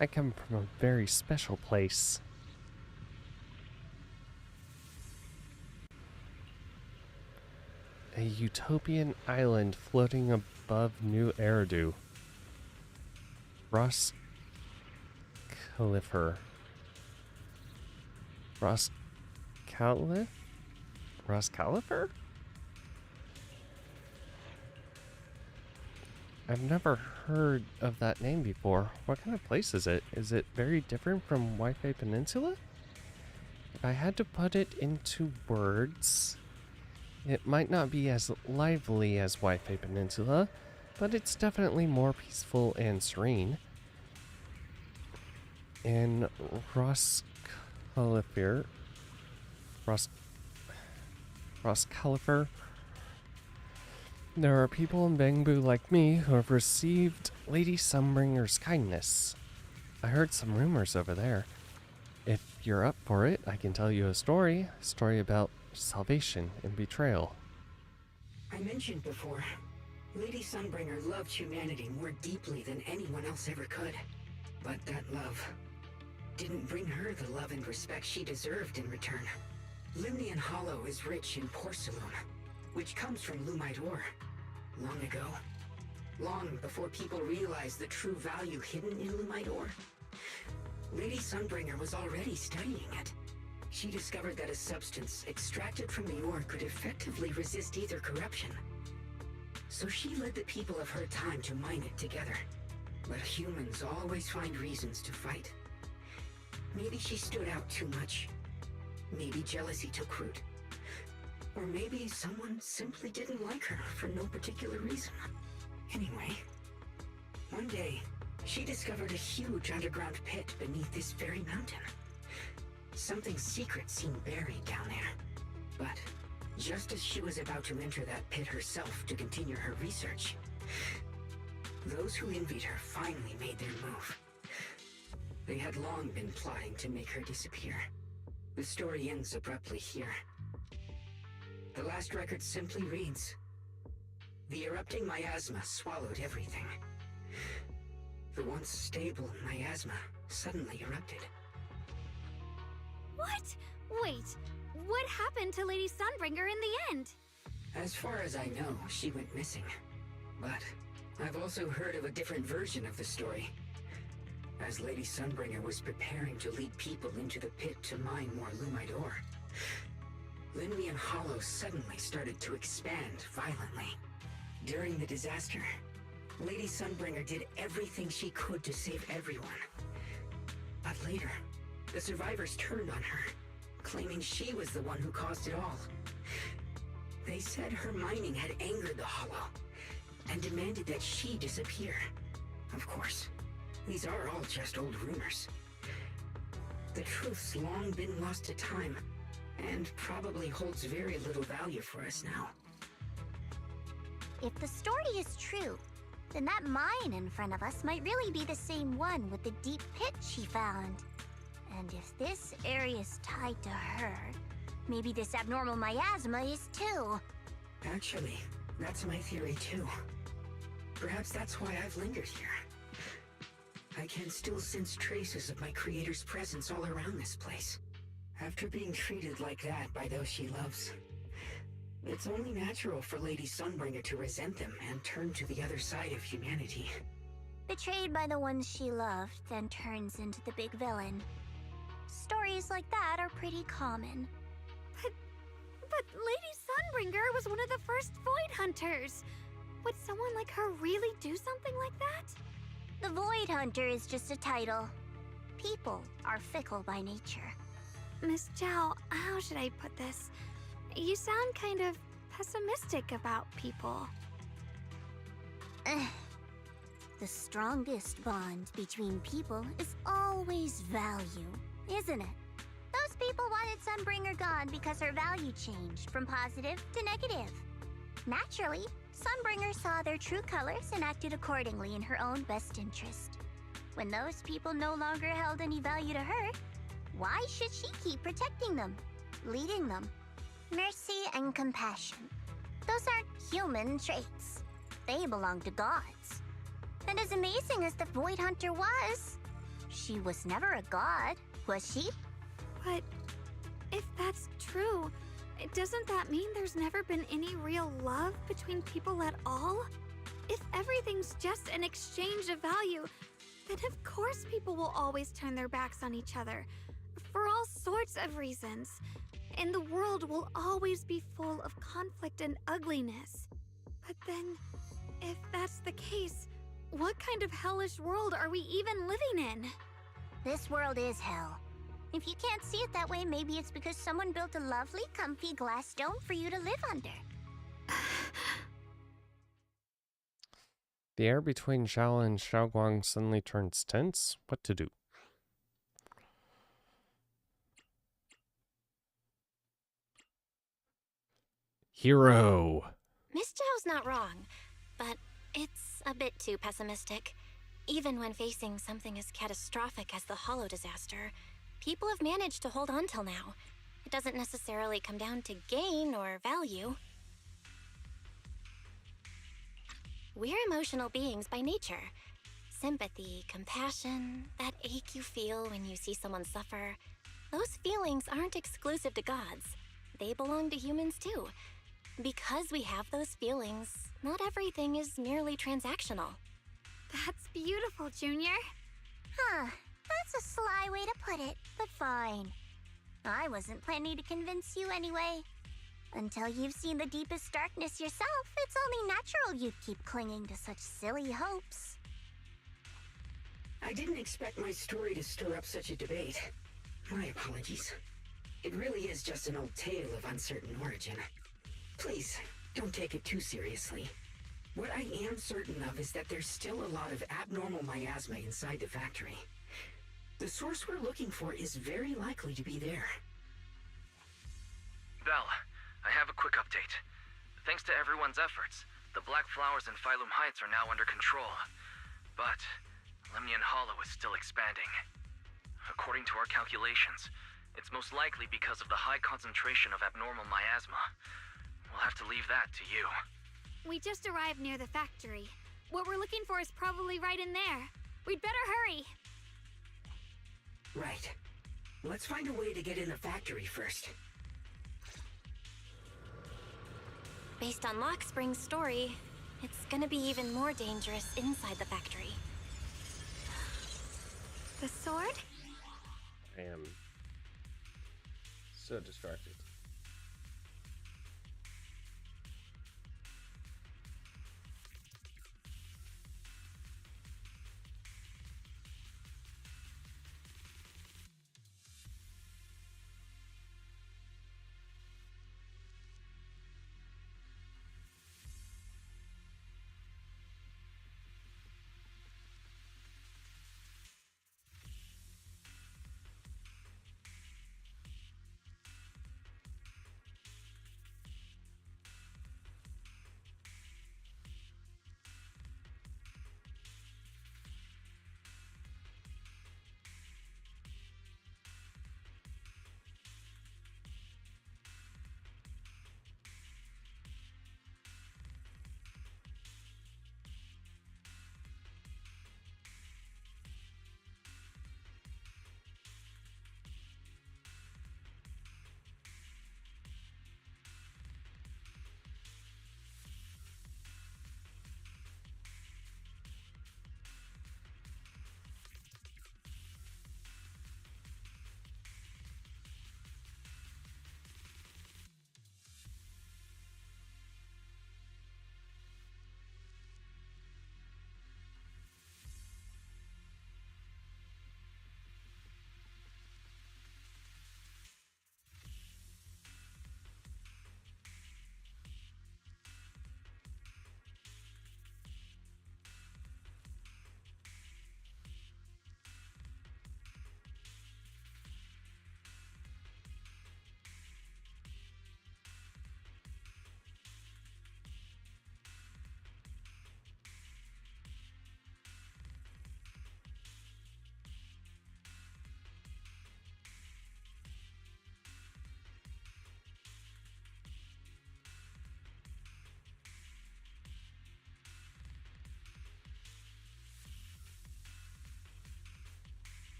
I come from a very special place. A utopian island floating above New Eridu. Ross Califer. Ross Califer? I've never heard of that name before. What kind of place is it? Is it very different from Wi-Fi Peninsula? If I had to put it into words, it might not be as lively as Wi-Fi Peninsula, but it's definitely more peaceful and serene. In Ross Califer, there are people in Bangbu like me who have received Lady Sunbringer's kindness. I heard some rumors over there. If you're up for it, I can tell you a story about salvation and betrayal. I mentioned before, Lady Sunbringer loved humanity more deeply than anyone else ever could. But that love didn't bring her the love and respect she deserved in return. Limnian Hollow is rich in porcelain, which comes from Lumite ore. Long ago, long before people realized the true value hidden in Lumite ore, Lady Sunbringer was already studying it. She discovered that a substance extracted from the ore could effectively resist either corruption. So she led the people of her time to mine it together. But humans always find reasons to fight. Maybe she stood out too much. Maybe jealousy took root. Or maybe someone simply didn't like her for no particular reason. Anyway, one day, she discovered a huge underground pit beneath this very mountain. Something secret seemed buried down there. But just as she was about to enter that pit herself to continue her research, those who envied her finally made their move. They had long been plotting to make her disappear. The story ends abruptly here. The last record simply reads, "The erupting miasma swallowed everything." The once stable miasma suddenly erupted. What? Wait, what happened to Lady Sunbringer in the end? As far as I know, she went missing. But I've also heard of a different version of the story. As Lady Sunbringer was preparing to lead people into the pit to mine more Lumite ore, Limnian Hollow suddenly started to expand violently. During the disaster, Lady Sunbringer did everything she could to save everyone. But later, the survivors turned on her, claiming she was the one who caused it all. They said her mining had angered the Hollow, and demanded that she disappear. Of course, these are all just old rumors. The truth's long been lost to time, and probably holds very little value for us now. If the story is true, then that mine in front of us might really be the same one with the deep pit she found. And if this area is tied to her, maybe this abnormal miasma is too. Actually, that's my theory too. Perhaps that's why I've lingered here. I can still sense traces of my creator's presence all around this place. After being treated like that by those she loves, it's only natural for Lady Sunbringer to resent them and turn to the other side of humanity. Betrayed by the ones she loved, then turns into the big villain. Stories like that are pretty common. But Lady Sunbringer was one of the first Void Hunters. Would someone like her really do something like that? The Void Hunter is just a title. People are fickle by nature. Miss Zhao, how should I put this? You sound kind of pessimistic about people. The strongest bond between people is always value, isn't it? Those people wanted Sunbringer gone because her value changed from positive to negative. Naturally, Sunbringer saw their true colors and acted accordingly in her own best interest. When those people no longer held any value to her, why should she keep protecting them, leading them? Mercy and compassion. Those aren't human traits. They belong to gods. And as amazing as the Void Hunter was, She was never a god, was she? But if that's true, doesn't that mean there's never been any real love between people at all? If everything's just an exchange of value, then of course people will always turn their backs on each other, for all sorts of reasons. And the world will always be full of conflict and ugliness. But then, if that's the case, what kind of hellish world are we even living in? This world is hell. If you can't see it that way, maybe it's because someone built a lovely, comfy glass dome for you to live under. The air between Xiao and Xiaoguang suddenly turns tense. What to do? Hero. Miss Zhao's not wrong, but it's a bit too pessimistic. Even when facing something as catastrophic as the Hollow disaster, people have managed to hold on till now. It doesn't necessarily come down to gain or value. We're emotional beings by nature. Sympathy, compassion, that ache you feel when you see someone suffer, those feelings aren't exclusive to gods. They belong to humans too. Because we have those feelings, not everything is merely transactional. That's beautiful, Junior. Huh, that's a sly way to put it, but fine. I wasn't planning to convince you anyway. Until you've seen the deepest darkness yourself, it's only natural you'd keep clinging to such silly hopes. I didn't expect my story to stir up such a debate. My apologies. It really is just an old tale of uncertain origin. Please, don't take it too seriously. What I am certain of is that there's still a lot of abnormal miasma inside the factory. The source we're looking for is very likely to be there. Belle, I have a quick update. Thanks to everyone's efforts, the Black Flowers in Phylum Heights are now under control. But Lemnian Hollow is still expanding. According to our calculations, it's most likely because of the high concentration of abnormal miasma. We'll have to leave that to you. We just arrived near the factory. What we're looking for is probably right in there. We'd better hurry. Right. Let's find a way to get in the factory first. Based on Lockspring's story, it's gonna be even more dangerous inside the factory. The sword? I am so distracted.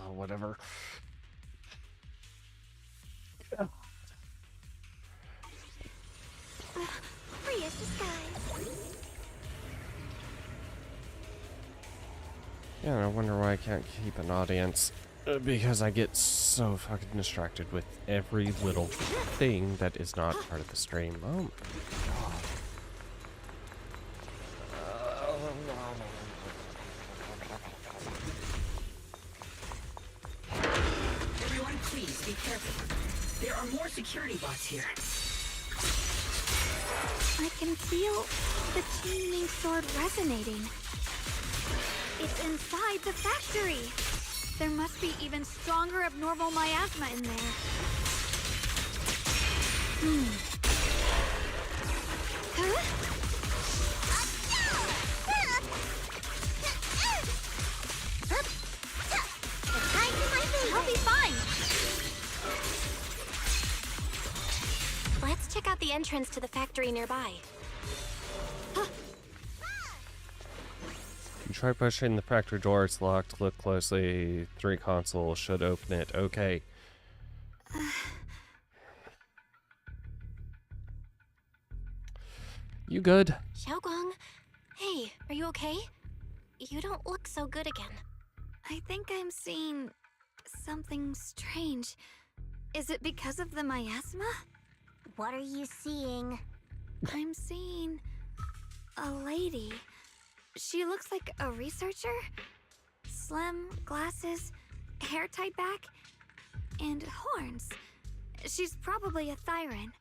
Whatever. Free as the skies. Yeah, I wonder why I can't keep an audience. Because I get so fucking distracted with every little thing that is not part of the stream. Oh my god. Everyone, please be careful. There are more security bots here. I can feel the chaining sword resonating. It's inside the factory. There must be even stronger abnormal miasma in there. Huh? I'll be fine. Let's check out the entrance to the factory nearby. You try pushing the factory door, it's locked. Look closely. 3 console should open it. Okay. You good? Xiaoguang, hey, are you okay? You don't look so good again. I think I'm seeing something strange. Is it because of the miasma? What are you seeing? I'm seeing a lady. She looks like a researcher. Slim, glasses, hair tied back, and horns. She's probably a Thyran.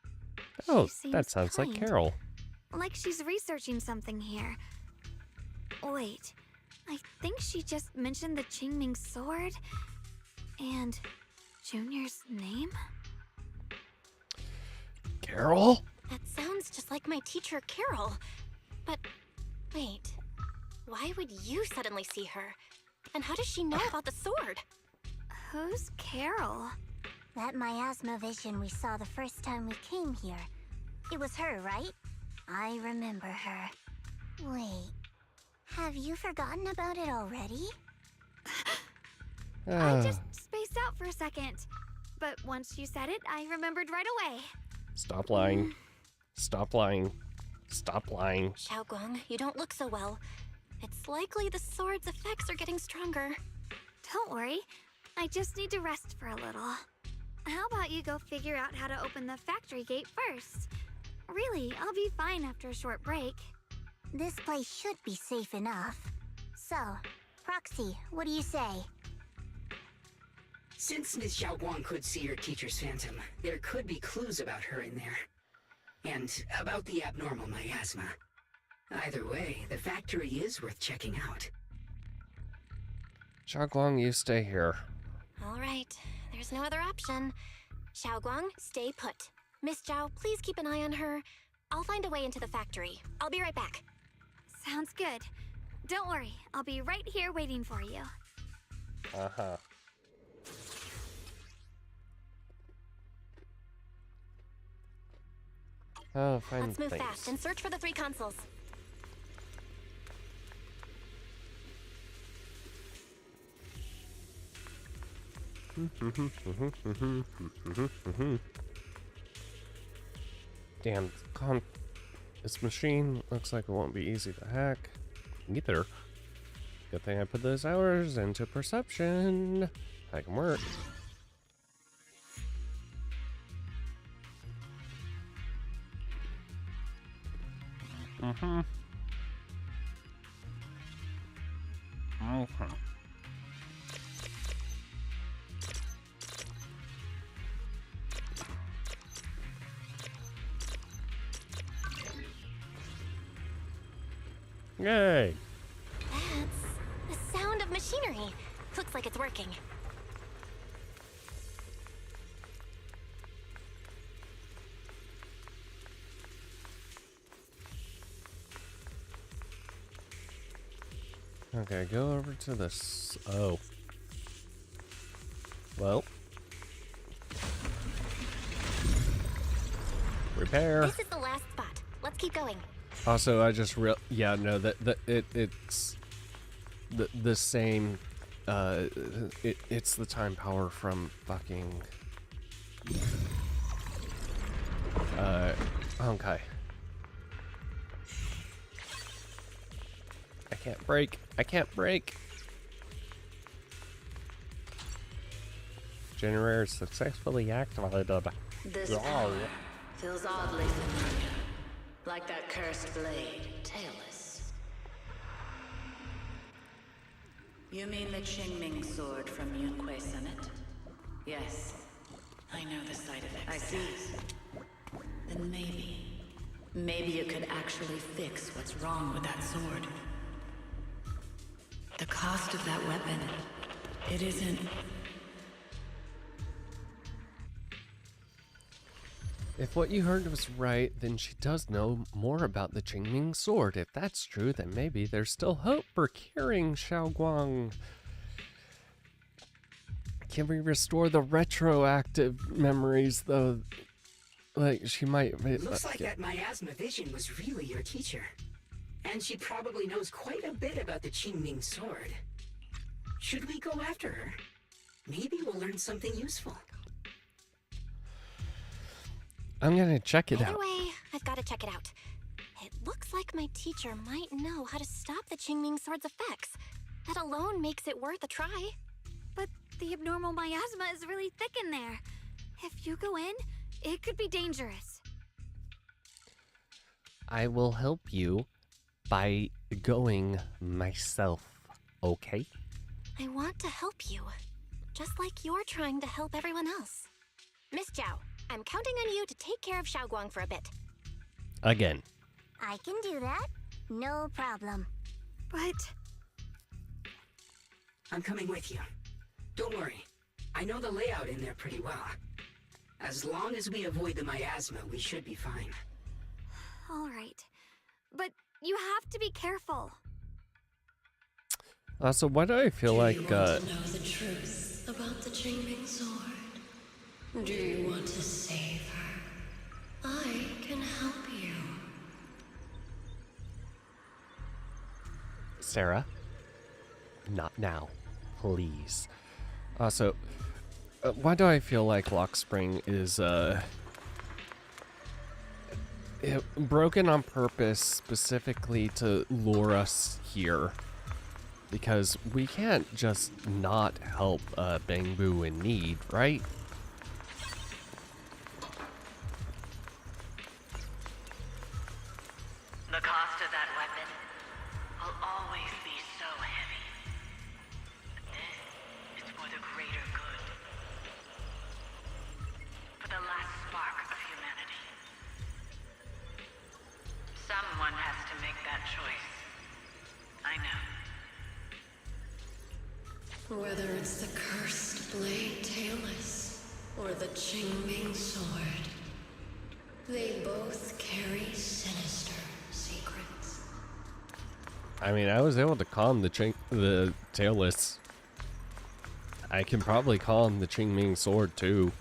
Oh, She that seems sounds like kind. Carol. Like she's researching something here. Wait, I think she just mentioned the Qingming sword and Junior's name? Carol? That sounds just like my teacher, Carol. But wait, why would you suddenly see her? And how does she know about the sword? Who's Carol? That miasma vision we saw the first time we came here. It was her, right? I remember her. Wait, have you forgotten about it already? I just spaced out for a second. But once you said it, I remembered right away. Stop lying. Stop lying. Stop lying. Xiaoguang, you don't look so well. It's likely the sword's effects are getting stronger. Don't worry. I just need to rest for a little. How about you go figure out how to open the factory gate first? Really, I'll be fine after a short break. This place should be safe enough. So, Proxy, what do you say? Since Ms. Xiaoguang could see her teacher's phantom, there could be clues about her in there. And about the abnormal miasma. Either way, the factory is worth checking out. Xiaoguang, you stay here. All right, there's no other option. Xiaoguang, stay put. Miss Zhao, please keep an eye on her. I'll find a way into the factory. I'll be right back. Sounds good. Don't worry, I'll be right here waiting for you. Uh-huh. Oh, fine. Let's move things. fast and search for the 3 consoles. Damn, this machine looks like it won't be easy to hack. Either. Good thing I put those hours into perception. I can work. Okay. Yay! That's the sound of machinery. Looks like it's working. Okay, go over to this. Oh. Well. Repair. This is the last spot. Let's keep going. Also, I just it's the same it's the time power from fucking Honkai. I can't break. I can't break. Generator successfully activated. This power feels oddly familiar. Like that cursed blade, tailless. You mean the Qingming sword from Yunquei Summit? Yes. I know the side effects. I see. Then maybe you could actually fix what's wrong with that sword. The cost of that weapon, it isn't... If what you heard was right, then she does know more about the Qingming sword. If that's true, then maybe there's still hope for curing Xiaoguang. Can we restore the retroactive memories, though? Like, she might... Looks like that miasma vision was really your teacher. And she probably knows quite a bit about the Qingming sword. Should we go after her? Maybe we'll learn something useful. I'm gonna check it out. Either way, I've got to check it out. It looks like my teacher might know how to stop the Qingming sword's effects. That alone makes it worth a try. But the abnormal miasma is really thick in there. If you go in, it could be dangerous. I will help you by going myself, okay? I want to help you, just like you're trying to help everyone else. Miss Zhao, I'm counting on you to take care of Xiaoguang for a bit. Again. I can do that. No problem. But... I'm coming with you. Don't worry. I know the layout in there pretty well. As long as we avoid the miasma, we should be fine. All right. But you have to be careful. So why do I feel like, Do you want to know the truth about the Qingming sword? Do you want to save her? I can help you. Sarah? Not now. Please. Also, why do I feel like Lock Spring is, broken on purpose specifically to lure us here? Because we can't just not help Bangbu in need, right? The cost of that weapon will always be so heavy. But this is for the greater good. For the last spark of humanity. Someone has to make that choice. I know. Whether it's the cursed blade tailless or the Qingming sword, they both carry sinister secrets. I mean, I was able to calm the tailless. I can probably calm the Qingming sword too,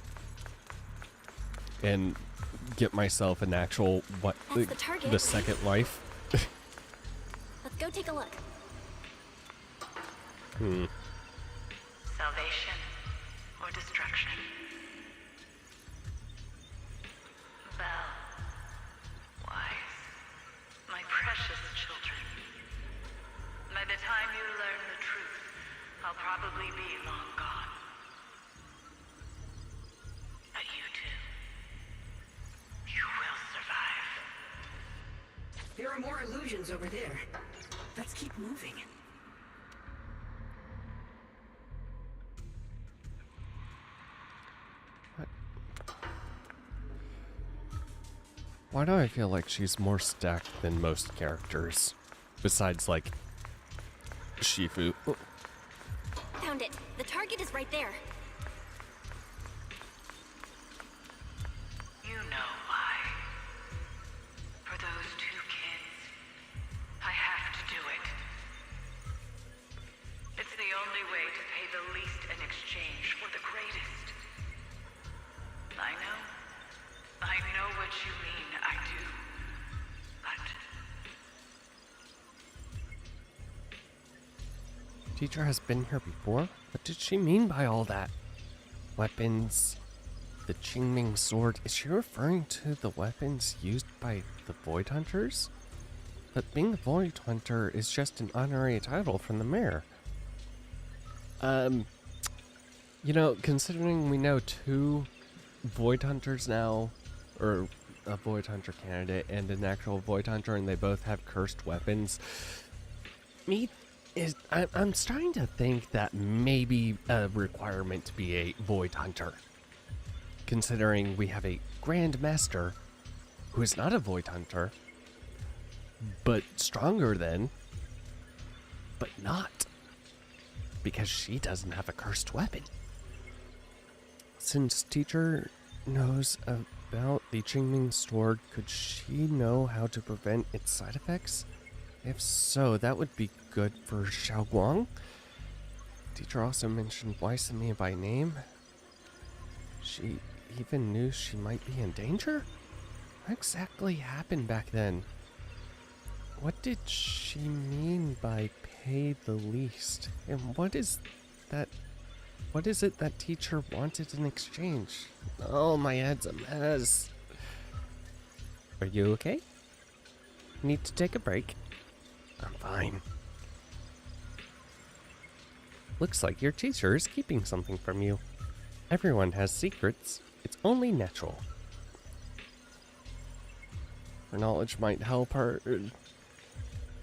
and get myself an actual the second life. Let's go take a look. Salvation or destruction? Belle, Wise, my precious children. By the time you learn the truth, I'll probably be long gone. But you two, you will survive. There are more illusions over there. Let's keep moving. Why do I feel like she's more stacked than most characters? Besides, like, Shifu. Found it. The target is right there. You know why. For those two kids, I have to do it. It's the only way to pay the least in exchange for the greatest. I know what you mean, I do. But Teacher has been here before? What did she mean by all that? Weapons. The Qingming sword. Is she referring to the weapons used by the Void Hunters? But being a Void Hunter is just an honorary title from the mayor. You know, considering we know 2 Void Hunters now, or a Void Hunter candidate and an actual Void Hunter, and they both have cursed weapons, I'm starting to think that maybe a requirement to be a Void Hunter. Considering we have a Grand Master who is not a Void Hunter, but stronger than, but not, because she doesn't have a cursed weapon. Since teacher knows about the Qingming sword, could she know how to prevent its side effects? If so, that would be good for Xiaoguang. Teacher also mentioned Wai by name. She even knew she might be in danger? What exactly happened back then? What did she mean by pay the least? And what is it that teacher wanted in exchange? Oh, my head's a mess. Are you okay? Need to take a break? I'm fine. Looks like your teacher is keeping something from you. Everyone has secrets. It's only natural. Her knowledge might help her.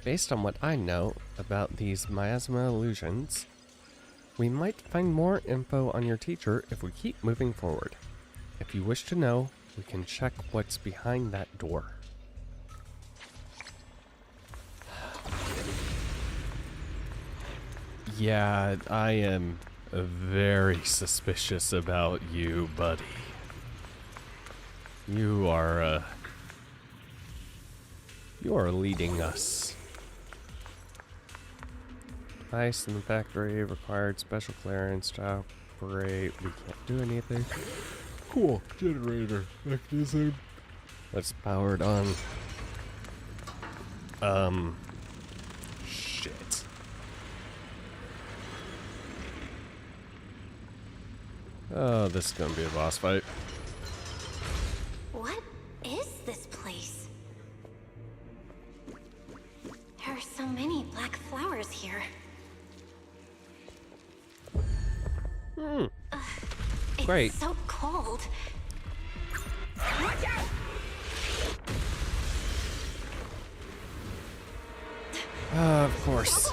Based on what I know about these miasma illusions, we might find more info on your teacher if we keep moving forward. If you wish to know, we can check what's behind that door. Yeah, I am very suspicious about you, buddy. You are leading us. Ice in the factory required special clearance to operate. We can't do anything. Cool. Generator mechanism. That's powered on. Shit. Oh, this is gonna be a boss fight. What is this place? There are so many black flowers here. Great. It's so cold. Watch out! Of course.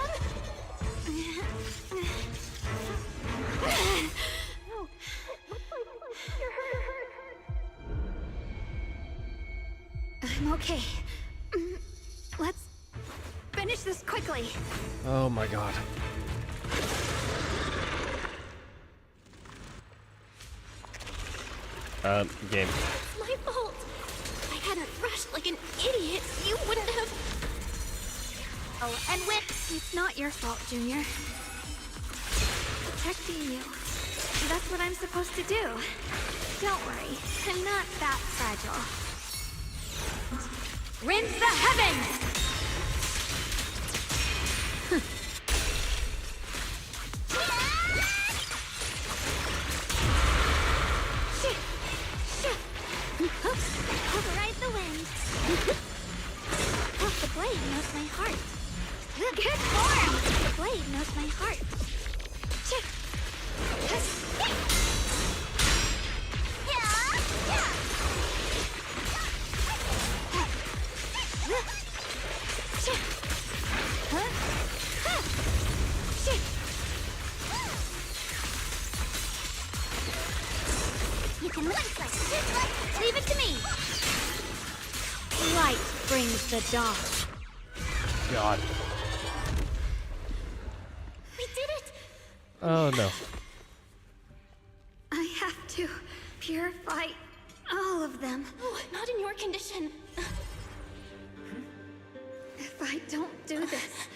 I'm okay. Let's finish this quickly. Oh my god. Game. It's my fault. If I hadn't rushed like an idiot, you wouldn't have... Oh, and it's not your fault, Junior. Protecting you. That's what I'm supposed to do. Don't worry, I'm not that fragile. Rinse the heavens! Override the wind. Oh, the blade knows my heart. Good form! The blade knows my heart. You can lift like leave it to me. Light brings the dawn. God. We did it. Oh no. I have to purify all of them. Oh, not in your condition. If I don't do this,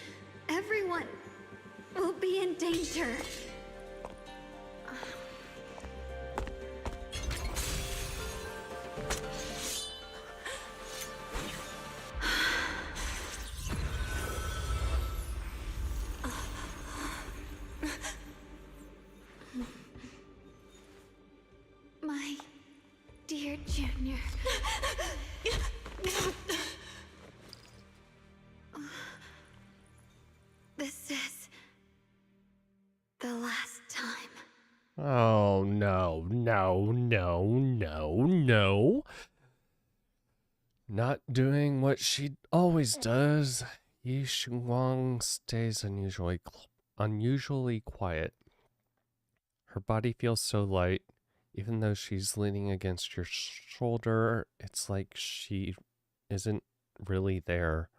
everyone will be in danger. Junior. This is the last time. Oh, no, no, no, no, no. Not doing what she always does. Yi Shengwang stays unusually quiet. Her body feels so light. Even though she's leaning against your shoulder, it's like she isn't really there.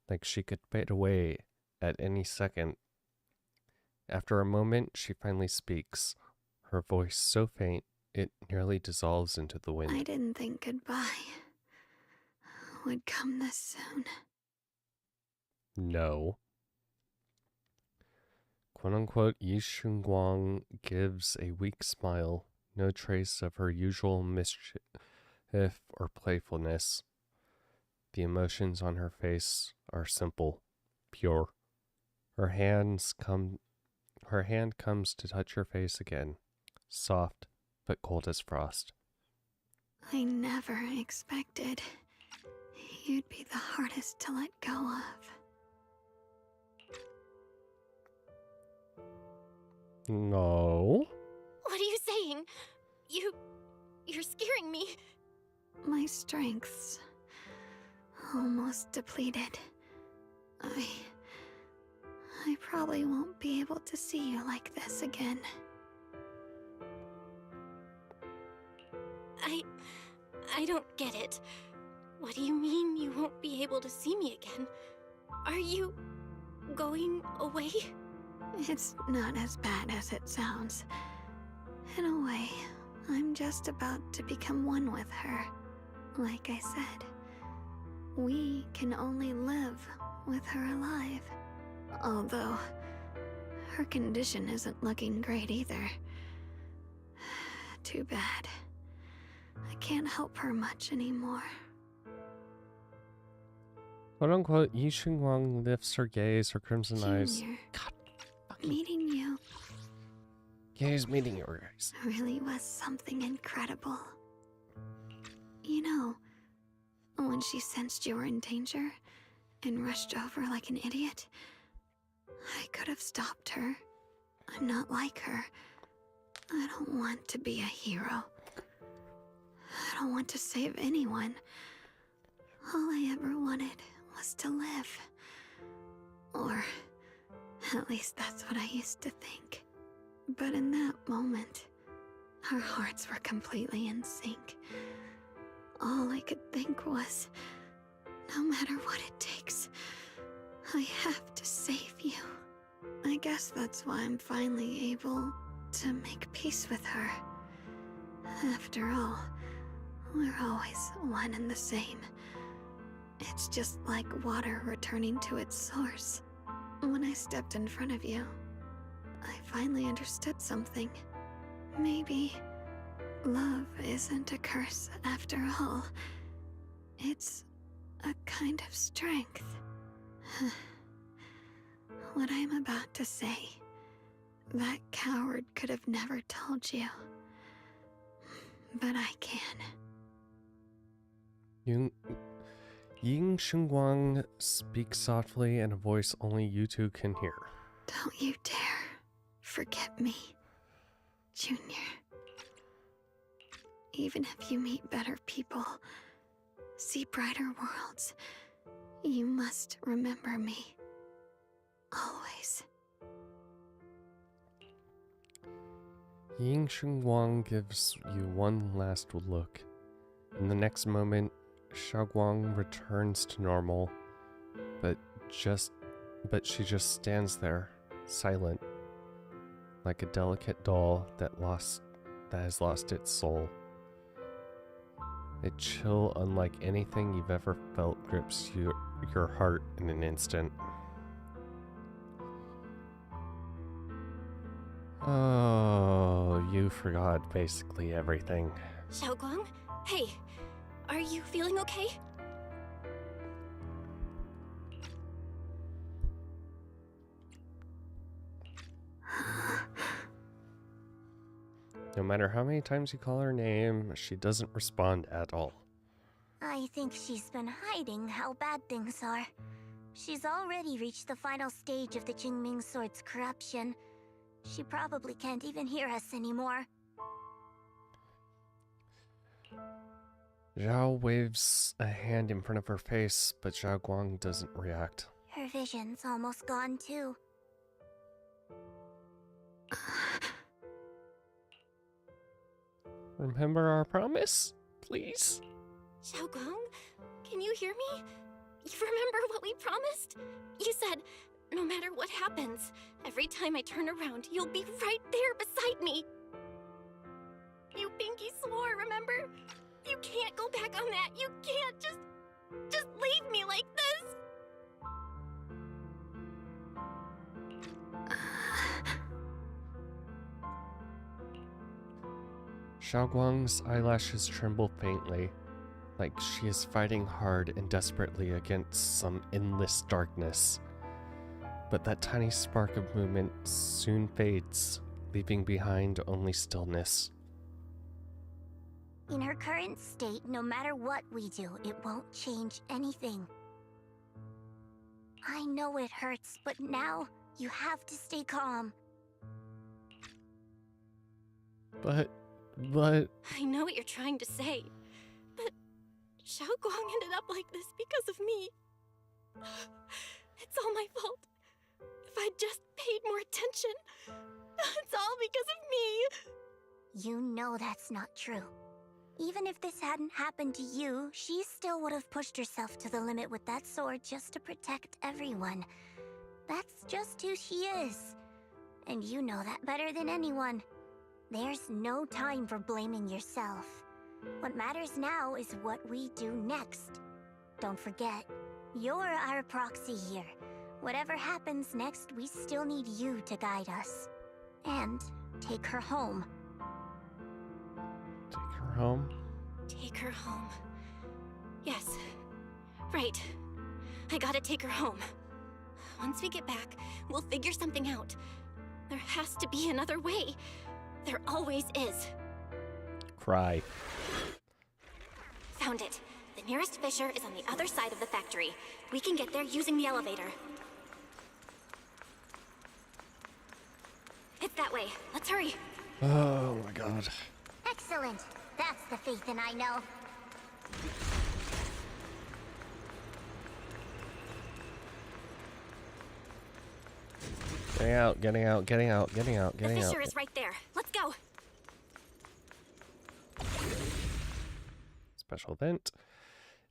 Like she could fade away at any second. After a moment, she finally speaks. Her voice so faint, it nearly dissolves into the wind. I didn't think goodbye would come this soon. No. Quote-unquote Yi Shengguang gives a weak smile, no trace of her usual mischief or playfulness. The emotions on her face are simple, pure. Her hand comes to touch her face again, soft but cold as frost. I never expected you'd be the hardest to let go of. No. What are you saying? You're scaring me. My strength's almost depleted. I probably won't be able to see you like this again. I don't get it. What do you mean you won't be able to see me again? Are you going away? It's not as bad as it sounds. In a way, I'm just about to become one with her. Like I said, we can only live with her alive. Although, her condition isn't looking great either. Too bad. I can't help her much anymore. Quote-unquote Yi Shengguang lifts her gaze, her crimson eyes. Junior, meeting you Gaze meeting your eyes. really was something incredible. You know, when she sensed you were in danger and rushed over like an idiot, I could have stopped her. I'm not like her. I don't want to be a hero. I don't want to save anyone. All I ever wanted was to live. Or at least that's what I used to think. But in that moment, our hearts were completely in sync. All I could think was, no matter what it takes, I have to save you. I guess that's why I'm finally able to make peace with her. After all, we're always one and the same. It's just like water returning to its source. When I stepped in front of you, I finally understood something. Maybe love isn't a curse after all. It's a kind of strength. What I'm about to say, that coward could have never told you. But I can. Ying Shengguang speaks softly in a voice only you two can hear. Don't you dare forget me, Junior. Even if you meet better people, see brighter worlds, you must remember me. Always. Ying Shengguang gives you one last look. In the next moment, Xiaoguang returns to normal, but she just stands there, silent, like a delicate doll that has lost its soul. A chill unlike anything you've ever felt grips your heart in an instant. Oh, you forgot basically everything. Xiaoguang? Hey, are you feeling okay? No matter how many times you call her name, she doesn't respond at all. I think she's been hiding how bad things are. She's already reached the final stage of the Jingming Sword's corruption. She probably can't even hear us anymore. Zhao waves a hand in front of her face, but Zhao Guang doesn't react. Her vision's almost gone too. Remember our promise? Please? Xiaoguang, can you hear me? You remember what we promised? You said, no matter what happens, every time I turn around, you'll be right there beside me. You pinky swore, remember? You can't go back on that. You can't just leave me like this. Zhao Guang's eyelashes tremble faintly, like she is fighting hard and desperately against some endless darkness. But that tiny spark of movement soon fades, leaving behind only stillness. In her current state, no matter what we do, it won't change anything. I know it hurts, but now you have to stay calm. But... I know what you're trying to say, but Xiaoguang ended up like this because of me. It's all my fault. If I'd just paid more attention, it's all because of me. You know that's not true. Even if this hadn't happened to you, she still would have pushed herself to the limit with that sword just to protect everyone. That's just who she is. And you know that better than anyone. There's no time for blaming yourself. What matters now is what we do next. Don't forget, you're our proxy here. Whatever happens next, we still need you to guide us. And take her home. Take her home? Take her home. Yes. Right. I gotta take her home. Once we get back, we'll figure something out. There has to be another way. There always is. Cry. Found it. The nearest fissure is on the other side of the factory. We can get there using the elevator. It's that way. Let's hurry. Oh my god. Excellent. That's the Phaethon I know. Getting out, getting out, getting out, getting out, getting out. The fissure is right there. Let's go. Special event.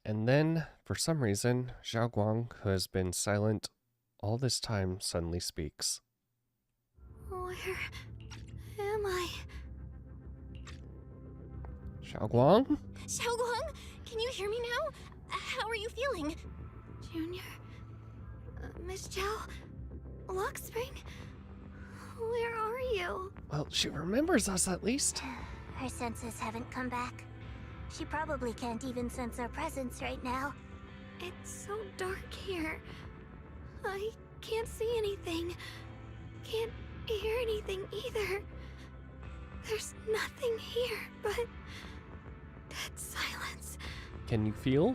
And then, for some reason, Zhao Guang, who has been silent all this time, suddenly speaks. Where am I? Zhao Guang? Xiaoguang, can you hear me now? How are you feeling? Junior? Miss Zhao? Luxspring? Where are you? Well, she remembers us at least. Her senses haven't come back. She probably can't even sense our presence right now. It's so dark here. I can't see anything. Can't hear anything either. There's nothing here but dead silence. Can you feel?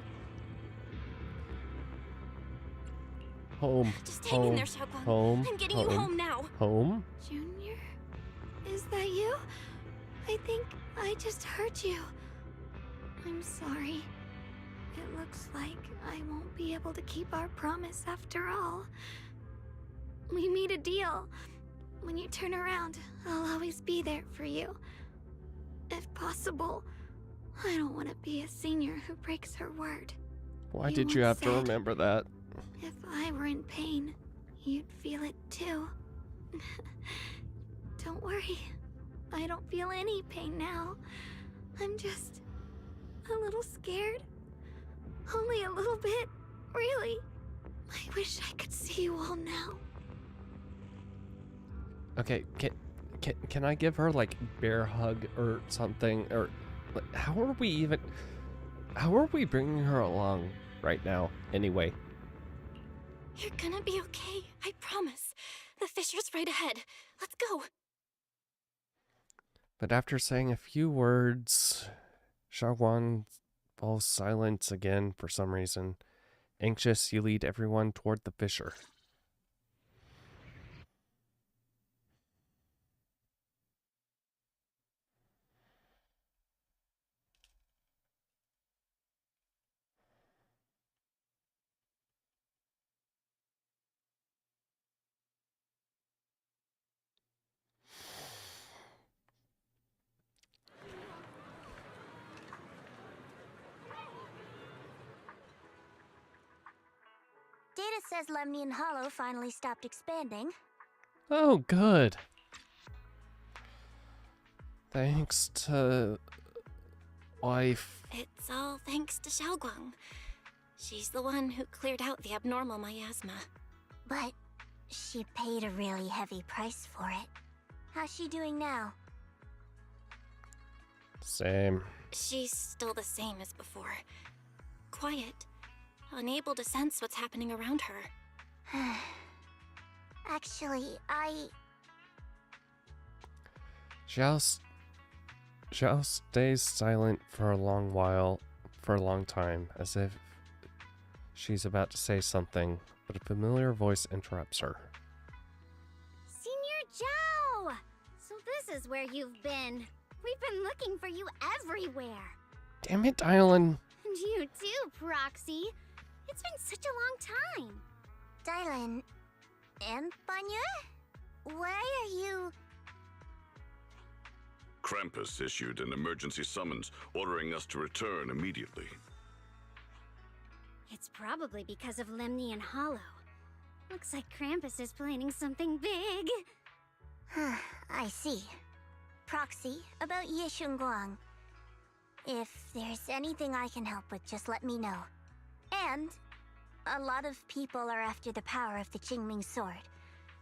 Home. Just hang home, in there, Xiaoguang. home. I'm getting home, you home now. Home? Junior? Is that you? I think I just heard you. I'm sorry. It looks like I won't be able to keep our promise after all. We made a deal. When you turn around, I'll always be there for you. If possible, I don't want to be a senior who breaks her word. Why did you have to remember that? If I were in pain, you'd feel it too. Don't worry. I don't feel any pain now. I'm just a little scared. Only a little bit, really. I wish I could see you all now. Okay, can I give her like bear hug or something? Or like, how are we bringing her along right now anyway? You're gonna be okay, I promise. The fissure's right ahead. Let's go. But after saying a few words, Xiaoguang falls silent again for some reason. Anxious, you lead everyone toward the fissure. Data says Lemnian Hollow finally stopped expanding. Oh, good. Thanks to wife. It's all thanks to Xiaoguang. She's the one who cleared out the abnormal miasma. But she paid a really heavy price for it. How's she doing now? Same. She's still the same as before. Quiet, unable to sense what's happening around her. Actually, Xiao stays silent for a long time, as if she's about to say something, but a familiar voice interrupts her. Senior Zhao! So this is where you've been. We've been looking for you everywhere. Damn it, Dylan. And you too, Proxy. It's been such a long time. Dylan, Empanya? Why are you... Krampus issued an emergency summons ordering us to return immediately. It's probably because of Lemnian Hollow. Looks like Krampus is planning something big. I see. Proxy, about Ye Shunguang. If there's anything I can help with, just let me know. And a lot of people are after the power of the Qingming sword.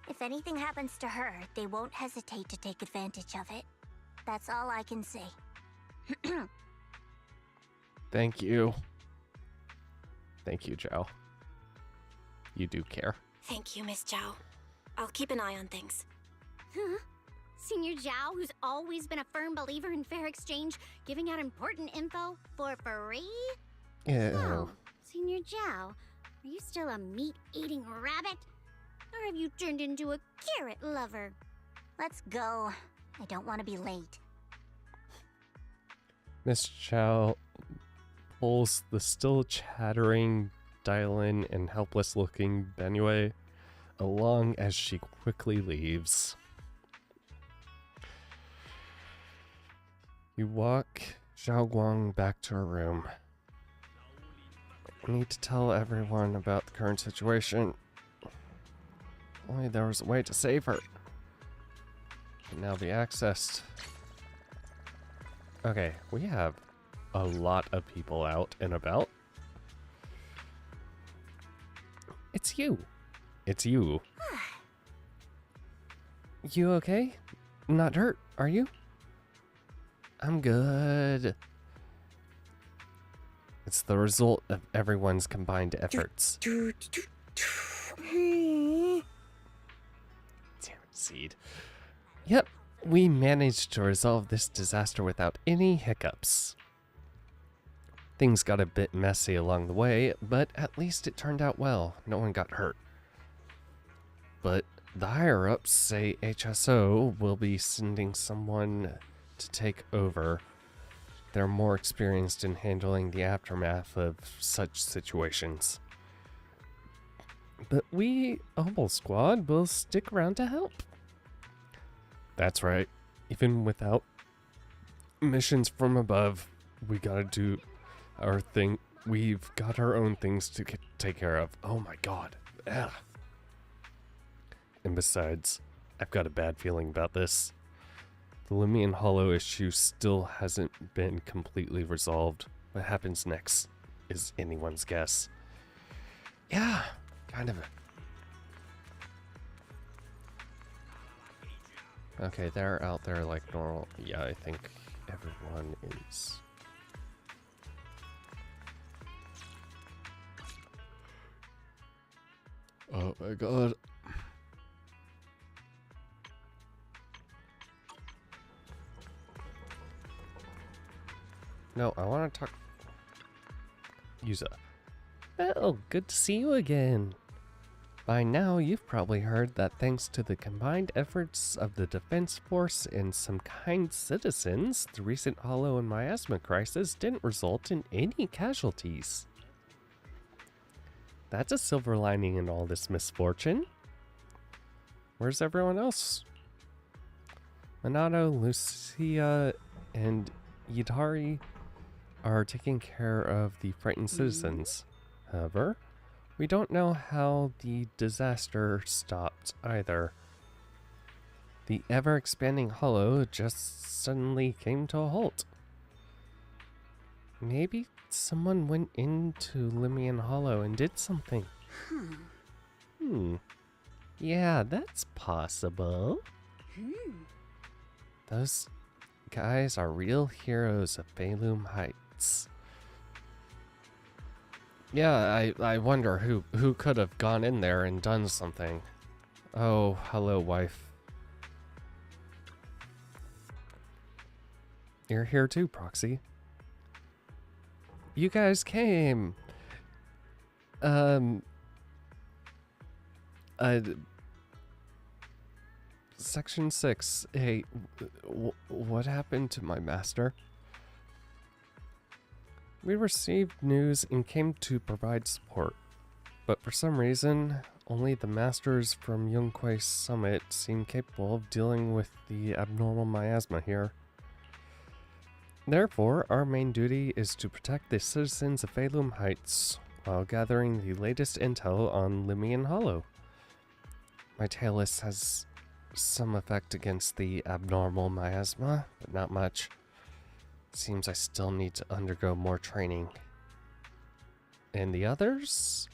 If anything happens to her, they won't hesitate to take advantage of it. That's all I can say. Thank you. Thank you, Zhao. You do care. Thank you, Miss Zhao. I'll keep an eye on things. Huh? Senior Zhao, who's always been a firm believer in fair exchange, giving out important info for free? Yeah. So, Senior Zhao, are you still a meat-eating rabbit? Or have you turned into a carrot lover? Let's go. I don't want to be late. Miss Chow pulls the still chattering Dylan and helpless-looking Benue along as she quickly leaves. You walk Xiaoguang back to her room. I need to tell everyone about the current situation. Only there was a way to save her. Can now be accessed. Okay, we have a lot of people out and about. It's you. It's you. You okay? Not hurt, are you? I'm good. It's the result of everyone's combined efforts. Damn it, Seed. Yep, we managed to resolve this disaster without any hiccups. Things got a bit messy along the way, but at least it turned out well. No one got hurt. But the higher-ups say HSO will be sending someone to take over. They're more experienced in handling the aftermath of such situations. But we, Humble Squad, will stick around to help. That's right. Even without missions from above, we gotta do our thing. We've got our own things to take care of. Oh my god. Ugh. And besides, I've got a bad feeling about this. The Lemnian Hollow issue still hasn't been completely resolved. What happens next is anyone's guess. Yeah, kind of. Okay, they're out there like normal. Yeah, I think everyone is. Oh my god. No, I want to talk. Yuza. Oh, good to see you again. By now, you've probably heard that thanks to the combined efforts of the Defense Force and some kind citizens, the recent Hollow and Miasma crisis didn't result in any casualties. That's a silver lining in all this misfortune. Where's everyone else? Minato, Lucia, and Yidari are taking care of the frightened citizens. However, we don't know how the disaster stopped either. The ever-expanding hollow just suddenly came to a halt. Maybe someone went into Limian Hollow and did something. Yeah, that's possible. Those guys are real heroes of Phalum Heights. Yeah, I wonder who could have gone in there and done something. Oh, hello, wife. You're here too, Proxy. You guys came. Section 6. Hey, what happened to my master? We received news and came to provide support, but for some reason, only the masters from Yunquei Summit seem capable of dealing with the abnormal miasma here. Therefore, our main duty is to protect the citizens of Phalum Heights while gathering the latest intel on Limian Hollow. My tailless has some effect against the abnormal miasma, but not much. Seems I still need to undergo more training. And the others?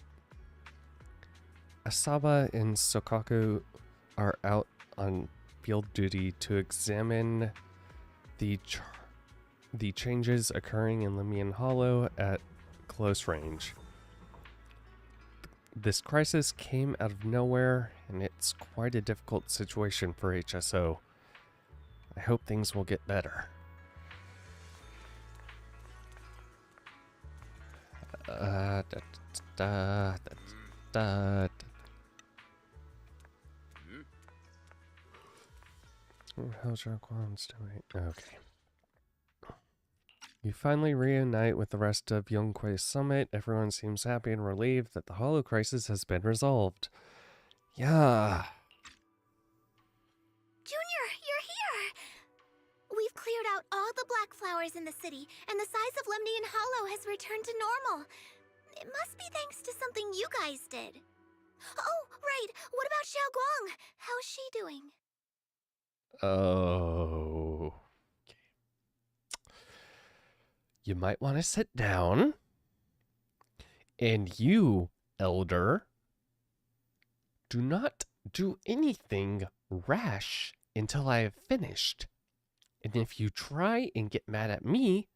Asaba and Sokaku are out on field duty to examine the changes occurring in Limian Hollow at close range. This crisis came out of nowhere, and it's quite a difficult situation for HSO. I hope things will get better. How's your Guan's doing? Okay. You finally reunite with the rest of Yunquei Summit. Everyone seems happy and relieved that the Hollow crisis has been resolved. Yeah. Junior, you're here! We've cleared out all the black flowers in the city, and the size of Lemnian Hollow has returned to normal. It must be thanks to something you guys did. Oh, right. What about Xiao Guang? How's she doing? Oh. Okay. You might want to sit down. And you, Elder, do not do anything rash until I have finished. And if you try and get mad at me,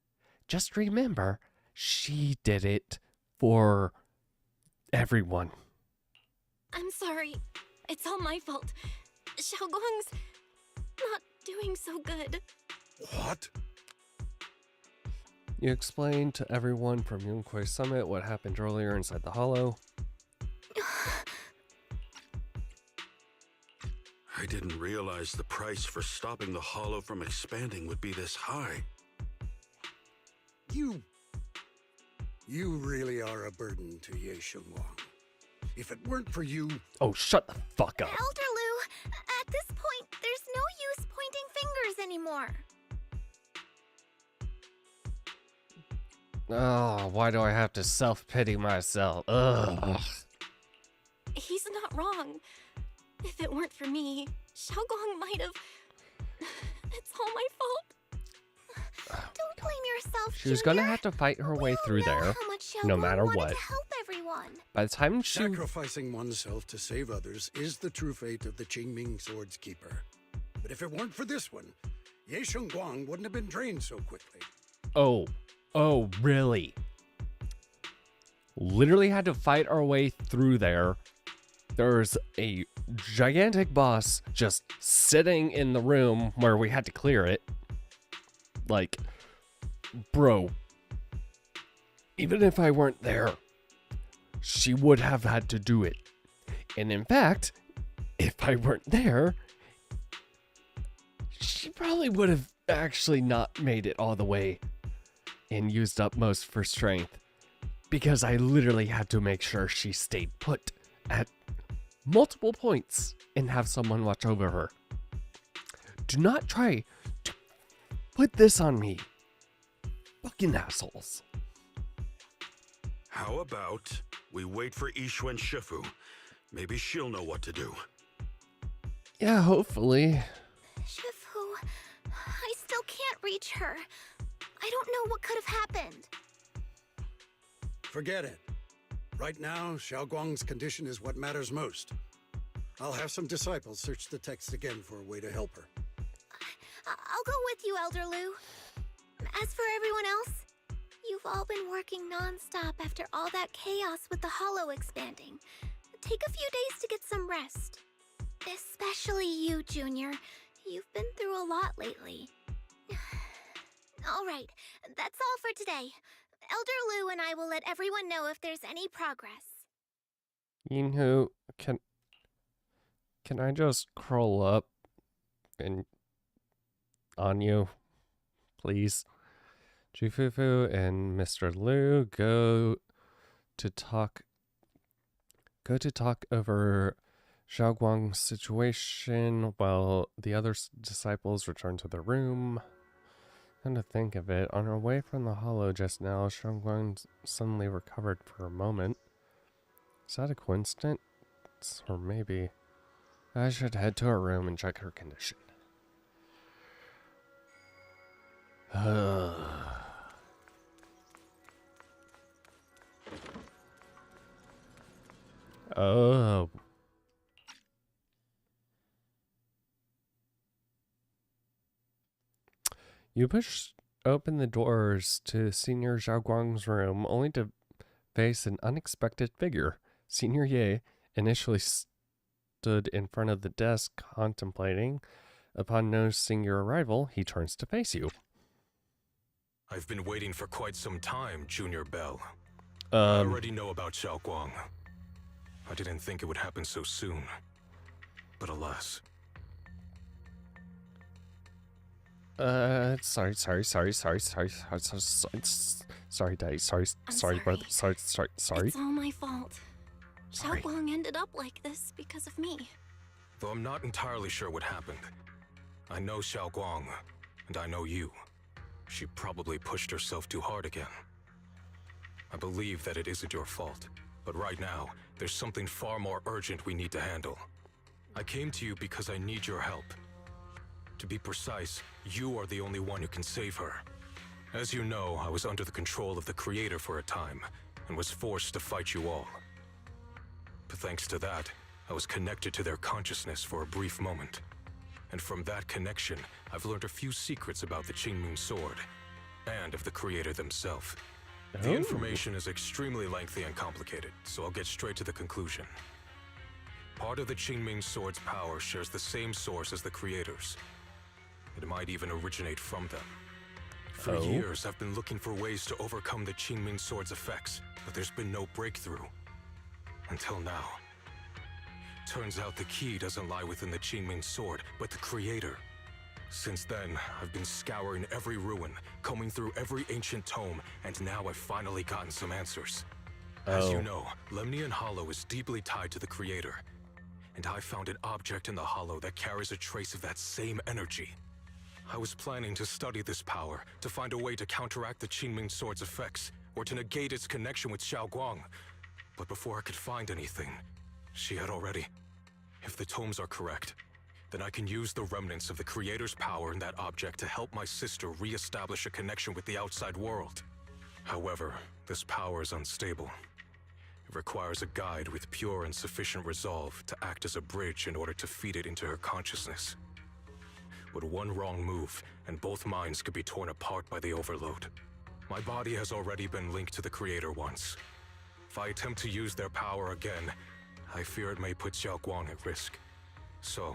just remember, she did it for everyone. I'm sorry. It's all my fault. Xiao Guang's not doing so good. What? You explained to everyone from Yunquei Summit what happened earlier inside the Hollow. I didn't realize the price for stopping the Hollow from expanding would be this high. You really are a burden to Ye Shengwang. If it weren't for you... Oh, shut the fuck up. Elder Lu, at this point, there's no use pointing fingers anymore. Oh, why do I have to self-pity myself? Ugh. He's not wrong. If it weren't for me, Xiao Guang might have... It's all my fault. Don't blame yourself, She was gonna have to fight her way through there, no matter what. To help everyone. By the time she... Sacrificing oneself to save others is the true fate of the Qingming Sword's Keeper. But if it weren't for this one, Ye Shengguang wouldn't have been trained so quickly. Oh, really? Literally had to fight our way through there. There's a gigantic boss just sitting in the room where we had to clear it. Like, Bro, even if I weren't there, she would have had to do it. And in fact, if I weren't there, she probably would have actually not made it all the way and used up most of her strength, because I literally had to make sure she stayed put at multiple points and have someone watch over her. Do not try to put this on me. Fucking assholes. How about we wait for Ishu and Shifu? Maybe she'll know what to do. Yeah, hopefully. Shifu, I still can't reach her. I don't know what could have happened. Forget it. Right now, Xiaoguang's condition is what matters most. I'll have some disciples search the text again for a way to help her. I'll go with you, Elder Lu. As for everyone else, you've all been working non-stop after all that chaos with the Hollow expanding. Take a few days to get some rest. Especially you, Junior. You've been through a lot lately. All right, that's all for today. Elder Lu and I will let everyone know if there's any progress. Yinhu, can I just curl up and on you, please? Jufufu and Mr. Lu go to talk over Xiaoguang's situation while the other disciples return to their room. Come to think of it, on her way from the Hollow just now, Xiaoguang suddenly recovered for a moment. Is that a coincidence? Or maybe I should head to her room and check her condition. Oh. You push open the doors to Senior Xiaoguang's room, only to face an unexpected figure. Senior Ye initially stood in front of the desk contemplating. Upon noticing your arrival, he turns to face you. I've been waiting for quite some time, Junior Bell. I already know about Xiaoguang. I didn't think it would happen so soon. But alas. Sorry, Daddy. Sorry, brother. Sorry. It's all my fault. Xiaoguang ended up like this because of me. Though I'm not entirely sure what happened. I know Xiaoguang, and I know you. She probably pushed herself too hard again. I believe that it isn't your fault, but right now, there's something far more urgent we need to handle. I came to you because I need your help. To be precise, you are the only one who can save her. As you know, I was under the control of the Creator for a time, and was forced to fight you all. But thanks to that, I was connected to their consciousness for a brief moment. And from that connection, I've learned a few secrets about the Qingming Sword, and of the Creator themselves. The information is extremely lengthy and complicated, so I'll get straight to the conclusion. Part of the Qingming Sword's power shares the same source as the Creator's. It might even originate from them. For years, I've been looking for ways to overcome the Qingming Sword's effects, but there's been no breakthrough. Until now. Turns out the key doesn't lie within the Qingming Sword, but the Creator. Since then, I've been scouring every ruin, combing through every ancient tome, and now I've finally gotten some answers. As you know, Lemnian Hollow is deeply tied to the Creator. And I found an object in the Hollow that carries a trace of that same energy. I was planning to study this power, to find a way to counteract the Qingming Sword's effects, or to negate its connection with Xiaoguang. But before I could find anything, she had already. If the tomes are correct, then I can use the remnants of the Creator's power in that object to help my sister re-establish a connection with the outside world. However, this power is unstable. It requires a guide with pure and sufficient resolve to act as a bridge in order to feed it into her consciousness. But one wrong move, and both minds could be torn apart by the overload. My body has already been linked to the Creator once. If I attempt to use their power again, I fear it may put Xiaoguang at risk. So,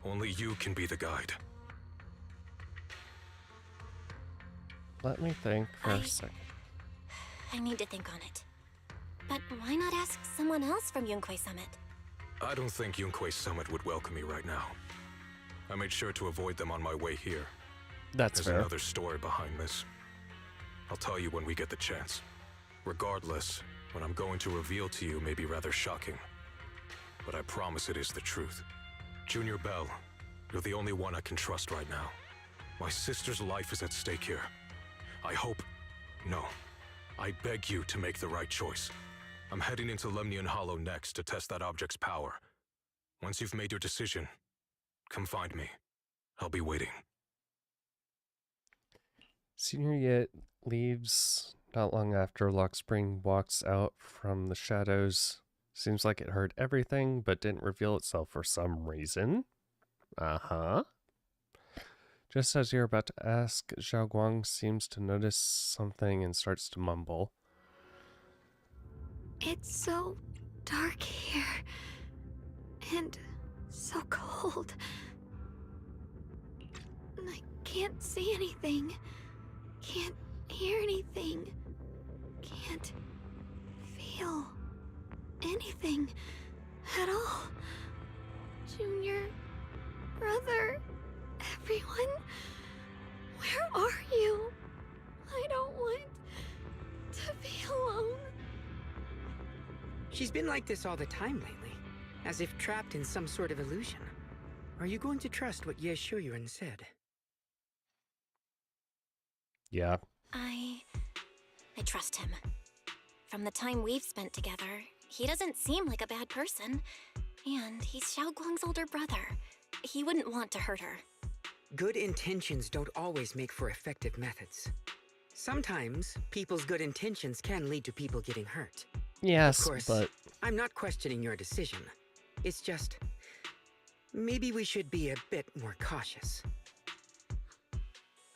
only you can be the guide. Let me think for a second. I need to think on it. But why not ask someone else from Yunquei Summit? I don't think Yunquei Summit would welcome me right now. I made sure to avoid them on my way here. That's There's fair. another story behind this. I'll tell you when we get the chance. Regardless, what I'm going to reveal to you may be rather shocking. But I promise it is the truth. Junior Bell, you're the only one I can trust right now. My sister's life is at stake here. I beg you to make the right choice. I'm heading into Lemnian Hollow next to test that object's power. Once you've made your decision, come find me. I'll be waiting. Senior Yet leaves not long after Lockspring walks out from the shadows. Seems like it heard everything, but didn't reveal itself for some reason. Just as you're about to ask, Xiao Guang seems to notice something and starts to mumble. It's so dark here. And so cold. I can't see anything. Can't hear anything. Can't feel anything at all. Junior, brother, everyone, where are you? I don't want to be alone. She's been like this all the time lately, as if trapped in some sort of illusion. Are you going to trust what Ye Shuyuan said? Yeah. I trust him. From the time we've spent together, he doesn't seem like a bad person. And he's Xiao Guang's older brother. He wouldn't want to hurt her. Good intentions don't always make for effective methods. Sometimes, people's good intentions can lead to people getting hurt. Yes, of course, but... I'm not questioning your decision. It's just... maybe we should be a bit more cautious.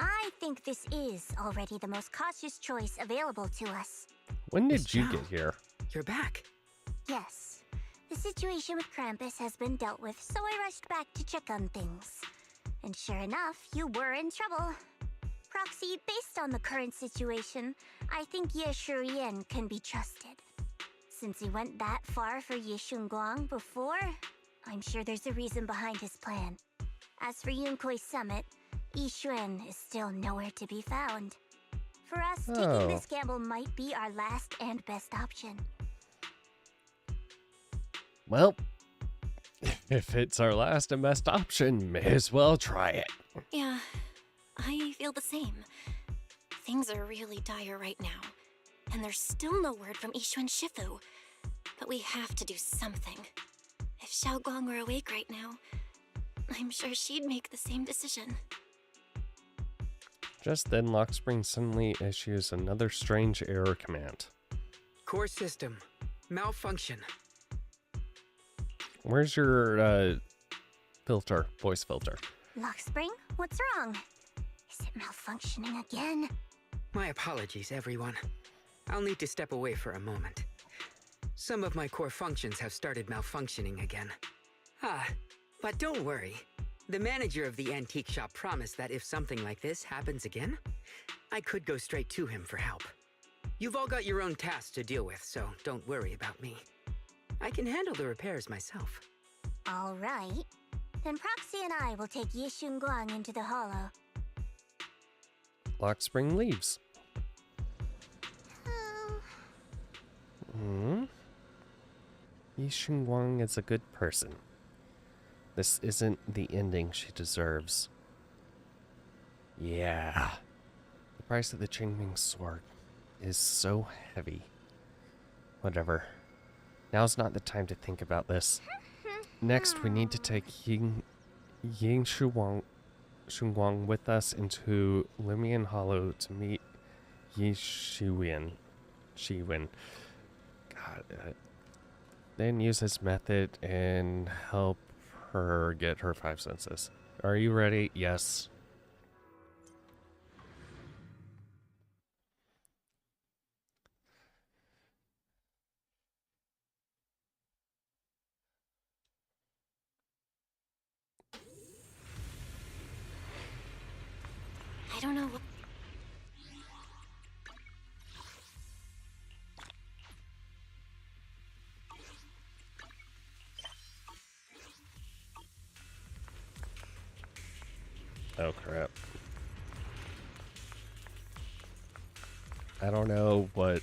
I think this is already the most cautious choice available to us. When did you get here? You're back. Yes. The situation with Krampus has been dealt with, so I rushed back to check on things. And sure enough, you were in trouble. Proxy, based on the current situation, I think Ye Shurian can be trusted. Since he went that far for Ye Shunguang before, I'm sure there's a reason behind his plan. As for Yunquei Summit, Yixuan is still nowhere to be found. For us, taking this gamble might be our last and best option. Well, if it's our last and best option, may as well try it. Yeah, I feel the same. Things are really dire right now, and there's still no word from Yixuan Shifu. But we have to do something. If Xiao Guang were awake right now, I'm sure she'd make the same decision. Just then, Lockspring suddenly issues another strange error command. Core system. Malfunction. Where's your, filter? Voice filter. Lockspring, what's wrong? Is it malfunctioning again? My apologies, everyone. I'll need to step away for a moment. Some of my core functions have started malfunctioning again. But don't worry. The manager of the antique shop promised that if something like this happens again, I could go straight to him for help. You've all got your own tasks to deal with, so don't worry about me. I can handle the repairs myself. All right. Then Proxy and I will take Ye Shunguang into the hollow. Lockspring leaves. Yi Shunguang is a good person. This isn't the ending she deserves. Yeah. The price of the Qingming sword is so heavy. Whatever. Now's not the time to think about this. Next, we need to take Ying Shunguang with us into Limian Hollow to meet Yi Shiwen. God. Then use his method and help her get her 5 senses. Are you ready? Yes. I don't know what... Oh, crap. I don't know what...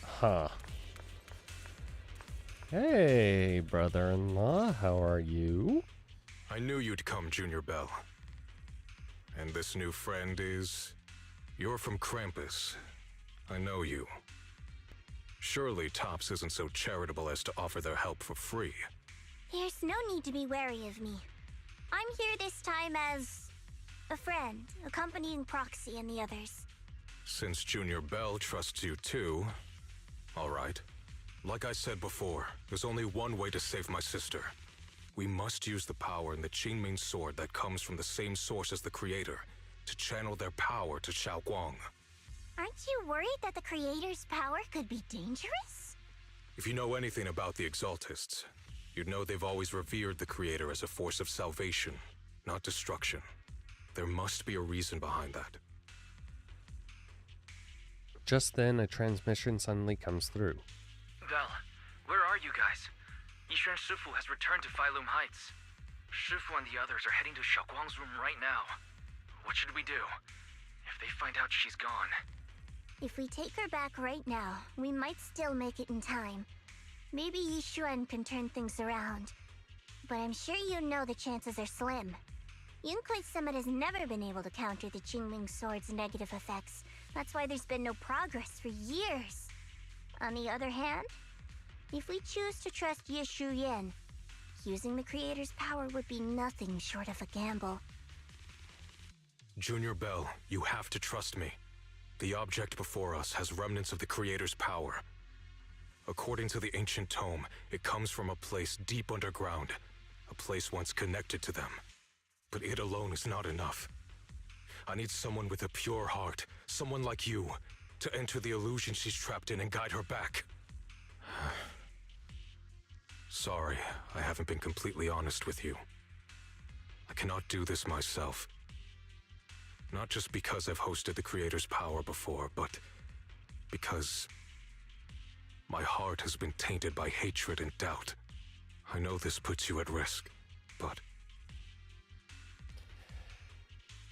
Huh. Hey, brother-in-law, how are you? I knew you'd come, Junior Bell. And this new friend is... You're from Krampus. I know you. Surely Tops isn't so charitable as to offer their help for free. There's no need to be wary of me. I'm here this time as a friend, accompanying Proxy and the others. Since Junior Bell trusts you too, all right. Like I said before, there's only one way to save my sister. We must use the power in the Qingming sword that comes from the same source as the Creator to channel their power to Xiaoguang. Aren't you worried that the Creator's power could be dangerous? If you know anything about the Exaltists, you'd know they've always revered the Creator as a force of salvation, not destruction. There must be a reason behind that. Just then, a transmission suddenly comes through. Bell, where are you guys? Yishuan Shifu has returned to Failum Heights. Shifu and the others are heading to Xiaoguang's room right now. What should we do? If they find out she's gone... If we take her back right now, we might still make it in time. Maybe Yishuan can turn things around. But I'm sure you know the chances are slim. Yunkuei Summit has never been able to counter the Qingming Sword's negative effects. That's why there's been no progress for years. On the other hand, if we choose to trust Yishu Yan, using the Creator's power would be nothing short of a gamble. Junior Bell, you have to trust me. The object before us has remnants of the Creator's power. According to the ancient tome, it comes from a place deep underground, a place once connected to them. But it alone is not enough. I need someone with a pure heart, someone like you, to enter the illusion she's trapped in and guide her back. Sorry, I haven't been completely honest with you. I cannot do this myself. Not just because I've hosted the Creator's power before, but because my heart has been tainted by hatred and doubt. I know this puts you at risk, but...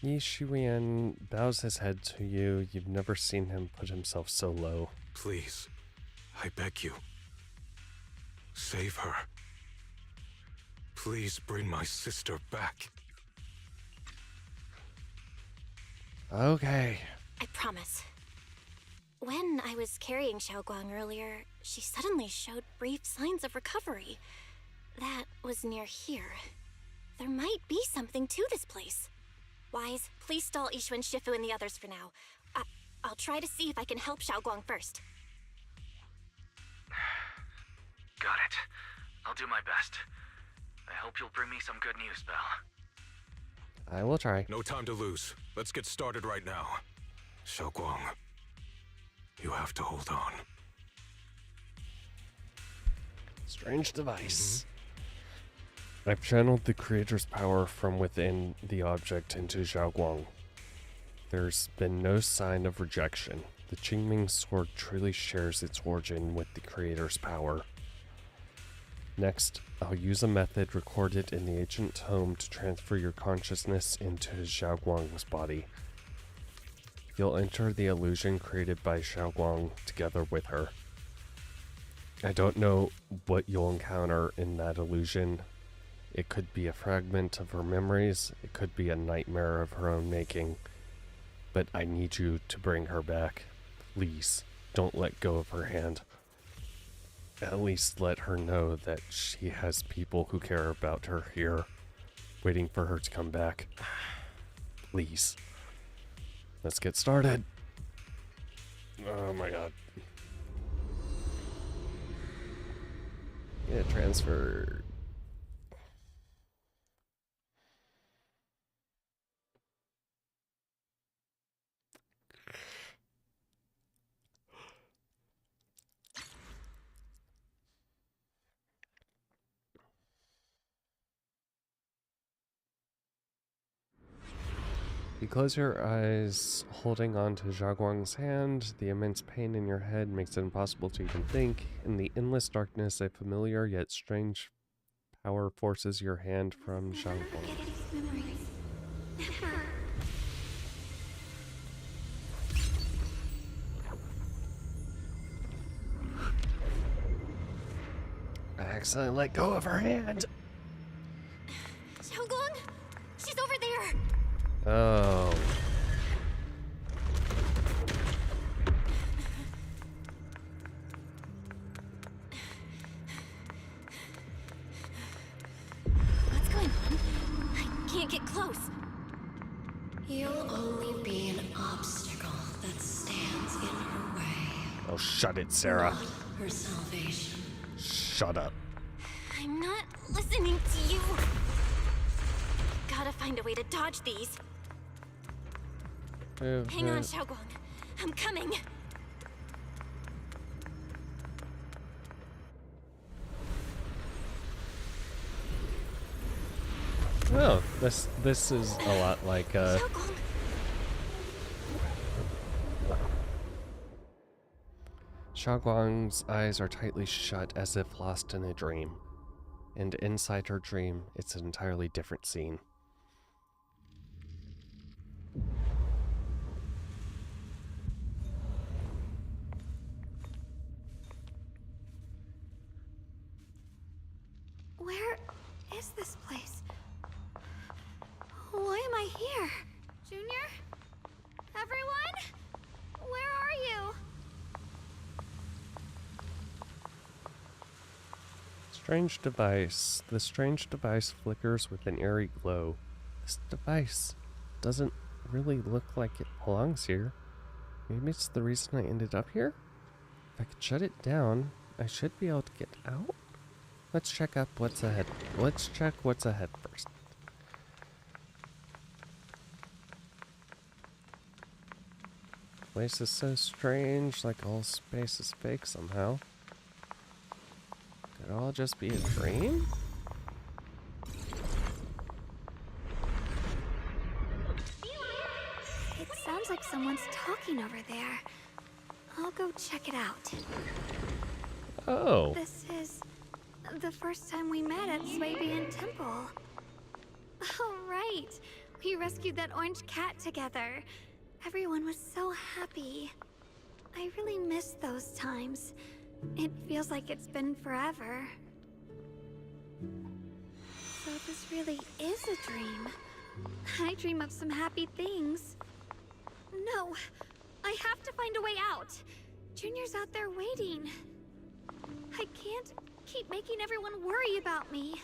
Yishuan bows his head to you. You've never seen him put himself so low. Please, I beg you. Save her. Please bring my sister back. Okay. I promise. When I was carrying Xiaoguang earlier, she suddenly showed brief signs of recovery. That was near here. There might be something to this place. Wise, please stall Yishuan Shifu and the others for now. I'll try to see if I can help Xiaoguang first. Got it. I'll do my best. I hope you'll bring me some good news, Bell. I will try. No time to lose. Let's get started right now. Xiaoguang, you have to hold on. Strange device. I've channeled the Creator's power from within the object into Xiaoguang. There's been no sign of rejection. The Qingming Sword truly shares its origin with the Creator's power. Next, I'll use a method recorded in the ancient tome to transfer your consciousness into Xiaoguang's body. You'll enter the illusion created by Xiaoguang together with her. I don't know what you'll encounter in that illusion. It could be a fragment of her memories, it could be a nightmare of her own making, but I need you to bring her back. Please, don't let go of her hand. At least let her know that she has people who care about her here, waiting for her to come back. Please. Let's get started. Oh my god. Yeah, transfer. You close your eyes, holding on to Xiaoguang's hand. The immense pain in your head makes it impossible to even think. In the endless darkness, a familiar yet strange power forces your hand from Xiaoguang. I accidentally let go of her hand. Xiaoguang, she's over there. Oh. What's going on? I can't get close. You'll only be an obstacle that stands in her way. Oh, shut it, Sarah. Not her salvation. Shut up. I'm not listening to you. Gotta find a way to dodge these. Hang on, Xiaoguang. I'm coming. Oh, this is a lot like Xiaoguang's eyes are tightly shut as if lost in a dream. And inside her dream, it's an entirely different scene. Where is this place? Why am I here? Junior? Everyone? Where are you? Strange device. The strange device flickers with an eerie glow. This device doesn't really look like it belongs here. Maybe it's the reason I ended up here? If I could shut it down, I should be able to get out? Let's check up what's ahead. Let's check what's ahead first. Place is so strange, like all space is fake somehow. Could it all just be a dream? It sounds like someone's talking over there. I'll go check it out. Oh. This is the first time we met at Swabian Temple. Oh, right. We rescued that orange cat together. Everyone was so happy. I really miss those times. It feels like it's been forever. So this really is a dream. I dream of some happy things. No, I have to find a way out. Junior's out there waiting. I can't keep making everyone worry about me.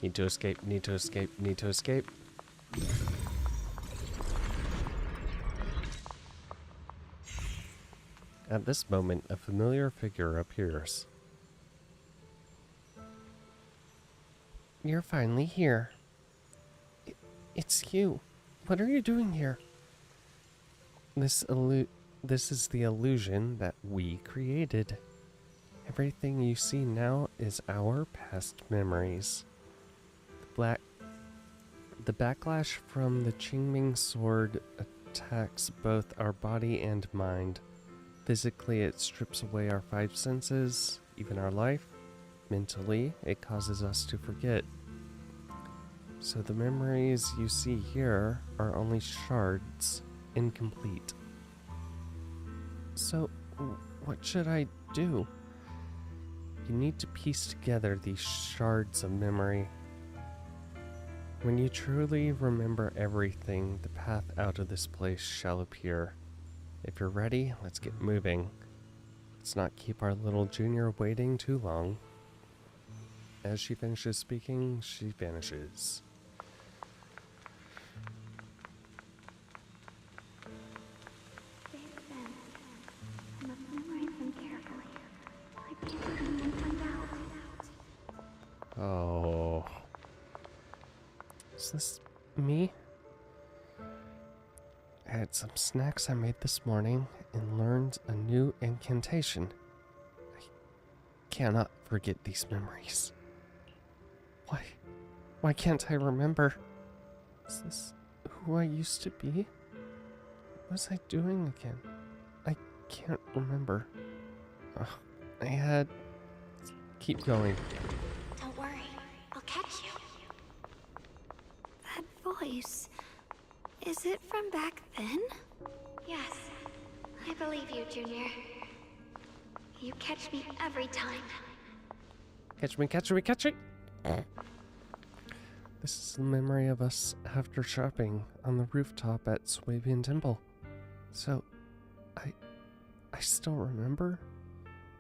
Need to escape, need to escape, need to escape. At this moment, a familiar figure appears. You're finally here. It's you. What are you doing here? This is the illusion that we created. Everything you see now is our past memories. The backlash from the Qingming sword attacks both our body and mind. Physically, it strips away our five senses, even our life. Mentally, it causes us to forget. So the memories you see here are only shards, incomplete. So, what should I do? You need to piece together these shards of memory. When you truly remember everything, the path out of this place shall appear. If you're ready, let's get moving. Let's not keep our little junior waiting too long. As she finishes speaking, she vanishes. Oh. Is this me? I had some snacks I made this morning and learned a new incantation. I cannot forget these memories. Why can't I remember? Is this who I used to be? What was I doing again? I can't remember. I had... Keep going. Don't worry, I'll catch you. That voice. Is it from back then? Yes, I believe you, Junior. You catch me every time. Catch me, catch me, catch me! This is the memory of us after shopping on the rooftop at Swabian Temple. So, I still remember.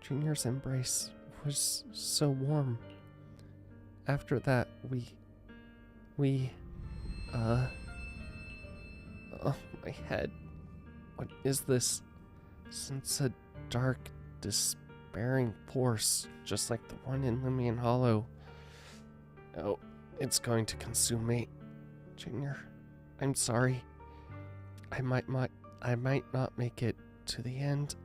Junior's embrace was so warm. After that, oh, my head. What is this? Since a dark, despairing force, just like the one in Limian Hollow. Oh, it's going to consume me. Junior, I'm sorry. I might not make it to the end.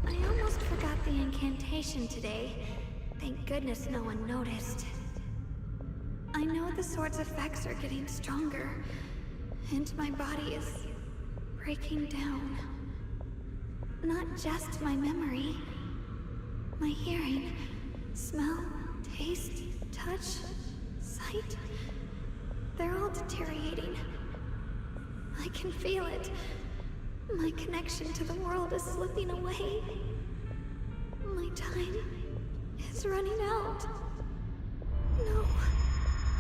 I almost forgot the incantation today. Thank goodness no one noticed. I know the sword's effects are getting stronger, and my body is breaking down. Not just my memory. My hearing, smell, taste, touch, sight. They're all deteriorating. I can feel it. My connection to the world is slipping away. My time is running out. No,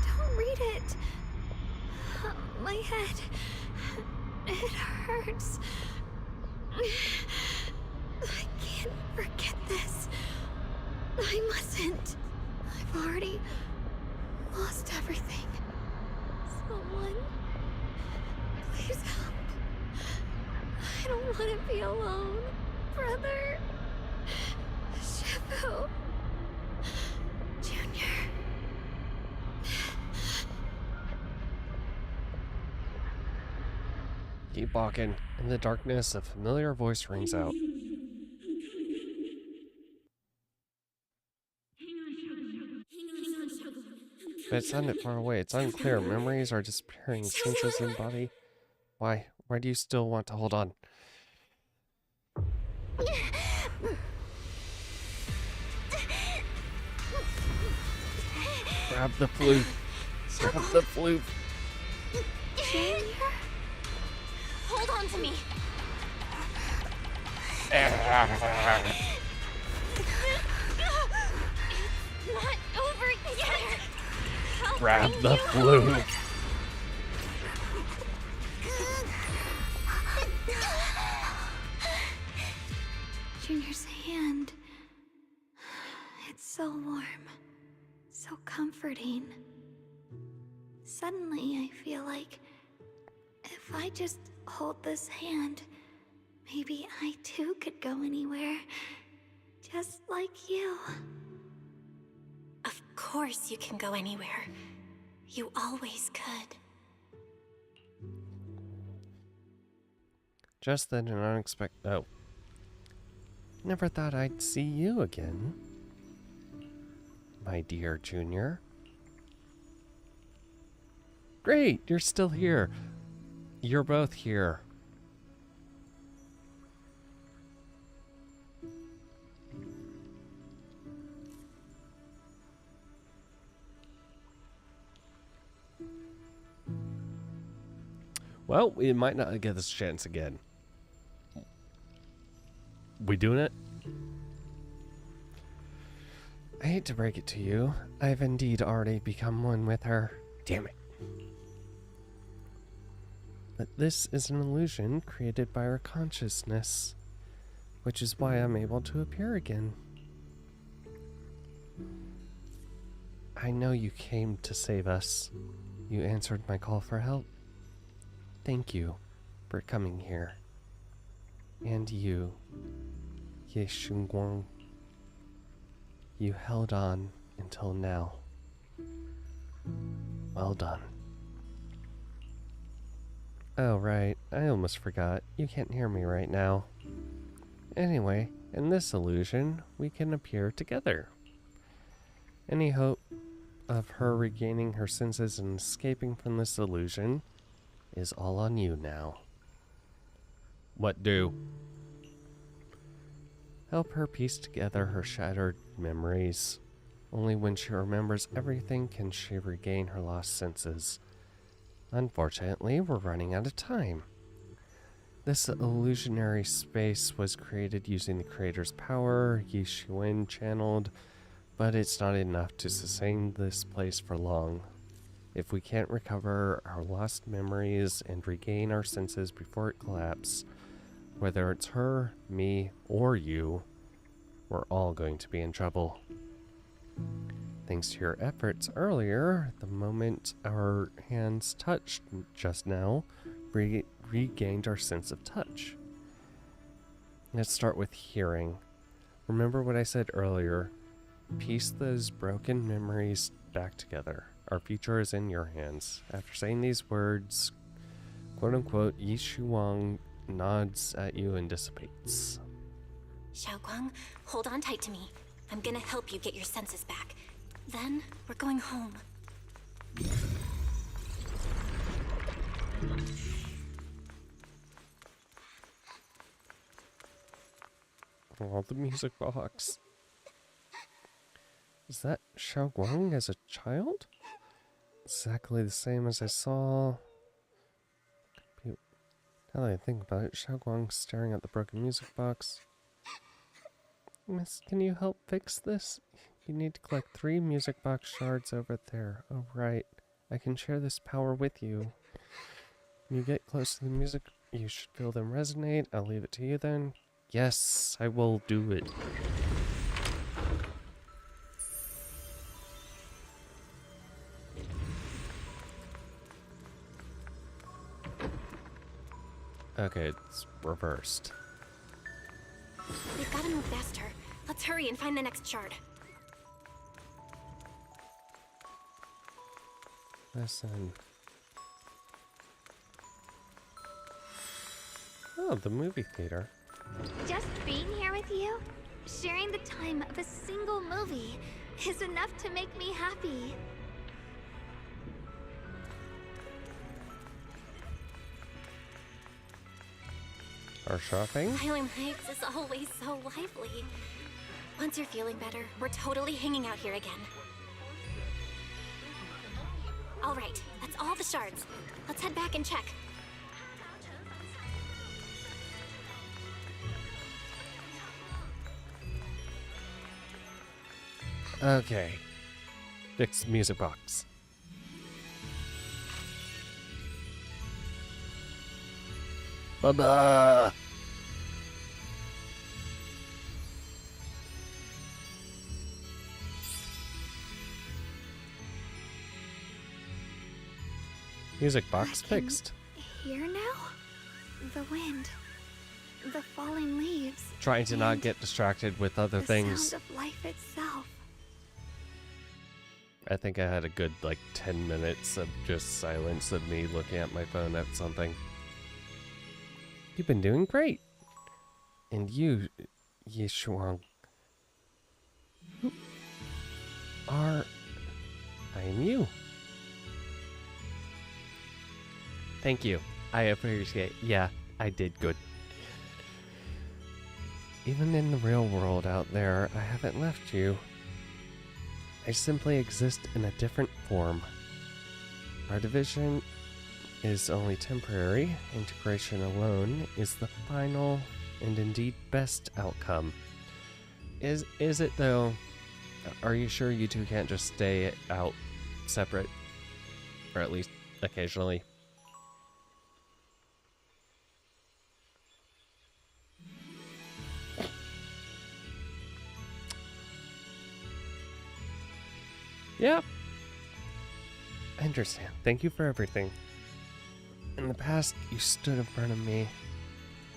don't read it. My head, it hurts. I can't forget this. I mustn't. I've already lost everything. Someone, please help. I don't want to be alone, brother. Shifu. Junior. Keep walking. In the darkness, a familiar voice rings out. But it sounded far away. It's unclear. Memories are disappearing. Senses in body. Why? Why do you still want to hold on? Grab the flute. Grab the flute. Junior? Hold on to me. It's not over yet. Grab the flute. Junior's hand. It's so warm. So comforting. Suddenly, I feel like if I just hold this hand, maybe I too could go anywhere. Just like you. Of course you can go anywhere. You always could. Just then, an unexpected... Oh. Never thought I'd see you again. My dear Junior. Great, you're still here. You're both here. Well, we might not get this chance again. We doing it? I hate to break it to you. I've indeed already become one with her. Damn it. But this is an illusion created by her consciousness, which is why I'm able to appear again. I know you came to save us. You answered my call for help. Thank you for coming here. And you, Ye Shunguang, you held on until now. Well done. Oh, right. I almost forgot. You can't hear me right now. Anyway, in this illusion, we can appear together. Any hope of her regaining her senses and escaping from this illusion is all on you now. What do? Help her piece together her shattered memories. Only when she remembers everything can she regain her lost senses. Unfortunately, we're running out of time. This illusionary space was created using the creator's power, Yi Xuan channeled, but it's not enough to sustain this place for long. If we can't recover our lost memories and regain our senses before it collapses, whether it's her, me, or you, we're all going to be in trouble. Thanks to your efforts earlier, the moment our hands touched just now, we regained our sense of touch. Let's start with hearing. Remember what I said earlier. Piece those broken memories back together. Our future is in your hands. After saying these words, quote-unquote, Yi Shuang nods at you and dissipates. Xiaoguang, hold on tight to me. I'm gonna help you get your senses back. Then, we're going home. Oh, the music box. Is that Xiaoguang as a child? Exactly the same as I saw. Now that I think about it, Xiaoguang staring at the broken music box. Miss, can you help fix this? You need to collect 3 music box shards over there. Oh, right. I can share this power with you. When you get close to the music, you should feel them resonate. I'll leave it to you then. Yes, I will do it. Okay, it's reversed. We've gotta move faster. Let's hurry and find the next shard. Listen. Oh, the movie theater. Just being here with you, sharing the time of a single movie, is enough to make me happy. Our shopping? Highland Heights is always so lively. Once you're feeling better, we're totally hanging out here again. All right, that's all the shards. Let's head back and check. Okay. Fix music box. Baba! Music box fixed. Here now? The wind. The falling leaves. Trying to not get distracted with other things. The sound of life itself. I think I had a good, 10 minutes of just silence of me looking at my phone at something. You've been doing great. And you, Yi Shuang, who are... I am you. Thank you. I appreciate. Yeah, I did good. Even in the real world out there, I haven't left you. I simply exist in a different form. Our division is only temporary. Integration alone is the final and indeed best outcome. Is it though? Are you sure you two can't just stay out separate? Or at least occasionally? Yeah. I understand. Thank you for everything. In the past, you stood in front of me,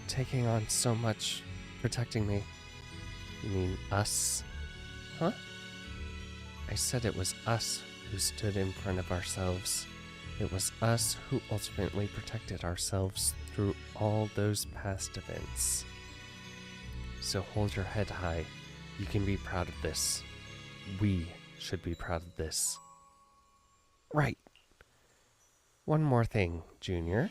taking on so much, protecting me. You mean us? Huh? I said it was us who stood in front of ourselves. It was us who ultimately protected ourselves through all those past events. So hold your head high. You can be proud of this. We should be proud of this. Right. One more thing, Junior.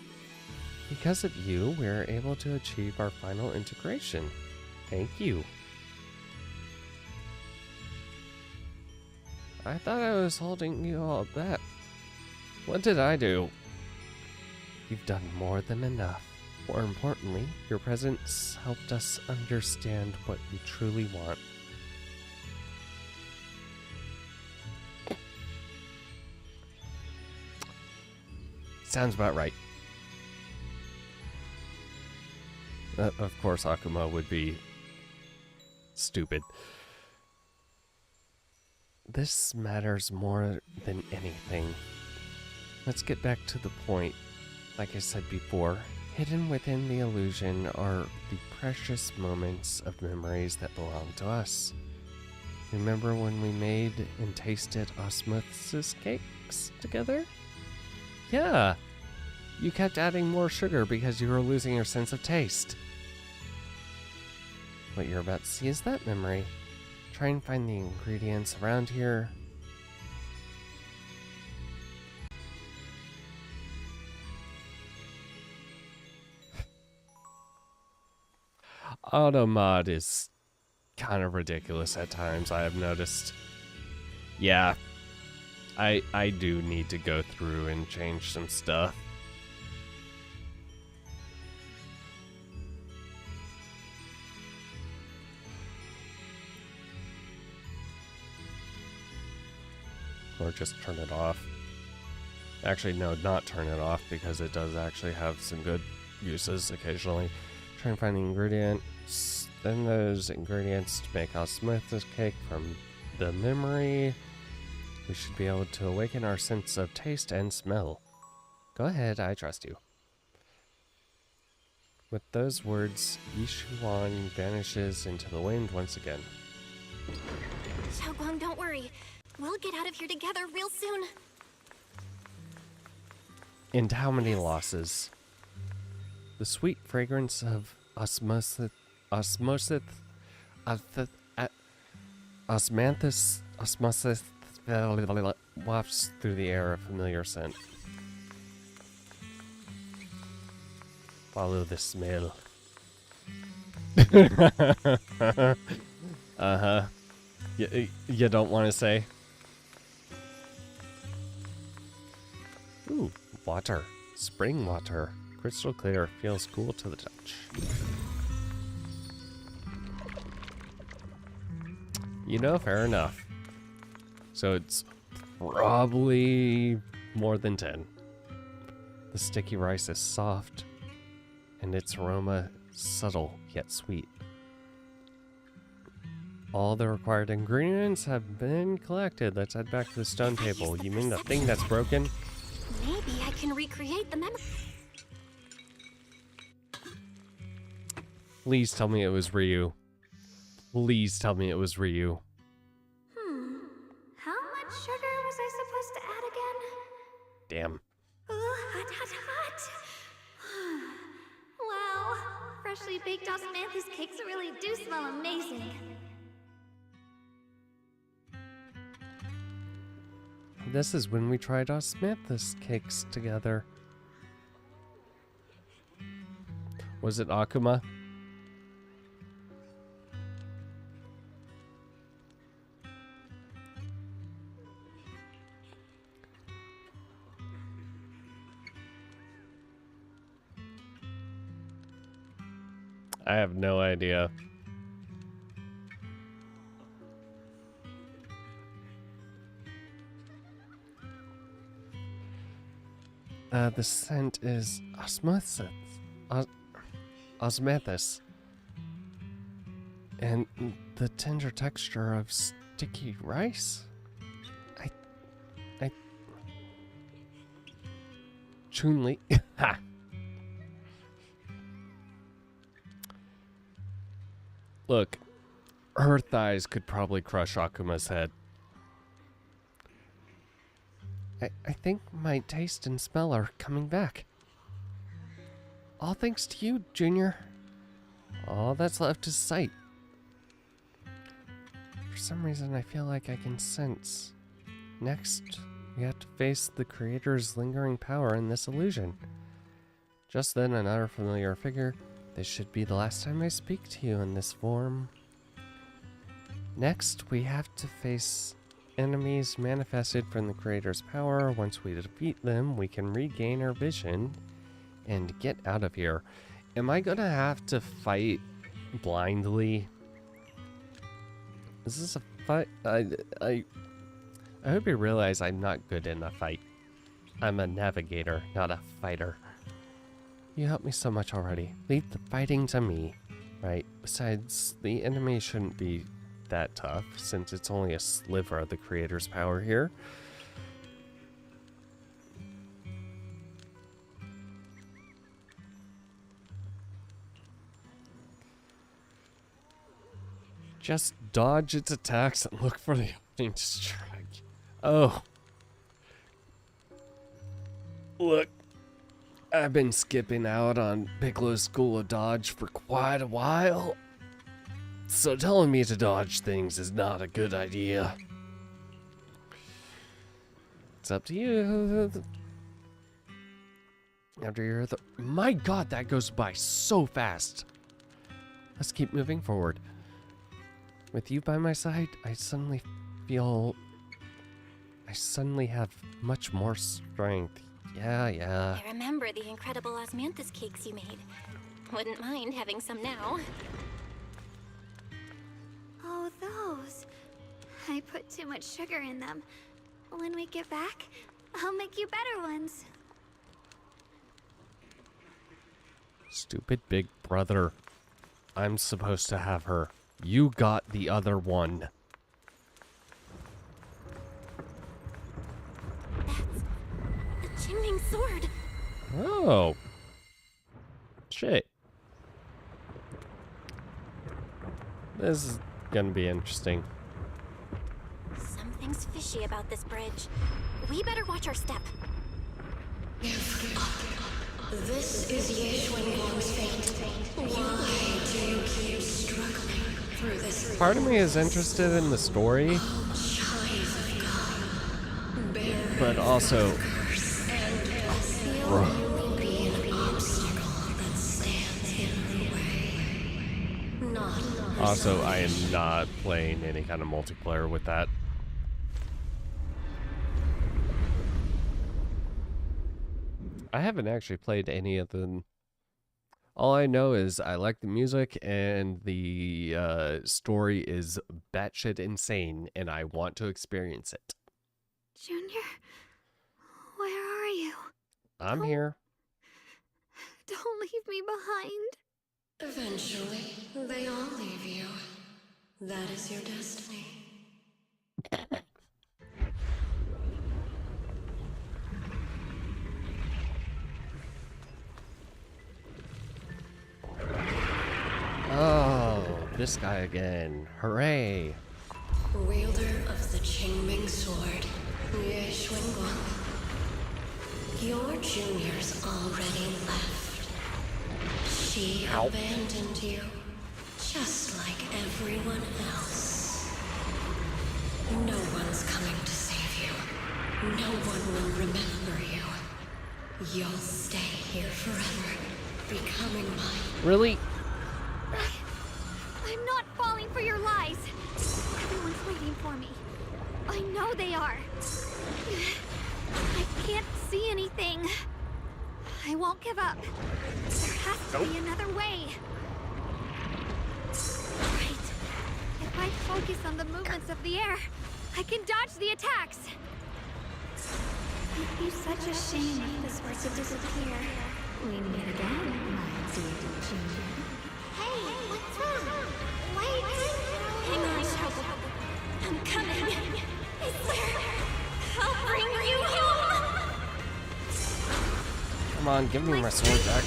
Because of you, we're able to achieve our final integration. Thank you. I thought I was holding you all back. What did I do? You've done more than enough. More importantly, your presence helped us understand what we truly want. Sounds about right. Of course, Akuma would be stupid. This matters more than anything. Let's get back to the point. Like I said before, hidden within the illusion are the precious moments of memories that belong to us. Remember when we made and tasted osmosis cakes together? Yeah! You kept adding more sugar because you were losing your sense of taste. What you're about to see is that memory. Try and find the ingredients around here. Automod is kind of ridiculous at times, I have noticed. Yeah, I do need to go through and change some stuff. Or just turn it off. Actually, no, not turn it off, because it does actually have some good uses occasionally. Try and find the ingredients. Then those ingredients to make osmosis cake from the memory. We should be able to awaken our sense of taste and smell. Go ahead, I trust you. With those words, Yishuan vanishes into the wind once again. Xiaoguang, don't worry. We'll get out of here together real soon. And how many losses? The sweet fragrance of osmosis wafts through the air, a familiar scent. Follow the smell. Uh-huh. You don't want to say? Ooh, water. Spring water. Crystal clear. Feels cool to the touch. You know, fair enough. So it's probably more than 10. The sticky rice is soft, and its aroma subtle yet sweet. All the required ingredients have been collected. Let's head back to the stone table. You mean the thing that's broken? Maybe I can recreate the memory. Please tell me it was Ryu. Please tell me it was Ryu. How much sugar was I supposed to add again? Damn. Hot, hot, hot. Wow, freshly baked osmanthus cakes really do smell amazing. This is when we tried osmanthus cakes together. Was it Akuma? I have no idea. The scent is osmosis. Osmanthus. And the tender texture of sticky rice? Chun-Li. Ha! Look, her thighs could probably crush Akuma's head. I think my taste and smell are coming back. All thanks to you, Junior. All that's left is sight. For some reason, I feel like I can sense. Next, we have to face the creator's lingering power in this illusion. Just then, another familiar figure. This should be the last time I speak to you in this form. Next, we have to face enemies manifested from the creator's power. Once we defeat them, we can regain our vision and get out of here. Am I gonna have to fight blindly? Is this a fight? I hope you realize I'm not good in a fight. I'm a navigator, not a fighter. You helped me so much already. Leave the fighting to me. Right? Besides, the enemy shouldn't be that tough, since it's only a sliver of the creator's power here. Just dodge its attacks and look for the opening to strike. Oh. Look, I've been skipping out on Piccolo's School of Dodge for quite a while, so telling me to dodge things is not a good idea. It's up to you. After you're the... My god, that goes by so fast. Let's keep moving forward. With you by my side, I suddenly have much more strength. Yeah. I remember the incredible osmanthus cakes you made. Wouldn't mind having some now. Oh, those. I put too much sugar in them. When we get back, I'll make you better ones. Stupid big brother. I'm supposed to have her. You got the other one. That's the Qingming sword. Oh. Shit. This is gonna be interesting. Something's fishy about this bridge. We better watch our step. This is Yeshuan's fate. Why do you keep struggling through this? Part of me is interested in the story, but also... Also, I am not playing any kind of multiplayer with that. I haven't actually played any of them. All I know is I like the music and the story is batshit insane and I want to experience it. Junior, where are you? I'm here. Don't leave me behind. Eventually, they all leave you. That is your destiny. Oh, this guy again. Hooray. Wielder of the Qingming sword, Yeshuan. Your junior's already left. She abandoned you, just like everyone else. No one's coming to save you. No one will remember you. You'll stay here forever, becoming mine. Really? I'm not falling for your lies. Everyone's waiting for me. I know they are. I can't see anything. I won't give up. There has to be another way. Right. If I focus on the movements of the air, I can dodge the attacks. It'd be such a shame if this were to disappear. We meet again, my dear Junior. Hey, what's wrong? Why are you crying? Hang on, Shovel. I'm coming. It's there. I'll bring you home. Come on, give me my sword back.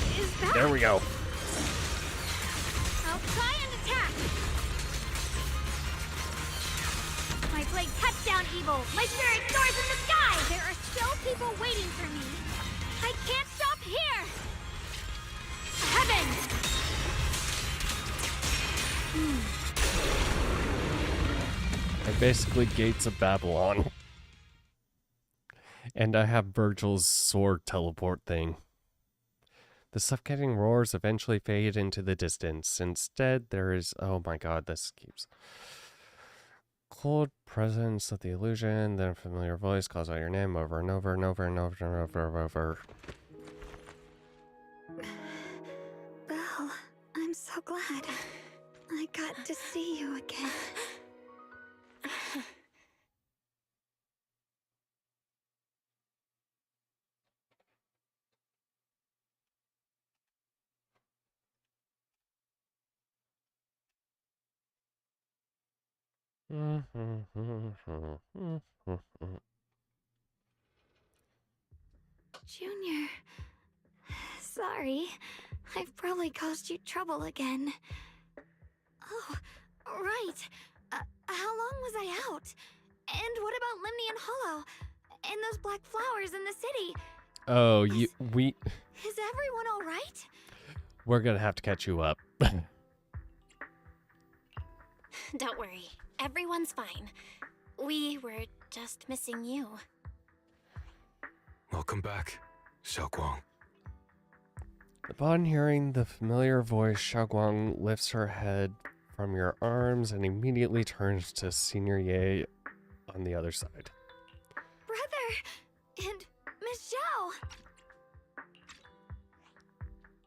There we go. I'll try and attack. My blade cuts down evil. My spirit soars in the sky. There are still people waiting for me. I can't stop here! Heavens! They're basically gates of Babylon. And I have Virgil's sword teleport thing. The suffocating roars eventually fade into the distance. Instead, there is... Oh my god, this keeps... Cold presence of the illusion, then a familiar voice calls out your name over and over and over and over and over and over. Belle, I'm so glad. I got to see you again. Junior, sorry. I've probably caused you trouble again. Oh, right. How long was I out? And what about Limney and Hollow? And those black flowers in the city? Oh, Is everyone all right? We're gonna have to catch you up. Don't worry. Everyone's fine. We were just missing you. Welcome back, Xiaoguang. Upon hearing the familiar voice, Xiaoguang lifts her head from your arms and immediately turns to Senior Ye on the other side. Brother! And Miss Zhao!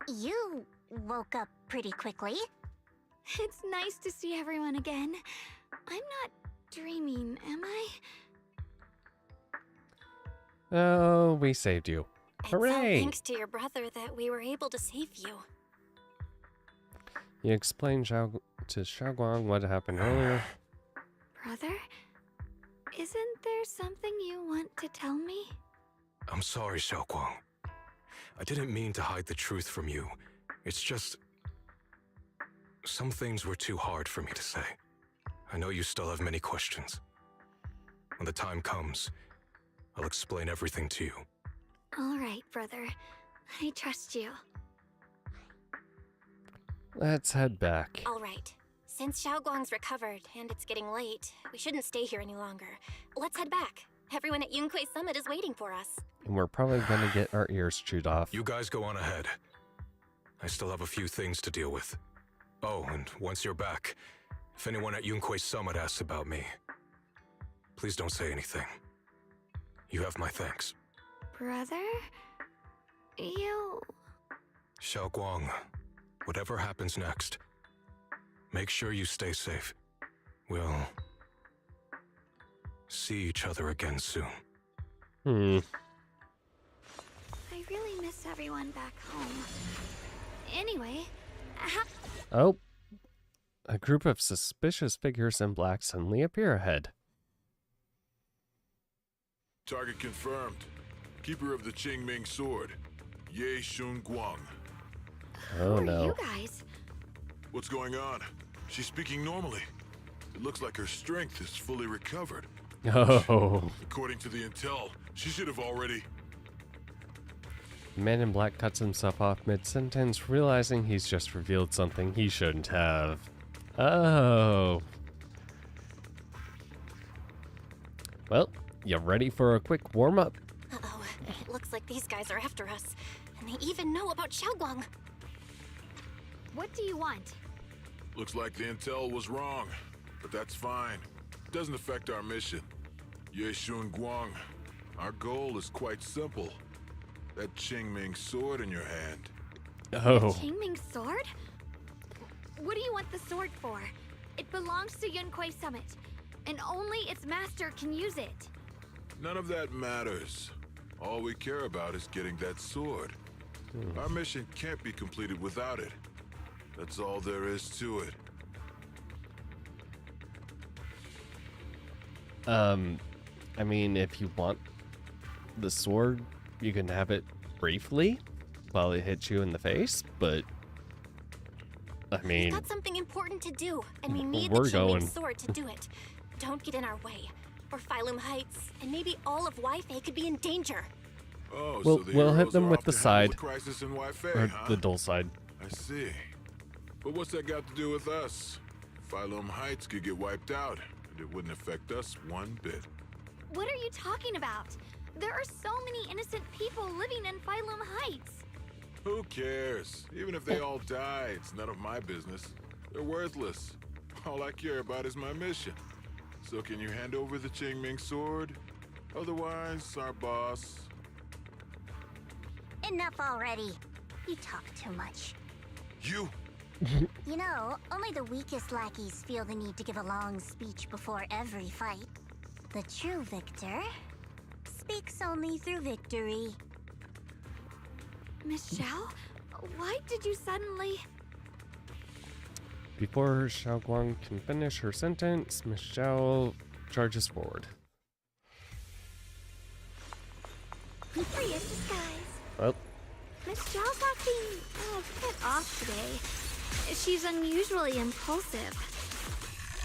You woke up pretty quickly. It's nice to see everyone again. I'm not dreaming, am I? Oh, we saved you. Hooray! It's all thanks to your brother that we were able to save you. You explained to Xiaoguang what happened earlier. Brother? Isn't there something you want to tell me? I'm sorry, Xiaoguang. I didn't mean to hide the truth from you. It's just... some things were too hard for me to say. I know you still have many questions. When the time comes, I'll explain everything to you. All right, brother. I trust you. Let's head back. All right. Since Xiaoguang's recovered and it's getting late, we shouldn't stay here any longer. Let's head back. Everyone at Yunquei Summit is waiting for us. And we're probably gonna get our ears chewed off. You guys go on ahead. I still have a few things to deal with. Oh, and once you're back, if anyone at Yunquei Summit asks about me, please don't say anything. You have my thanks. Brother? You... Xiaoguang, whatever happens next, make sure you stay safe. We'll see each other again soon. I really miss everyone back home. Anyway, Oh. A group of suspicious figures in black suddenly appear ahead. Target confirmed. Keeper of the Qingming sword, Ye Shun Guang. Oh no. you guys? What's going on? She's speaking normally. It looks like her strength is fully recovered. Oh. According to the intel, she should have already... The man in black cuts himself off mid-sentence, realizing he's just revealed something he shouldn't have. Oh. Well, you ready for a quick warm-up? Uh-oh. It looks like these guys are after us. And they even know about Xiaoguang. What do you want? Looks like the intel was wrong, but that's fine. Doesn't affect our mission. Ye Shun Guang, our goal is quite simple. That Qingming sword in your hand. Oh. Qingming sword? What do you want the sword for? It belongs to Yunquei Summit, and only its master can use it. None of that matters. All we care about is getting that sword. Our mission can't be completed without it. That's all there is to it. I mean, if you want the sword, you can have it briefly while it hits you in the face, but I mean, We've got something important to do, and we need we're the Qingming going. sword to do it. Don't get in our way. or Phylum Heights, and maybe all of Wi-Fi could be in danger. Oh, We'll so the hit heroes them are with off the to handle side, the crisis in Wi-Fi, or huh? the dull side. I see. But what's that got to do with us? Phylum Heights could get wiped out, and it wouldn't affect us one bit. What are you talking about? There are so many innocent people living in Phylum Heights. Who cares? Even if they all die, it's none of my business. They're worthless. All I care about is my mission. So can you hand over the Qingming sword? Otherwise, our boss... Enough already. You talk too much. You? You know, only the weakest lackeys feel the need to give a long speech before every fight. The true victor speaks only through victory. Miss Xiao, why did you suddenly... Before Xiao Guang can finish her sentence, Miss Xiao charges forward. Curious disguise. Well, Miss Xiao's acting a bit off today. She's unusually impulsive.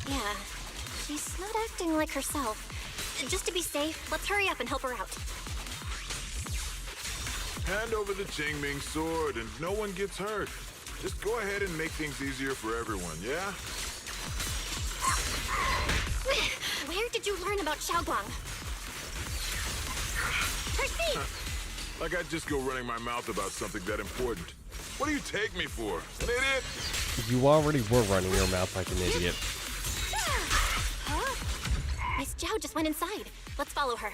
Yeah, she's not acting like herself. Just to be safe, let's hurry up and help her out. Hand over the Qingming sword and no one gets hurt. Just go ahead and make things easier for everyone, yeah? Where did you learn about Xiaoguang? Percy! Like I'd just go running my mouth about something that important. What do you take me for? An idiot? you already were running your mouth like an idiot. Huh? Miss Zhao just went inside. Let's follow her.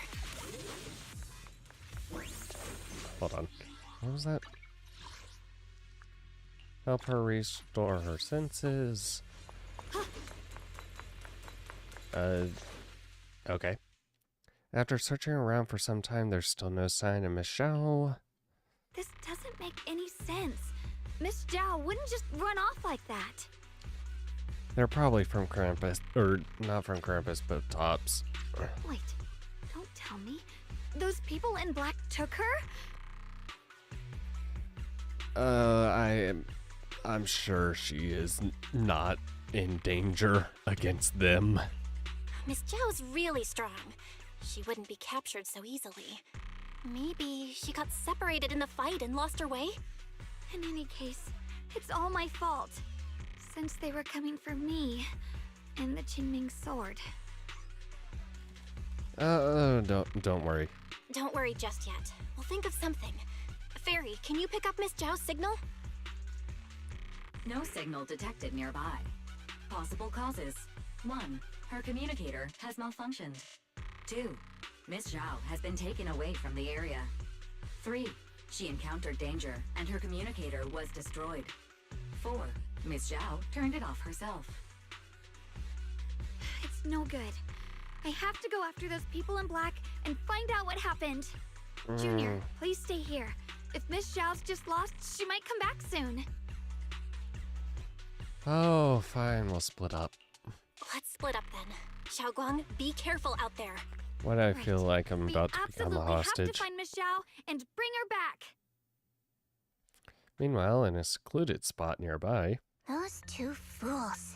Hold on. What was that? Help her restore her senses. Okay. After searching around for some time, there's still no sign of Miss Zhao. This doesn't make any sense. Miss Zhao wouldn't just run off like that. They're probably from Krampus, or not from Krampus, but Tops. Wait, don't tell me. Those people in black took her? I'm sure she is not in danger against them. Miss Zhao's really strong. She wouldn't be captured so easily. Maybe she got separated in the fight and lost her way? In any case, it's all my fault. Since they were coming for me and the Qingming sword. Don't worry. Don't worry just yet. We'll think of something. Fairy, can you pick up Miss Zhao's signal? No signal detected nearby. Possible causes. 1. Her communicator has malfunctioned. 2. Miss Zhao has been taken away from the area. 3. She encountered danger and her communicator was destroyed. 4. Miss Zhao turned it off herself. It's no good. I have to go after those people in black and find out what happened. Junior, please stay here. If Miss Zhao's just lost, she might come back soon. Oh, fine, we'll split up. Let's split up then. Xiaoguang, be careful out there. Why do I feel like I'm about to become a Absolutely have hostage? to find Miss Zhao and bring her back. Meanwhile, in a secluded spot nearby. Those two fools.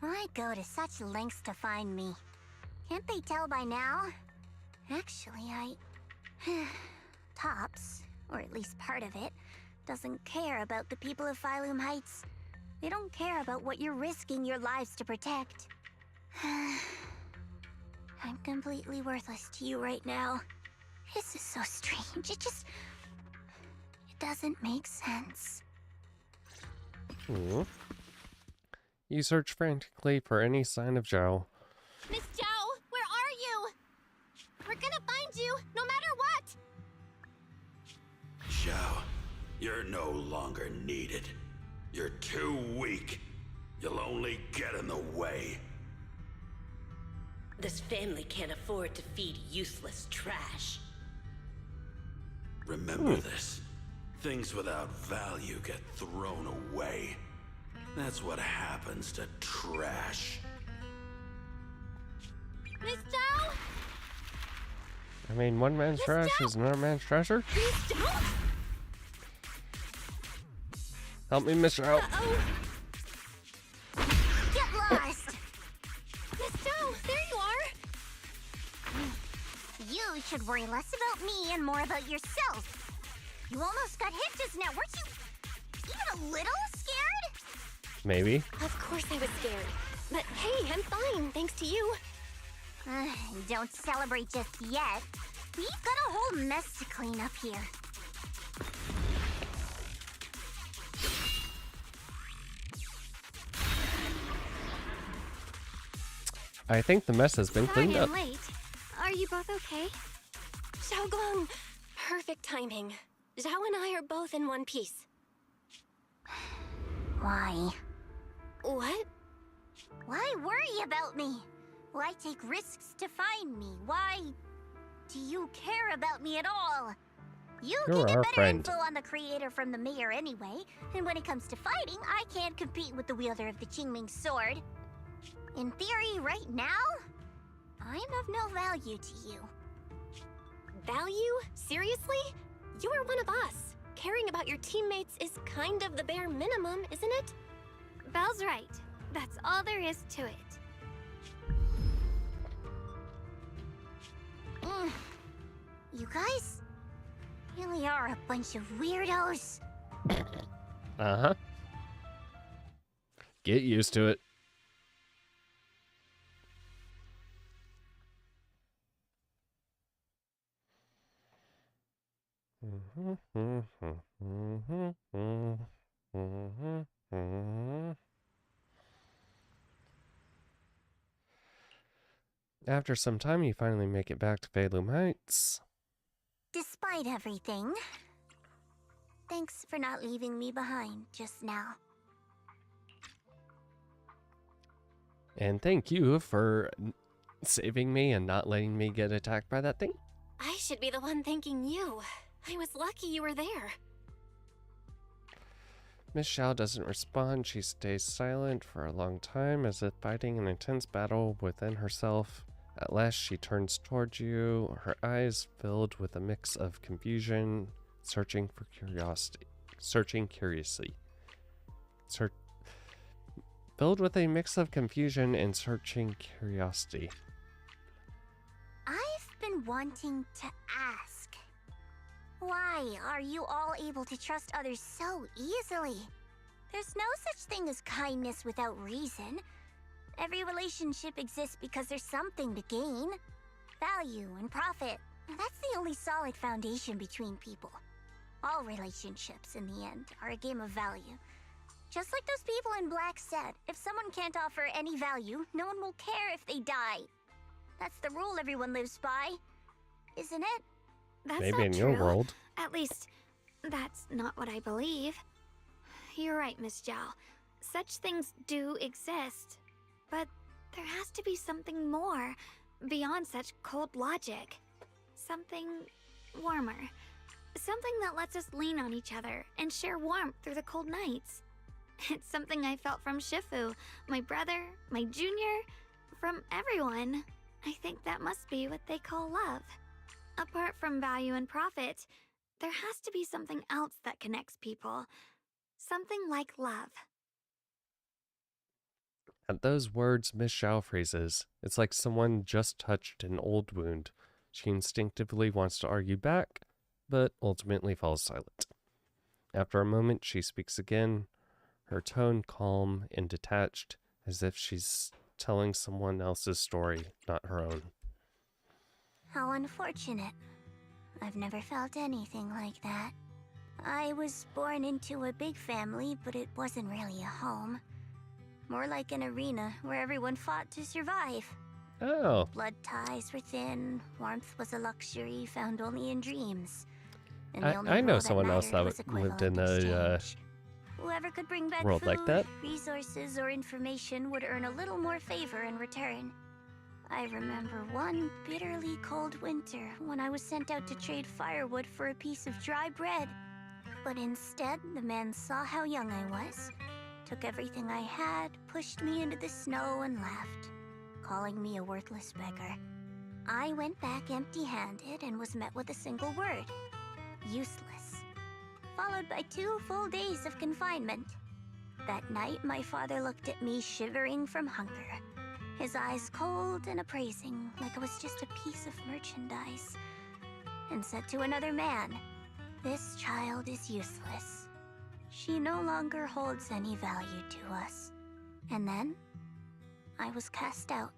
Why go to such lengths to find me? Can't they tell by now? Actually, Tops, or at least part of it, doesn't care about the people of Phylum Heights. They don't care about what you're risking your lives to protect. I'm completely worthless to you right now. This is so strange. It doesn't make sense. You search frantically for any sign of Zhao. Miss Zhao, where are you? We're gonna find you, no matter what! Zhao, you're no longer needed. You're too weak. You'll only get in the way. This family can't afford to feed useless trash. Remember this. Things without value get thrown away. That's what happens to trash. Miss Zhao? I mean, one man's trash is another man's treasure. Miss Zhao? Help me, Miss Zhao. Get lost! Miss Zhao, there you are! You should worry less about me and more about yourself. You almost got hit just now. Weren't you even a little scared? Maybe. Of course I was scared. But hey, I'm fine, thanks to you. Don't celebrate just yet. We've got a whole mess to clean up here. I think the mess has been cleaned Sorry up. I'm late. Are you both okay? Xiaoguang, perfect timing. Zhao and I are both in one piece. Why? What? Why worry about me? Why take risks to find me? Why do you care about me at all? You You're can get our better friend. info on the creator from the mayor anyway, and when it comes to fighting, I can't compete with the wielder of the Qingming sword. In theory, right now, I'm of no value to you. Value? Seriously? You are one of us. Caring about your teammates is kind of the bare minimum, isn't it? Belle's right. That's all there is to it. You guys really are a bunch of weirdos. Uh-huh. Get used to it. After some time, you finally make it back to Phalum Heights. Despite everything, thanks for not leaving me behind just now. And thank you for saving me and not letting me get attacked by that thing. I should be the one thanking you. I was lucky you were there. Miss Xiao doesn't respond. She stays silent for a long time, as if fighting an intense battle within herself. At last, she turns towards you, her eyes filled with a mix of confusion, searching curiously. Filled with a mix of confusion and searching curiosity. I've been wanting to ask. Why are you all able to trust others so easily? There's no such thing as kindness without reason. Every relationship exists because there's something to gain. Value and profit. That's the only solid foundation between people. All relationships, in the end, are a game of value. Just like those people in Black said, if someone can't offer any value, no one will care if they die. That's the rule everyone lives by, isn't it? That's Maybe not in true. your world. At least, that's not what I believe. You're right, Miss Zhao. Such things do exist. But there has to be something more, beyond such cold logic. Something warmer. Something that lets us lean on each other and share warmth through the cold nights. It's something I felt from Shifu, my brother, my junior, from everyone. I think that must be what they call love. Apart from value and profit, there has to be something else that connects people. Something like love. At those words Miss Xiao freezes. It's like someone just touched an old wound. She instinctively wants to argue back, but ultimately falls silent. After a moment, she speaks again, her tone calm and detached, as if she's telling someone else's story, not her own. How unfortunate. I've never felt anything like that. I was born into a big family, but it wasn't really a home. More like an arena where everyone fought to survive. Oh. Blood ties were thin, warmth was a luxury found only in dreams. And I know someone else that lived in a whoever could bring back world food, like that. resources, or information would earn a little more favor in return. I remember one bitterly cold winter when I was sent out to trade firewood for a piece of dry bread. But instead, the man saw how young I was, took everything I had, pushed me into the snow, and left, calling me a worthless beggar. I went back empty-handed and was met with a single word: useless. Followed by 2 full days of confinement. That night, my father looked at me shivering from hunger. his eyes cold and appraising, like I was just a piece of merchandise, and said to another man, "This child is useless. She no longer holds any value to us." And then, I was cast out.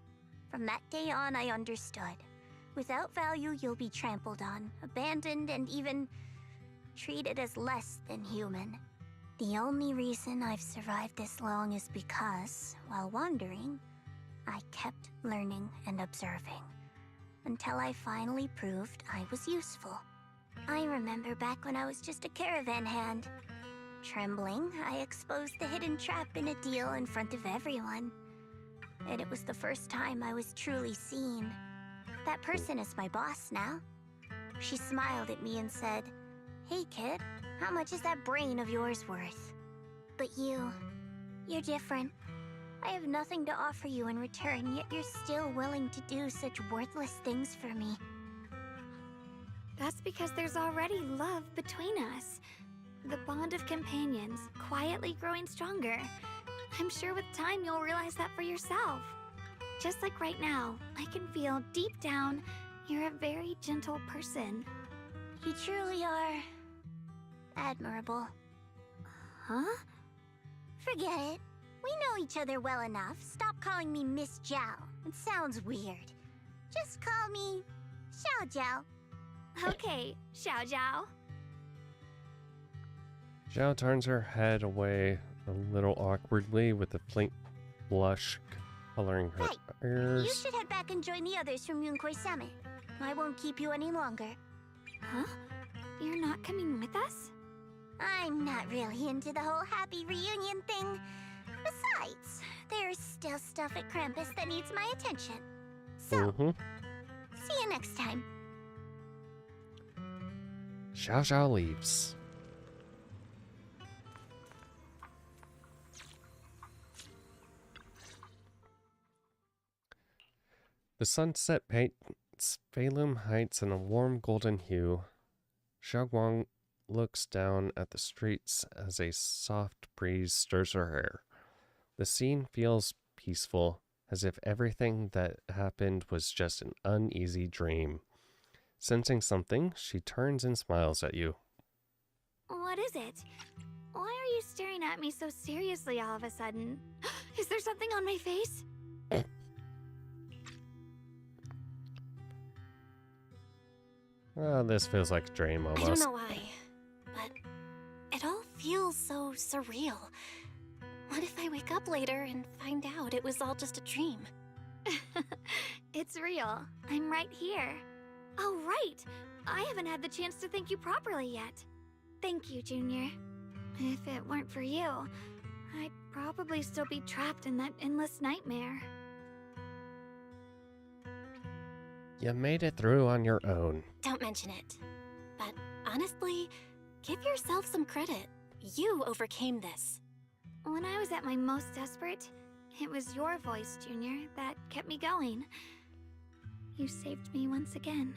From that day on, I understood. Without value, you'll be trampled on, abandoned, and even treated as less than human. The only reason I've survived this long is because, while wandering, I kept learning and observing, until I finally proved I was useful. I remember back when I was just a caravan hand. Trembling, I exposed the hidden trap in a deal in front of everyone. And it was the first time I was truly seen. That person is my boss now. She smiled at me and said, "Hey kid, how much is that brain of yours worth?" But you're different. I have nothing to offer you in return, yet you're still willing to do such worthless things for me. That's because there's already love between us. The bond of companions, quietly growing stronger. I'm sure with time you'll realize that for yourself. Just like right now, I can feel deep down you're a very gentle person. You truly are admirable. Huh? Forget it. We know each other well enough. Stop calling me Miss Zhao. It sounds weird. Just call me Xiao Zhao. Okay, Xiao Zhao. Zhao turns her head away a little awkwardly with a faint blush coloring her ears. You should head back and join the others from Yunquay Summit. I won't keep you any longer. Huh? You're not coming with us? I'm not really into the whole happy reunion thing. Besides, there's still stuff at Krampus that needs my attention. So, see you next time. Xiao Xiao leaves. The sunset paints Phalum Heights in a warm golden hue. Xiaoguang looks down at the streets as a soft breeze stirs her hair. The scene feels peaceful, as if everything that happened was just an uneasy dream. Sensing something, she turns and smiles at you. What is it? Why are you staring at me so seriously all of a sudden? Is there something on my face? Oh, this feels like a dream almost. I don't know why, but it all feels so surreal. What if I wake up later and find out it was all just a dream? It's real. I'm right here. Oh, right. I haven't had the chance to thank you properly yet. Thank you, Junior. If it weren't for you, I'd probably still be trapped in that endless nightmare. You made it through on your own. Don't mention it. But honestly, give yourself some credit. You overcame this. When I was at my most desperate, it was your voice, Junior, that kept me going. You saved me once again.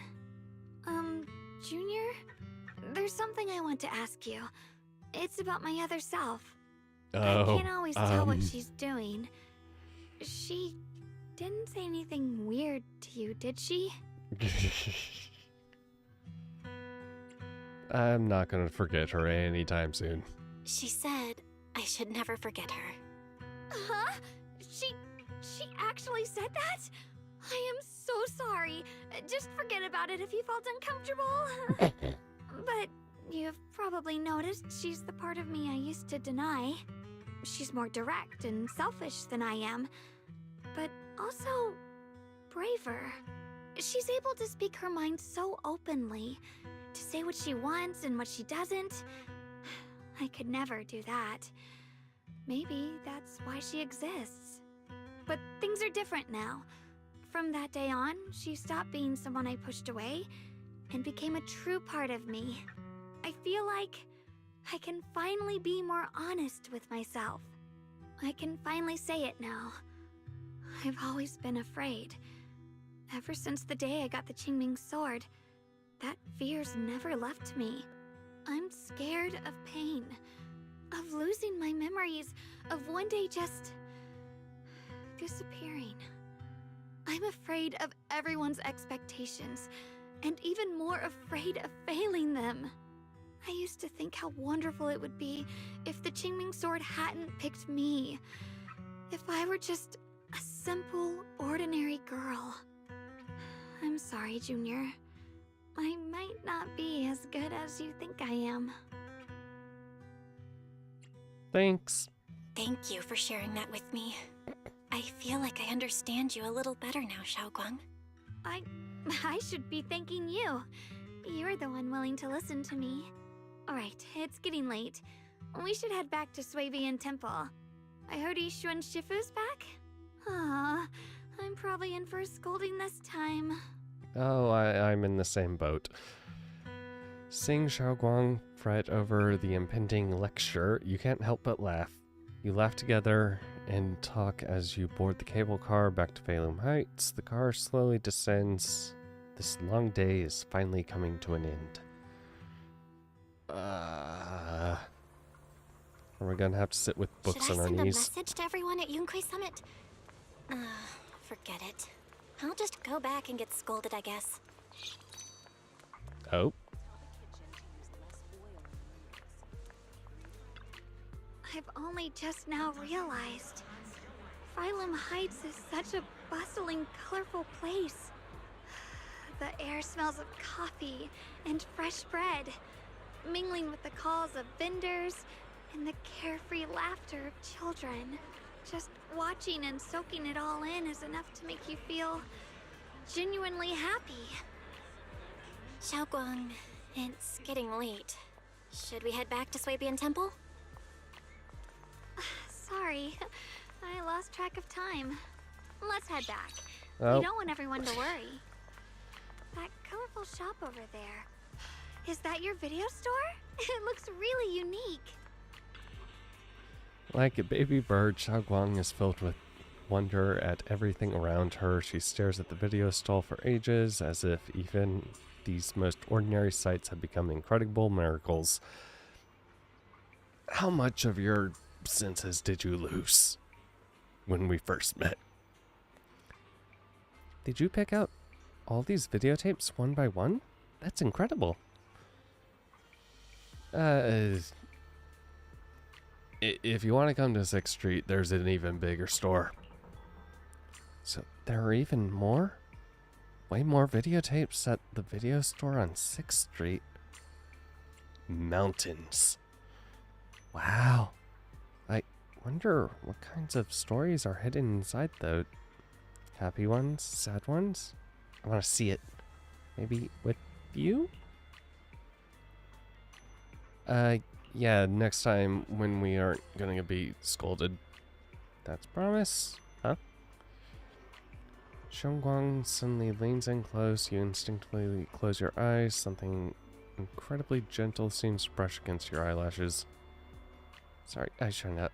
Junior? There's something I want to ask you. It's about my other self. I can't always tell what she's doing. She didn't say anything weird to you, did she? I'm not gonna forget her anytime soon. She said I should never forget her. Huh? She actually said that? I am so sorry. Just forget about it if you felt uncomfortable. But you've probably noticed she's the part of me I used to deny. She's more direct and selfish than I am, but also braver. She's able to speak her mind so openly, to say what she wants and what she doesn't. I could never do that. Maybe that's why she exists. But things are different now. From that day on, she stopped being someone I pushed away and became a true part of me. I feel like I can finally be more honest with myself. I can finally say it now. I've always been afraid. Ever since the day I got the Qingming sword, that fear's never left me. I'm scared of pain, of losing my memories, of one day just disappearing. I'm afraid of everyone's expectations, and even more afraid of failing them. I used to think how wonderful it would be if the Qingming sword hadn't picked me. If I were just a simple, ordinary girl. I'm sorry, Junior. I might not be as good as you think I am. Thanks. Thank you for sharing that with me. I feel like I understand you a little better now, Xiaoguang. I should be thanking you. You're the one willing to listen to me. Alright, it's getting late. We should head back to Swabian Temple. I heard Ishu and Shifu's back? Aw, I'm probably in for a scolding this time. Oh, I'm in the same boat. Seeing Xiaoguang fret over the impending lecture, you can't help but laugh. You laugh together and talk as you board the cable car back to Phalum Heights. The car slowly descends. This long day is finally coming to an end. Are we gonna have to sit with books on our Should I knees? send a message to everyone at Yunquay Summit? Forget it. I'll just go back and get scolded, I guess. Oh. I've only just now realized. Phylum Heights is such a bustling, colorful place. The air smells of coffee and fresh bread, mingling with the calls of vendors and the carefree laughter of children. Just watching and soaking it all in is enough to make you feel genuinely happy. Xiaoguang, it's getting late. Should we head back to Swabian Temple? Sorry, I lost track of time. Let's head back. Oh. We don't want everyone to worry. That colorful shop over there. Is that your video store? It looks really unique. Like a baby bird, Xiaoguang is filled with wonder at everything around her. She stares at the video stall for ages, as if even these most ordinary sights have become incredible miracles. How much of your senses did you lose when we first met? Did you pick out all these videotapes one by one? That's incredible. If you want to come to 6th Street, there's an even bigger store. So there are even more? Way more videotapes at the video store on 6th Street. Mountains. Wow. I wonder what kinds of stories are hidden inside though. Happy ones? Sad ones? I want to see it. Maybe with you? Yeah, next time when we aren't gonna be scolded. That's a promise, huh? Xiaoguang suddenly leans in close. You instinctively close your eyes. Something incredibly gentle seems to brush against your eyelashes. Sorry, I shouldn't have.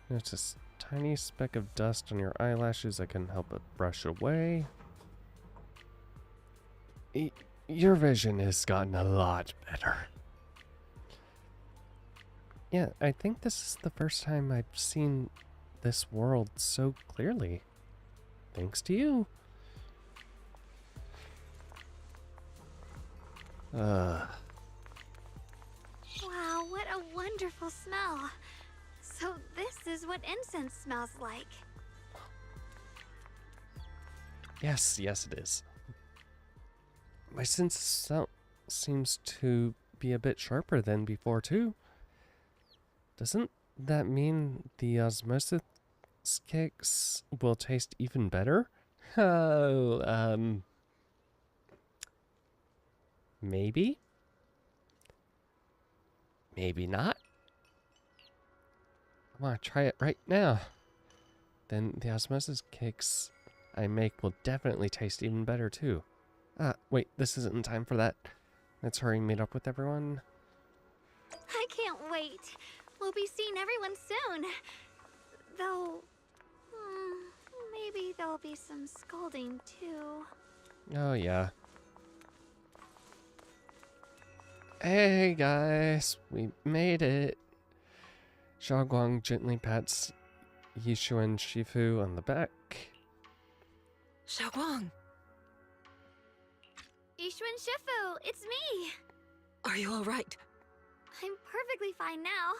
Notice a tiny speck of dust on your eyelashes. I couldn't help but brush away. Your vision has gotten a lot better. Yeah, I think this is the first time I've seen this world so clearly. Thanks to you. Wow, what a wonderful smell. So this is what incense smells like. Yes, it is. My sense of smell seems to be a bit sharper than before too. Doesn't that mean the osmosis kicks will taste even better? Oh, maybe? Maybe not? I want to try it right now. Then the osmosis kicks I make will definitely taste even better too. Wait, this isn't in time for that. Let's hurry and meet up with everyone. I can't wait. We'll be seeing everyone soon. Though, maybe there'll be some scolding too. Oh, yeah. Hey, guys. We made it. Xiaoguang gently pats Yishu and Shifu on the back. Xiaoguang, Ishun Shifu, it's me! are you alright? I'm perfectly fine now.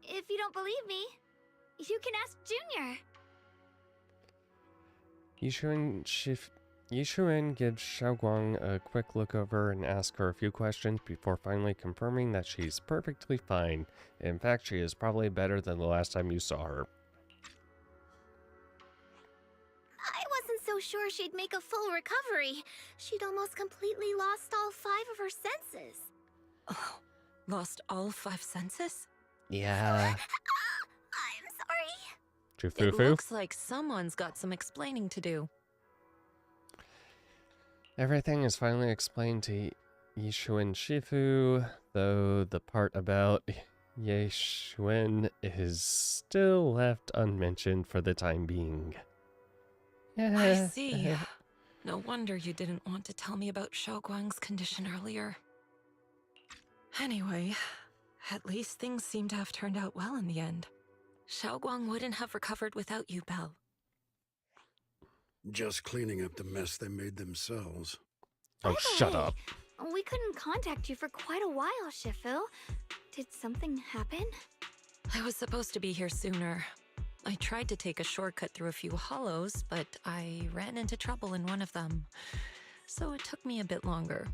If you don't believe me, you can ask Junior. Yishuan gives Xiaoguang a quick look over and asks her a few questions before finally confirming that she's perfectly fine. In fact, she is probably better than the last time you saw her. I wasn't so sure she'd make a full recovery. She'd almost completely lost all 5 of her senses. Oh, lost all 5 senses? Yeah. I'm sorry. It Jufufu? looks like someone's got some explaining to do. Everything is finally explained to Yishuan Shifu, though the part about Yishuan is still left unmentioned for the time being. Yeah. I see. No wonder you didn't want to tell me about Xiaoguang's condition earlier. Anyway, at least things seem to have turned out well in the end. Xiaoguang wouldn't have recovered without you, Belle. Just cleaning up the mess they made themselves. Oh, shut up. We couldn't contact you for quite a while, Shifu. Did something happen? I was supposed to be here sooner. I tried to take a shortcut through a few hollows, but I ran into trouble in one of them. So it took me a bit longer.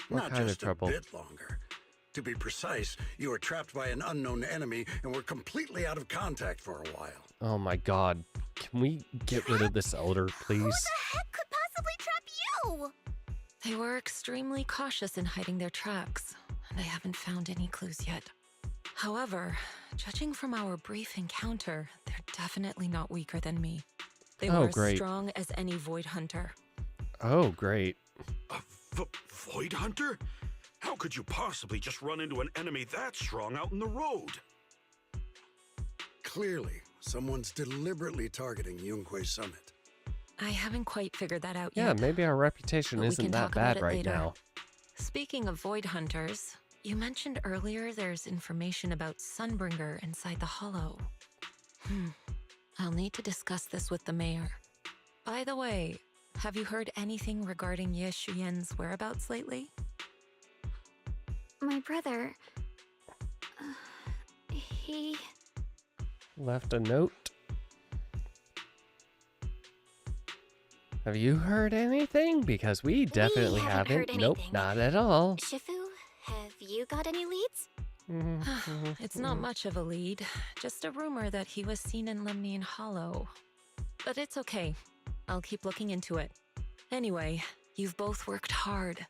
What Not kind of just trouble? a bit longer. To be precise, you were trapped by an unknown enemy and were completely out of contact for a while. Oh my god. Can we get rid of this elder, please? Who the heck could possibly trap you? They were extremely cautious in hiding their tracks, and I haven't found any clues yet. However, judging from our brief encounter, they're definitely not weaker than me. They were as strong as any Void Hunter. Oh, great. A Void Hunter? How could you possibly just run into an enemy that strong out in the road? Clearly, someone's deliberately targeting Yunquay Summit. I haven't quite figured that out Yeah, yet. maybe our reputation But we isn't can that talk about bad it right later. now. Speaking of Void Hunters, you mentioned earlier there's information about Sunbringer inside the Hollow. I'll need to discuss this with the mayor. By the way, have you heard anything regarding Ye Shuyen's whereabouts lately? My brother... he... Left a note. Have you heard anything? Because we definitely haven't heard Nope, anything. not at all. Shifu, have you got any leads? It's not much of a lead, just a rumor that he was seen in Lemnian Hollow. But it's okay. I'll keep looking into it. Anyway, you've both worked hard.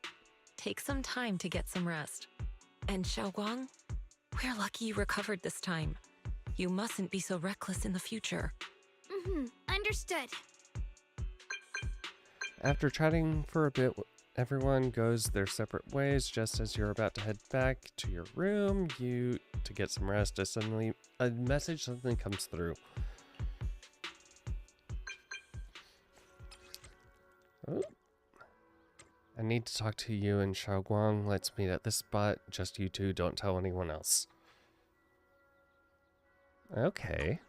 Take some time to get some rest. And Xiaoguang, we're lucky you recovered this time. You mustn't be so reckless in the future. Understood. After chatting for a bit, everyone goes their separate ways. Just as you're about to head back to your room, to get some rest, a message suddenly comes through. Oh. I need to talk to you and Xiaoguang. Let's meet at this spot. Just you two. Don't tell anyone else. Okay.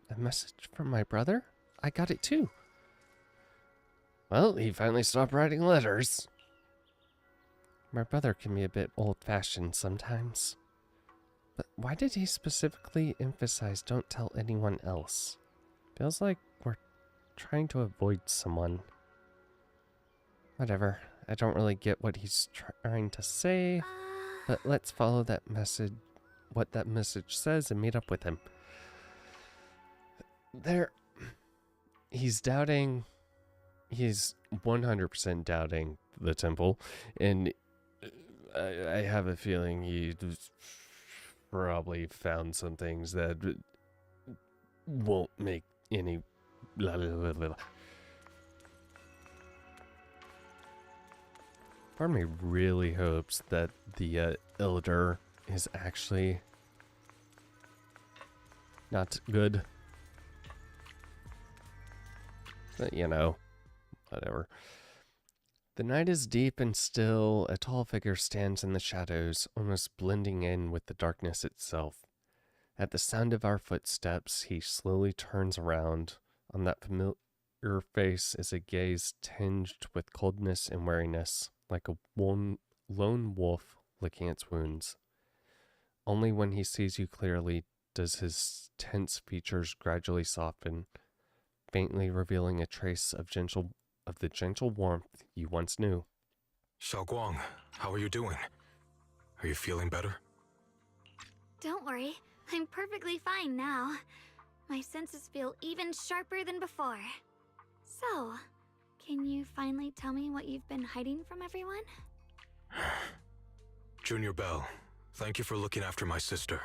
A message from my brother? I got it too. Well, he finally stopped writing letters. My brother can be a bit old-fashioned sometimes. But why did he specifically emphasize don't tell anyone else? Feels like we're trying to avoid someone. Whatever. I don't really get what he's trying to say, but let's follow that message, what that message says, and meet up with him. He's doubting. He's 100% doubting the temple, and I have a feeling he probably found some things that won't make any blah, blah, blah, blah. Part of me really hopes that the elder is actually not good. But, you know, whatever. The night is deep and still. A tall figure stands in the shadows, almost blending in with the darkness itself. At the sound of our footsteps, he slowly turns around on that familiar your face is a gaze tinged with coldness and wariness, like a lone wolf licking its wounds. Only when he sees you clearly does his tense features gradually soften, faintly revealing a trace of the gentle warmth you once knew. Xiaoguang, how are you doing? Are you feeling better? Don't worry, I'm perfectly fine now. My senses feel even sharper than before. So, can you finally tell me what you've been hiding from everyone? Junior Bell, thank you for looking after my sister.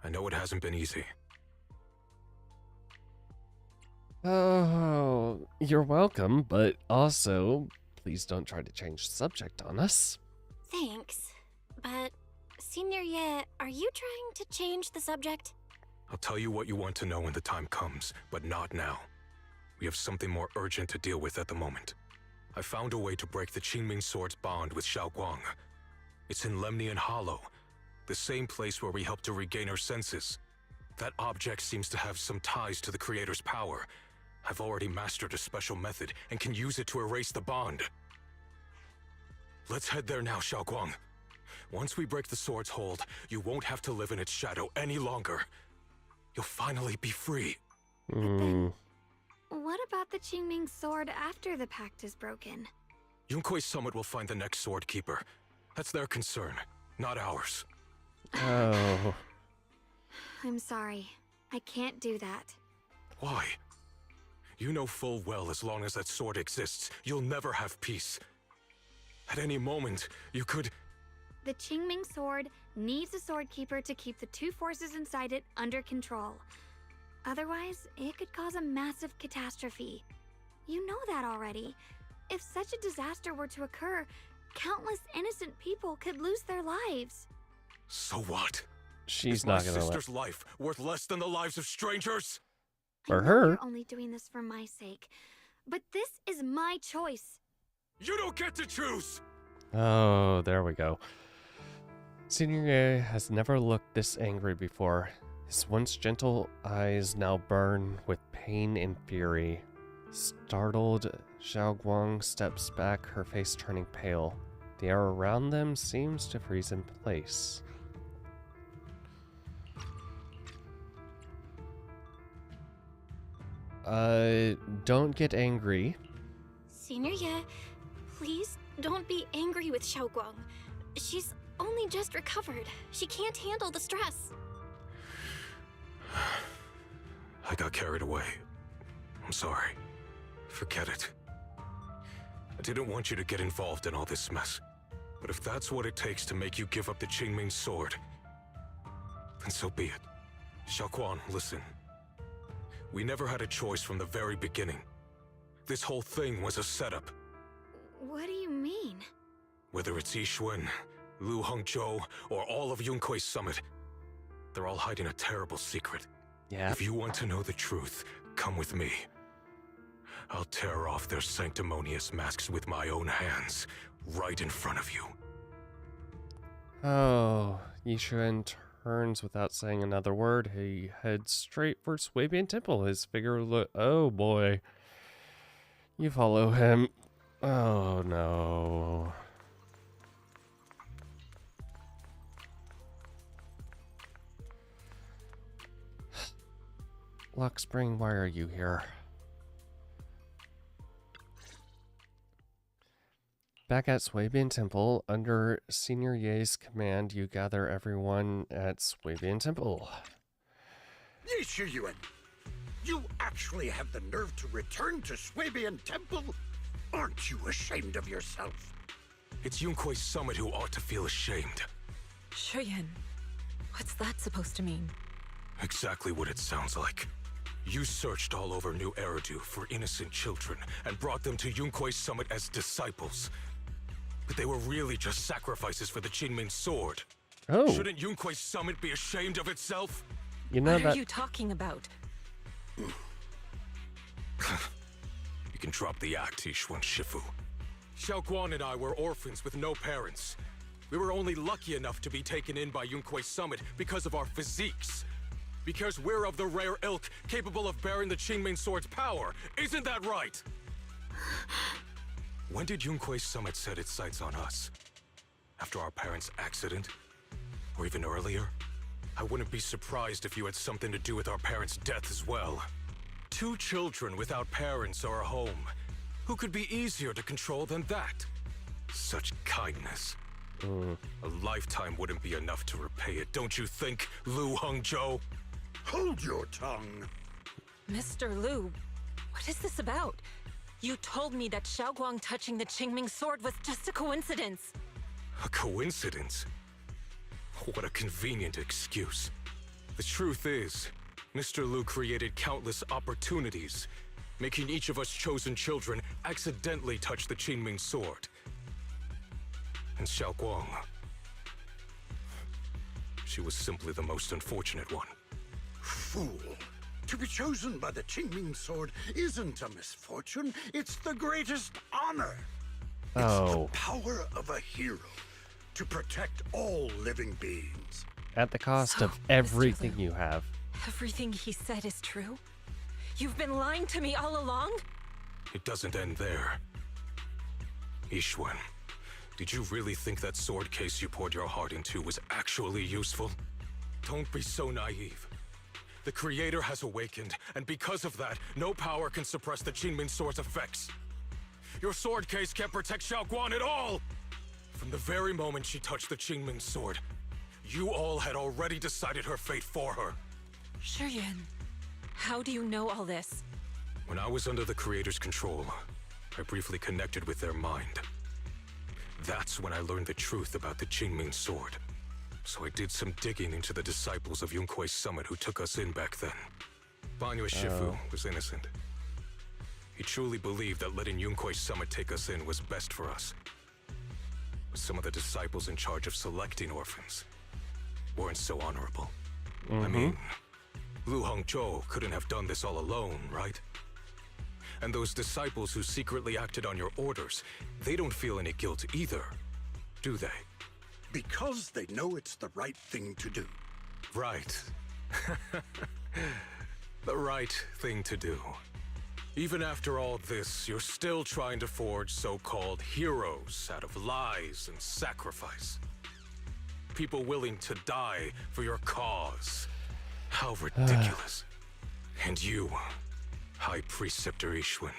I know it hasn't been easy. Oh, you're welcome, but also, please don't try to change the subject on us. Thanks. But, Senior Ye, are you trying to change the subject? I'll tell you what you want to know when the time comes, but not now. We have something more urgent to deal with at the moment. I found a way to break the Qingming Sword's bond with Xiaoguang. It's in Lemnian Hollow, the same place where we helped to regain her senses. That object seems to have some ties to the Creator's power. I've already mastered a special method and can use it to erase the bond. Let's head there now, Xiaoguang. Once we break the sword's hold, you won't have to live in its shadow any longer. You'll finally be free. What about the Qingming Sword after the pact is broken? Yunkuei Summit will find the next sword keeper. That's their concern, not ours. Oh. I'm sorry. I can't do that. Why? You know full well as long as that sword exists, you'll never have peace. At any moment, you could... The Qingming Sword needs a sword keeper to keep the two forces inside it under control. Otherwise, it could cause a massive catastrophe. You know that already. If such a disaster were to occur, countless innocent people could lose their lives. So what? She's Is not my gonna sister's life worth less than the lives of strangers? For I know her. you're only doing this for my sake, but this is my choice. You don't get to choose! Oh, there we go. Senior Ye has never looked this angry before. His once gentle eyes now burn with pain and fury. Startled, Xiaoguang steps back, her face turning pale. The air around them seems to freeze in place. Don't get angry. Senior Ye, please don't be angry with Xiaoguang. She's only just recovered. She can't handle the stress. I got carried away. I'm sorry. Forget it. I didn't want you to get involved in all this mess. But if that's what it takes to make you give up the Qingming Sword, then so be it. Xiaoguang, listen. We never had a choice from the very beginning. This whole thing was a setup. What do you mean? Whether it's Yixuan, Lu Hongzhou, or all of Yunkuei Summit, they're all hiding a terrible secret. Yeah. If you want to know the truth, come with me. I'll tear off their sanctimonious masks with my own hands, right in front of you. Oh, Yixuan turns without saying another word. He heads straight for Swabian Temple. His figure oh boy. You follow him. Oh no. Luxspring, why are you here? Back at Swabian Temple, under Senior Ye's command, you gather everyone at Swabian Temple. Yixuan, you actually have the nerve to return to Swabian Temple? Aren't you ashamed of yourself? It's Yunkuei Summit who ought to feel ashamed. Shuyan, what's that supposed to mean? Exactly what it sounds like. You searched all over New Eridu for innocent children and brought them to Yunkuei Summit as disciples. But they were really just sacrifices for the Qingming Sword. Oh. Shouldn't Yunkuei Summit be ashamed of itself? You know what that... are you talking about? You can drop the act, Yixuan Shifu. Xiaoguang and I were orphans with no parents. We were only lucky enough to be taken in by Yunkuei Summit because of our physiques. Because we're of the rare ilk capable of bearing the Qingming Sword's power. Isn't that right? When did Yunque's summit set its sights on us? After our parents' accident? Or even earlier? I wouldn't be surprised if you had something to do with our parents' death as well. 2 children without parents or a home. Who could be easier to control than that? Such kindness. A lifetime wouldn't be enough to repay it, don't you think, Lu Hongzhou? Hold your tongue. Mr. Lu, what is this about? You told me that Xiaoguang touching the Qingming Sword was just a coincidence. A coincidence? What a convenient excuse. The truth is, Mr. Lu created countless opportunities, making each of us chosen children accidentally touch the Qingming Sword. And Xiaoguang, she was simply the most unfortunate one. Fool. To be chosen by the Qingming Sword isn't a misfortune, it's the greatest honor. It's the power of a hero to protect all living beings. At the cost of everything you have. Everything he said is true? You've been lying to me all along? It doesn't end there. Yixuan, did you really think that sword case you poured your heart into was actually useful? Don't be so naive. The Creator has awakened, and because of that, no power can suppress the Qingming Sword's effects. Your sword case can't protect Xiaoguang at all! From the very moment she touched the Qingming Sword, you all had already decided her fate for her. Shuyuan, how do you know all this? When I was under the Creator's control, I briefly connected with their mind. That's when I learned the truth about the Qingming Sword. So I did some digging into the disciples of Yunque's summit who took us in back then. Banyue Shifu was innocent. He truly believed that letting Yunque's summit take us in was best for us. But some of the disciples in charge of selecting orphans weren't so honorable. I mean, Lu Hongzhou couldn't have done this all alone, right? And those disciples who secretly acted on your orders, they don't feel any guilt either, do they? Because they know it's the right thing to do. Right. The right thing to do. Even after all this, you're still trying to forge so-called heroes out of lies and sacrifice. People willing to die for your cause. How ridiculous. And you, High Preceptor Yixuan.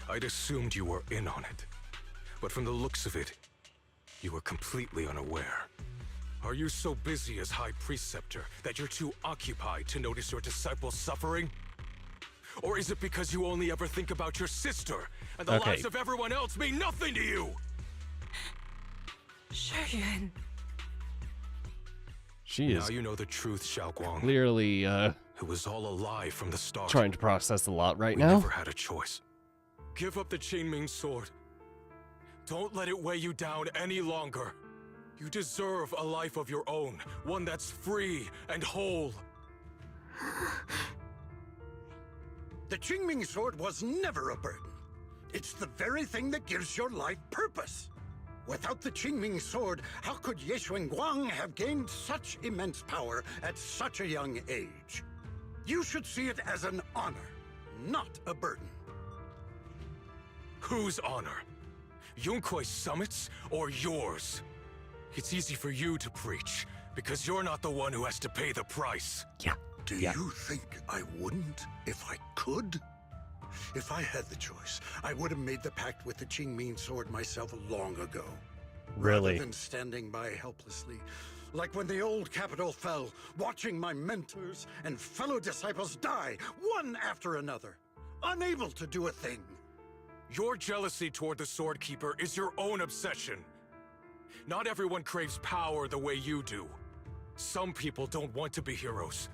I'd assumed you were in on it. But from the looks of it, you were completely unaware. Are you so busy as High Preceptor that you're too occupied to notice your disciples suffering? Or is it because you only ever think about your sister, and the lives of everyone else mean nothing to you? Shuyuan. She is now you know the truth, Xiaoguang. Clearly, it was all a lie from the start. Trying to process a lot right we now. Never had a choice. Give up the Qingming Sword. Don't let it weigh you down any longer. You deserve a life of your own, one that's free and whole. The Qingming Sword was never a burden. It's the very thing that gives your life purpose. Without the Qingming Sword, how could Ye Guang have gained such immense power at such a young age? You should see it as an honor, not a burden. Whose honor? Yunque's summit's or yours? It's easy for you to preach, because you're not the one who has to pay the price. Yeah. Do you think I wouldn't if I could? If I had the choice, I would have made the pact with the Qingming Sword myself long ago. Really? Rather than standing by helplessly, like when the old capital fell, watching my mentors and fellow disciples die, one after another, unable to do a thing. Your jealousy toward the Sword Keeper is your own obsession. Not everyone craves power the way you do. Some people don't want to be heroes.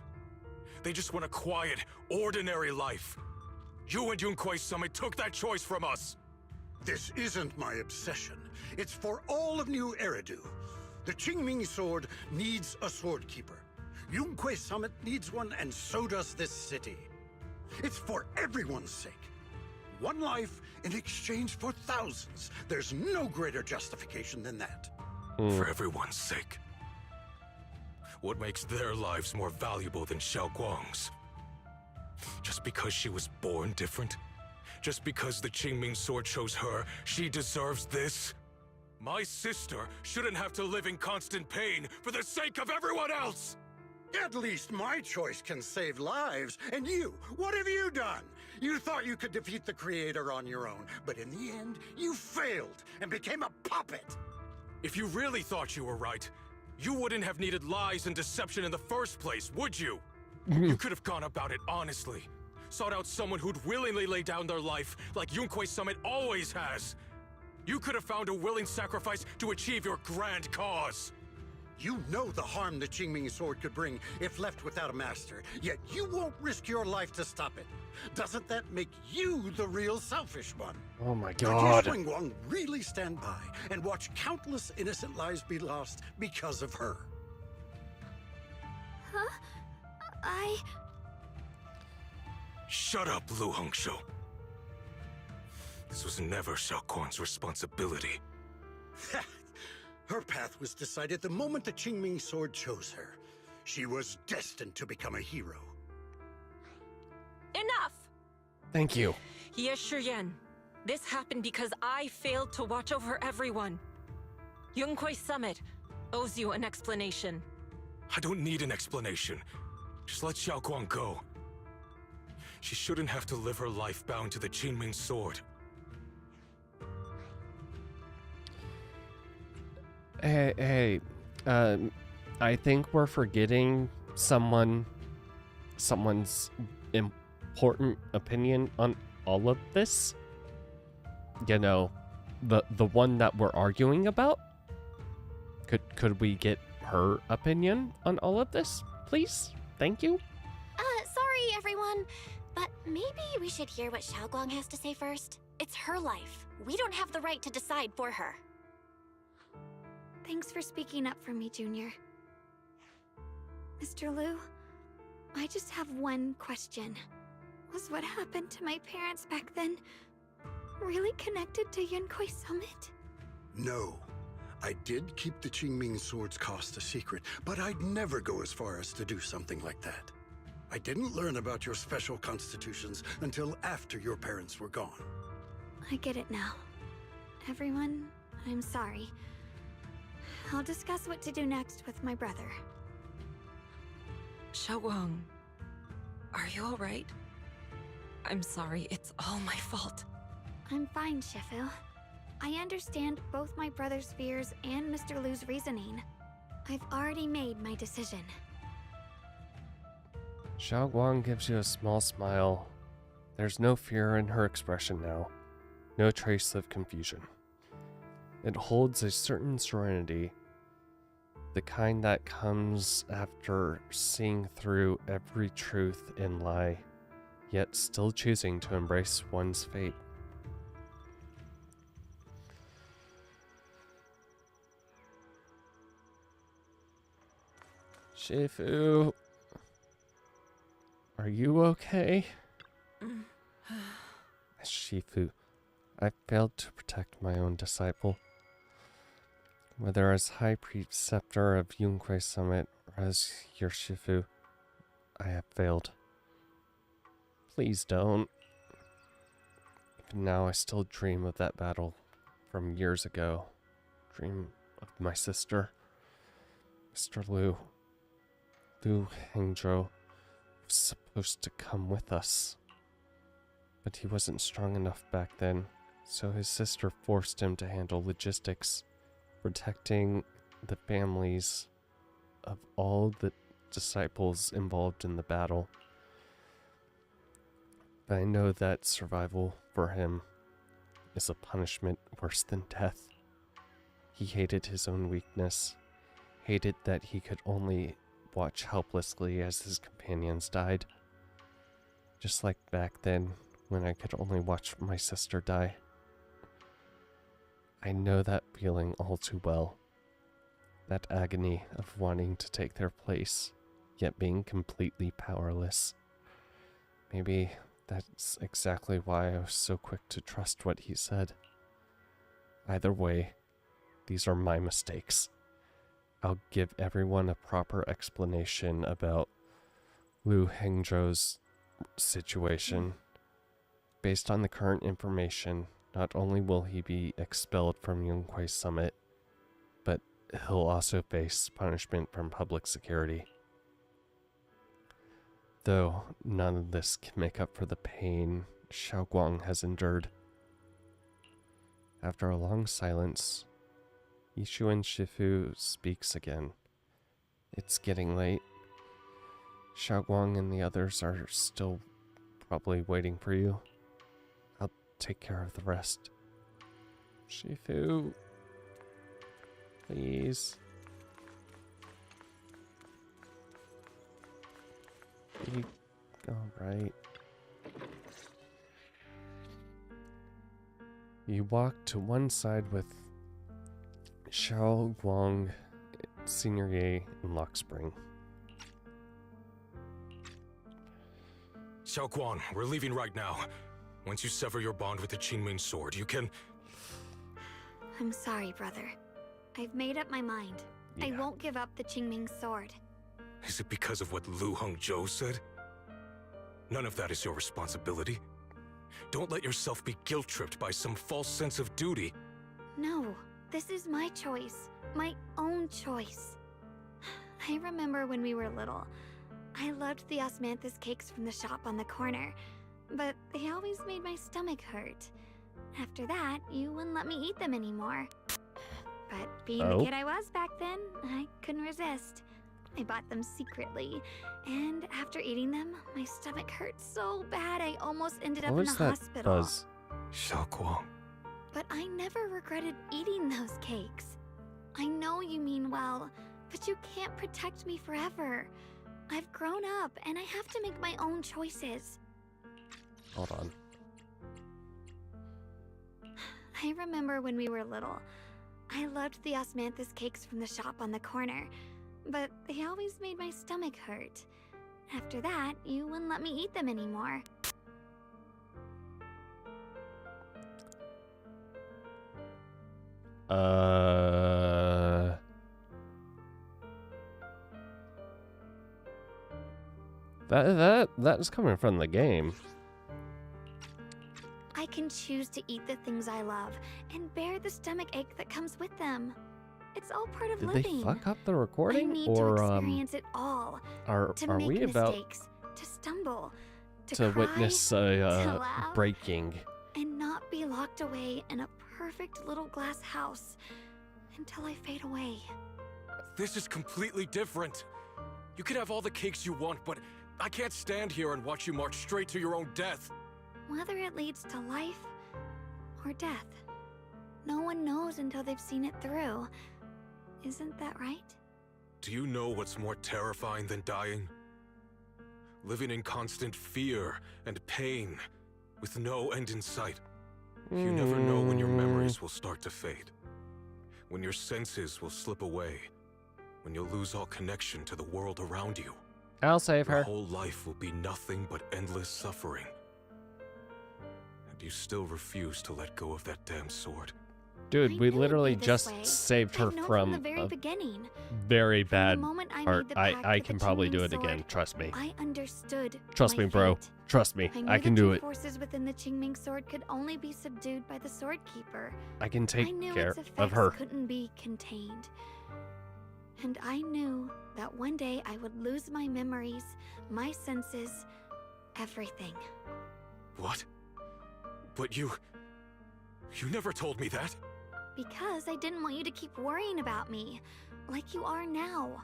They just want a quiet, ordinary life. You and Yunque's summit took that choice from us. This isn't my obsession. It's for all of New Eridu. The Qingming Sword needs a Sword Keeper. Yunque's summit needs one, and so does this city. It's for everyone's sake. One life in exchange for thousands. There's no greater justification than that. For everyone's sake. What makes their lives more valuable than Xiao Guang's? Just because she was born different? Just because the Qingming sword chose her, she deserves this? My sister shouldn't have to live in constant pain for the sake of everyone else! At least my choice can save lives. And you, what have you done? You thought you could defeat the Creator on your own, but in the end, you failed and became a puppet. If you really thought you were right, you wouldn't have needed lies and deception in the first place, would you? You could have gone about it honestly. Sought out someone who'd willingly lay down their life like Yunquei Summit always has. You could have found a willing sacrifice to achieve your grand cause. You know the harm the Qingming sword could bring if left without a master, yet you won't risk your life to stop it. Doesn't that make you the real selfish one? Oh my Could god. you, Guang, really stand by and watch countless innocent lives be lost because of her? Huh? Shut up, Lu Hongshou. This was never Xiao Guang's responsibility. Her path was decided the moment the Qingming sword chose her. She was destined to become a hero. Enough! Thank you. Ye Shiyan, this happened because I failed to watch over everyone. Yunquei Summit owes you an explanation. I don't need an explanation. Just let Xiao Guang go. She shouldn't have to live her life bound to the Qingming sword. Hey, I think we're forgetting someone's important opinion on all of this. You know, the one that we're arguing about. Could we get her opinion on all of this, please? Thank you. Sorry, everyone, but maybe we should hear what Xiaoguang has to say first. It's her life. We don't have the right to decide for her. Thanks for speaking up for me, Junior. Mr. Liu, I just have one question. Was what happened to my parents back then really connected to Yunquei Summit? No. I did keep the Qingming sword's cost a secret, but I'd never go as far as to do something like that. I didn't learn about your special constitutions until after your parents were gone. I get it now. Everyone, I'm sorry. I'll discuss what to do next with my brother. Xiaoguang, are you alright? I'm sorry, it's all my fault. I'm fine, Shifu. I understand both my brother's fears and Mr. Liu's reasoning. I've already made my decision. Xiao Guang gives you a small smile. There's no fear in her expression now. No trace of confusion. It holds a certain serenity, the kind that comes after seeing through every truth and lie, yet still choosing to embrace one's fate. Shifu, are you okay? Shifu, I failed to protect my own disciple. Whether as High Preceptor of Yunquei Summit or as your Shifu, I have failed. Please don't. Even now I still dream of that battle from years ago. Dream of my sister, Mr. Liu. Liu Hengzhou was supposed to come with us, but he wasn't strong enough back then, so his sister forced him to handle logistics, protecting the families of all the disciples involved in the battle. But I know that survival for him is a punishment worse than death. He hated his own weakness, hated that he could only watch helplessly as his companions died. Just like back then, when I could only watch my sister die. I know that feeling all too well. That agony of wanting to take their place, yet being completely powerless. Maybe that's exactly why I was so quick to trust what he said. Either way, these are my mistakes. I'll give everyone a proper explanation about Lu Hengzhou's situation. Based on the current information, not only will he be expelled from Yunquei Summit, but he'll also face punishment from public security. Though none of this can make up for the pain Xiaoguang has endured. After a long silence, Yishuan Shifu speaks again. It's getting late. Xiaoguang and the others are still probably waiting for you. I'll take care of the rest. Shifu, please. Alright. You walk to one side with Xiao Guang, Senior Ye, and Lock Spring. Xiao Guang, we're leaving right now. Once you sever your bond with the Qingming sword, you can... I'm sorry, brother. I've made up my mind. I won't give up the Qingming sword. Is it because of what Lu Hengzhou said? None of that is your responsibility. Don't let yourself be guilt-tripped by some false sense of duty. No, this is my choice. My own choice. I remember when we were little. I loved the osmanthus cakes from the shop on the corner, but they always made my stomach hurt. After that, you wouldn't let me eat them anymore. But being the kid I was back then, I couldn't resist. I bought them secretly, and after eating them, my stomach hurt so bad I almost ended up in the hospital. Buzz? Xiao Guang. But I never regretted eating those cakes. I know you mean well, but you can't protect me forever. I've grown up, and I have to make my own choices. Hold on. I remember when we were little. I loved the osmanthus cakes from the shop on the corner, but they always made my stomach hurt. After that, you wouldn't let me eat them anymore. That is coming from the game. I can choose to eat the things I love and bear the stomach ache that comes with them. It's all part of Did living. they fuck up the recording, I need or to experience it all. are to make we about mistakes, to stumble, to cry, witness to a laugh, breaking? and not be locked away in a perfect little glass house until I fade away. This is completely different. You can have all the cakes you want, but I can't stand here and watch you march straight to your own death. Whether it leads to life or death, no one knows until they've seen it through. Isn't that right? Do you know what's more terrifying than dying? Living in constant fear and pain, with no end in sight. You never know when your memories will start to fade. When your senses will slip away. When you'll lose all connection to the world around you. I'll save her. Your whole life will be nothing but endless suffering. And you still refuse to let go of that damn sword. Dude, we literally just saved her from the very a beginning. very bad moment I part. made the pact I with can the probably Qingming do it sword, again. Trust me. I understood. Trust my me, bro. fate. Trust me. knew I can the do two it. forces within the Qingming sword could only be subdued by the sword keeper. I can take I knew care its of effects her. couldn't be contained. And I knew that one day I would lose my memories, my senses, everything. What? But you never told me that. Because I didn't want you to keep worrying about me, like you are now.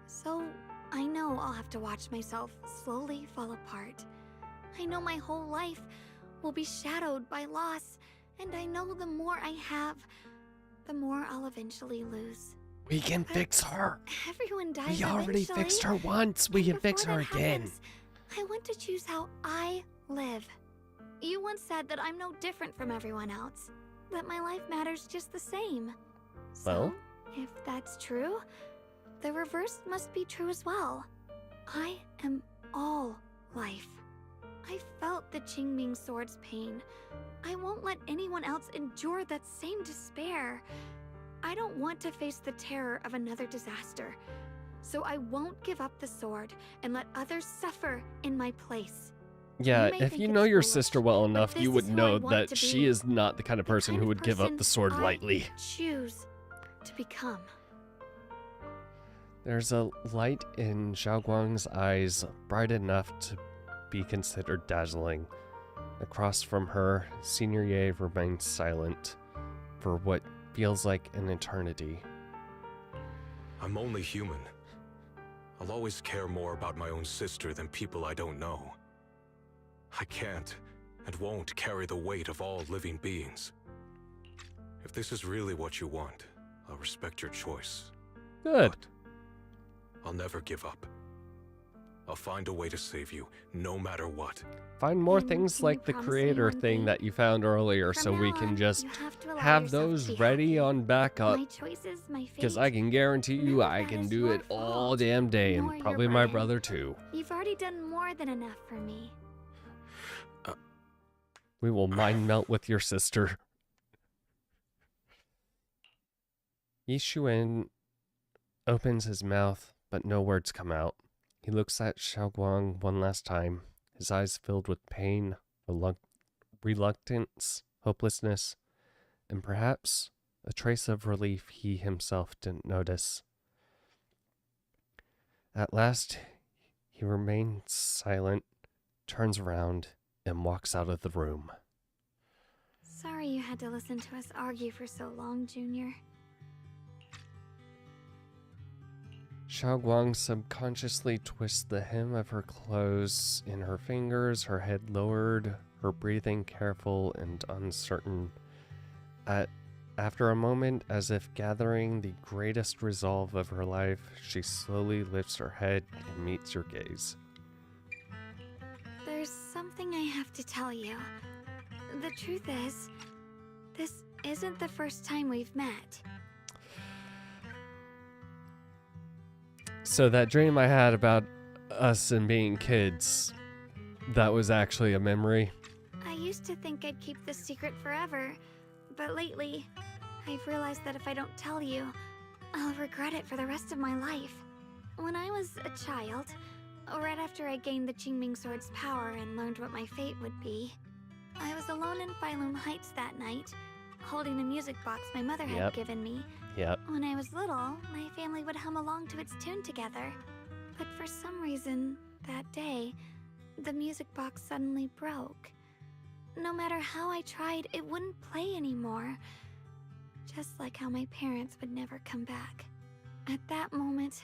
So, I know I'll have to watch myself slowly fall apart. I know my whole life will be shadowed by loss, and I know the more I have, the more I'll eventually lose. We can fix her. Everyone dies We already eventually. fixed her once. We can fix her Before that again. happens, I want to choose how I live. You once said that I'm no different from everyone else, that my life matters just the same. So, Well? if that's true, the reverse must be true as well. I am all life. I felt the Qingming sword's pain. I won't let anyone else endure that same despair. I don't want to face the terror of another disaster. So I won't give up the sword and let others suffer in my place. Yeah, may if think you it's know your foolish, sister well but enough, you this would is who I know want that to she be. is not the kind of person who would give up the sword I lightly. choose to become. There's a light in Xiaoguang's eyes, bright enough to be considered dazzling. Across from her, Senior Ye remains silent for what feels like an eternity. I'm only human. I'll always care more about my own sister than people I don't know. I can't and won't carry the weight of all living beings. If this is really what you want, I'll respect your choice. Good. But I'll never give up. I'll find a way to save you, no matter what. Find more And things can like you the promise me creator one thing that you found earlier From so we now can on, just you have to allow have yourself to those be ready happy. on backup. My choices, my fate. Because I can guarantee you None of I that can is do your it all fault, damn day, nor and your probably my burden. brother too. You've already done more than enough for me. We will mind melt with your sister. Yi Xuan opens his mouth, but no words come out. He looks at Xiaoguang one last time, his eyes filled with pain, reluctance, hopelessness, and perhaps a trace of relief he himself didn't notice. At last, he remains silent, turns around, and walks out of the room. Sorry you had to listen to us argue for so long, Junior. Xiaoguang subconsciously twists the hem of her clothes in her fingers, her head lowered, her breathing careful and uncertain. After a moment, as if gathering the greatest resolve of her life, she slowly lifts her head and meets your gaze. There's something I have to tell you. The truth is, this isn't the first time we've met. So that dream I had about us and being kids, that was actually a memory? I used to think I'd keep this secret forever, but lately, I've realized that if I don't tell you, I'll regret it for the rest of my life. When I was a child, right after I gained the Qingming Sword's power and learned what my fate would be, I was alone in Phylum Heights that night, holding a music box my mother had given me. Yep. When I was little, my family would hum along to its tune together. But for some reason, that day, the music box suddenly broke. No matter how I tried, it wouldn't play anymore. Just like how my parents would never come back. At that moment,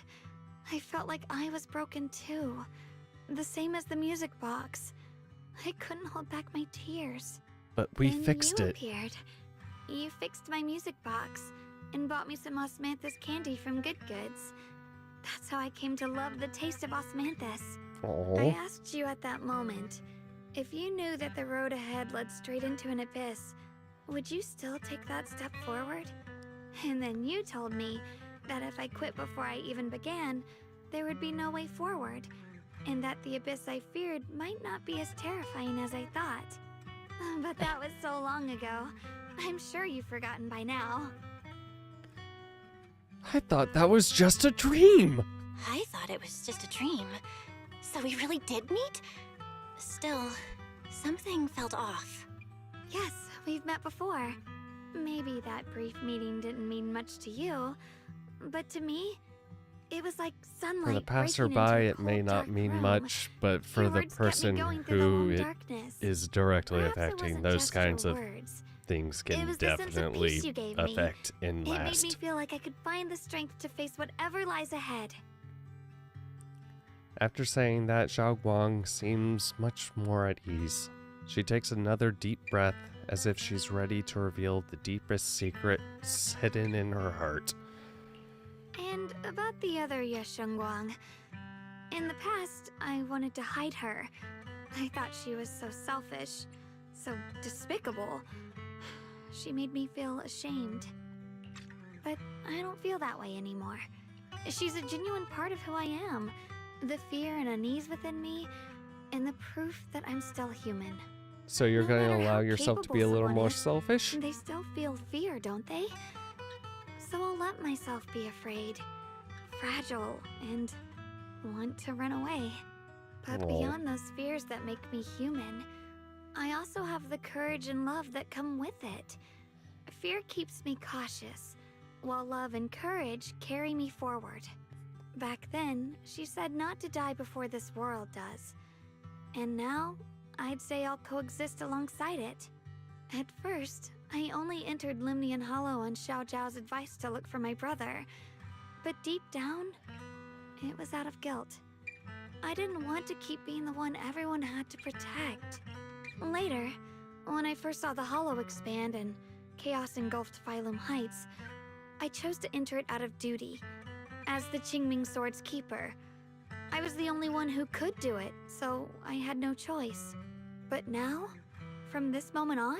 I felt like I was broken too. The same as the music box. I couldn't hold back my tears. But we Then fixed you it. appeared. You fixed my music box and bought me some osmanthus candy from Good Goods. That's how I came to love the taste of osmanthus. I asked you at that moment, if you knew that the road ahead led straight into an abyss, would you still take that step forward? And then you told me that if I quit before I even began, there would be no way forward, and that the abyss I feared might not be as terrifying as I thought. But that was so long ago. I'm sure you've forgotten by now. I thought that was just a dream. I thought it was just a dream. So we really did meet? Still, something felt off. Yes, we've met before. Maybe that brief meeting didn't mean much to you, but to me, it was like sunlight. For the breaking into passerby, a it may cold, not dark mean room. much, but for Your the words kept me person going through the who long it darkness. is directly Perhaps it affecting, wasn't those just your kinds of words. things It can was the sense of definitely peace you gave me. affect and It made last. me feel like I could find the strength to face whatever lies ahead. After saying that, Xiao Guang seems much more at ease. She takes another deep breath as if she's ready to reveal the deepest secrets hidden in her heart. And about the other Yeshengguang, in the past, I wanted to hide her. I thought she was so selfish, so despicable. She made me feel ashamed. But I don't feel that way anymore. She's a genuine part of who I am. The fear and unease within me, and the proof that I'm still human. So you're No going to matter allow how yourself to be a capable little someone more is, selfish? They still feel fear, don't they? So I'll let myself be afraid, fragile, and want to run away. But Aw. beyond those fears that make me human, I also have the courage and love that come with it. Fear keeps me cautious, while love and courage carry me forward. Back then, she said not to die before this world does. And now, I'd say I'll coexist alongside it. At first, I only entered Limnian Hollow on Xiao Zhao's advice to look for my brother. But deep down, it was out of guilt. I didn't want to keep being the one everyone had to protect. Later, when I first saw the Hollow expand and chaos engulfed Phylum Heights, I chose to enter it out of duty. As the Qingming Sword's keeper, I was the only one who could do it, so I had no choice. But now, from this moment on,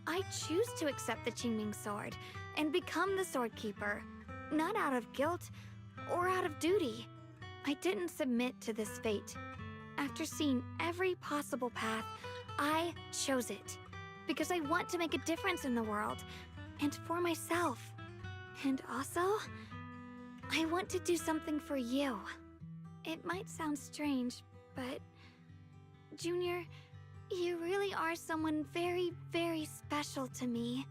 I choose to accept the Qingming Sword and become the Sword Keeper, not out of guilt or out of duty. I didn't submit to this fate. After seeing every possible path, I chose it because I want to make a difference in the world and for myself. And also, I want to do something for you. It might sound strange, but Junior, you really are someone very, very special to me.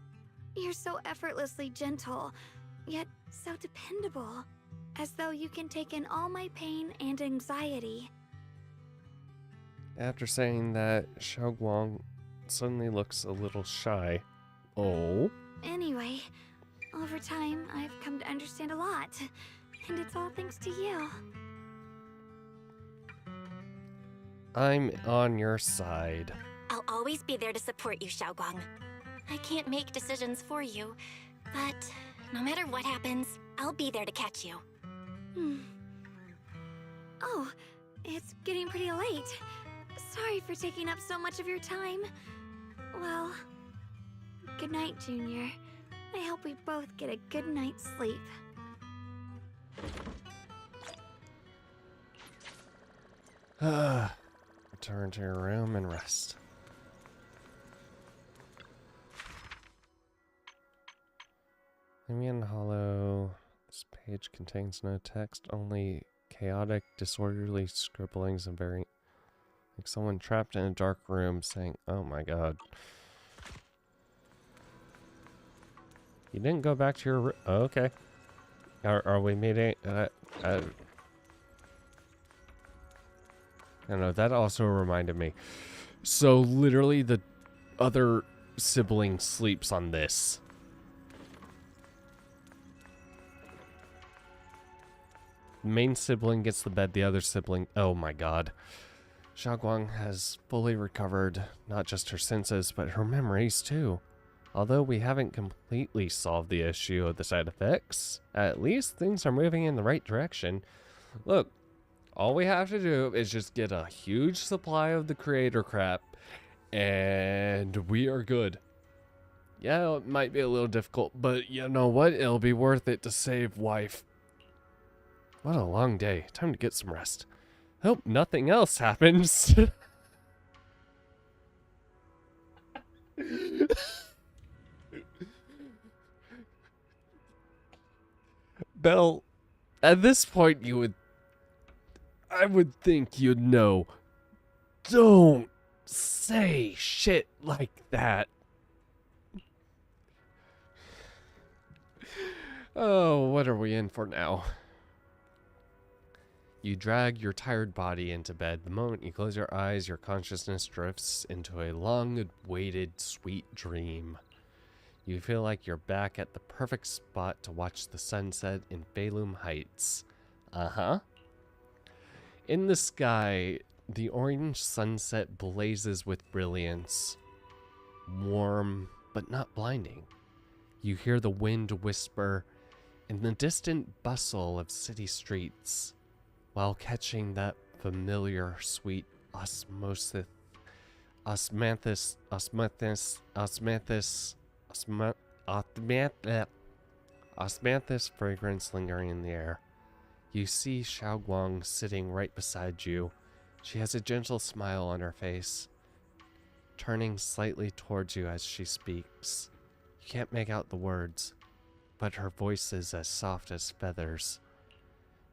You're so effortlessly gentle, yet so dependable, as though you can take in all my pain and anxiety. After saying that, Xiaoguang suddenly looks a little shy. Oh? Anyway, over time, I've come to understand a lot, and it's all thanks to you. I'm on your side. I'll always be there to support you, Xiaoguang. I can't make decisions for you, but no matter what happens, I'll be there to catch you. Oh, it's getting pretty late. Sorry for taking up so much of your time. Well, good night, Junior. I hope we both get a good night's sleep. Return to your room and rest. Limnian Hollow. This page contains no text, only chaotic, disorderly scribblings and very... like someone trapped in a dark room saying, oh my god. You didn't go back to your room? Oh, okay. Are we meeting? I don't know, that also reminded me. So literally the other sibling sleeps on this. Main sibling gets the bed, the other sibling... oh my god. Xiaoguang has fully recovered not just her senses, but her memories too. Although we haven't completely solved the issue of the side effects, at least things are moving in the right direction. Look, all we have to do is just get a huge supply of the creator crap, and we are good. Yeah, it might be a little difficult, but you know what? It'll be worth it to save wife. What a long day. Time to get some rest. Hope nothing else happens. Belle, at this point I would think you'd know. Don't say shit like that. Oh, what are we in for now? You drag your tired body into bed. The moment you close your eyes, your consciousness drifts into a long-awaited sweet dream. You feel like you're back at the perfect spot to watch the sunset in Phylum Heights. Uh-huh. In the sky, the orange sunset blazes with brilliance. Warm, but not blinding. You hear the wind whisper in the distant bustle of city streets, while catching that familiar sweet osmanthus fragrance lingering in the air. You see Xiaoguang sitting right beside you. She has a gentle smile on her face, turning slightly towards you as she speaks. You can't make out the words, but her voice is as soft as feathers.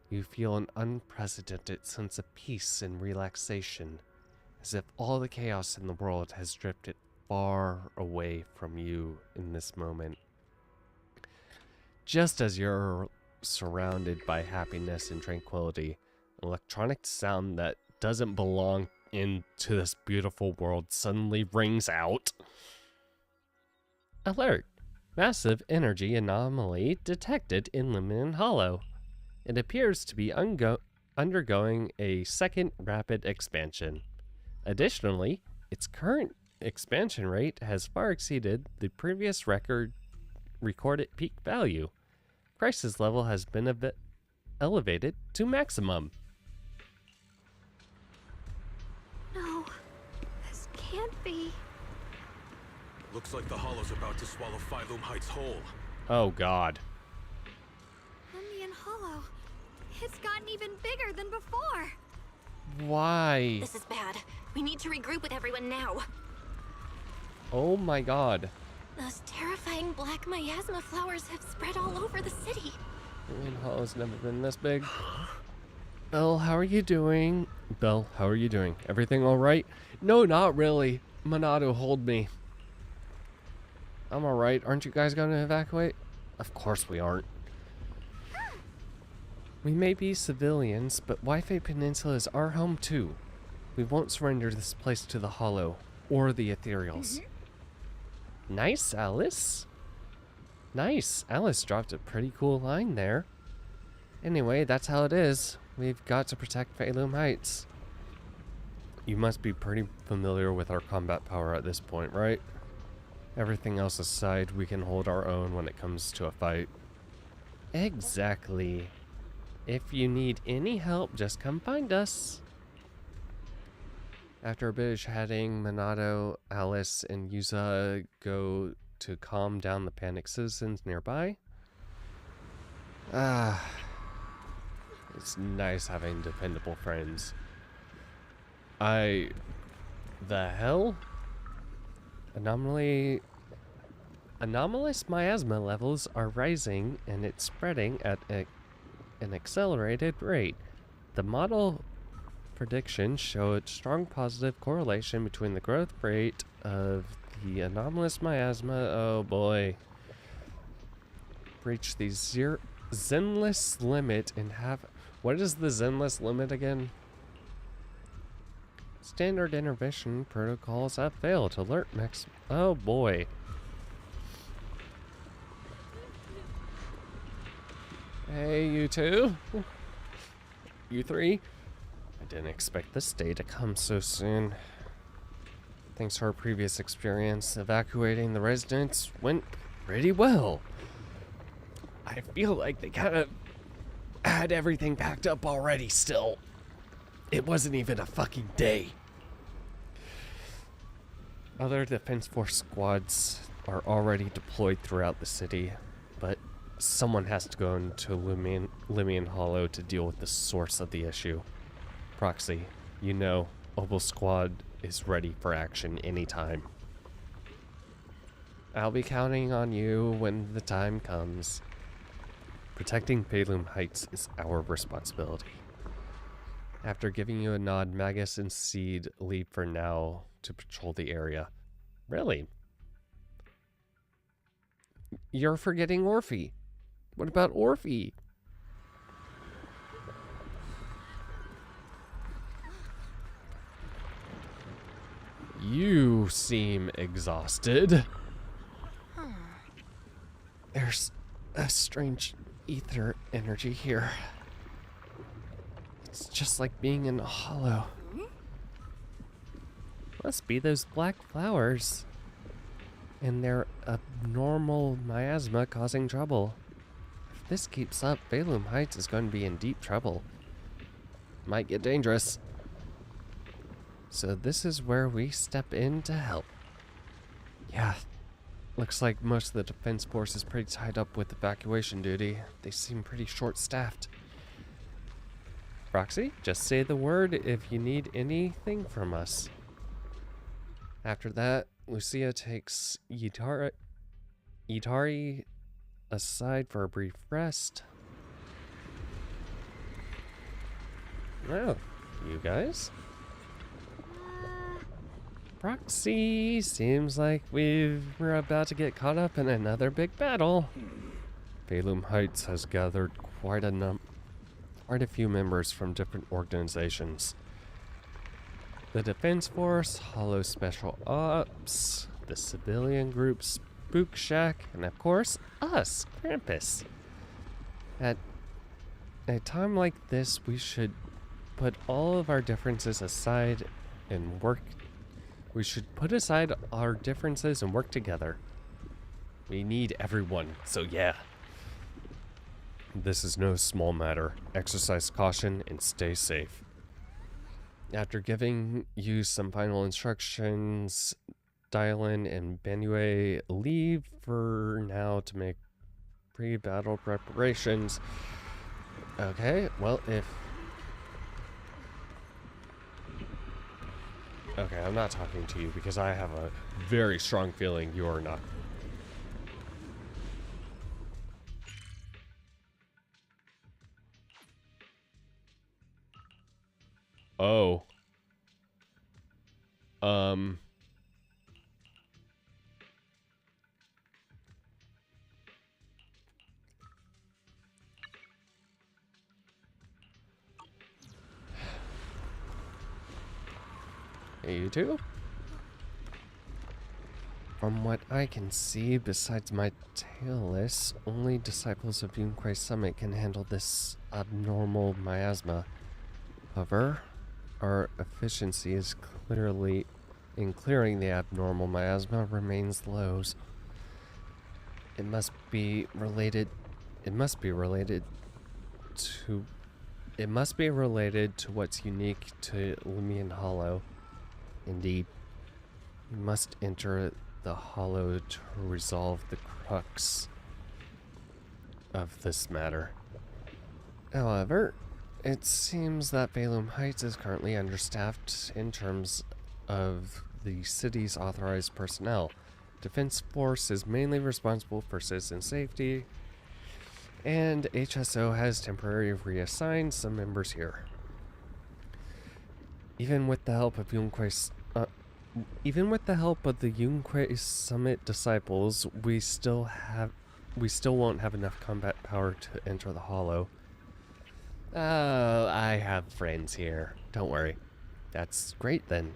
You feel an unprecedented sense of peace and relaxation, as if all the chaos in the world has drifted far away from you in this moment. Just as you're surrounded by happiness and tranquility, an electronic sound that doesn't belong into this beautiful world suddenly rings out. Alert! Massive energy anomaly detected in Lemon Hollow. It appears to be undergoing a second rapid expansion. Additionally, its current expansion rate has far exceeded the previous recorded peak value. Crisis level has been elevated to maximum. No, this can't be. Looks like the Hollow's about to swallow Phylum Heights whole. Oh god. Lemnian Hollow. It's gotten even bigger than before. Why? This is bad. We need to regroup with everyone now. Oh my god. Those terrifying black miasma flowers have spread all over the city. Lemnian Hollow's never been this big. Belle, how are you doing? Belle, how are you doing? Everything alright? No, not really. Monado, hold me. I'm alright. Aren't you guys going to evacuate? Of course we aren't. We may be civilians, but Wi-Fi Peninsula is our home too. We won't surrender this place to the Hollow or the Ethereals. Nice, Alice. Nice. Alice dropped a pretty cool line there. Anyway, that's how it is. We've got to protect Phylum Heights. You must be pretty familiar with our combat power at this point, right? Everything else aside, we can hold our own when it comes to a fight. Exactly. If you need any help, just come find us. After a bit of chatting, Monado, Alice, and Yuza go to calm down the panicked citizens nearby. It's nice having dependable friends. The hell? Anomalous miasma levels are rising, and it's spreading at an accelerated rate. The model predictions show a strong positive correlation between the growth rate of the anomalous miasma. Oh boy. Reach the zenless limit and have... What is the zenless limit again? Standard intervention protocols have failed. Alert max... Oh boy. Hey, you two. You three. I didn't expect this day to come so soon. Thanks to our previous experience, evacuating the residents went pretty well. I feel like they kind of had everything packed up already still. It wasn't even a fucking day. Other Defense Force squads are already deployed throughout the city, but someone has to go into Lemnian Hollow to deal with the source of the issue. Proxy, you know, Opal Squad is ready for action anytime. I'll be counting on you when the time comes. Protecting Phylum Heights is our responsibility. After giving you a nod, Magus and Seed leave for now to patrol the area. Really? You're forgetting Orphe. What about Orphe? You seem exhausted. There's a strange ether energy here. It's just like being in a hollow. Must be those black flowers. And their abnormal miasma causing trouble. If this keeps up, Phylum Heights is going to be in deep trouble. Might get dangerous. So this is where we step in to help. Yeah, looks like most of the Defense Force is pretty tied up with evacuation duty. They seem pretty short-staffed. Roxy, just say the word if you need anything from us. After that, Lucia takes Itari aside for a brief rest. Well, you guys? Roxy, seems like we're about to get caught up in another big battle. Phalum Heights has gathered quite a few members from different organizations. The Defense Force, Hollow Special Ops, the civilian group Spook Shack, and of course, us, Krampus. At a time like this, we should put all of our differences aside and work. We should put aside our differences and work together. We need everyone, so yeah. This is no small matter. Exercise caution and stay safe. After giving you some final instructions, Dylan and Benue leave for now to make pre-battle preparations. Okay, well, Okay, I'm not talking to you because I have a very strong feeling you are not. Oh. Hey, you two? From what I can see, besides my tailless, only disciples of Yunquei Summit can handle this abnormal miasma. However, our efficiency is clearly in clearing the abnormal miasma remains low. It must be related to what's unique to Lumion Hollow. Indeed, we must enter the Hollow to resolve the crux of this matter. However, it seems that Phalum Heights is currently understaffed in terms of the city's authorized personnel. Defense Force is mainly responsible for citizen safety, and HSO has temporarily reassigned some members here. Even with the help of the Yunquei Summit disciples, we still won't have enough combat power to enter the Hollow. Oh, I have friends here. Don't worry. That's great then.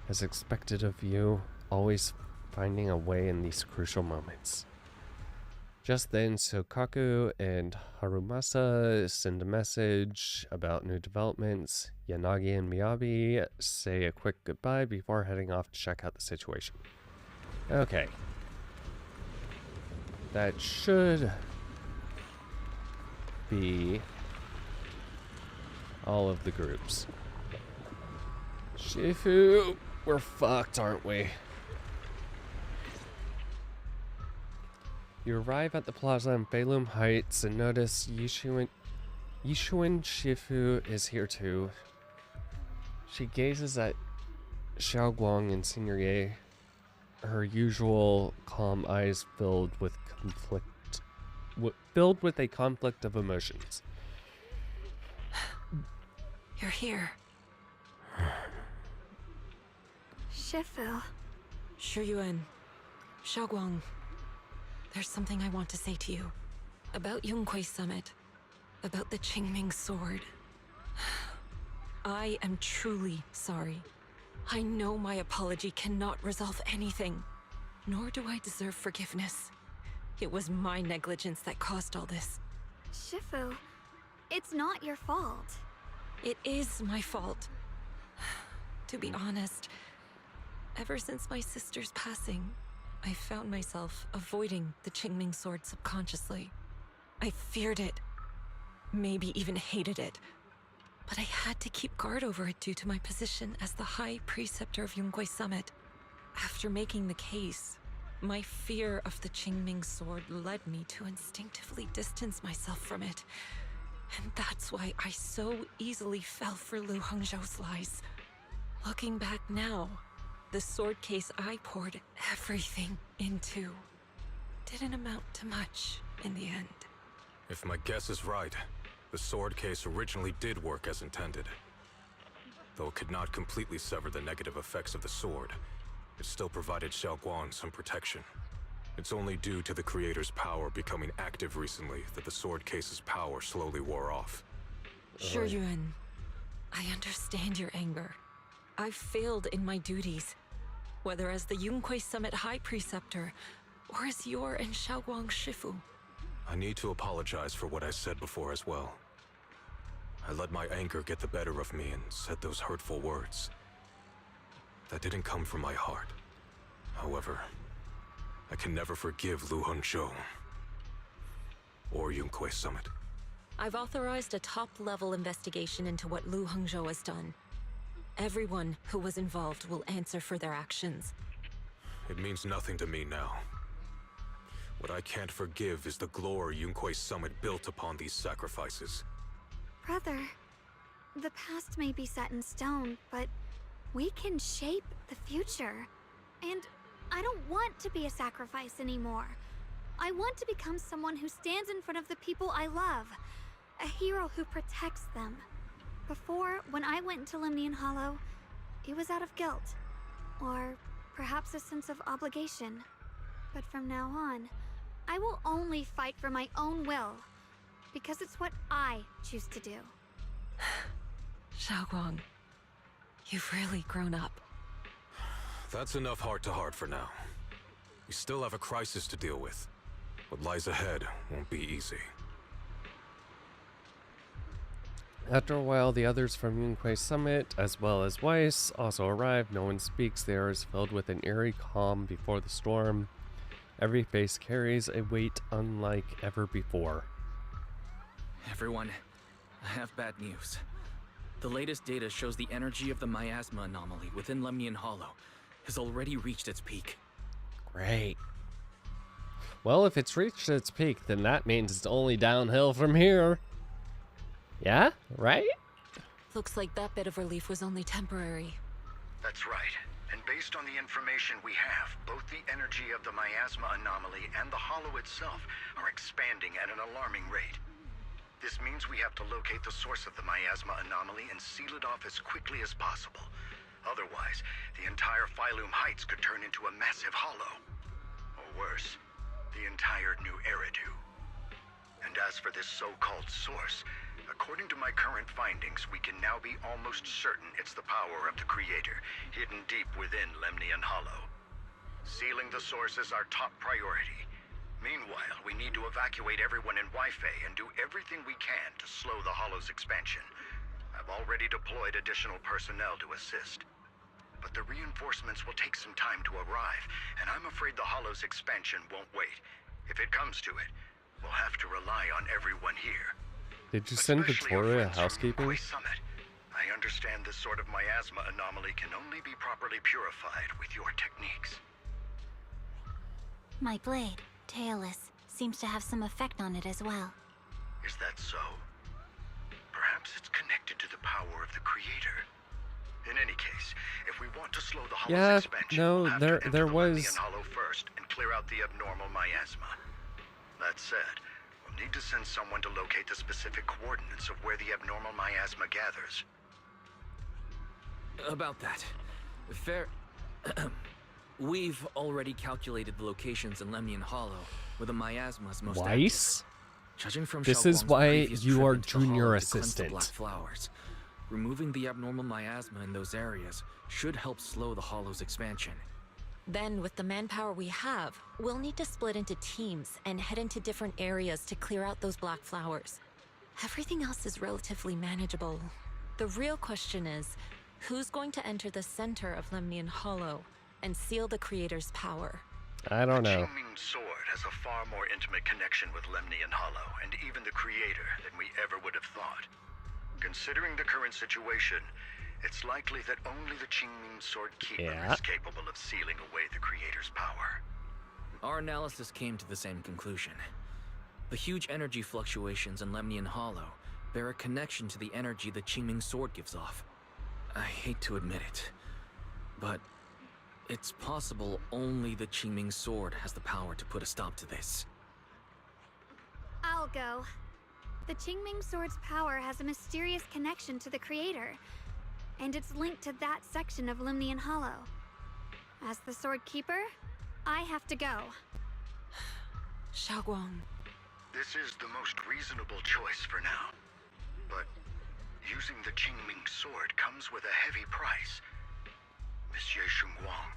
As expected of you, always finding a way in these crucial moments. Just then, Sokaku and Harumasa send a message about new developments. Yanagi and Miyabi say a quick goodbye before heading off to check out the situation. Okay. That should be all of the groups. Shifu, we're fucked, aren't we? You arrive at the plaza in Phalum Heights and notice Yishuin Shifu is here too. She gazes at Xiaoguang and Senior Ye, her usual calm eyes filled with a conflict of emotions. You're here. Shifu. Shuyuan. Xiaoguang. There's something I want to say to you. About Yunquei Summit. About the Qingming sword. I am truly sorry. I know my apology cannot resolve anything. Nor do I deserve forgiveness. It was my negligence that caused all this. Shifu, it's not your fault. It is my fault. To be honest, ever since my sister's passing, I found myself avoiding the Qingming sword subconsciously. I feared it, maybe even hated it, but I had to keep guard over it due to my position as the High Preceptor of Yunquei Summit. After making the case, my fear of the Qingming sword led me to instinctively distance myself from it. And that's why I so easily fell for Lu Hongzhou's lies. Looking back now, the sword case I poured everything into didn't amount to much in the end. If my guess is right, the sword case originally did work as intended. Though it could not completely sever the negative effects of the sword, it still provided Xiaoguang some protection. It's only due to the creator's power becoming active recently that the sword case's power slowly wore off. Sure, Yuan. I understand your anger. I've failed in my duties, whether as the Yunquei Summit High Preceptor, or as your and Xiaoguang's Shifu. I need to apologize for what I said before as well. I let my anger get the better of me and said those hurtful words. That didn't come from my heart. However, I can never forgive Lu Hongzhou or Yunquei Summit. I've authorized a top-level investigation into what Lu Hongzhou has done. Everyone who was involved will answer for their actions. It means nothing to me now. What I can't forgive is the glory Yunquei Summit built upon these sacrifices. Brother, the past may be set in stone, but we can shape the future. And I don't want to be a sacrifice anymore. I want to become someone who stands in front of the people I love. A hero who protects them. Before, when I went into Lemnian Hollow, it was out of guilt. Or perhaps a sense of obligation. But from now on, I will only fight for my own will. Because it's what I choose to do. Xiaoguang, you've really grown up. That's enough heart-to-heart for now. We still have a crisis to deal with. What lies ahead won't be easy. After a while, the others from Yunquei Summit, as well as Weiss, also arrive. No one speaks. The air is filled with an eerie calm before the storm. Every face carries a weight unlike ever before. Everyone, I have bad news. The latest data shows the energy of the miasma anomaly within Lemnian Hollow has already reached its peak. Great. Well, if it's reached its peak, then that means it's only downhill from here. Yeah? Right? Looks like that bit of relief was only temporary. That's right. And based on the information we have, both the energy of the miasma anomaly and the hollow itself are expanding at an alarming rate. This means we have to locate the source of the miasma anomaly and seal it off as quickly as possible. Otherwise, the entire Phylum Heights could turn into a massive hollow. Or worse, the entire New Eridu. And as for this so-called source, according to my current findings, we can now be almost certain it's the power of the Creator, hidden deep within Lemnian Hollow. Sealing the source is our top priority. Meanwhile, we need to evacuate everyone in Wi-Fi and do everything we can to slow the Hollow's expansion. I've already deployed additional personnel to assist. But the reinforcements will take some time to arrive, and I'm afraid the Hollow's expansion won't wait. If it comes to it, we'll have to rely on everyone here. Did you send Victoria housekeeping? Summit. I understand this sort of miasma anomaly can only be properly purified with your techniques. My blade, Tailless, seems to have some effect on it as well. Is that so? Perhaps it's connected to the power of the Creator. In any case, if we want to slow the Hollow's expansion, we'll have to enter the Lemnian Hollow first and clear out the abnormal miasma. That said, we'll need to send someone to locate the specific coordinates of where the abnormal miasma gathers. About that, we've already calculated the locations in Lemnian Hollow where the miasma is most Weiss? active. Judging from This is Xiaoguang's why previous you trip are into the junior Hollow to cleanse the assistant. black flowers, removing the abnormal miasma in those areas should help slow the Hollow's expansion. Then, with the manpower we have, we'll need to split into teams and head into different areas to clear out those black flowers. Everything else is relatively manageable. The real question is, who's going to enter the center of Lemnian Hollow and seal the Creator's power? I don't know. The Qingming Sword has a far more intimate connection with Lemnian Hollow and even the Creator than we ever would have thought. Considering the current situation, it's likely that only the Qingming Sword Keeper is capable of sealing away the Creator's power. Our analysis came to the same conclusion. The huge energy fluctuations in Lemnian Hollow bear a connection to the energy the Qingming sword gives off. I hate to admit it, but it's possible only the Qingming sword has the power to put a stop to this. I'll go. The Qingming sword's power has a mysterious connection to the creator, and it's linked to that section of Limnian Hollow. As the sword keeper, I have to go. Xiaoguang. This is the most reasonable choice for now. But using the Qingming sword comes with a heavy price. Monsieur Shunguang,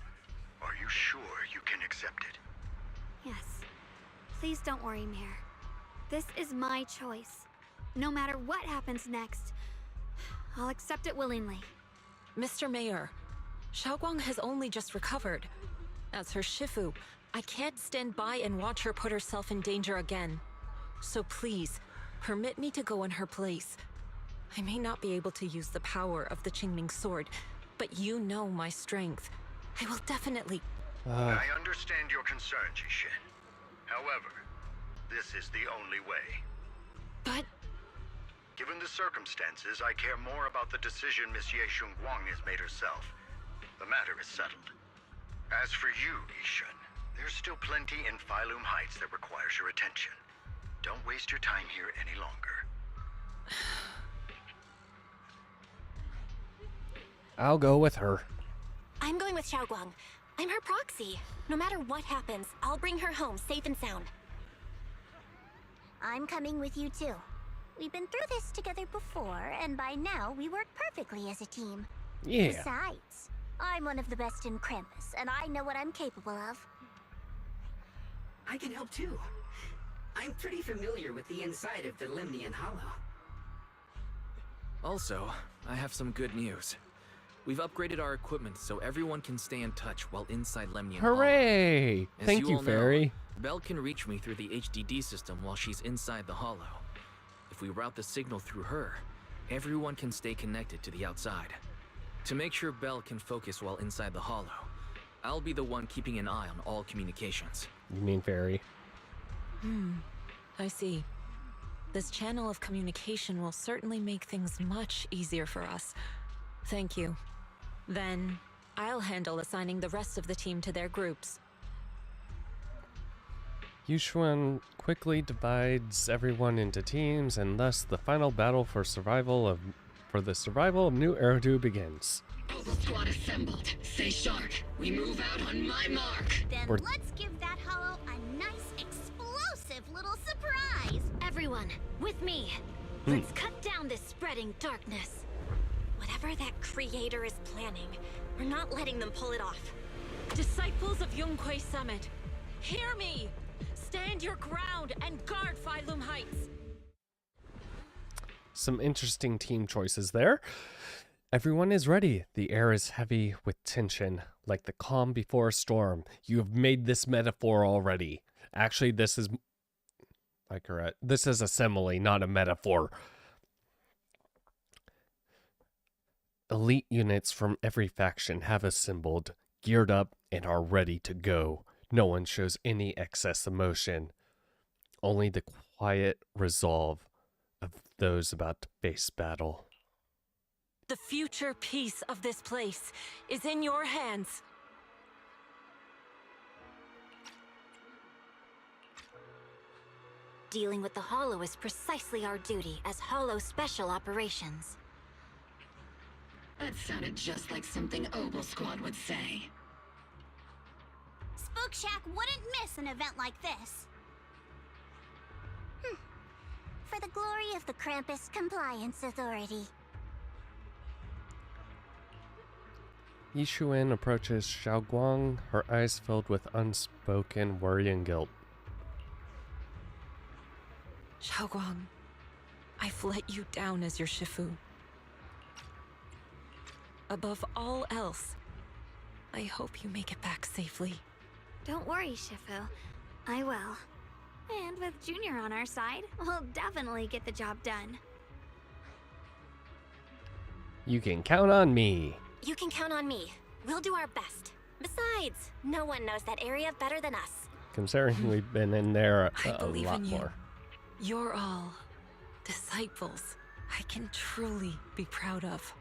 are you sure you can accept it? Yes. Please don't worry, Mayor. This is my choice. No matter what happens next, I'll accept it willingly. Mr. Mayor, Xiaoguang has only just recovered. As her Shifu, I can't stand by and watch her put herself in danger again. So please, permit me to go in her place. I may not be able to use the power of the Qingming sword, but you know my strength. I will definitely... I understand your concern, Jishin. However, this is the only way. But... Given the circumstances, I care more about the decision Miss Ye Shunguang has made herself. The matter is settled. As for you, Yishun, there's still plenty in Phylum Heights that requires your attention. Don't waste your time here any longer. I'll go with her. I'm going with Xiaoguang. I'm her proxy. No matter what happens, I'll bring her home safe and sound. I'm coming with you too. We've been through this together before, and by now we work perfectly as a team. Yeah. Besides, I'm one of the best in Krampus, and I know what I'm capable of. I can help too. I'm pretty familiar with the inside of the Limnian Hollow. Also, I have some good news. We've upgraded our equipment so everyone can stay in touch while inside Lemnian Hollow. Hooray! As Thank you, all know, Fairy. Belle can reach me through the HDD system while she's inside the Hollow. If we route the signal through her, everyone can stay connected to the outside. To make sure Belle can focus while inside the Hollow, I'll be the one keeping an eye on all communications. You mean Fairy? I see. This channel of communication will certainly make things much easier for us. Thank you. Then, I'll handle assigning the rest of the team to their groups. Yushuan quickly divides everyone into teams, and thus the final battle for the survival of New Eridu begins. Puzzle squad assembled. Stay sharp. We move out on my mark. Then let's give that hollow a nice, explosive little surprise. Everyone, with me. Let's cut down this spreading darkness. Whatever that creator is planning, we're not letting them pull it off. Disciples of Yunquay Summit, hear me! Stand your ground and guard Phylum Heights! Some interesting team choices there. Everyone is ready. The air is heavy with tension, like the calm before a storm. You have made this metaphor already. Actually, this is a simile, not a metaphor. Elite units from every faction have assembled, geared up, and are ready to go. No one shows any excess emotion. Only the quiet resolve of those about to face battle. The future peace of this place is in your hands. Dealing with the Hollow is precisely our duty as Hollow Special Operations. That sounded just like something Obel Squad would say. Spook Shack wouldn't miss an event like this. For the glory of the Krampus Compliance Authority. Yishuan approaches Xiaoguang, her eyes filled with unspoken worry and guilt. Xiaoguang, I've let you down as your Shifu. Above all else, I hope you make it back safely. Don't worry, Shifu. I will. And with Junior on our side, we'll definitely get the job done. You can count on me. You can count on me. We'll do our best. Besides, no one knows that area better than us. Considering we've been in there I a believe lot in you. more. You're all disciples. I can truly be proud of.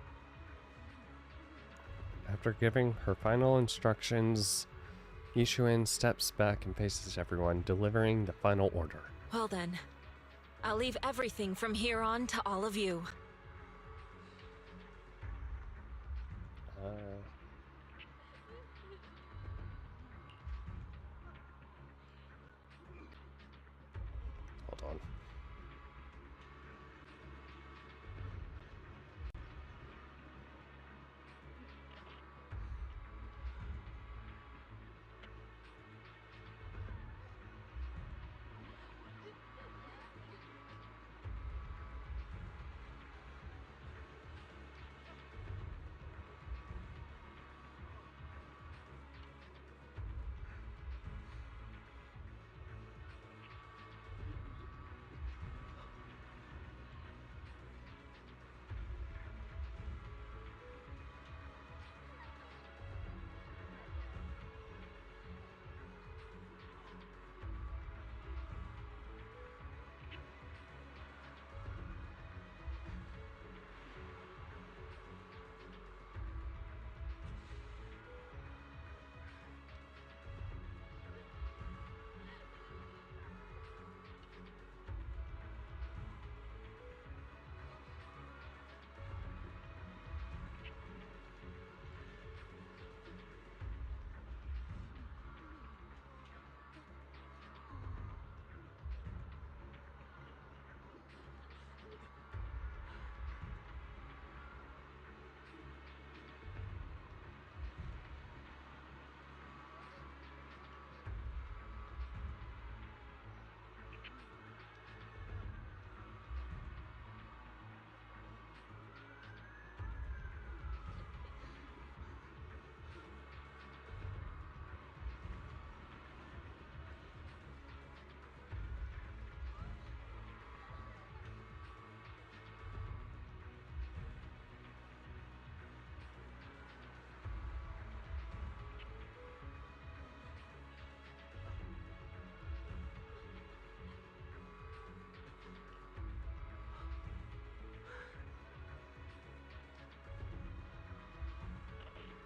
After giving her final instructions, Yishuin steps back and faces everyone, delivering the final order. Well then, I'll leave everything from here on to all of you. Hold on.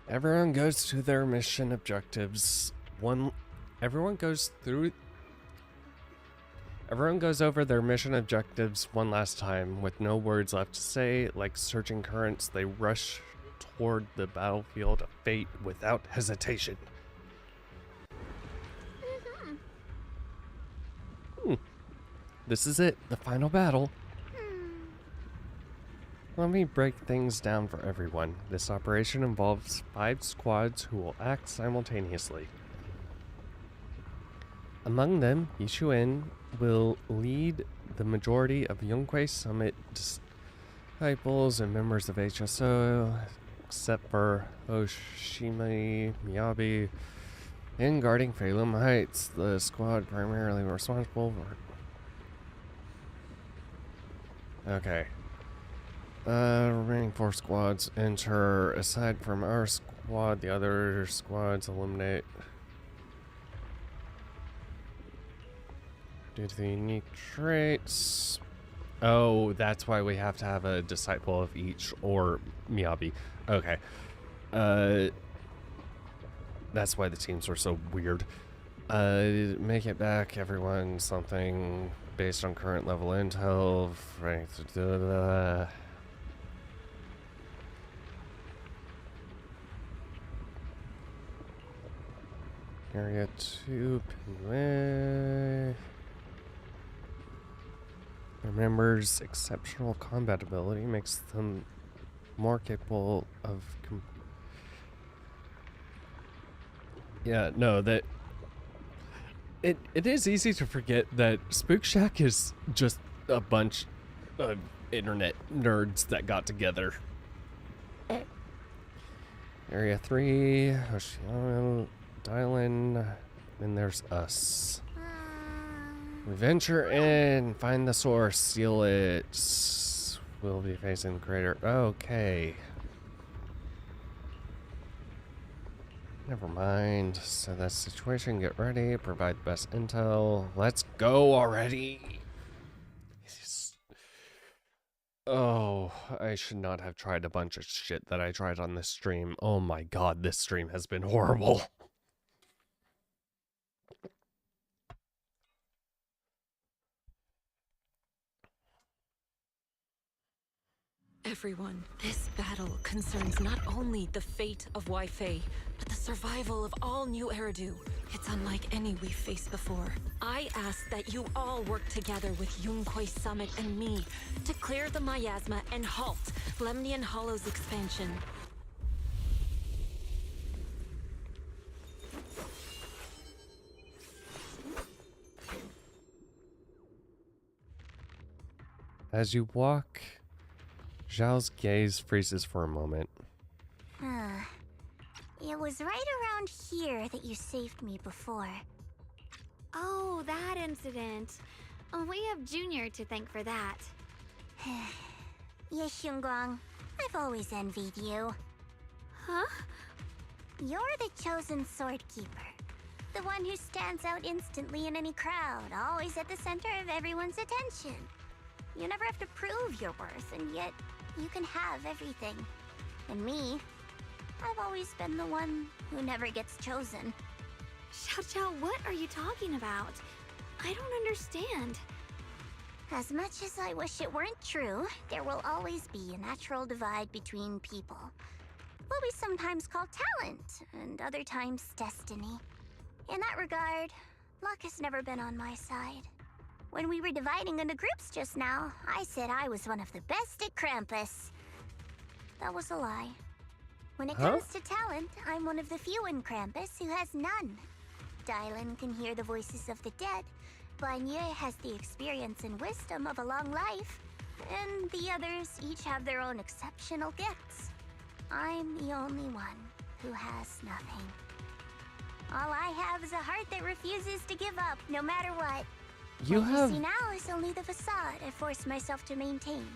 Everyone goes to their mission objectives. Everyone goes over their mission objectives one last time with no words left to say. Like surging currents, they rush toward the battlefield of fate without hesitation. This is it, the final battle. Let me break things down for everyone. This operation involves 5 squads who will act simultaneously. Among them, Yishuin will lead the majority of Yunquei Summit disciples and members of HSO, except for Oshimi Miyabi. In guarding Phalum Heights, the squad primarily responsible for... Okay. Remaining 4 squads enter. Aside from our squad, the other squads eliminate due to the unique traits. Oh, that's why we have to have a disciple of each, or Miyabi. Okay. That's why the teams are so weird. Make it back, everyone, something based on current level intel. Area 2, Pinway. Their members' exceptional combat ability makes them more capable of... Yeah, no, that... It is easy to forget that Spook Shack is just a bunch of internet nerds that got together. Area 3, Hoshiano, Dylan, then there's us. We venture in, find the source, seal it. We'll be facing the crater. Okay. Never mind. So that situation, get ready, provide the best intel. Let's go already. Oh, I should not have tried a bunch of shit that I tried on this stream. Oh my god, this stream has been horrible. Everyone, this battle concerns not only the fate of Wi-Fi, but the survival of all New Eridu. It's unlike any we've faced before. I ask that you all work together with Yunquei Summit and me to clear the miasma and halt Lemnian Hollow's expansion. As you walk, Zhao's gaze freezes for a moment. It was right around here that you saved me before. Oh, that incident. We have Junior to thank for that. Yes, Xingguang. I've always envied you. Huh? You're the chosen sword keeper. The one who stands out instantly in any crowd, always at the center of everyone's attention. You never have to prove your worth, and yet you can have everything. And me, I've always been the one who never gets chosen. Xiao, what are you talking about? I don't understand. As much as I wish it weren't true, there will always be a natural divide between people. What we sometimes call talent, and other times destiny. In that regard, luck has never been on my side. When we were dividing into groups just now, I said I was one of the best at Krampus. That was a lie. When it comes to talent, I'm one of the few in Krampus who has none. Dylan can hear the voices of the dead, Blanye has the experience and wisdom of a long life, and the others each have their own exceptional gifts. I'm the only one who has nothing. All I have is a heart that refuses to give up, no matter what. What you see now is only the facade I forced myself to maintain.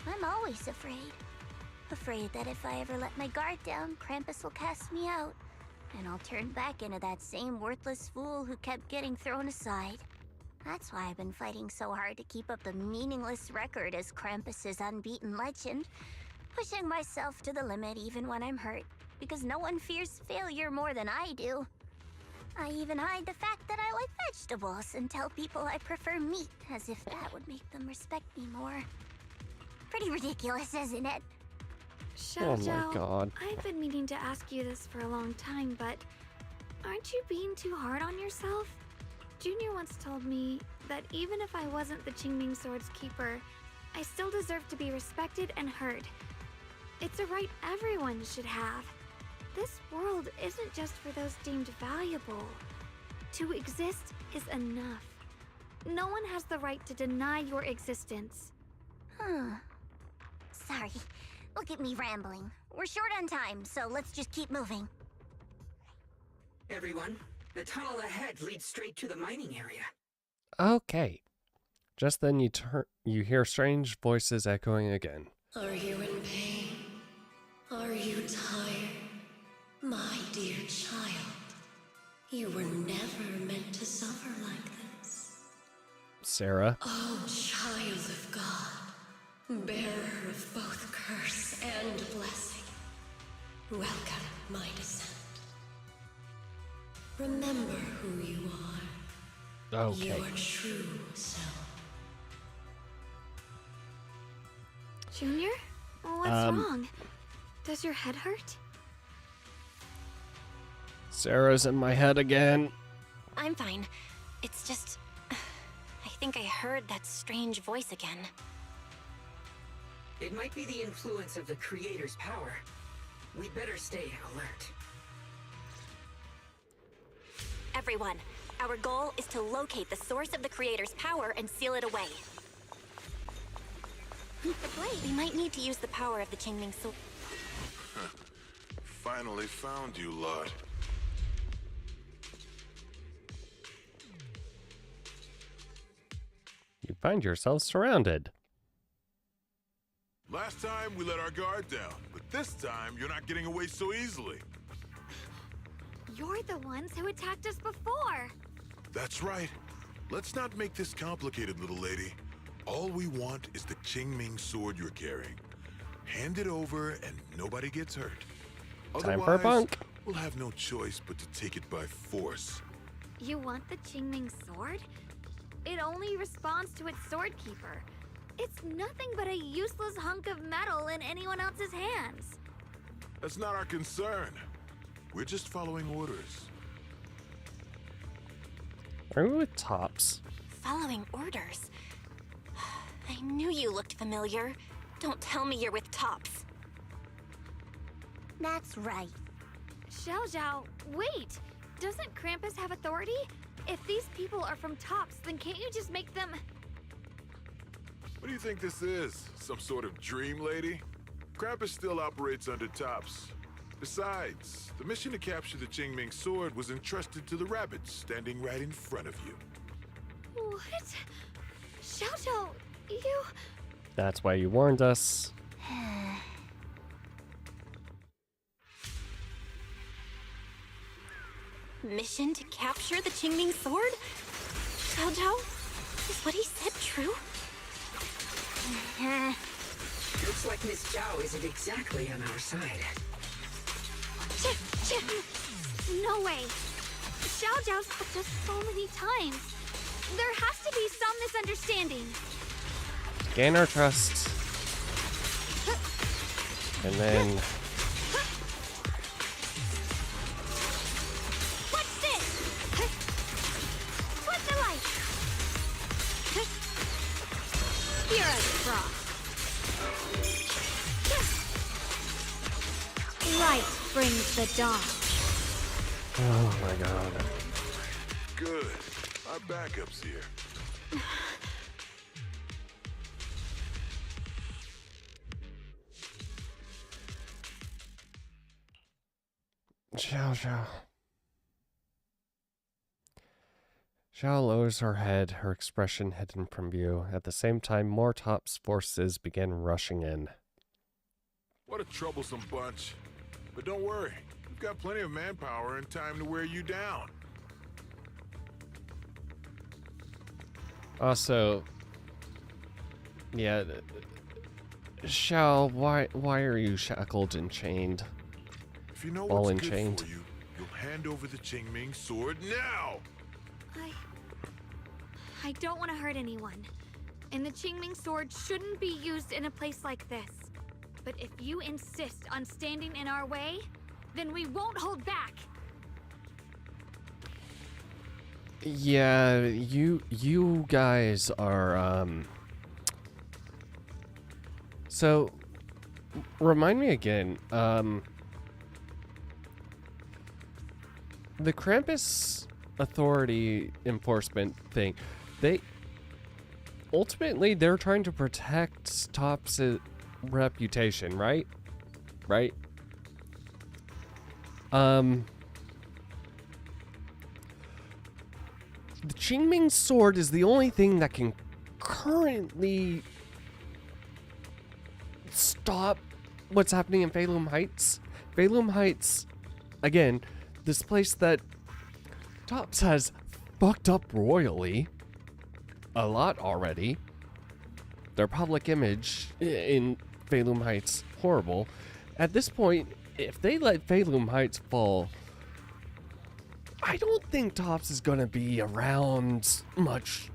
I'm always afraid. Afraid that if I ever let my guard down, Krampus will cast me out, and I'll turn back into that same worthless fool who kept getting thrown aside. That's why I've been fighting so hard to keep up the meaningless record as Krampus's unbeaten legend, pushing myself to the limit even when I'm hurt, because no one fears failure more than I do. I even hide the fact that I like vegetables and tell people I prefer meat, as if that would make them respect me more. Pretty ridiculous, isn't it? Oh my god. I've been meaning to ask you this for a long time, but aren't you being too hard on yourself? Junior once told me that even if I wasn't the Qingming Sword's keeper, I still deserve to be respected and heard. It's a right everyone should have. This world isn't just for those deemed valuable. To exist is enough. No one has the right to deny your existence. Sorry. Look at me rambling. We're short on time, so let's just keep moving. Everyone, the tunnel ahead leads straight to the mining area. Okay. Just then you hear strange voices echoing again. Are you in pain? Are you tired? My dear child, you were never meant to suffer like this. Sarah. Oh, child of God, bearer of both curse and blessing, welcome my descent. Remember who you are. Okay. Your true self. Junior? What's wrong? Does your head hurt? Sarah's in my head again. I'm fine. It's just... I think I heard that strange voice again. It might be the influence of the Creator's power. We'd better stay alert. Everyone, our goal is to locate the source of the Creator's power and seal it away. The blade. We might need to use the power of the Qingming Sword. Finally found you, Lot. You find yourself surrounded. Last time we let our guard down, but this time you're not getting away so easily. You're the ones who attacked us before. That's right. Let's not make this complicated, little lady. All we want is the Qingming sword you're carrying. Hand it over and nobody gets hurt. Time for a bunk. We'll have no choice but to take it by force. You want the Qingming sword? It only responds to its sword keeper. It's nothing but a useless hunk of metal in anyone else's hands. That's not our concern. We're just following orders. Are we with Tops? Following orders? I knew you looked familiar. Don't tell me you're with Tops. That's right. Xiao Zhao, wait! Doesn't Krampus have authority? If these people are from Tops, then can't you just make them... What do you think this is? Some sort of dream lady? Krampus still operates under Tops. Besides, the mission to capture the Qingming sword was entrusted to the rabbits standing right in front of you. What? Xiao Zhao, you... That's why you warned us. Mission to capture the Qingming sword? Xiao Zhao? Is what he said true? Looks like Miss Zhao isn't exactly on our side. No way. Xiao Zhao's helped us so many times. There has to be some misunderstanding. Gain our trust. And then... What's this? What's the light? Here I draw. Light brings the dawn. Oh my god. Good. Our backup's here. Xiao. Xiao lowers her head, her expression hidden from view. At the same time, more Tops forces begin rushing in. What a troublesome bunch. But don't worry, we've got plenty of manpower and time to wear you down. Also, yeah, Xiao, why are you shackled and chained? If you know All what's enchained. good for you, you'll hand over the Qingming sword now! I don't want to hurt anyone. And the Qingming sword shouldn't be used in a place like this. But if you insist on standing in our way, then we won't hold back. Yeah, you guys are, So, remind me again, the Krampus authority enforcement thing, ultimately, they're trying to protect Tops' reputation, right? Right? The Qingming sword is the only thing that can currently stop what's happening in Phalum Heights. Phalum Heights, again, this place that Tops has fucked up royally a lot already. Their public image in Phalum Heights, horrible. At this point, if they let Phalum Heights fall, I don't think Tops is gonna be around much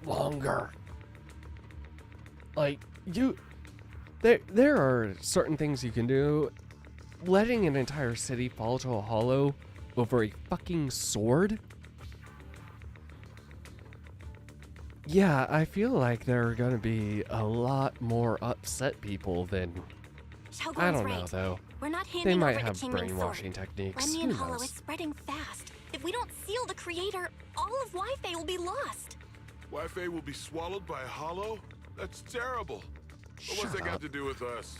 longer. Like, there are certain things you can do. Letting an entire city fall to a hollow over a fucking sword? Yeah, I feel like there are gonna be a lot more upset people than... I don't know, though. We're not handing They might over have the Qingming brainwashing sword. techniques. Lemmy Who and Hollow knows? is spreading fast. If we don't seal the creator, all of Wi-Fi will be lost. Wi-Fi will be swallowed by Hollow? That's terrible. But what's that got to do with us?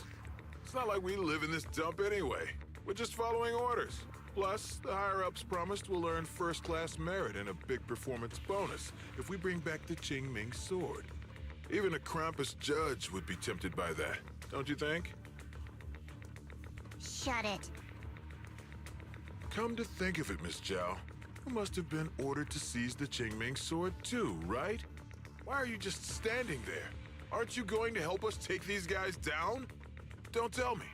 It's not like we live in this dump anyway. We're just following orders. Plus, the higher-ups promised we'll earn first-class merit and a big performance bonus if we bring back the Qingming sword. Even a Krampus judge would be tempted by that, don't you think? Shut it. Come to think of it, Miss Zhao, you must have been ordered to seize the Qingming sword too, right? Why are you just standing there? Aren't you going to help us take these guys down? Don't tell me.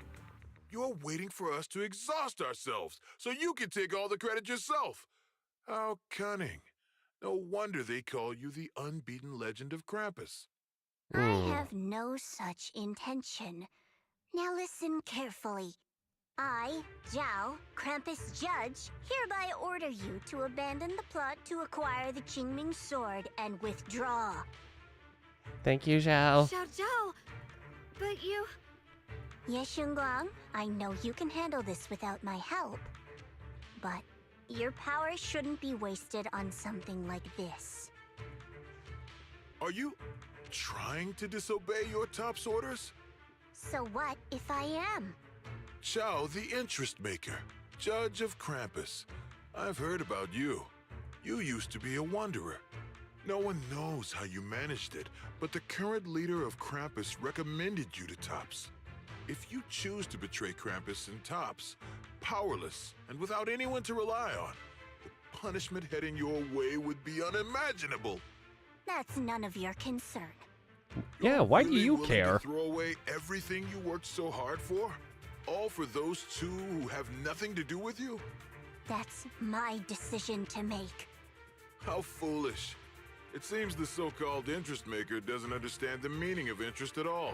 You're waiting for us to exhaust ourselves so you can take all the credit yourself. How cunning. No wonder they call you the unbeaten legend of Krampus. I have no such intention. Now listen carefully. I, Zhao, Krampus Judge, hereby order you to abandon the plot to acquire the Qingming sword and withdraw. Thank you, Zhao. Zhao, but you... Ye Shunguang, I know you can handle this without my help. But your power shouldn't be wasted on something like this. Are you trying to disobey your top's orders? So what if I am? Zhao, the interest maker, judge of Krampus. I've heard about you. You used to be a wanderer. No one knows how you managed it, but the current leader of Krampus recommended you to Tops. If you choose to betray Krampus and Tops, powerless and without anyone to rely on, the punishment heading your way would be unimaginable. That's none of your concern. Yeah, why do you Willing care? to throw away everything you worked so hard for? All for those two who have nothing to do with you? That's my decision to make. How foolish. It seems the so-called interest maker doesn't understand the meaning of interest at all.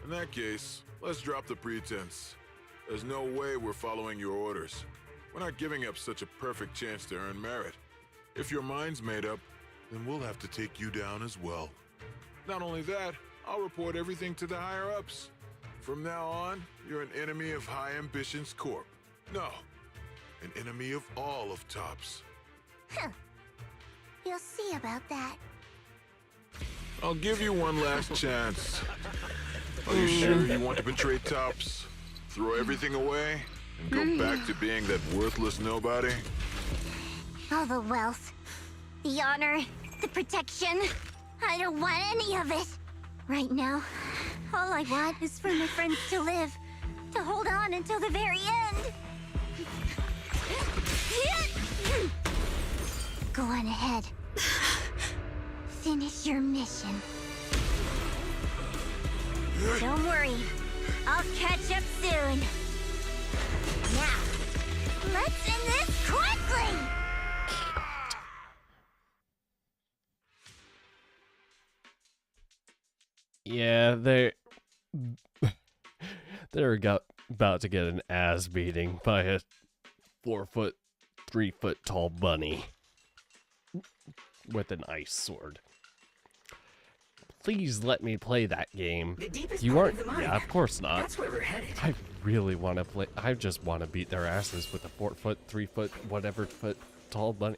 In that case, let's drop the pretense. There's no way we're following your orders. We're not giving up such a perfect chance to earn merit. If your mind's made up, then we'll have to take you down as well. Not only that, I'll report everything to the higher-ups. From now on, you're an enemy of High Ambitions Corp. No, an enemy of all of Tops. Huh. You'll see about that. I'll give you one last chance. Are you sure you want to betray Tops? Throw everything away and go back to being that worthless nobody? All the wealth, the honor, the protection. I don't want any of it. Right now, all I want is for my friends to live, to hold on until the very end. Go on ahead. Finish your mission. Don't worry. I'll catch up soon. Now, let's end this quickly! Yeah, they're about to get an ass beating by a 4 foot, 3 foot tall bunny with an ice sword. Please let me play that game. You aren't. Yeah, of course not. That's where we're headed. I really want to play. I just want to beat their asses with a 4 foot, 3 foot, whatever foot tall bunny.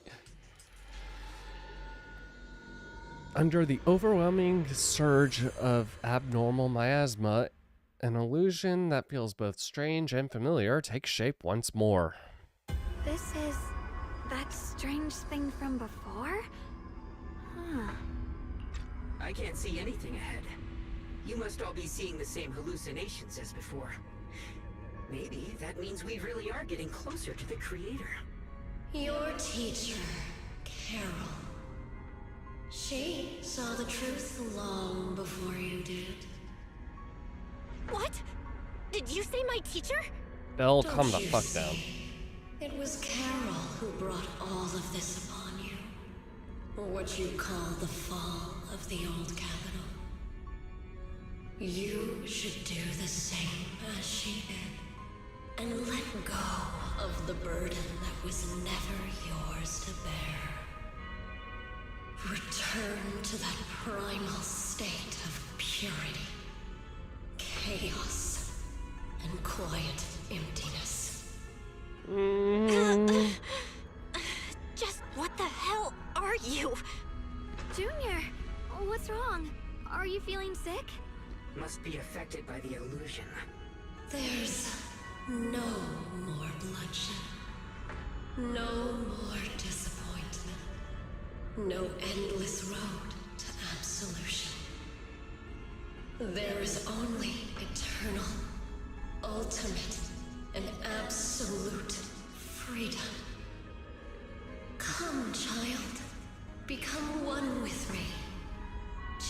Under the overwhelming surge of abnormal miasma, an illusion that feels both strange and familiar takes shape once more. This is that strange thing from before? Huh. I can't see anything ahead. You must all be seeing the same hallucinations as before. Maybe that means we really are getting closer to the creator. Your teacher, Carol. She saw the truth long before you did. What? Did you say my teacher? Belle, Don't calm the you fuck see? down. It was Carol who brought all of this upon you. What you call the fall of the old capital. You should do the same as she did. And let go of the burden that was never yours to bear. Return to that primal state of purity, chaos, and quiet emptiness. Just what the hell are you? Junior, what's wrong? Are you feeling sick? Must be affected by the illusion. There's no more bloodshed. No more disappointment. No endless road to absolution. There is only eternal, ultimate, and absolute freedom. Come, child. Become one with me.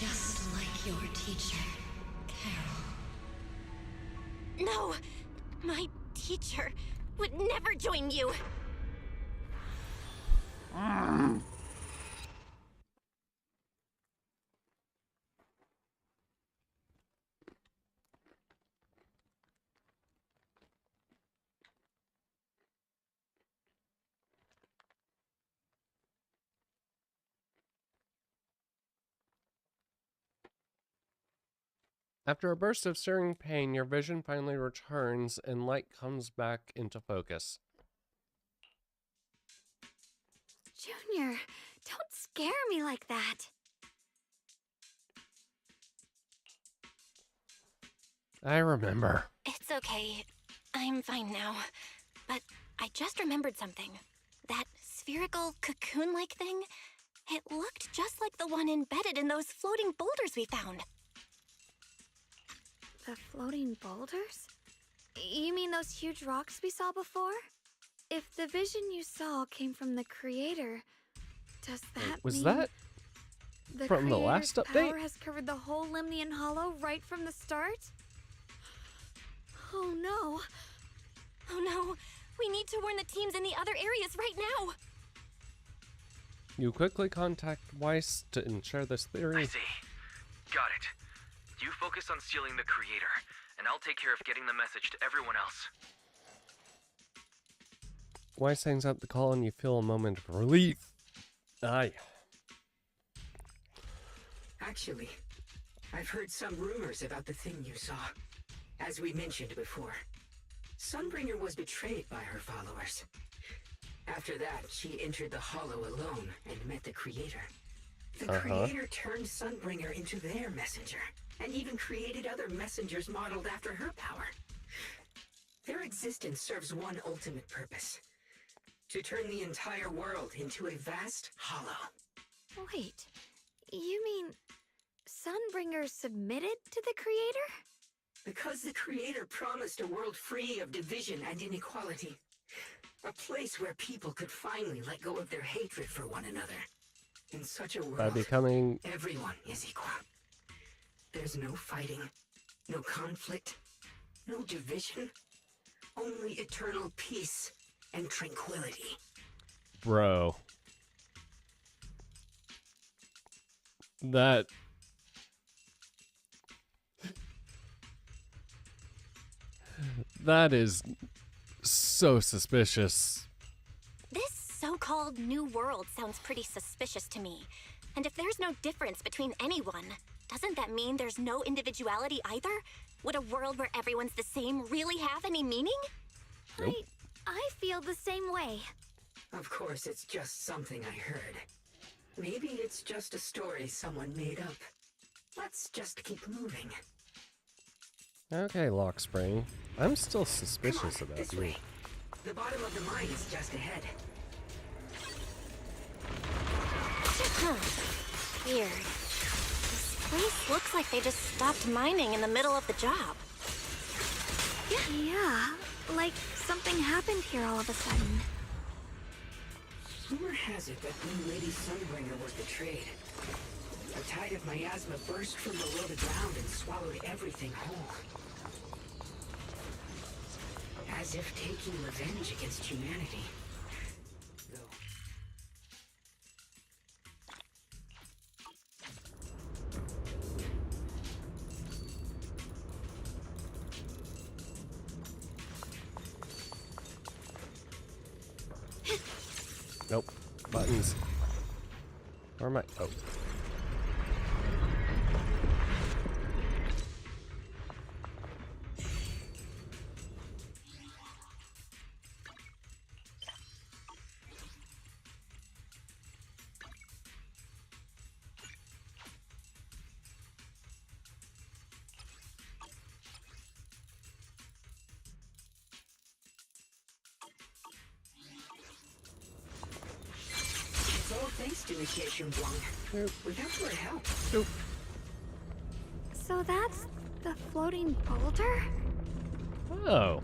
just like your teacher, Carol. No! My teacher would never join you! After a burst of searing pain, your vision finally returns and light comes back into focus. Junior, don't scare me like that. I remember. It's okay. I'm fine now. But I just remembered something. That spherical cocoon-like thing, it looked just like the one embedded in those floating boulders we found. The floating boulders? You mean those huge rocks we saw before? If the vision you saw came from the creator, does that Was mean that the from the last creator's update? power has covered the whole Limnian Hollow right from the start? Oh no. Oh no, we need to warn the teams in the other areas right now. You quickly contact Weiss to share this theory. I see. Got it. You focus on stealing the creator, and I'll take care of getting the message to everyone else. Weiss hangs up the call and you feel a moment of relief. Aye. Actually, I've heard some rumors about the thing you saw. As we mentioned before, Sunbringer was betrayed by her followers. After that, she entered the Hollow alone and met the Creator. The Creator turned Sunbringer into their messenger, and even created other messengers modeled after her power. Their existence serves one ultimate purpose: to turn the entire world into a vast hollow. Wait, you mean Sunbringer submitted to the creator? Because the Creator promised a world free of division and inequality. A place where people could finally let go of their hatred for one another. In such a world, By becoming... everyone is equal. There's no fighting, no conflict, no division, only eternal peace and tranquility. Bro. That... That is so suspicious. This so-called new world sounds pretty suspicious to me. And if there's no difference between anyone, doesn't that mean there's no individuality either? Would a world where everyone's the same really have any meaning? Nope. I feel the same way. Of course, it's just something I heard. Maybe it's just a story someone made up. Let's just keep moving. Okay, Lockspring. I'm still suspicious about you. Way. The bottom of the mine is just ahead. Weird. This place looks like they just stopped mining in the middle of the job. Yeah, like something happened here all of a sudden. Rumor has it that new Lady Sunbringer was betrayed. A tide of miasma burst from below the ground and swallowed everything whole. As if taking revenge against humanity. Nope. Buttons. Where am I? Oh. Thanks to Initiation Blanc. Without your help. So that's the floating boulder? Oh.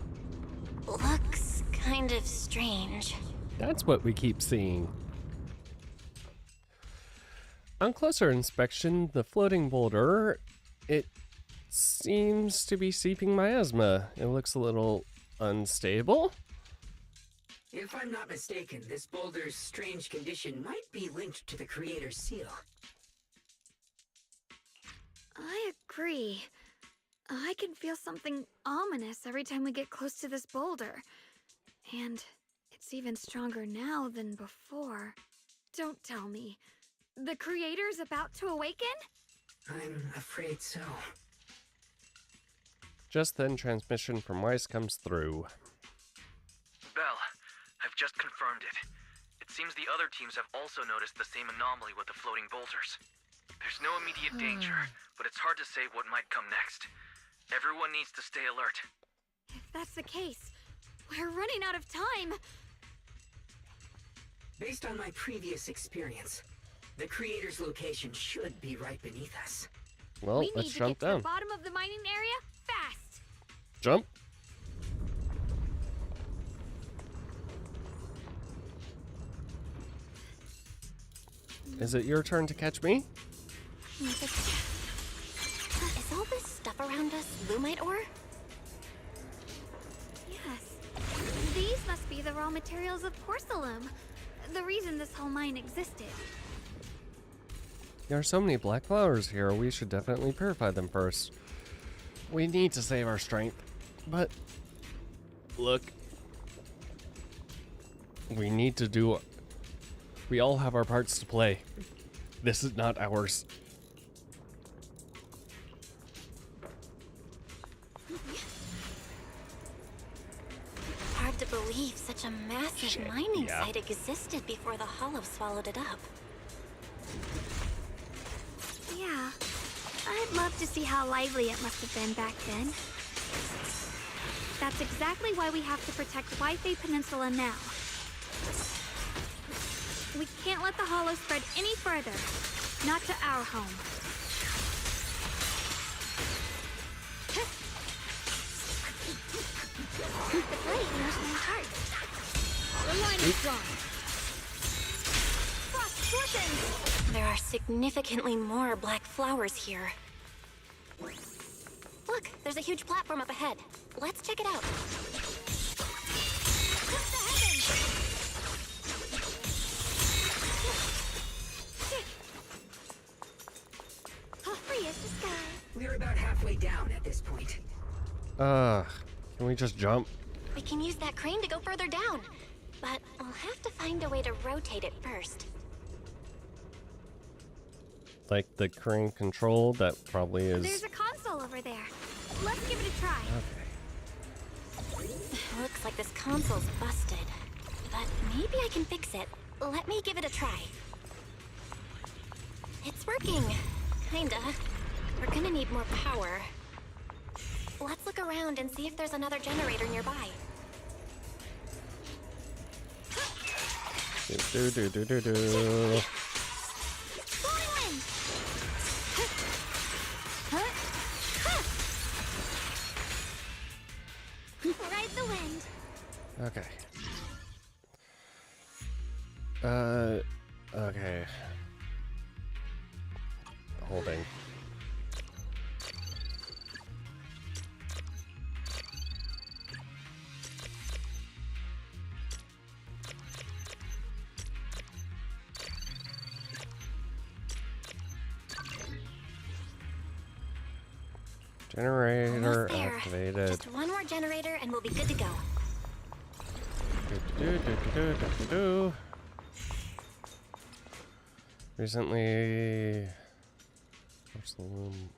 Looks kind of strange. That's what we keep seeing. On closer inspection, the floating boulder, it seems to be seeping miasma. It looks a little unstable. If I'm not mistaken, this boulder's strange condition might be linked to the creator's seal. I agree. I can feel something ominous every time we get close to this boulder. And it's even stronger now than before. Don't tell me. The creator's about to awaken? I'm afraid so. Just then, transmission from Weiss comes through. Bell, I've just confirmed it. It seems the other teams have also noticed the same anomaly with the floating boulders. There's no immediate danger, but it's hard to say what might come next. Everyone needs to stay alert. If that's the case, we're running out of time. Based on my previous experience, the creator's location should be right beneath us. Well, we let's need to jump get down. to the bottom of the mining area fast. Jump. Is it your turn to catch me? Is all this stuff around us lumite ore? Yes. These must be the raw materials of porcelain. The reason this whole mine existed. There are so many black flowers here, we should definitely purify them first. We need to save our strength, but look, we need to do. We all have our parts to play. This is not ours. Hard to believe such a massive mining site existed before the Hollow swallowed it up. Yeah. I'd love to see how lively it must have been back then. That's exactly why we have to protect Wi-Fi Peninsula now. We can't let the Hollow spread any further. Not to our home. The blade knows my heart. The line is drawn. Frost torsions! There are significantly more black flowers here. Look, there's a huge platform up ahead. Let's check it out. Free as the sky. We're about halfway down at this point. Can we just jump? We can use that crane to go further down, but we'll have to find a way to rotate it first. Like the crane control, that probably is. There's a console over there. Let's give it a try. Okay. Looks like this console's busted, but maybe I can fix it. Let me give it a try. It's working. Kinda. We're gonna need more power. Let's look around and see if there's another generator nearby. Do. Ride the wind. Okay. Okay. Holding. Generator Almost there. activated. Just one more generator and we'll be good to go. Do. Recently, what's the loom?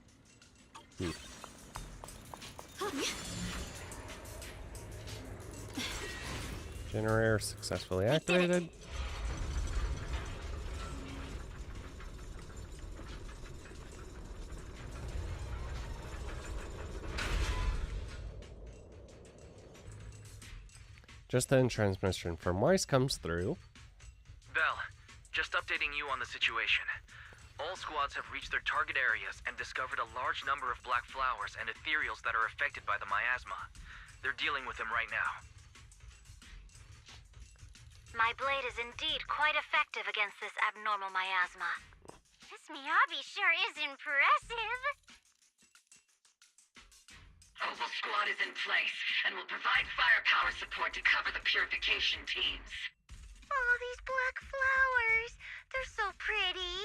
Generator successfully activated. Just then, transmission from Weiss comes through. Bell, just updating you on the situation. All squads have reached their target areas and discovered a large number of black flowers and ethereals that are affected by the miasma. They're dealing with them right now. My blade is indeed quite effective against this abnormal miasma. This This Miyabi sure is impressive. Opal Squad is in place and will provide firepower support to cover the purification teams. Oh, these black flowers. They're so pretty.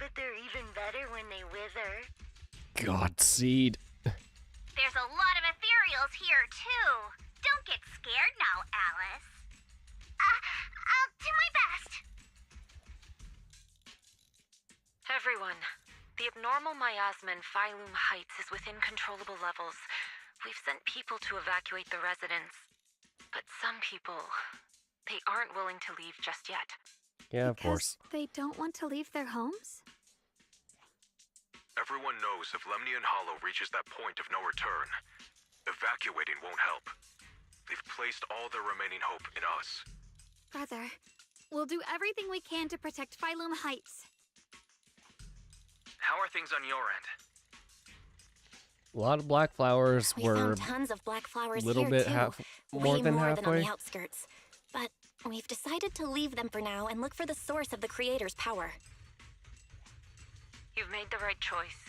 But they're even better when they wither. Godseed. There's a lot of ethereals here, too. Don't get scared now, Alice. I'll do my best. Everyone, the abnormal miasma in Phylum Heights is within controllable levels. We've sent people to evacuate the residents. But some people, they aren't willing to leave just yet. Yeah, of course. They don't want to leave their homes? Everyone knows if Lemnian Hollow reaches that point of no return, evacuating won't help. They've placed all their remaining hope in us. Brother, we'll do everything we can to protect Phylum Heights. How are things on your end? A lot of black flowers We were found tons of black flowers little here bit too. more Way than more halfway. than on the outskirts. But we've decided to leave them for now and look for the source of the creator's power. You've made the right choice.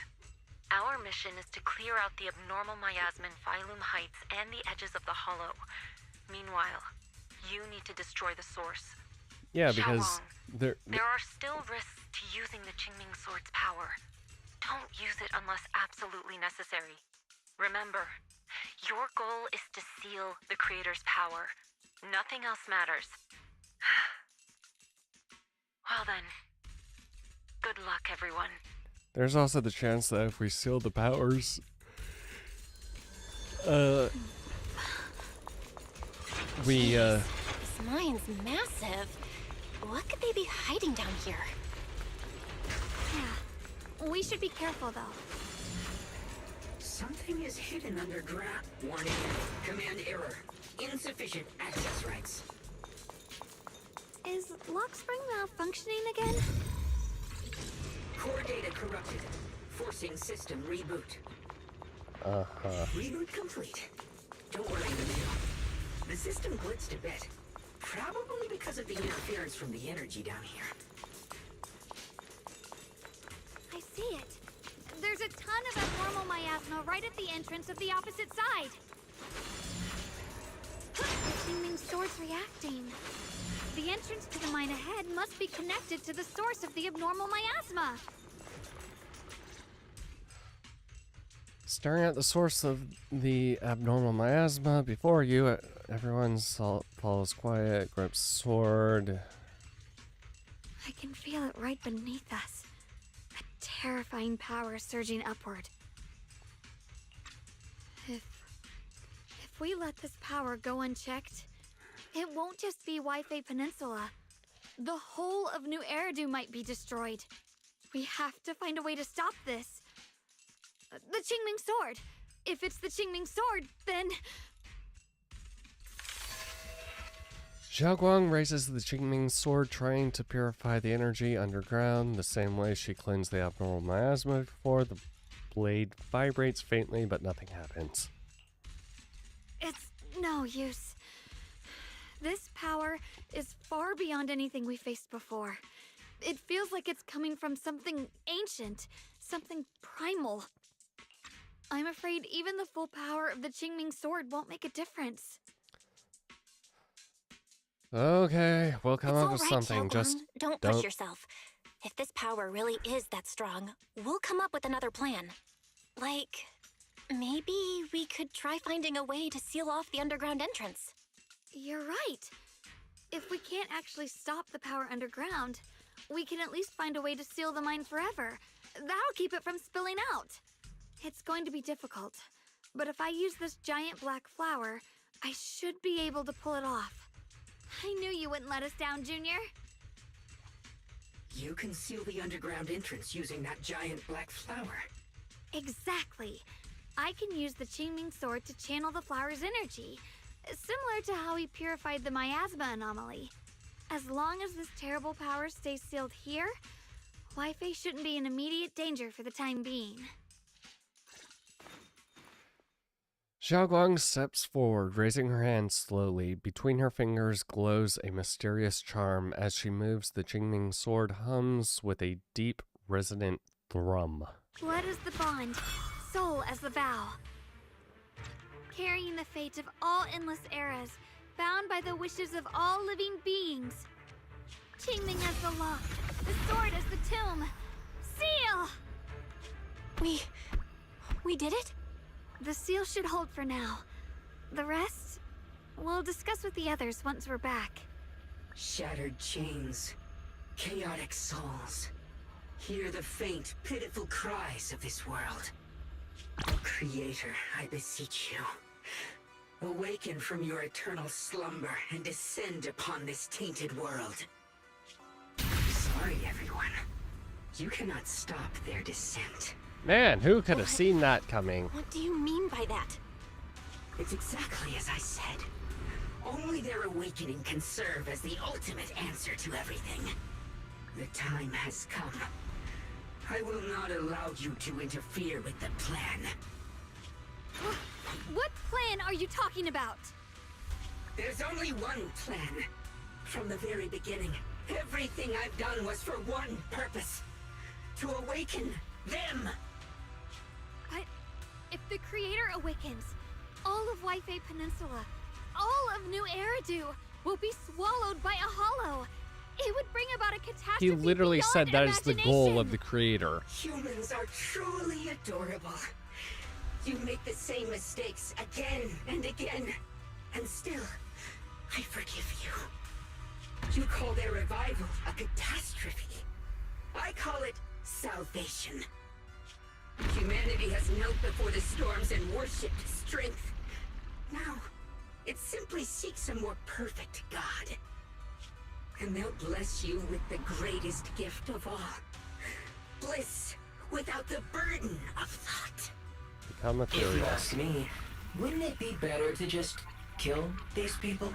Our mission is to clear out the abnormal miasma in Phylum Heights and the edges of the Hollow. Meanwhile, you need to destroy the source. Yeah, because There are still risks to using the Qingming Sword's power. Don't use it unless absolutely necessary. Remember, your goal is to seal the Creator's power. Nothing else matters. Well then, good luck, everyone. There's also the chance that if we seal the powers, This mine's massive. What could they be hiding down here? Yeah, we should be careful though. Something is hidden underground. Warning. Command error. Insufficient access rights. Is Lockspring malfunctioning again? Core data corrupted. Forcing system reboot. Reboot complete. Don't worry, Emil. The system blitzed a bit. Probably because of the interference from the energy down here. I see it. There's a ton of abnormal miasma right at the entrance of the opposite side. The Qingming Sword's reacting. The entrance to the mine ahead must be connected to the source of the abnormal miasma. staring at the source of the abnormal miasma before you, everyone falls quiet, grips sword. I can feel it right beneath us. A terrifying power surging upward. If we let this power go unchecked, it won't just be Waifei Peninsula. The whole of New Eridu might be destroyed. We have to find a way to stop this. The Qingming Sword. If it's the Qingming Sword, then... Xiaoguang raises the Qingming Sword, trying to purify the energy underground, the same way she cleansed the abnormal miasma before. The blade vibrates faintly, but nothing happens. It's no use. This power is far beyond anything we faced before. It feels like it's coming from something ancient, something primal. I'm afraid even the full power of the Qingming Sword won't make a difference. Okay, we'll come up with It's all right, something. Xiaoguang. Just don't push yourself. If this power really is that strong, we'll come up with another plan. Like, maybe we could try finding a way to seal off the underground entrance. You're right. If we can't actually stop the power underground, we can at least find a way to seal the mine forever. That'll keep it from spilling out. It's going to be difficult, but if I use this giant black flower, I should be able to pull it off. I knew you wouldn't let us down, Junior. You can seal the underground entrance using that giant black flower. Exactly. I can use the Qingming Sword to channel the flower's energy, similar to how we purified the miasma anomaly. As long as this terrible power stays sealed here, Waifei shouldn't be in immediate danger for the time being. Xiaoguang steps forward, raising her hand slowly. Between her fingers glows a mysterious charm. As she moves, the Qingming Sword hums with a deep, resident thrum. Blood as the bond, soul as the vow. Carrying the fate of all endless eras, bound by the wishes of all living beings. Qingming as the lock, the sword as the tomb. Seal! We did it? The seal should hold for now. The rest, we'll discuss with the others once we're back. Shattered chains, chaotic souls. Hear the faint, pitiful cries of this world. Creator, I beseech you. Awaken from your eternal slumber and descend upon this tainted world. Sorry, everyone. You cannot stop their descent. Man, who could have seen that coming? What do you mean by that? It's exactly as I said. Only their awakening can serve as the ultimate answer to everything. The time has come. I will not allow you to interfere with the plan. What plan are you talking about? There's only one plan. From the very beginning, everything I've done was for one purpose. To awaken them. But if the Creator awakens, all of Wi-Fi Peninsula, all of New Eridu will be swallowed by a hollow. It would bring about a catastrophe. He literally said that is the goal of the Creator. Humans are truly adorable. You make the same mistakes again and again, and still, I forgive you. You call their revival a catastrophe. I call it salvation. Humanity has knelt before the storms and worshipped strength. Now, it simply seeks a more perfect God. And they'll bless you with the greatest gift of all. Bliss without the burden of thought. Become a If you furious. ask me, wouldn't it be better to just kill these people?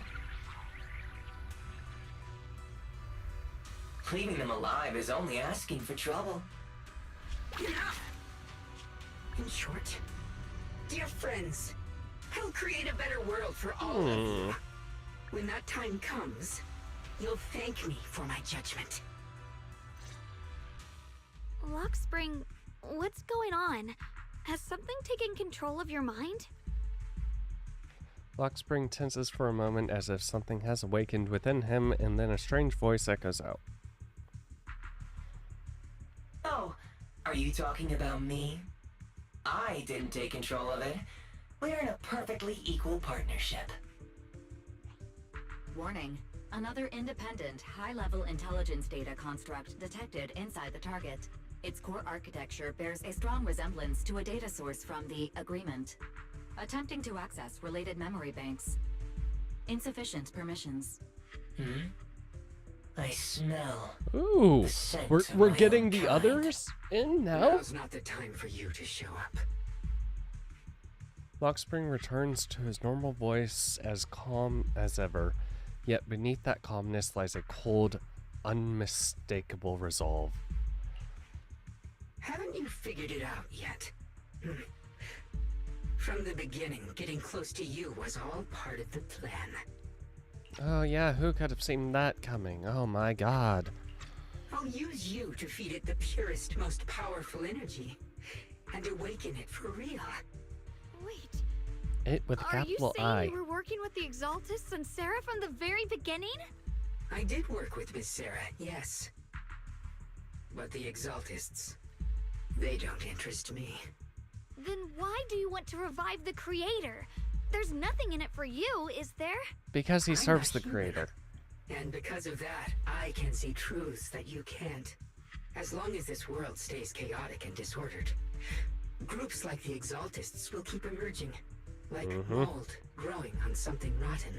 Leaving them alive is only asking for trouble. In short, dear friends, I'll create a better world for all of you. When that time comes, you'll thank me for my judgment. Lockspring, what's going on? Has something taken control of your mind? Lockspring tenses for a moment as if something has awakened within him, and then a strange voice echoes out. Oh, are you talking about me? I didn't take control of it. We're in a perfectly equal partnership. Warning. Another independent, high-level intelligence data construct detected inside the target. Its core architecture bears a strong resemblance to a data source from the Agreement. Attempting to access related memory banks. Insufficient permissions. I smell. Ooh, the scent we're of my getting own the kind. others in now? Now's not the time for you to show up. Lockspring returns to his normal voice, as calm as ever, yet beneath that calmness lies a cold, unmistakable resolve. Haven't you figured it out yet? From the beginning, getting close to you was all part of the plan. Oh yeah, who could have seen that coming? Oh my god. I'll use you to feed it the purest, most powerful energy, and awaken it for real. Wait, It with a are you capital saying I. you were working with the Exaltists and Sarah from the very beginning? I did work with Miss Sarah, yes. But the Exaltists, they don't interest me. Then why do you want to revive the Creator? There's nothing in it for you, is there? Because he I'm serves the not human. Creator. And because of that, I can see truths that you can't. As long as this world stays chaotic and disordered, groups like the Exaltists will keep emerging, like mold growing on something rotten.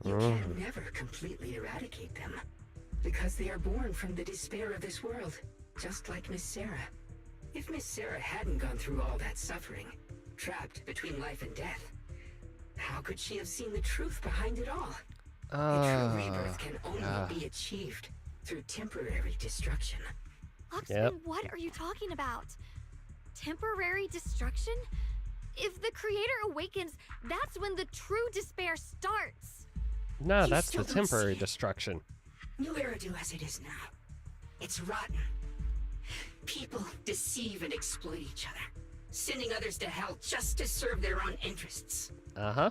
You can never completely eradicate them, because they are born from the despair of this world, just like Miss Sarah. If Miss Sarah hadn't gone through all that suffering, trapped between life and death, how could she have seen the truth behind it all? A true rebirth can only be achieved through temporary destruction. Lockspring, what are you talking about? Temporary destruction? If the Creator awakens, that's when the true despair starts. No, You that's still the don't temporary see. destruction. New Eridu as it is now. It's rotten. People deceive and exploit each other, sending others to hell just to serve their own interests.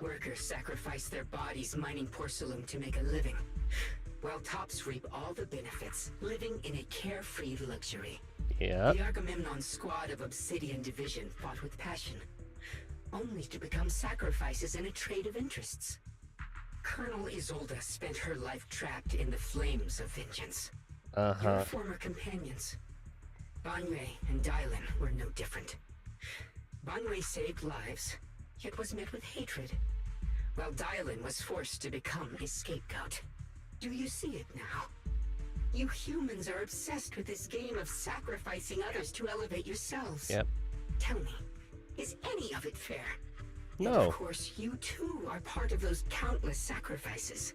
Workers sacrifice their bodies mining porcelain to make a living, while tops reap all the benefits, living in a carefree luxury. Yeah. The Agamemnon squad of Obsidian Division fought with passion, only to become sacrifices in a trade of interests. Colonel Isolde spent her life trapped in the flames of vengeance. Your former companions, Banwei and Dylan, were no different. Banwei saved lives, yet was met with hatred, while Dylan was forced to become a scapegoat. Do you see it now? You humans are obsessed with this game of sacrificing others to elevate yourselves. Yep. Tell me, is any of it fair? No. And of course, you too are part of those countless sacrifices.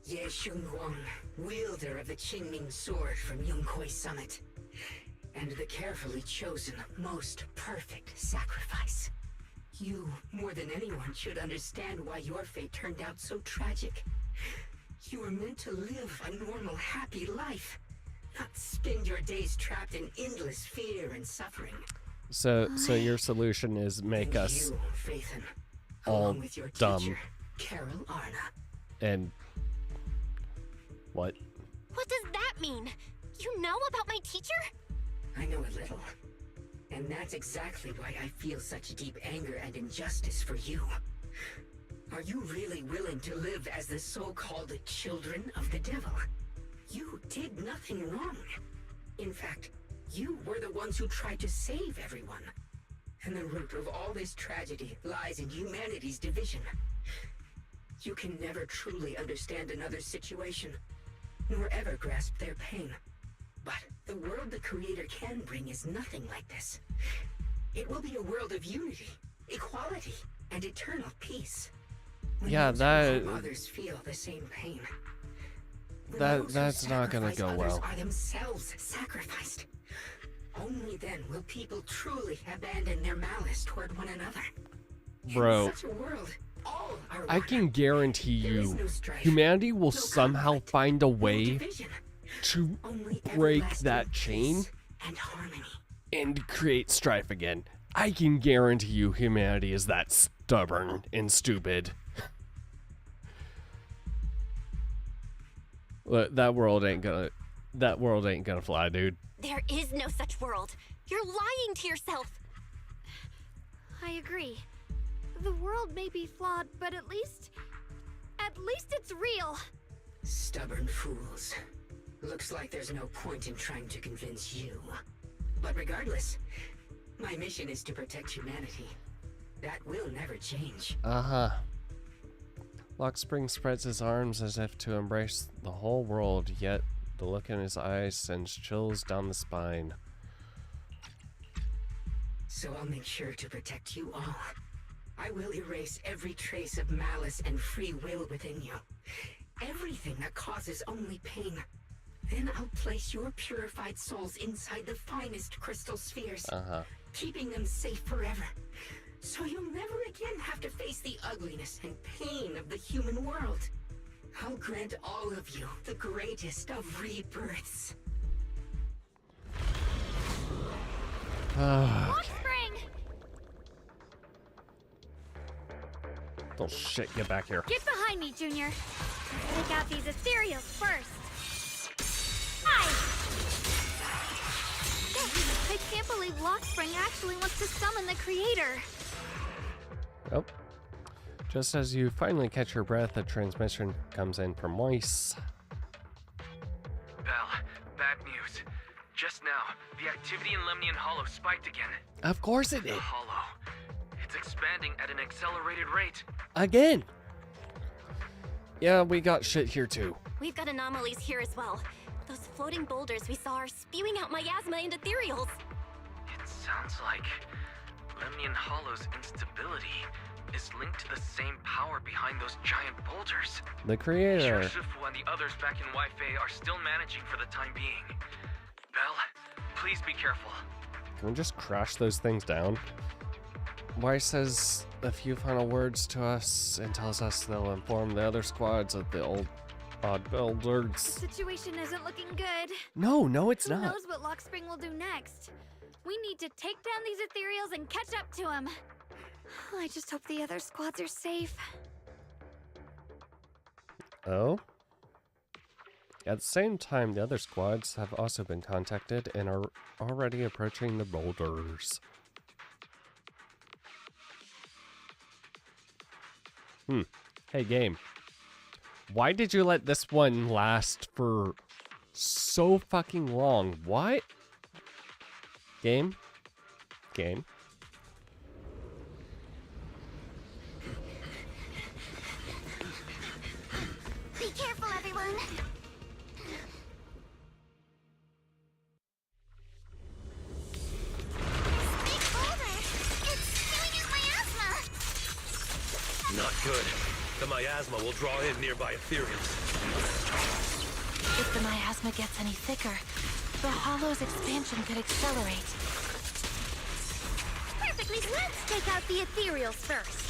Ye Shunguang, wielder of the Qingming sword from Yunquai Summit, and the carefully chosen, most perfect sacrifice. You, more than anyone, should understand why your fate turned out so tragic. You were meant to live a normal, happy life, not spend your days trapped in endless fear and suffering. So your solution is make And us you, Phaethon, all along with your dumb teacher, Carol Arna. and what? What does that mean? You know about my teacher? I know a little. And that's exactly why I feel such deep anger and injustice for you. Are you really willing to live as the so-called children of the devil? You did nothing wrong. In fact, you were the ones who tried to save everyone. And the root of all this tragedy lies in humanity's division. You can never truly understand another's situation, nor ever grasp their pain. But the world the Creator can bring is nothing like this. It will be a world of unity, equality, and eternal peace. When Yeah, those who that harm others feel the same pain. When that those who that's not gonna sacrifice go others well. Are themselves sacrificed. Only then will people truly abandon their malice toward one another. Bro, In such a world, all are I one. can guarantee There is you no strife, humanity will no somehow conflict, find a no way division, to only break everlasting that chain peace and harmony. and create strife again. I can guarantee you humanity is that stubborn and stupid. Look, that world ain't gonna fly, dude. There is no such world. You're lying to yourself. I agree. The world may be flawed, but at least it's real. Stubborn fools. Looks like there's no point in trying to convince you. But regardless, my mission is to protect humanity. That will never change. Lockspring spreads his arms as if to embrace the whole world, yet the look in his eyes sends chills down the spine. So I'll make sure to protect you all. I will erase every trace of malice and free will within you. Everything that causes only pain. Then I'll place your purified souls inside the finest crystal spheres, keeping them safe forever. So you'll never again have to face the ugliness and pain of the human world. I'll grant all of you the greatest of rebirths. Lockspring! Oh shit, get back here. Get behind me, Junior. Let's take out these ethereals first. Hi! I can't believe Lockspring actually wants to summon the Creator. Oh. Just as you finally catch your breath, a transmission comes in from Weiss. Bell, bad news. Just now, the activity in Lemnian Hollow spiked again. Of course it The did. Hollow. It's expanding at an accelerated rate. Again. Yeah, we got shit here too. We've got anomalies here as well. Those floating boulders we saw are spewing out miasma and ethereals. It sounds like Lemnian Hollow's instability is linked to the same power behind those giant boulders. The Creator. Shifu and the others back in Wi-Fi are still managing for the time being. Bell, please be careful. Can we just crash those things down? Weiss says a few final words to us and tells us they'll inform the other squads of the old Odd builders. The situation isn't looking good. No, it's Who not. knows what Lockspring will do next? We need to take down these ethereals and catch up to him. I just hope the other squads are safe. Oh? At the same time, the other squads have also been contacted and are already approaching the boulders. Hey, game. Why did you let this one last for so fucking long? What? Game? Game? Be careful, everyone. Big boulder. It's spewing out miasma. Not good. The miasma will draw in nearby ethereals. If the miasma gets any thicker, the hollow's expansion could accelerate. Perfectly. Let's take out the ethereals first.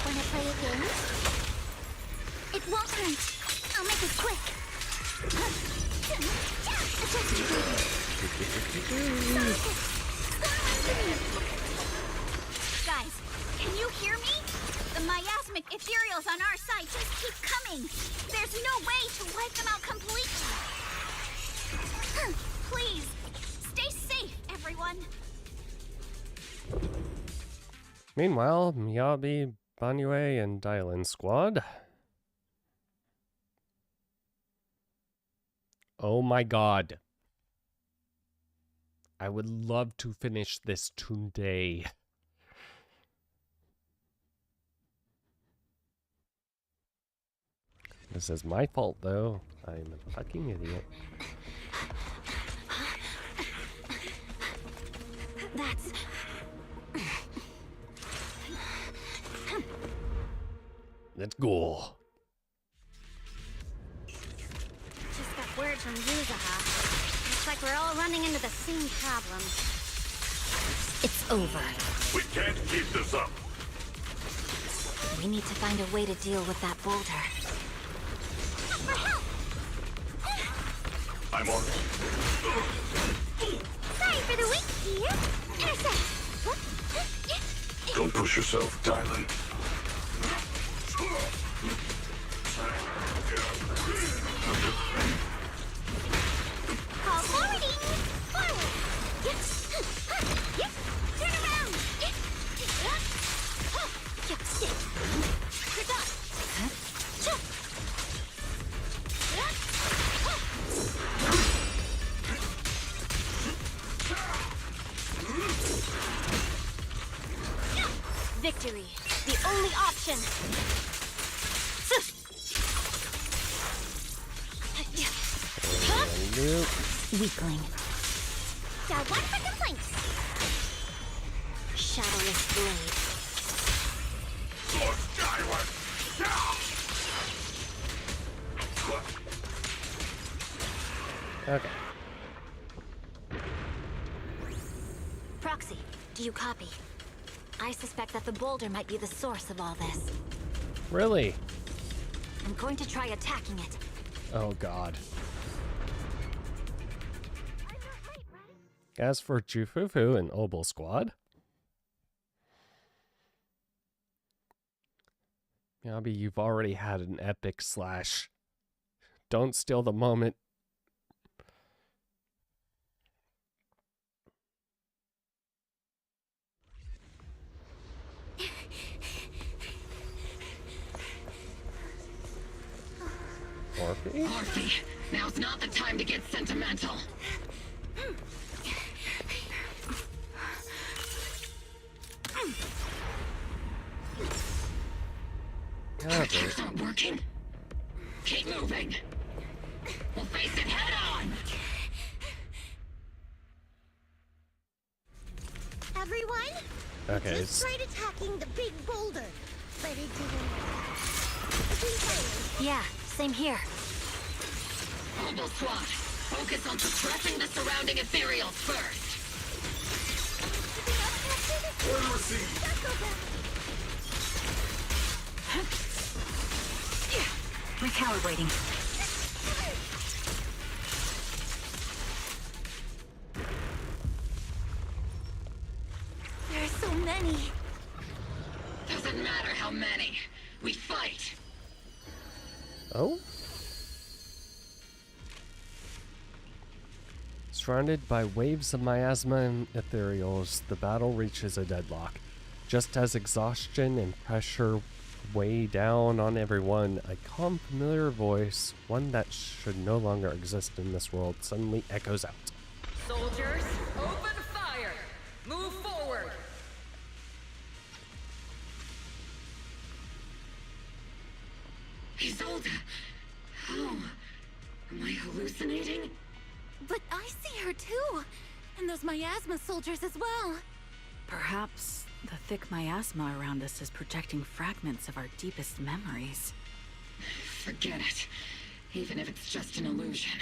Wanna play a game? It won't hurt. I'll make it quick. Guys, can you hear me? The miasmic ethereals on our side just keep coming. There's no way to wipe them out completely. Please, stay safe, everyone. Meanwhile, Miyabi, Banyue, and Dylan squad. Oh my god. I would love to finish this today. This is my fault, though. I'm a fucking idiot. That's... Let's go. Just got word from Yuzaha. Looks like we're all running into the same problem. It's over. We can't keep this up. We need to find a way to deal with that boulder. For help! I'm on it. Sorry for the weak here. Intercept! Don't push yourself, Dylan. Call forwarding! Forward! Turn around! You're done! Victory! The only option! Weakling. Got one for complaints! Shadowless blade. Okay. Proxy, do you copy? I suspect that the boulder might be the source of all this. Really? I'm going to try attacking it. Oh god. As for Jufufu and Obel Squad, Miyabi, you've already had an epic slash. Don't steal the moment. Morphe? Morphe, now's not the time to get sentimental. Patches aren't working. Keep moving. We'll face it head on. Everyone? Okay, Just tried attacking the big boulder, but it didn't work. Yeah, same here. Mobile squad, focus on suppressing the surrounding ethereals first. Recalibrating. There are so many. Doesn't matter how many. We fight. Oh? Surrounded by waves of miasma and ethereals, the battle reaches a deadlock. Just as exhaustion and pressure weigh down on everyone, a calm, familiar voice, one that should no longer exist in this world, suddenly echoes out. Soldiers, open fire! Move forward! Isolde! How? Am I hallucinating? But I see her too! And those miasma soldiers as well! Perhaps the thick miasma around us is projecting fragments of our deepest memories. Forget it. Even if it's just an illusion.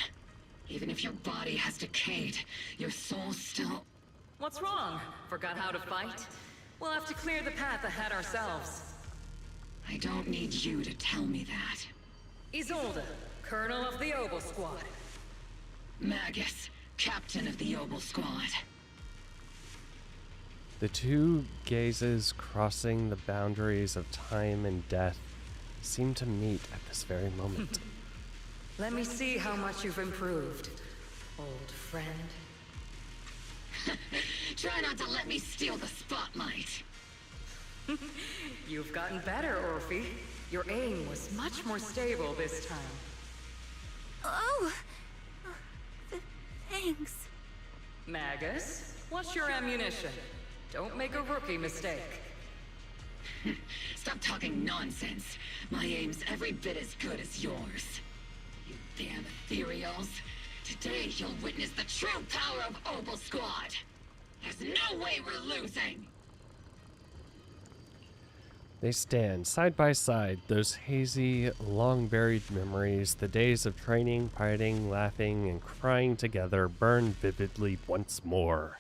Even if your body has decayed, your soul still... What's wrong? Forgot how to fight? We'll have to clear the path ahead ourselves. I don't need you to tell me that. Isolde, Colonel of the Oboe Squad. Magus, Captain of the Oboe Squad. The two gazes crossing the boundaries of time and death seem to meet at this very moment. Let me see how much you've improved, old friend. Try not to let me steal the spotlight. You've gotten better, Orphe. Your aim was much more stable this time. Oh! Thanks. Magus, what's your ammunition? Don't make a rookie mistake. Stop talking nonsense. My aim's every bit as good as yours. You damn ethereals. Today you'll witness the true power of Oboe Squad. There's no way we're losing. They stand side by side, those hazy, long-buried memories, the days of training, fighting, laughing, and crying together burn vividly once more.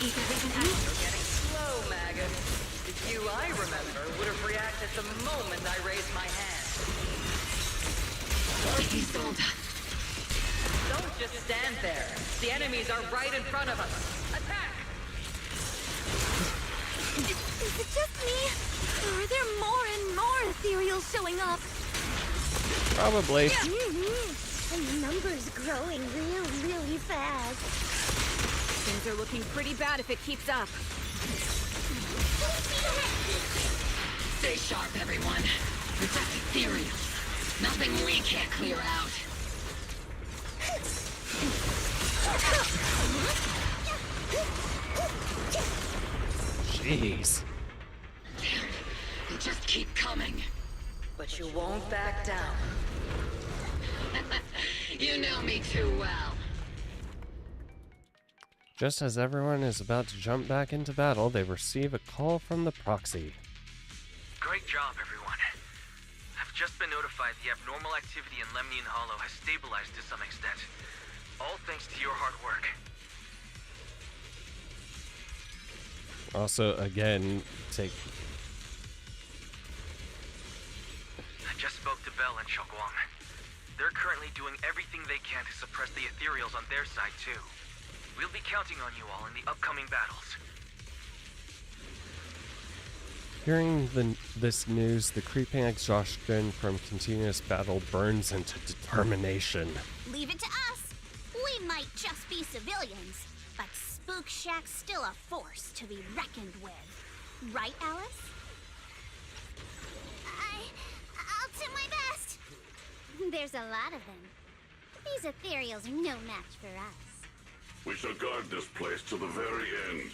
You're getting slow, Magus. The you I remember would have reacted the moment I raised my hand. Don't just stand there. The enemies are right in front of us. Attack! Is it just me? Or are there more and more ethereals showing up? Probably. And the number's growing really fast. Things are looking pretty bad if it keeps up. Stay sharp, everyone. We're just ethereals. Nothing we can't clear out. Jeez. Damn, they just keep coming. But you won't back down. You know me too well. Just as everyone is about to jump back into battle, they receive a call from the proxy. Great job, everyone. I've just been notified the abnormal activity in Lemnian Hollow has stabilized to some extent. All thanks to your hard work. Also, again, I just spoke to Bell and Xiaoguang. They're currently doing everything they can to suppress the ethereals on their side, too. We'll be counting on you all in the upcoming battles. Hearing this news, the creeping exhaustion from continuous battle burns into determination. Leave it to us. We might just be civilians, but Spook Shack's still a force to be reckoned with. Right, Alice? I'll do my best. There's a lot of them. These ethereals are no match for us. We shall guard this place to the very end.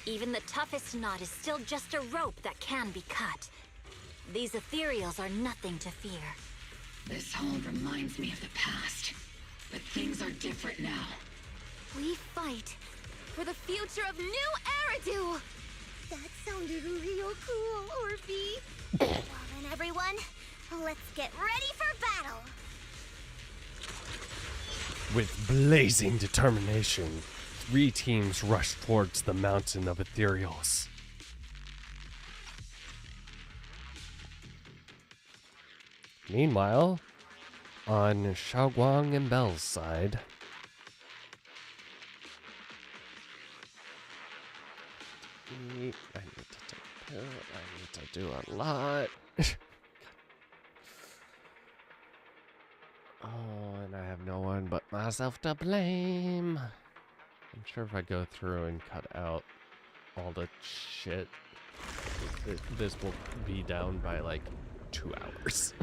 Even the toughest knot is still just a rope that can be cut. These ethereals are nothing to fear. This all reminds me of the past. But things are different now. We fight for the future of New Eridu! That sounded real cool, Orphe. Well then, everyone, let's get ready for battle! With blazing determination, 3 teams rush towards the mountain of ethereals. Meanwhile, on Xiaoguang and Belle's side, I need to do a lot. Oh, and I have no one but myself to blame. I'm sure if I go through and cut out all the shit, this will be down by like 2 hours.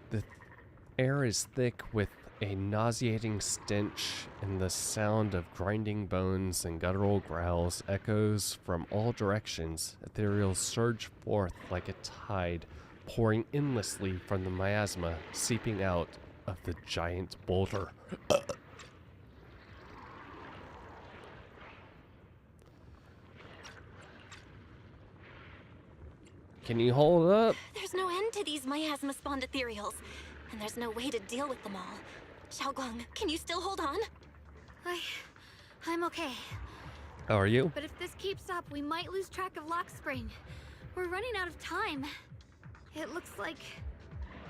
The air is thick with a nauseating stench, and the sound of grinding bones and guttural growls echoes from all directions. Ethereals surge forth like a tide, pouring endlessly from the miasma, seeping out of the giant boulder. Can you hold up? There's no end to these miasma-spawned ethereals, and there's no way to deal with them all. Xiaoguang, can you still hold on? I'm okay. How are you? But if this keeps up, we might lose track of Lock Spring. We're running out of time. It looks like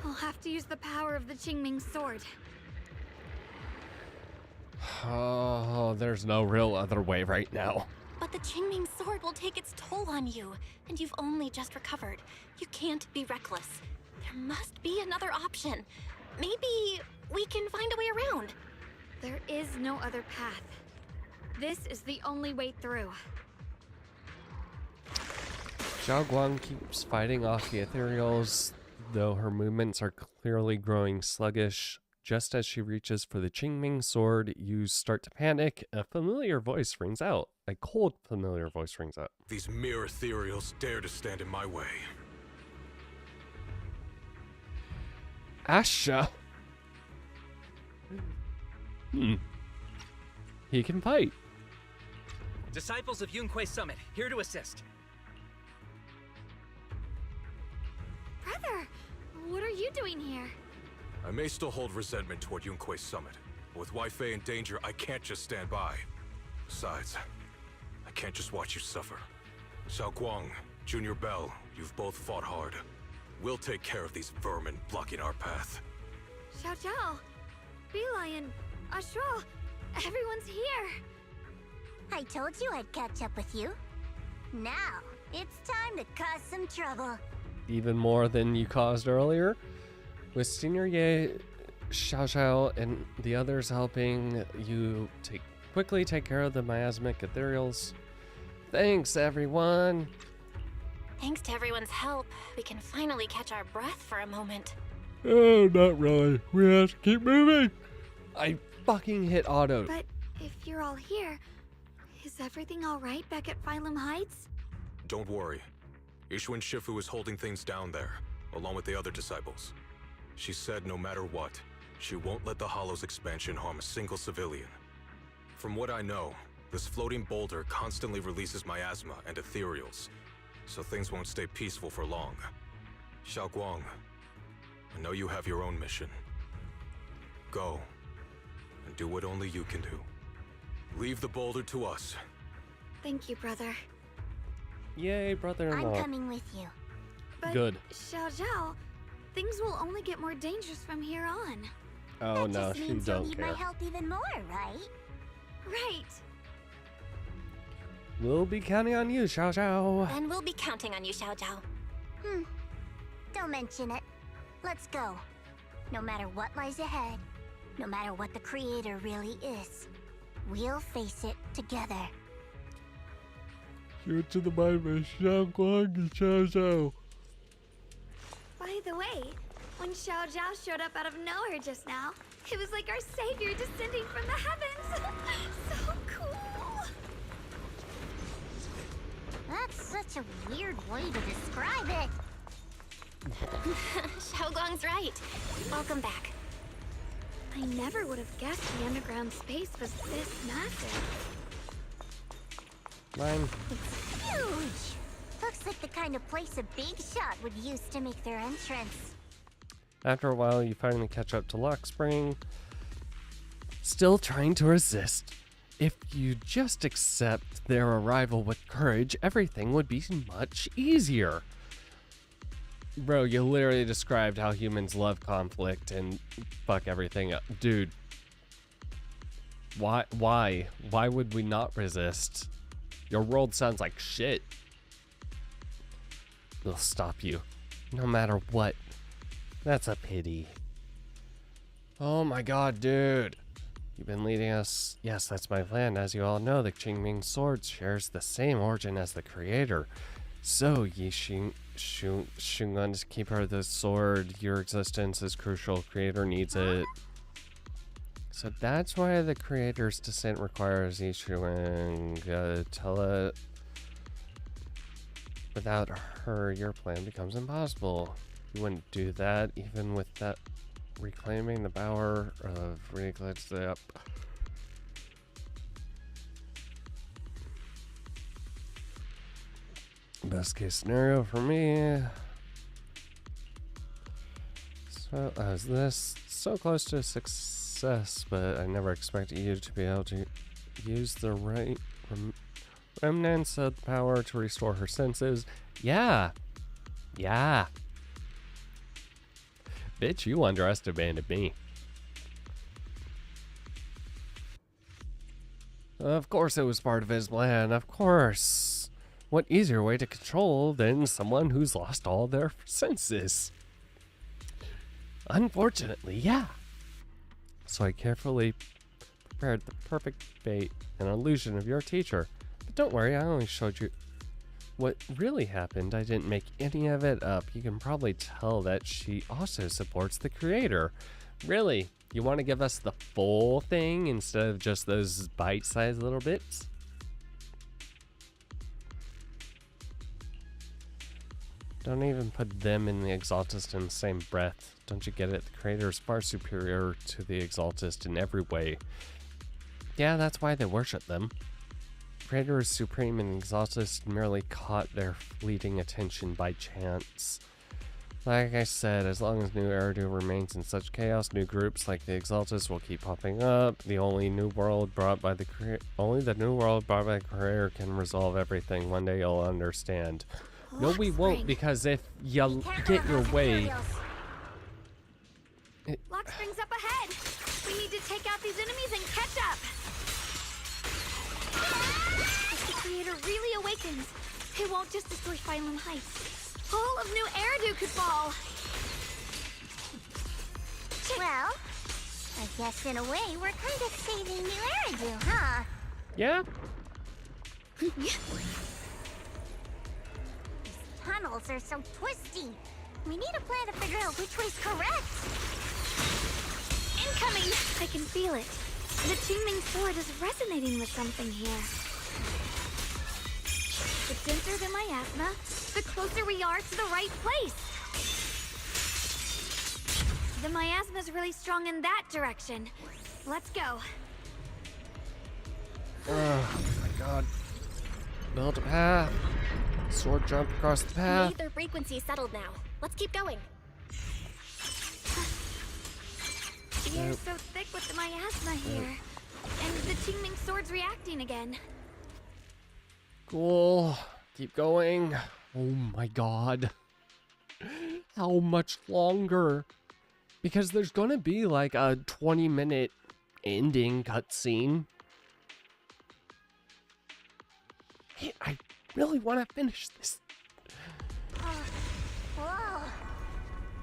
I'll have to use the power of the Qingming sword. Oh, there's no real other way right now. But the Qingming sword will take its toll on you, and you've only just recovered. You can't be reckless. There must be another option. Maybe we can find a way around. There is no other path. This is the only way through. Xiaoguang keeps fighting off the ethereals, though her movements are clearly growing sluggish. Just as she reaches for the Qingming sword, you start to panic. A familiar voice rings out. A cold, familiar voice rings out. These mere ethereals dare to stand in my way. Asha! He can fight. Disciples of Yunquei Summit, here to assist. Brother, what are you doing here? I may still hold resentment toward Yunquei Summit, but with Wei in danger, I can't just stand by. Besides, I can't just watch you suffer. Xiaoguang, Junior Bell, you've both fought hard. We'll take care of these vermin blocking our path. Xiao Zhao, Bee-Lion, Ashral, everyone's here. I told you I'd catch up with you. Now, it's time to cause some trouble. Even more than you caused earlier. With Senior Ye, Xiao Xiao, and the others helping you quickly take care of the miasmic ethereals. Thanks, everyone. Thanks to everyone's help, we can finally catch our breath for a moment. Oh, not really. We have to keep moving. I fucking hit auto. But if you're all here, is everything all right back at Phylum Heights? Don't worry. Ishwin Shifu is holding things down there, along with the other disciples. She said no matter what, she won't let the Hollow's expansion harm a single civilian. From what I know, this floating boulder constantly releases miasma and ethereals, so things won't stay peaceful for long. Xiaoguang, I know you have your own mission. Go, and do what only you can do. Leave the boulder to us. Thank you, brother. Yay, brother-in-law. I'm coming with you. But good. Xiao Zhao, things will only get more dangerous from here on. Oh that no, just she means don't you'll need care. my help even more, right? Right. We'll be counting on you, Xiao Xiao. And we'll be counting on you, Xiao Zhao. Don't mention it. Let's go. No matter what lies ahead, no matter what the Creator really is, we'll face it together. Shoot to the mind by Xiaoguang and Xiao Xiao. By the way, when Xiao Zhao showed up out of nowhere just now, it was like our savior descending from the heavens. So cool. That's such a weird way to describe it. Xiaoguang's right. Welcome back. I never would have guessed the underground space was this massive. Mine. It's huge. Looks like the kind of place a big shot would use to make their entrance. After a while, you finally catch up to Lock Spring. still trying to resist. If you just accept their arrival with courage, everything would be much easier. Bro, you literally described how humans love conflict and fuck everything up. Dude. Why would we not resist? Your world sounds like shit. It'll stop you, no matter what. That's a pity. Oh my god, dude. You've been leading us. Yes, that's my plan. As you all know, the Qingming sword shares the same origin as the creator. So, Yi Xungan, to keep her the sword, your existence is crucial. Creator needs it. So that's why the creator's descent requires Yi Xungan. Tell it. Without her, your plan becomes impossible. You wouldn't do that, even with that reclaiming the power of re-eclipse up. Best case scenario for me. So, as this so close to success, but I never expected you to be able to use the right remnants of power to restore her senses. Yeah. Bitch, you underestimated me. Of course it was part of his plan, of course. What easier way to control than someone who's lost all their senses? Unfortunately, yeah. So I carefully prepared the perfect bait, an illusion of your teacher. But don't worry, I only showed you what really happened. I didn't make any of it up. You can probably tell that she also supports the creator. Really? You want to give us the full thing instead of just those bite-sized little bits? Don't even put them and the Exaltist in the same breath. Don't you get it? The creator is far superior to the Exaltist in every way. Yeah, that's why they worship them. Creator is supreme and the Exaltist merely caught their fleeting attention by chance. Like I said, as long as New Eridu remains in such chaos, new groups like the Exaltist will keep popping up. The only new world brought by the creator can resolve everything. One day you'll understand. No, we won't, because if you get your way... Lock Spring's up ahead! We need to take out these enemies and catch up! If the creator really awakens, it won't just destroy Phylum Heights. All of New Eridu could fall! Well, I guess in a way we're kind of saving New Eridu, huh? Yeah? Tunnels are so twisty. We need a plan to figure out which way's correct. Incoming! I can feel it. The Qingming sword is resonating with something here. The denser the miasma, the closer we are to the right place. The miasma's really strong in that direction. Let's go. Oh my god. Build a path. Sword jump across the path. Their frequency settled now. Let's keep going. The air's so thick with the miasma here. And the Qingming sword's reacting again. Cool. Keep going. Oh my god. How much longer? Because there's gonna be like a 20-minute ending cutscene. Hey, I really want to finish this. Whoa.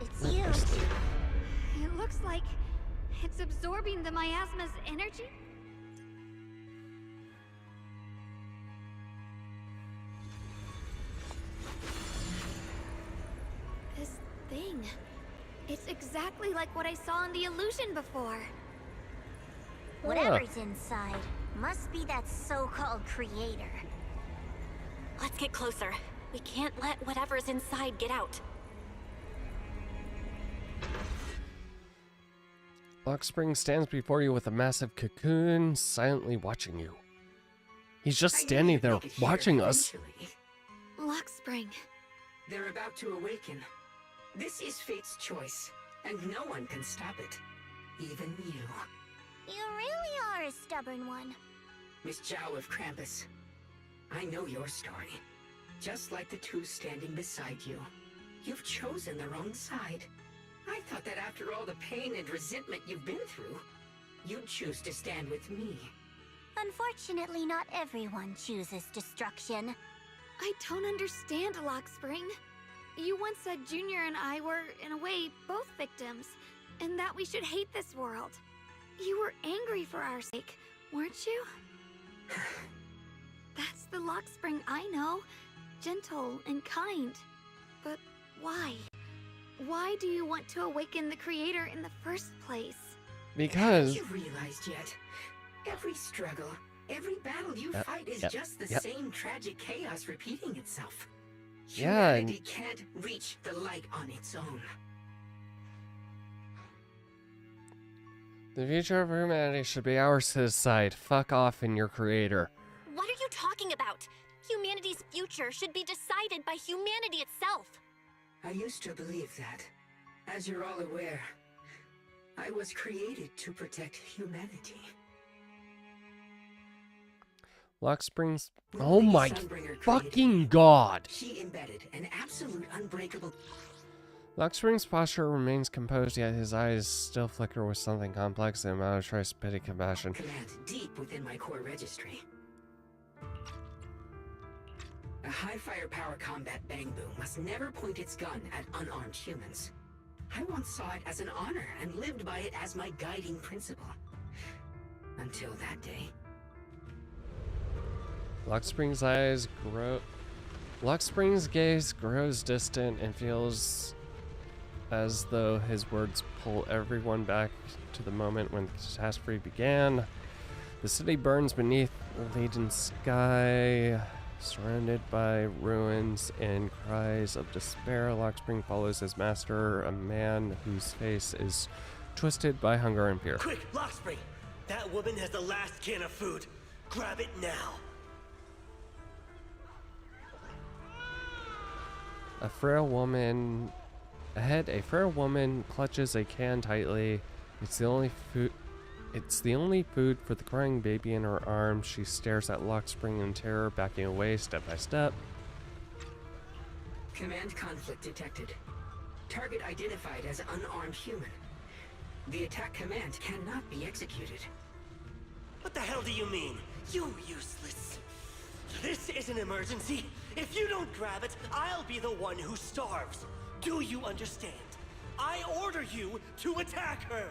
It's you. It looks like it's absorbing the miasma's energy. This thing. It's exactly like what I saw in the illusion before. Whatever's inside must be that so-called creator. Let's get closer. We can't let whatever's inside get out. Lock Spring stands before you with a massive cocoon, silently watching you. He's just standing there watching us. Lock Spring. They're about to awaken. This is fate's choice, and no one can stop it. Even you. You really are a stubborn one. Miss Zhao of Krampus, I know your story. Just like the two standing beside you. You've chosen the wrong side. I thought that after all the pain and resentment you've been through, you'd choose to stand with me. Unfortunately, not everyone chooses destruction. I don't understand, Lockspring. You once said Junior and I were, in a way, both victims, and that we should hate this world. You were angry for our sake, weren't you? That's the Lockspring I know. Gentle and kind. But why? Why do you want to awaken the Creator in the first place? Because... Haven't you realized yet? Every struggle, every battle you fight is just the same tragic chaos repeating itself. Yeah. Humanity can't reach the light on its own. The future of humanity should be ours to decide. Fuck off and your creator. What are you talking about? Humanity's future should be decided by humanity itself. I used to believe that. As you're all aware, I was created to protect humanity. Lockspring's... Oh my fucking god! She embedded an absolute unbreakable... Lockspring's posture remains composed, yet his eyes still flicker with something complex and malicious pity compassion. Command deep within my core registry. A high firepower combat bang boom must never point its gun at unarmed humans. I once saw it as an honor and lived by it as my guiding principle. Until that day. Lockspring's gaze grows distant and feels as though his words pull everyone back to the moment when the catastrophe began. The city burns beneath a leaden sky, surrounded by ruins and cries of despair. Lockspring follows his master, a man whose face is twisted by hunger and fear. Quick, Lockspring! That woman has the last can of food. Grab it now. A frail woman clutches a can tightly. It's the only food for the crying baby in her arms. She stares at Lockspring in terror, backing away step by step. Command conflict detected. Target identified as unarmed human. The attack command cannot be executed. What the hell do you mean? You useless. This is an emergency. If you don't grab it, I'll be the one who starves. Do you understand? I order you to attack her.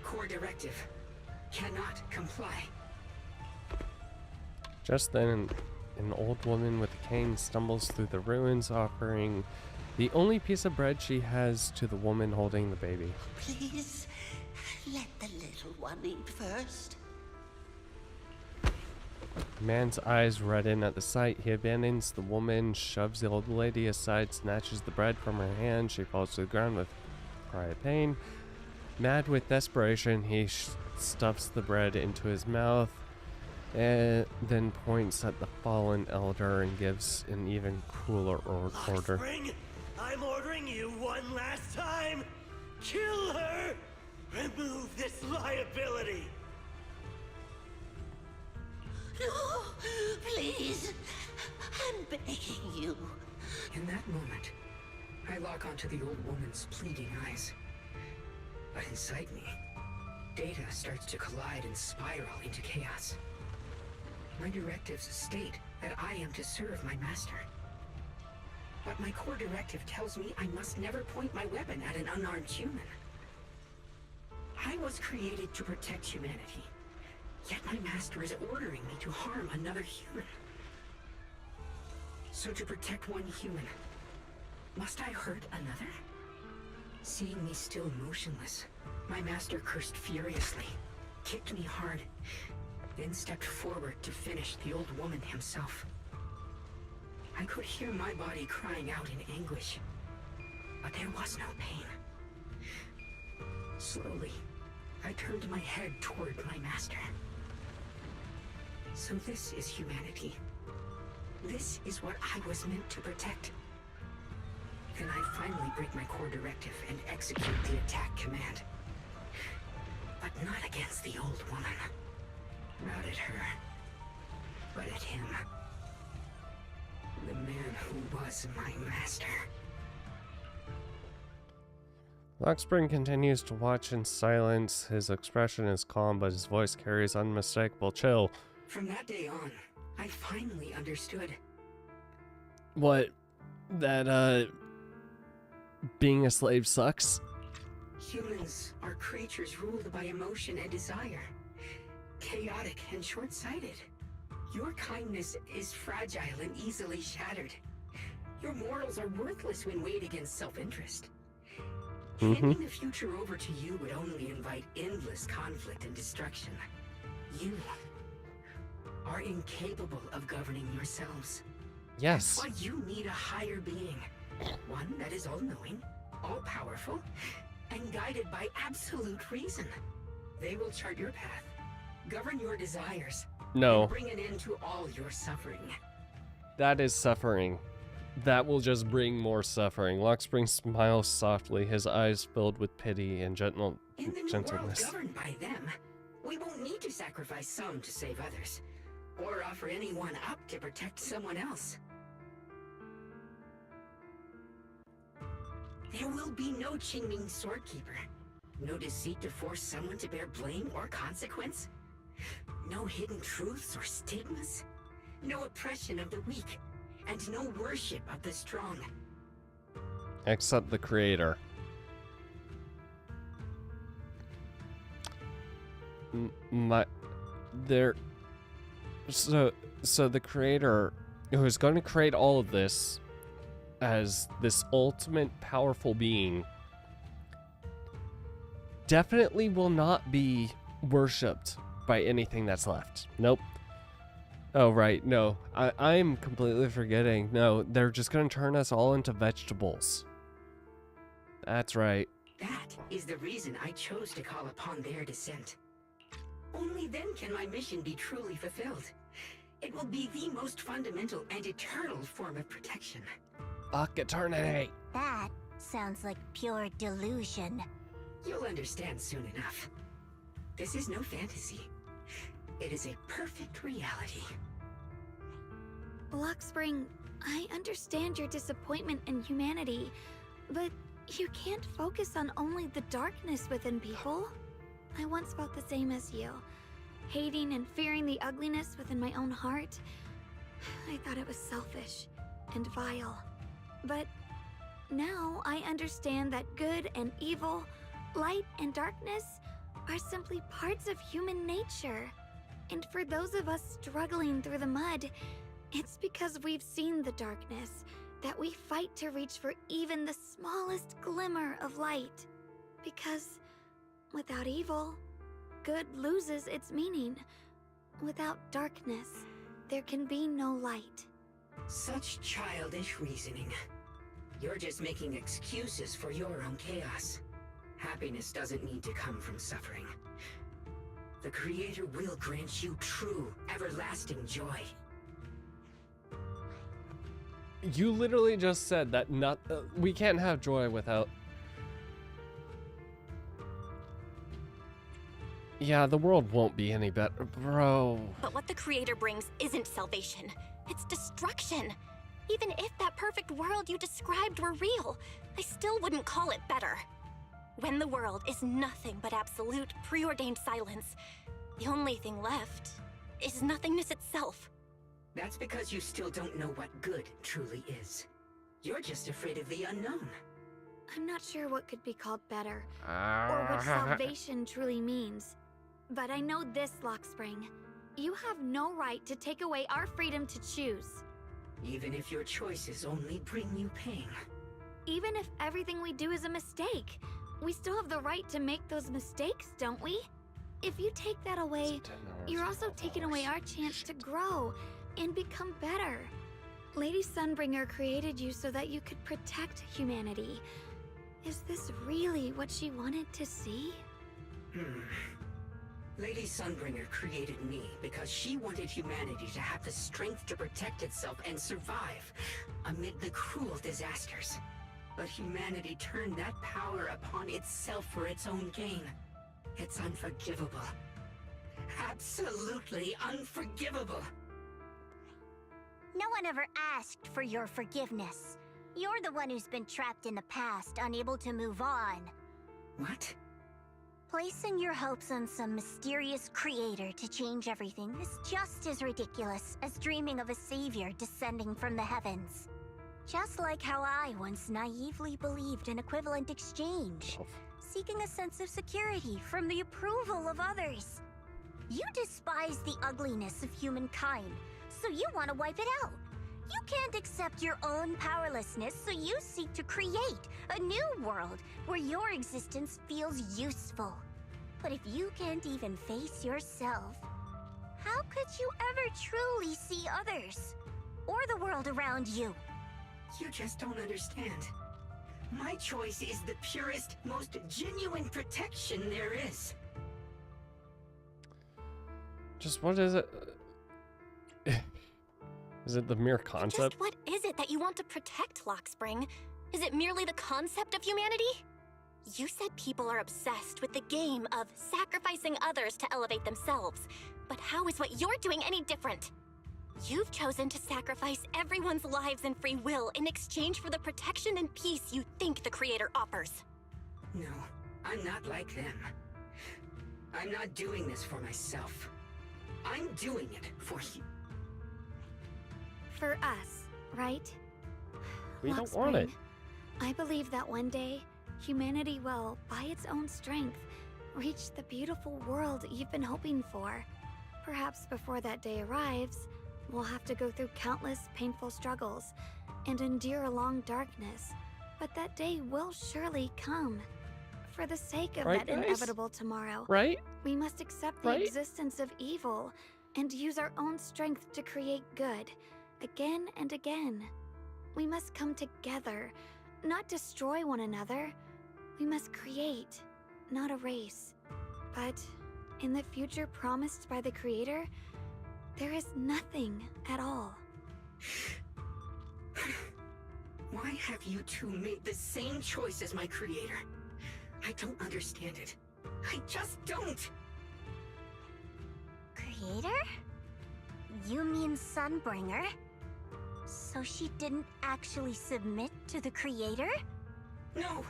Core directive. Cannot comply. Just then, an old woman with a cane stumbles through the ruins, offering the only piece of bread she has to the woman holding the baby. Please, let the little one eat first. Man's eyes redden at the sight. He abandons the woman, shoves the old lady aside, snatches the bread from her hand. She falls to the ground with a cry of pain. Mad with desperation, he stuffs the bread into his mouth and then points at the fallen elder and gives an even crueler order. Lockspring, I'm ordering you one last time. Kill her! Remove this liability! No, please. I'm begging you. In that moment, I lock onto the old woman's pleading eyes. But inside me, data starts to collide and spiral into chaos. My directives state that I am to serve my master. But my core directive tells me I must never point my weapon at an unarmed human. I was created to protect humanity. Yet my master is ordering me to harm another human. So to protect one human, must I hurt another? Seeing me still motionless, my master cursed furiously, kicked me hard, then stepped forward to finish the old woman himself. I could hear my body crying out in anguish, but there was no pain. Slowly, I turned my head toward my master. So this is humanity. This is what I was meant to protect. Then I finally break my core directive and execute the attack command. But not against the old woman. Not at her. But at him. The man who was my master. Lockspring continues to watch in silence. His expression is calm, but his voice carries unmistakable chill. From that day on, I finally understood. What? That, being a slave sucks? Humans are creatures ruled by emotion and desire. Chaotic and short-sighted. Your kindness is fragile and easily shattered. Your morals are worthless when weighed against self-interest. Handing the future over to you would only invite endless conflict and destruction. You are incapable of governing yourselves. Yes. That's why you need a higher being. One that is all-knowing, all-powerful, and guided by absolute reason. They will chart your path, govern your desires, No. and bring an end to all your suffering. That is suffering. That will just bring more suffering. Lockspring smiles softly, his eyes filled with pity and In the new gentleness. world governed by them, we won't need to sacrifice some to save others, or offer anyone up to protect someone else. There will be no Qingming Swordkeeper, no deceit to force someone to bear blame or consequence, no hidden truths or stigmas, no oppression of the weak, and no worship of the strong. Except the creator. So the creator, who is going to create all of this as this ultimate powerful being, definitely will not be worshipped by anything that's left. Nope. Oh, right. No, I'm completely forgetting. No, they're just going to turn us all into vegetables. That's right. That is the reason I chose to call upon their descent. Only then can my mission be truly fulfilled. It will be the most fundamental and eternal form of protection. Fuck eternity. That sounds like pure delusion. You'll understand soon enough. This is no fantasy. It is a perfect reality. Lockspring, I understand your disappointment in humanity, but you can't focus on only the darkness within people. I once felt the same as you, hating and fearing the ugliness within my own heart. I thought it was selfish and vile. But now I understand that good and evil, light and darkness are simply parts of human nature. And for those of us struggling through the mud, it's because we've seen the darkness that we fight to reach for even the smallest glimmer of light. Because without evil, good loses its meaning. Without darkness, there can be no light. Such childish reasoning. You're just making excuses for your own chaos. Happiness doesn't need to come from suffering. The Creator will grant you true, everlasting joy. You literally just said that we can't have joy without... Yeah, the world won't be any better, bro. But what the Creator brings isn't salvation. It's destruction. Even if that perfect world you described were real, I still wouldn't call it better. When the world is nothing but absolute, preordained silence, the only thing left is nothingness itself. That's because you still don't know what good truly is. You're just afraid of the unknown. I'm not sure what could be called better, or what salvation truly means. But I know this, Lockspring. You have no right to take away our freedom to choose. Even if your choices only bring you pain. Even if everything we do is a mistake, we still have the right to make those mistakes, don't we? If you take that away, you're also taking away our chance to grow and become better. Lady Sunbringer created you so that you could protect humanity. Is this really what she wanted to see? Lady Sunbringer created me because she wanted humanity to have the strength to protect itself and survive amid the cruel disasters. But humanity turned that power upon itself for its own gain. It's unforgivable. Absolutely unforgivable. No one ever asked for your forgiveness. You're the one who's been trapped in the past, unable to move on. What? Placing your hopes on some mysterious creator to change everything is just as ridiculous as dreaming of a savior descending from the heavens. Just like how I once naively believed in equivalent exchange, seeking a sense of security from the approval of others. You despise the ugliness of humankind, so you want to wipe it out. You can't accept your own powerlessness, so you seek to create a new world where your existence feels useful. But if you can't even face yourself, how could you ever truly see others? Or the world around you? You just don't understand. My choice is the purest, most genuine protection there is. Just what is it? Is it the mere concept? Just what is it that you want to protect, Lockspring? Is it merely the concept of humanity? You said people are obsessed with the game of sacrificing others to elevate themselves. But how is what you're doing any different? You've chosen to sacrifice everyone's lives and free will in exchange for the protection and peace you think the Creator offers. No, I'm not like them. I'm not doing this for myself. I'm doing it for you. For us, right? We don't want it. I believe that one day, humanity will, by its own strength, reach the beautiful world you've been hoping for. Perhaps before that day arrives, we'll have to go through countless painful struggles and endure a long darkness. But that day will surely come. For the sake of that inevitable tomorrow, we must accept the existence of evil and use our own strength to create good, again and again. We must come together, not destroy one another. We must create, not erase. But in the future promised by the Creator, there is nothing at all. Why have you two made the same choice as my Creator? I don't understand it. I just don't. Creator? You mean Sunbringer? So she didn't actually submit to the Creator? No.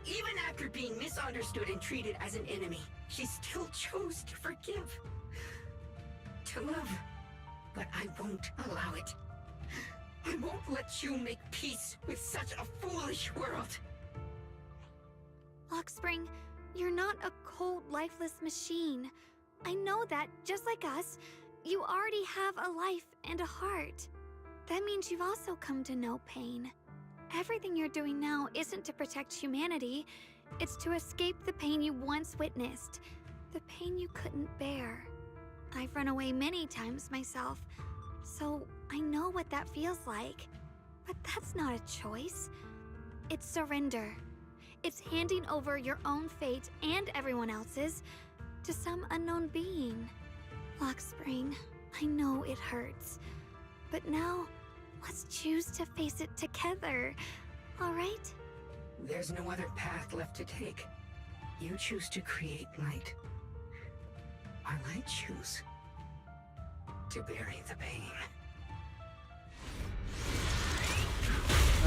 Even after being misunderstood and treated as an enemy, she still chose to forgive. To love. But I won't allow it. I won't let you make peace with such a foolish world. Lockspring, you're not a cold, lifeless machine. I know that, just like us, you already have a life and a heart. That means you've also come to know pain. Everything you're doing now isn't to protect humanity. It's to escape the pain you once witnessed. The pain you couldn't bear. I've run away many times myself, so I know what that feels like. But that's not a choice. It's surrender. It's handing over your own fate and everyone else's to some unknown being. Lockspring, I know it hurts. But now, let's choose to face it together, all right? There's no other path left to take. You choose to create light. While I choose to bury the pain.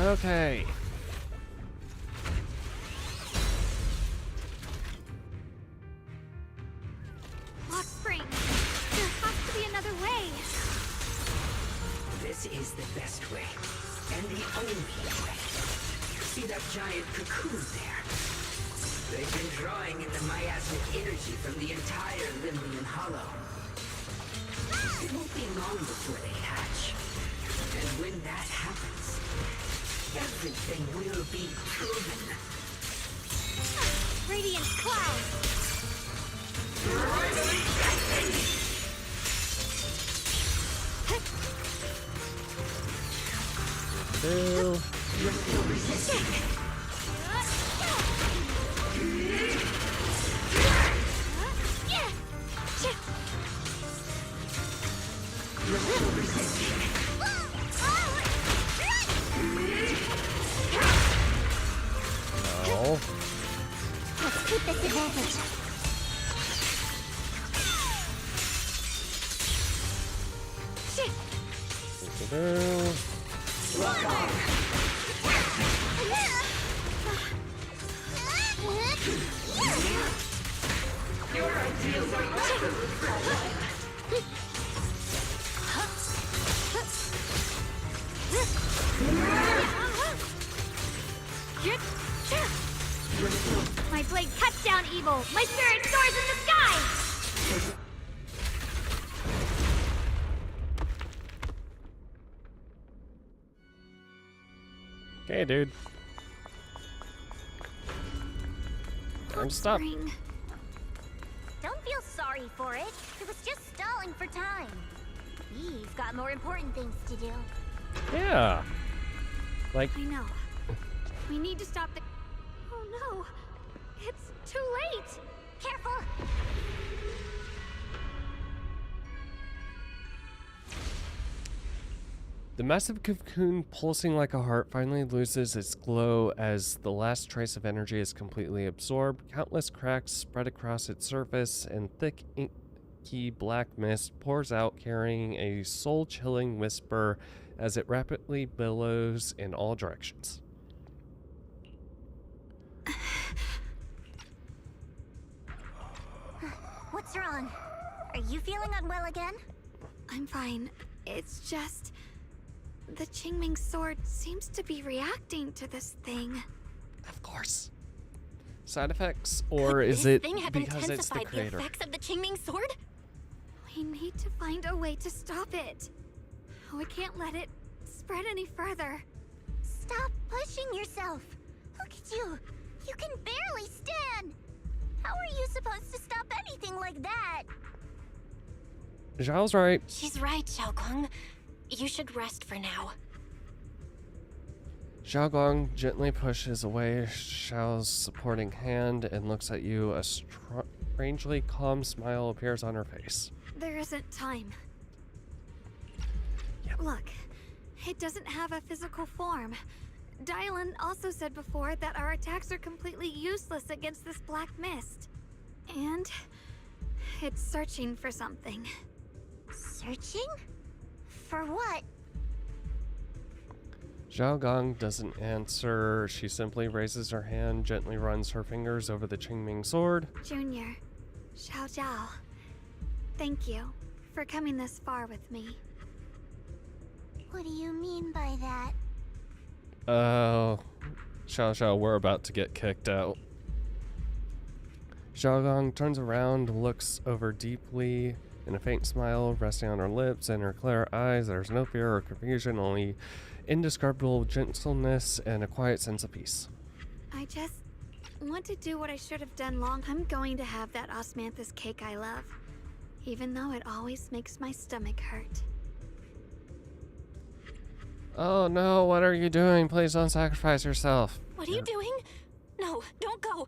Okay. Lockspring, there has to be another way. This is the best way, and the only way. See that giant cocoon there? They've been drawing in the miasmic energy from the entire Limnian Hollow. It won't be long before they hatch. And when that happens, everything will be proven. Radiant cloud! Let's keep this advantage. Your ideals are rapidly fragile. My blade cuts down evil. My spirit soars in the sky. Okay, dude. Time to stop. Don't feel sorry for it. It was just stalling for time. We've got more important things to do. Yeah. Like. I know. We need to stop the. Oh no! It's too late. Careful. The massive cocoon, pulsing like a heart, finally loses its glow as the last trace of energy is completely absorbed. Countless cracks spread across its surface, and thick, inky black mist pours out, carrying a soul-chilling whisper as it rapidly billows in all directions. What's wrong? Are you feeling unwell again? I'm fine. It's just. The Qingming sword seems to be reacting to this thing. Of course. Side effects, or Could is this it thing have because it's the intensified creator? the effects of the Qingming sword? We need to find a way to stop it. We can't let it spread any further. Stop pushing yourself. Look at you. You can barely stand. How are you supposed to stop anything like that? Zhao's right. She's right, Xiaoguang. You should rest for now. Xiaoguang gently pushes away Xiao's supporting hand and looks at you. A strangely calm smile appears on her face. There isn't time. Look, it doesn't have a physical form. Dylan also said before that our attacks are completely useless against this black mist. And it's searching for something. Searching? For what? Xiaoguang doesn't answer. She simply raises her hand, gently runs her fingers over the Qingming sword. Junior, Xiao Zhao, thank you for coming this far with me. What do you mean by that? Oh, Xiao, we're about to get kicked out. Xiaoguang turns around, looks over deeply, and a faint smile resting on her lips and her clear eyes. There's no fear or confusion, only indescribable gentleness and a quiet sense of peace. I just want to do what I should have done long. I'm going to have that osmanthus cake I love, even though it always makes my stomach hurt. Oh no, what are you doing? Please don't sacrifice yourself. What are you doing? No, don't go.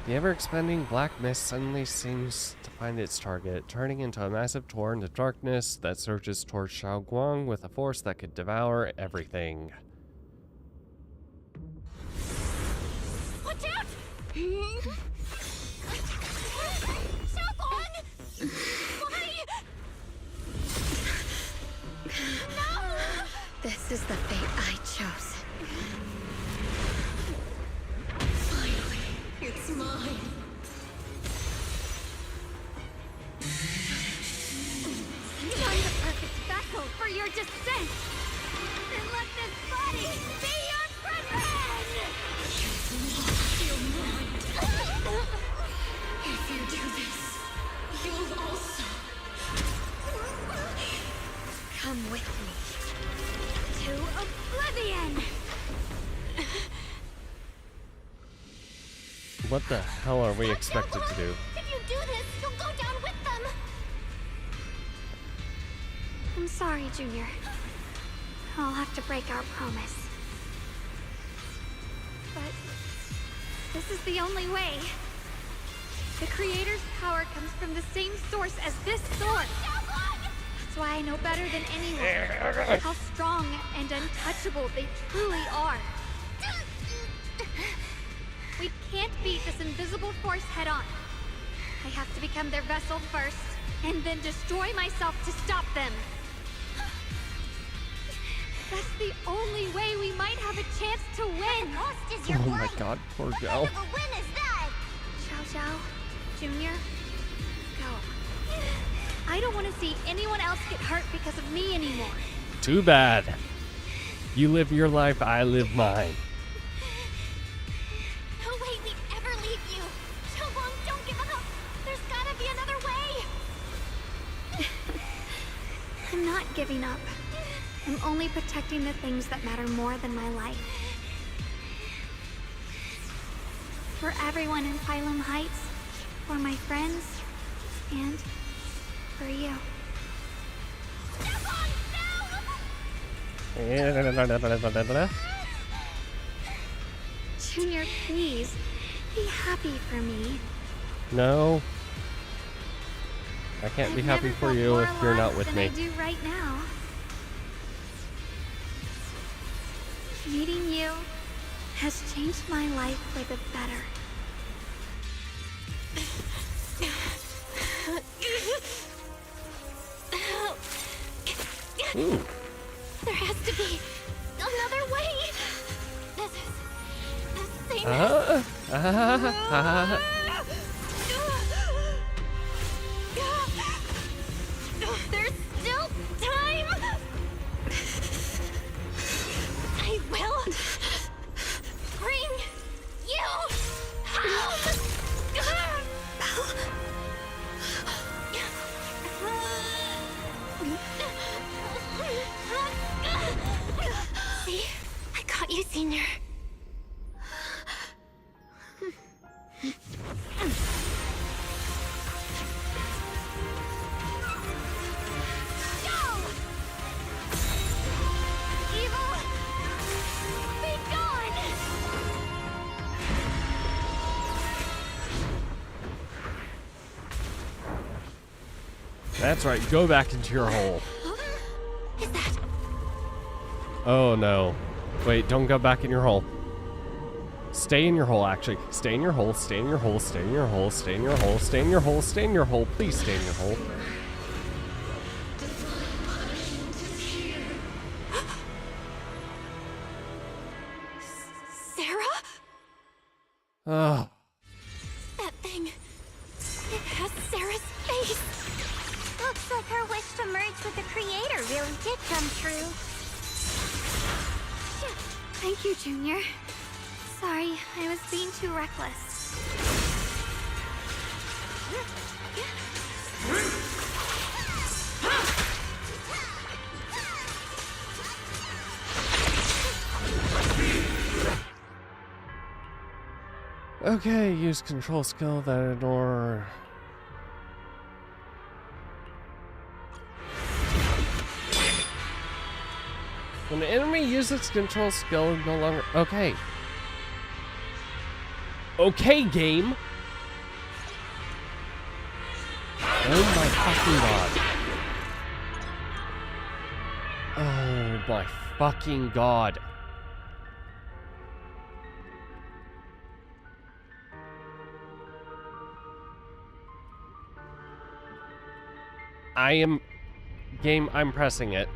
The ever-expanding black mist suddenly seems to find its target, turning into a massive torrent of darkness that surges towards Xiaoguang with a force that could devour everything. Watch out! Xiaoguang! Why? No! This is the fate I chose. It's mine. I'm the perfect vessel for your descent! Then let this body be your prison! Your mind. If you do this, you'll also come with me to oblivion! What the hell are we expected to do? If you do this, you'll go down with them! I'm sorry, Junior. I'll have to break our promise. But this is the only way. The Creator's power comes from the same source as this sword. That's why I know better than anyone how strong and untouchable they truly are. We can't beat this invisible force head on. I have to become their vessel first. and then destroy myself to stop them. That's the only way we might have a chance to win. Oh my god, poor Zhao. Xiao Xiao, Junior, go. I don't want to see anyone else get hurt because of me anymore. Too bad. You live your life, I live mine. No way we'd ever leave you. Xiaowang, don't give up. There's gotta be another way. I'm not giving up. I'm only protecting the things that matter more than my life. For everyone in Phylum Heights, for my friends, and for you. Junior, please, be happy for me. No. I can't be happy for you if you're not with me. I do right now. Meeting you has changed my life for the better. Ooh. There has to be another way. This is the same. There's still time. I will bring you home. See? I got you, Senior. Go! Evil, be gone! That's right, go back into your hole. Is that? Oh no. Wait, don't go back in your hole. Stay in your hole, actually. Stay in your hole, stay in your hole, stay in your hole, stay in your hole, stay in your hole, stay in your hole. Please stay in your hole. Sarah? Oh. That thing. It has Sarah's face. Looks like her wish to merge with the Creator really did come true. Thank you, Junior. Sorry, I was being too reckless. Okay, use control skill that ignore. When the enemy uses control skill, no longer. Okay. Okay, game. Oh my fucking god. Oh my fucking god. I am... Game, I'm pressing it.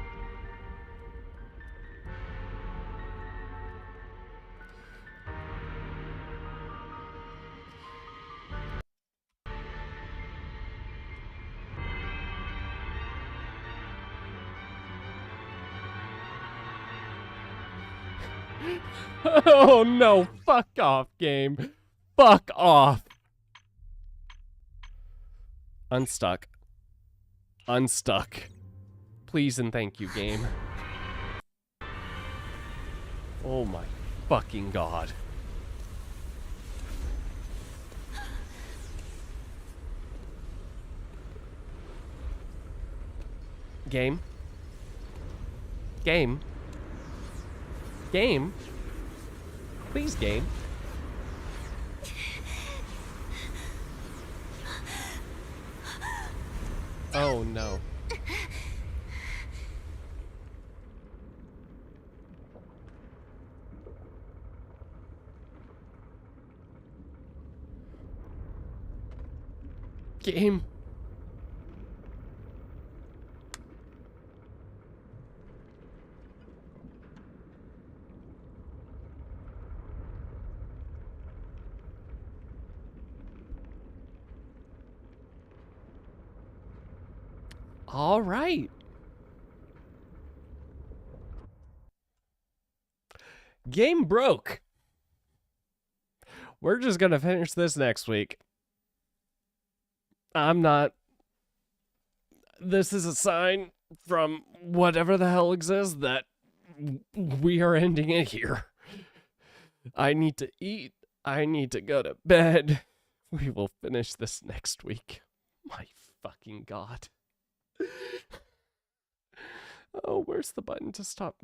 Oh no, fuck off, game. Fuck off. Unstuck. Unstuck. Please and thank you, game. Oh my fucking god. Game. Game. Game. Please, game. Oh no. Game. All right. Game broke. We're just going to finish this next week. I'm not... This is a sign from whatever the hell exists that we are ending it here. I need to eat. I need to go to bed. We will finish this next week. My fucking God. Oh, where's the button to stop?